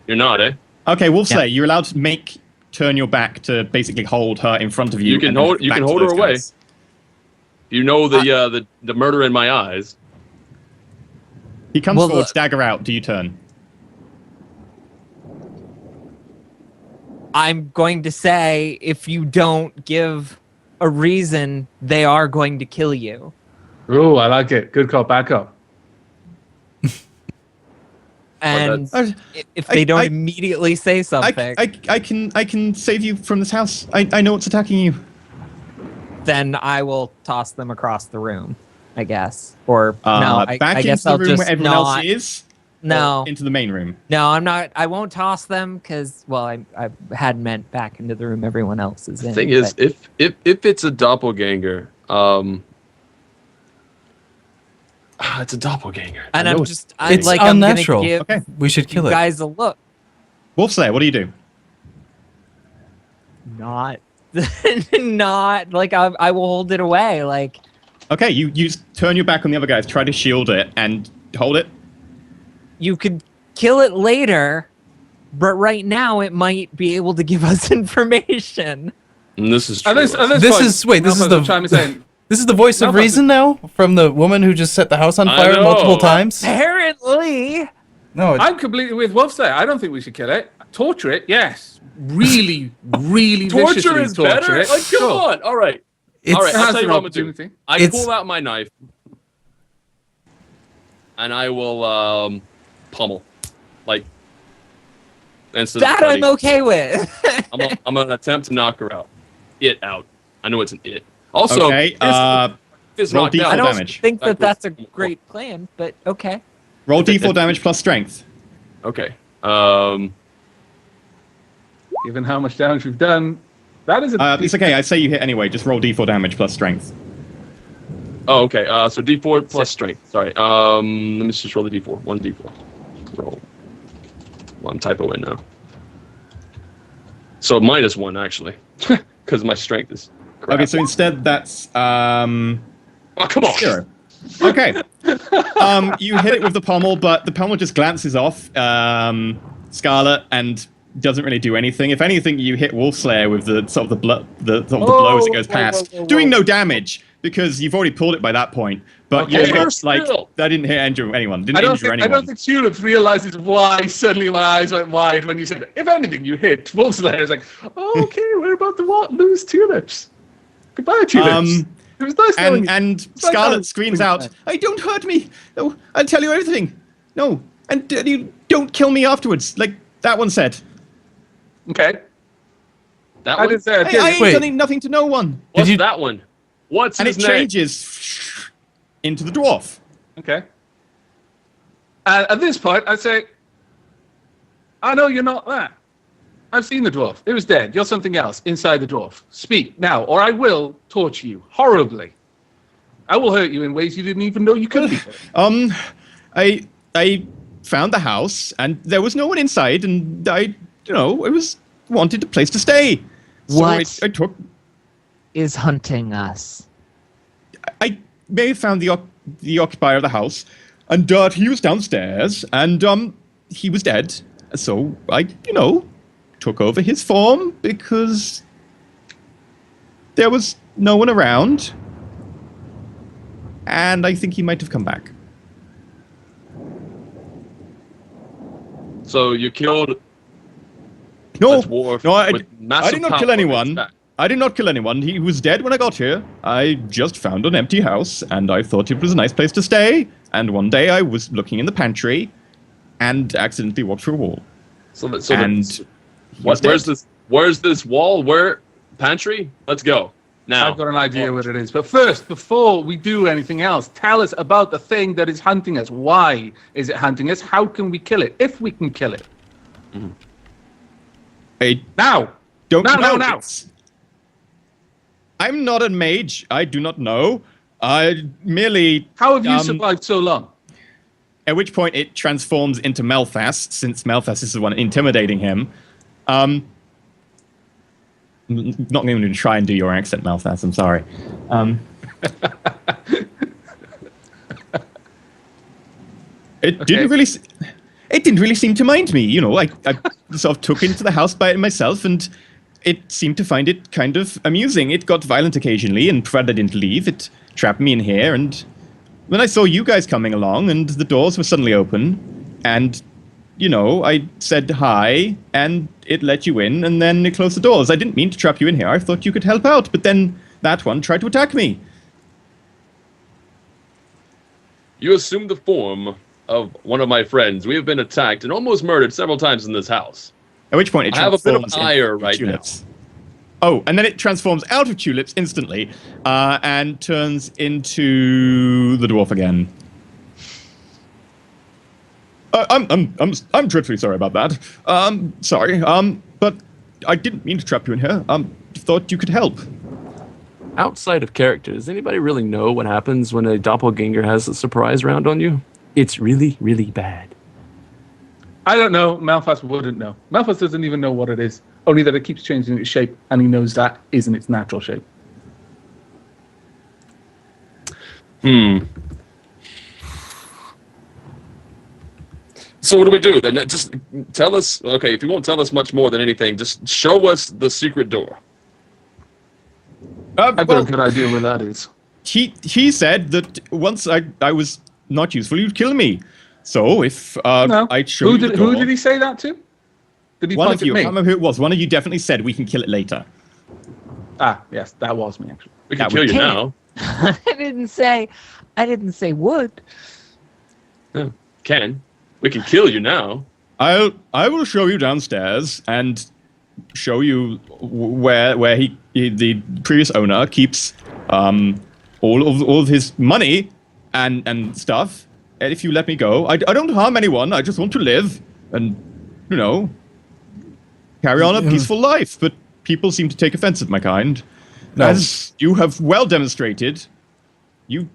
You're not, eh? Okay, Wolfslayer, you're allowed to turn your back to basically hold her in front of you. You can hold her away. Guys. You know the murder in my eyes. He comes forward, dagger out. Do you turn? I'm going to say if you don't give a reason, they are going to kill you. Oh, I like it. Good call, back up. And if they don't immediately say something, I can save you from this house. I know what's attacking you. Then I will toss them across the room, I guess. Or no, back I guess into the I'll room just where everyone else is. No, into the main room. No, I'm not. I won't toss them because, well, I had meant back into the room everyone else is in. The thing is, if it's a doppelganger, it's a doppelganger. And it's unnatural. I'm gonna give we should kill you it. guys a look. Wolfslayer, what do you do? Not like I will hold it away. Like, okay, you turn your back on the other guys, try to shield it, and hold it. You could kill it later, but right now it might be able to give us information. And this is true. This is the voice of reason now from the woman who just set the house on fire multiple times. Apparently. No, I'm completely with Wolfslayer. I don't think we should kill it. Torture it, yes. Really, really torture is torture better. it. Like, come on. All right. All right. I'll tell you what I'm gonna do. I pull out my knife, and I will pummel, like. That I'm okay with. I'm gonna attempt to knock her out. I know it's an it. Also, okay. Roll D4 I don't damage. think that's a great plan, but okay. Roll D4 damage plus strength. Okay. Given how much damage we've done, that is it's okay. I say you hit anyway. Just roll D4 damage plus strength. Oh, okay. So D4 plus strength. Sorry. Let me just roll the D4. 1 D4. Roll. Well, I'm typoing now. So -1 actually, because my strength is. Crap. Okay, so instead that's Oh, come on. 0. Okay. You hit it with the pommel, but the pommel just glances off Scarlet and doesn't really do anything. If anything, you hit Wolfslayer with the sort of the blow as it goes past, doing no damage because you've already pulled it by that point. But Okay. you're like that didn't hit anyone. Didn't injure anyone. I don't think Tulips realizes why suddenly my eyes went wide when you said, if anything, you hit. Wolfslayer is like, oh, okay, we're about to lose Tulips. Goodbye, Tulips. It was nice knowing you. And Scarlet screams out, "Hey, don't hurt me! No, I'll tell you everything. No, and you don't kill me afterwards, like that one said. Okay. That I one? didn't say I Hey, I did. ain't done nothing to no one." What's you- that one? What's And his it name? changes into the dwarf. Okay. At this point, I say, I know you're not that. I've seen the dwarf. It was dead. You're something else inside the dwarf. Speak now, or I will torture you horribly. I will hurt you in ways you didn't even know you could be. I found the house, and there was no one inside, and I wanted a place to stay. So What? I took. Is hunting us. I may have found the occupier of the house, and he was downstairs, and he was dead. So I, took over his form because there was no one around, and I think he might have come back. So you killed. No, a dwarf no, I with did massive not power kill on his anyone. back. I did not kill anyone. He was dead when I got here. I just found an empty house, and I thought it was a nice place to stay. And one day I was looking in the pantry, and accidentally walked through a wall. Where's this wall? Where pantry? Let's go now. I've got an idea what it is. But first, before we do anything else, tell us about the thing that is hunting us. Why is it hunting us? How can we kill it? If we can kill it. I Now! don't No, know. no. I'm not a mage. I do not know. I merely. How have you survived so long? At which point it transforms into Melfas, since Melfas is the one intimidating him. I'm not going to try and do your accent, Melfas. I'm sorry. It didn't really. It didn't really seem to mind me. I sort of took into the house by myself, and it seemed to find it kind of amusing. It got violent occasionally, and provided I didn't leave, it trapped me in here. And when I saw you guys coming along, and the doors were suddenly open, and I said hi, and it let you in, and then it closed the doors. I didn't mean to trap you in here. I thought you could help out, but then that one tried to attack me. You assumed the form of one of my friends. We have been attacked and almost murdered several times in this house. At which point it I have a bit of transforms ire into right tulips. Oh, and then it transforms out of tulips instantly, and turns into the dwarf again. I'm dreadfully sorry about that. Sorry. But I didn't mean to trap you in here. Thought you could help. Outside of character, does anybody really know what happens when a doppelganger has a surprise round on you? It's really, really bad. I don't know. Malphas wouldn't know. Malphas doesn't even know what it is. Only that it keeps changing its shape, and he knows that isn't its natural shape. So what do we do then? Just tell us. Okay, if you won't tell us much more than anything, just show us the secret door. I've got a good idea where that is. He said that once I was not useful, you'd kill me. So if No. I'd show you the door, Who did he say that to? Did he one point of you, at I me? can't remember who it was. One of you definitely said we can kill it later. Ah, yes, that was me actually. We can That kill would you kill now. I didn't say would. Yeah, can. We can kill you now. I will show you downstairs and show you where the previous owner keeps all of his money and stuff. And if you let me go, I don't harm anyone. I just want to live and carry on a peaceful life. But people seem to take offense at my kind. No. As you have well demonstrated, you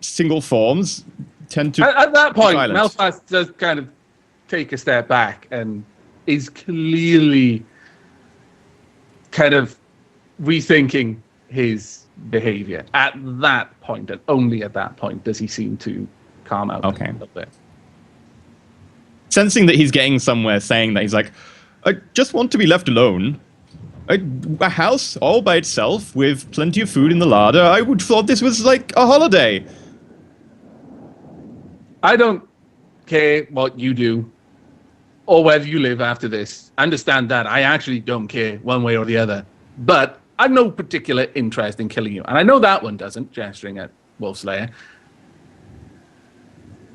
single forms tend to... At that point, violent. Melfast does kind of take a step back and is clearly kind of rethinking his behavior. At that point, and only at that point, does he seem to calm out Okay. a little bit. Sensing that he's getting somewhere, saying that he's like, I just want to be left alone. A house all by itself with plenty of food in the larder. I would thought this was like a holiday. I don't care what you do or whether you live after this. Understand that. I actually don't care one way or the other. But I've no particular interest in killing you. And I know that one doesn't, gesturing at Wolfslayer.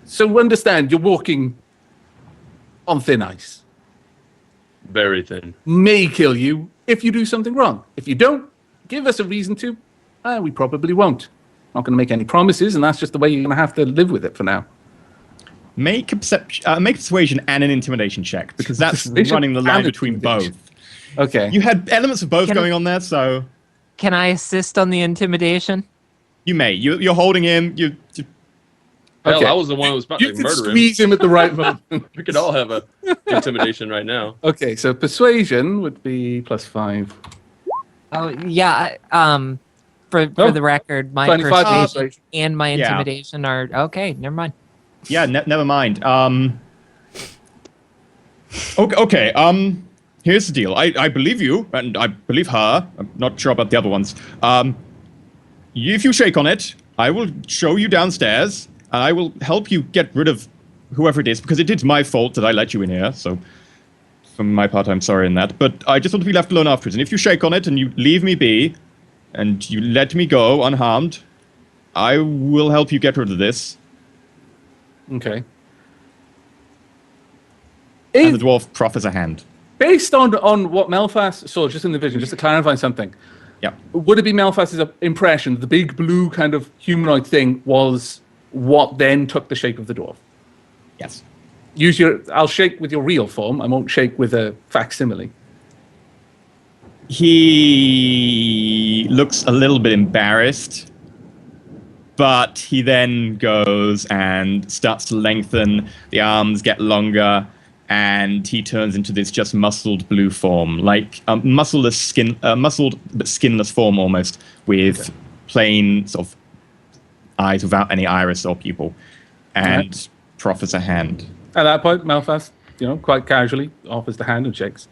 So understand, you're walking on thin ice. Very thin. May kill you if you do something wrong. If you don't, give us a reason to. We probably won't. Not going to make any promises, and that's just the way you're going to have to live with it for now. Make a persuasion and an intimidation check, because that's Persuasion running the line and between intimidation. both. Okay. You had elements of both Can I- going on there, so Can I assist on the intimidation? you may. You're holding him. Hell, Okay. I was the one who was about You to can murder him. squeeze him at the right moment. We could all have a intimidation right now. Okay, so persuasion would be +5. Oh yeah. For Oh, the record, my 25 persuasion persuasion. and my Yeah. intimidation are okay. Never mind. Yeah, never mind. Okay, here's the deal. I believe you, and I believe her. I'm not sure about the other ones. If you shake on it, I will show you downstairs, and I will help you get rid of whoever it is, because it is my fault that I let you in here, so for my part, I'm sorry in that. But I just want to be left alone afterwards, and if you shake on it and you leave me be, and you let me go unharmed, I will help you get rid of this. Okay. And the dwarf proffers a hand. Based on what Melfast saw just in the vision, just to clarify something, Yeah. would it be Melfast's impression that the big blue kind of humanoid thing was what then took the shape of the dwarf? Yes. I'll shake with your real form. I won't shake with a facsimile. He looks a little bit embarrassed, but he then goes and starts to lengthen. The arms get longer, and he turns into this just muscled blue form, like a muscled but skinless form almost, with plain sort of eyes without any iris or pupil, and proffers a hand. At that point, Melfast, quite casually offers the hand and shakes.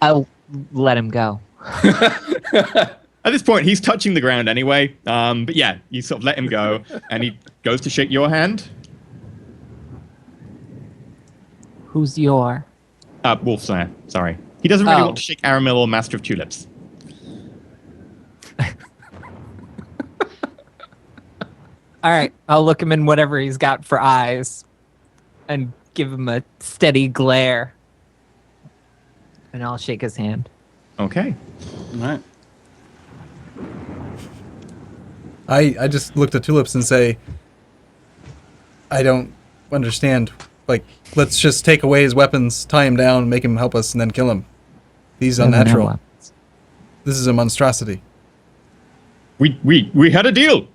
I'll let him go. At this point, he's touching the ground anyway. But yeah, you sort of let him go, and he goes to shake your hand. Who's your? Wolfslayer, sorry. He doesn't really Oh. want to shake Aramil or Master of Tulips. All right, I'll look him in whatever he's got for eyes, and give him a steady glare, and I'll shake his hand. Okay. All right. I just looked at Tulips and say, I don't understand. Like, let's just take away his weapons, tie him down, make him help us, and then kill him. He's unnatural. This is a monstrosity. We had a deal.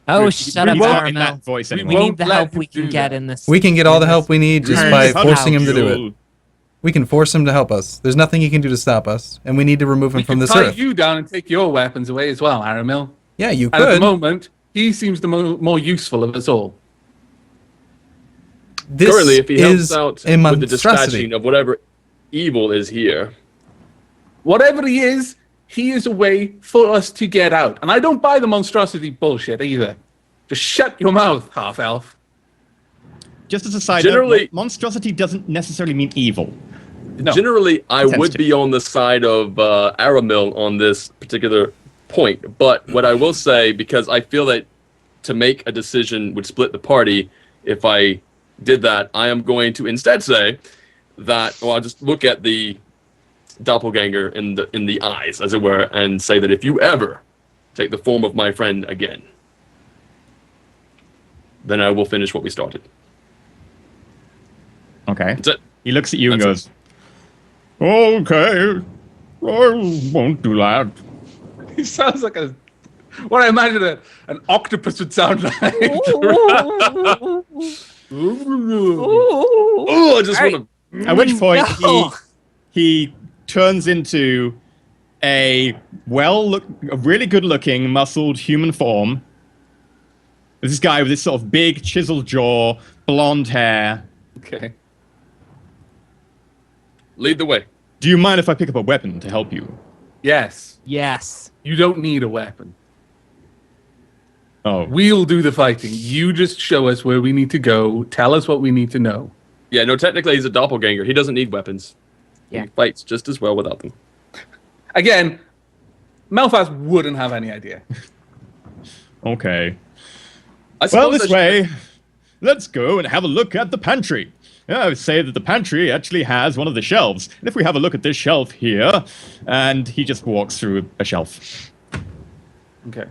Oh, shut up, in that Aramil. voice We anyway. won't need the let help him we can do get that. in this. We can get all the help we need just by How forcing him to do Duel. it. We can force him to help us. There's nothing he can do to stop us, and we need to remove him We from can this tie earth. you down and take your weapons away as well, Aramil. Yeah, you And at the could. moment, he seems the more useful of us all. This Currently, if he helps is out a with the monstrosity. dispatching of whatever evil is here, Whatever he is a way for us to get out. And I don't buy the monstrosity bullshit either. Just shut your mouth, half-elf. Just as a side Generally- note, monstrosity doesn't necessarily mean evil. No. generally I Tends would to. be on the side of Aramil on this particular point. But what I will say, because I feel that to make a decision would split the party, if I did that, I am going to instead say that, well, I'll just look at the doppelganger in the eyes, as it were, and say that if you ever take the form of my friend again, then I will finish what we started. Okay. That's it. He looks at you and That's goes, okay, I won't do that. He sounds like a What I imagine an octopus would sound like. Oh, I just want to. At which point No. he turns into a really good-looking, muscled human form. This guy with this sort of big, chiseled jaw, blonde hair. Okay. Lead the way. Do you mind if I pick up a weapon to help you? Yes. Yes. You don't need a weapon. Oh, We'll do the fighting. You just show us where we need to go. Tell us what we need to know. Yeah, no, technically he's a doppelganger. He doesn't need weapons. Yeah. He fights just as well without them. Again, Melfast wouldn't have any idea. okay. I Well, suppose I this should- way. Let's go and have a look at the pantry. I would say that the pantry actually has one of the shelves. And if we have a look at this shelf here, and he just walks through a shelf. Okay.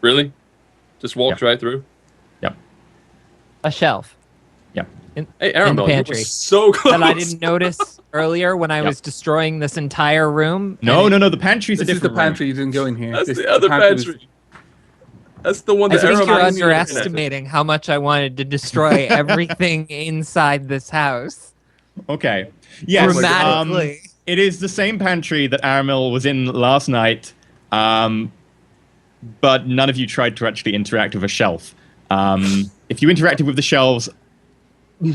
Really? Just walked Yeah. right through? Yep. A shelf Yep. in, Hey, in the Aramel, you pantry were so close. that I didn't notice earlier when I was destroying this entire room. No, and the pantry's a This is the different room. pantry. You didn't go in here. That's This- the other was- pantry. That's the one I that think Aramel you're was in. underestimating how much I wanted to destroy everything inside this house. Okay. Yes. Dramatically. It is the same pantry that Aramil was in last night, but none of you tried to actually interact with a shelf. If you interacted with the shelves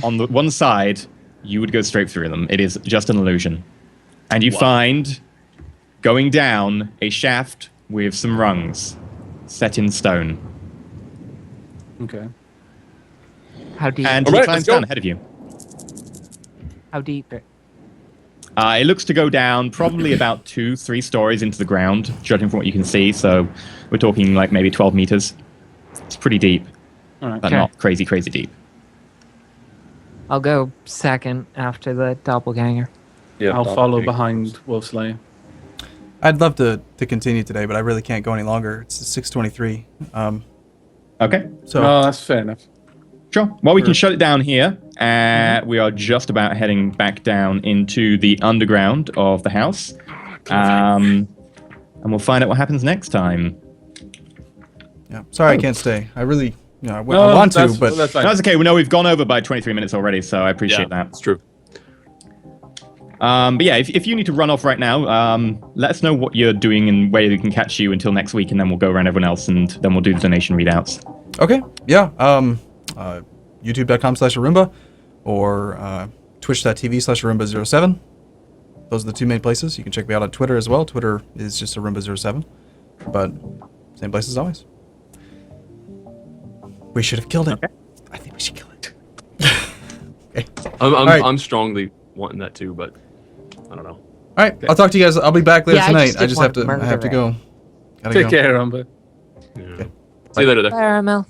on the one side, you would go straight through them. It is just an illusion. And you find, going down, a shaft with some rungs set in stone. Okay. How deep? And All he right, climbs let's go. down ahead of you. How deep? It looks to go down probably about 2-3 stories into the ground, judging from what you can see. So we're talking like maybe 12 meters. It's pretty deep, All right. but Okay. not crazy, crazy deep. I'll go second after the doppelganger. Yeah, I'll follow doppelganger. behind Wolfslayer. I'd love to continue today, but I really can't go any longer. It's 6:23. Okay, So No, that's fair enough. sure. Well, we can shut it down here. We are just about heading back down into the underground of the house. And we'll find out what happens next time. yeah, sorry I can't stay. I really, I No, want to, that's- but that's fine. That's okay. We know we've gone over by 23 minutes already, so I appreciate that. It's true. But yeah, if you need to run off right now, let us know what you're doing and where we can catch you until next week, and then we'll go around everyone else, and then we'll do the donation readouts. okay, yeah. YouTube.com/Arumba or Twitch.tv/Arumba07. Those are the two main places. You can check me out on Twitter as well. Twitter is just Arumba07, but same place as always. We should have killed it. Okay. I think we should kill it. Okay. I'm right. I'm strongly wanting that too, but I don't know. All right, I'll talk to you guys. I'll be back later Yeah, I tonight. just I didn't just want have to. I have to murder go. Gotta Take go. care, Umber. Yeah. See you later there. Caramel.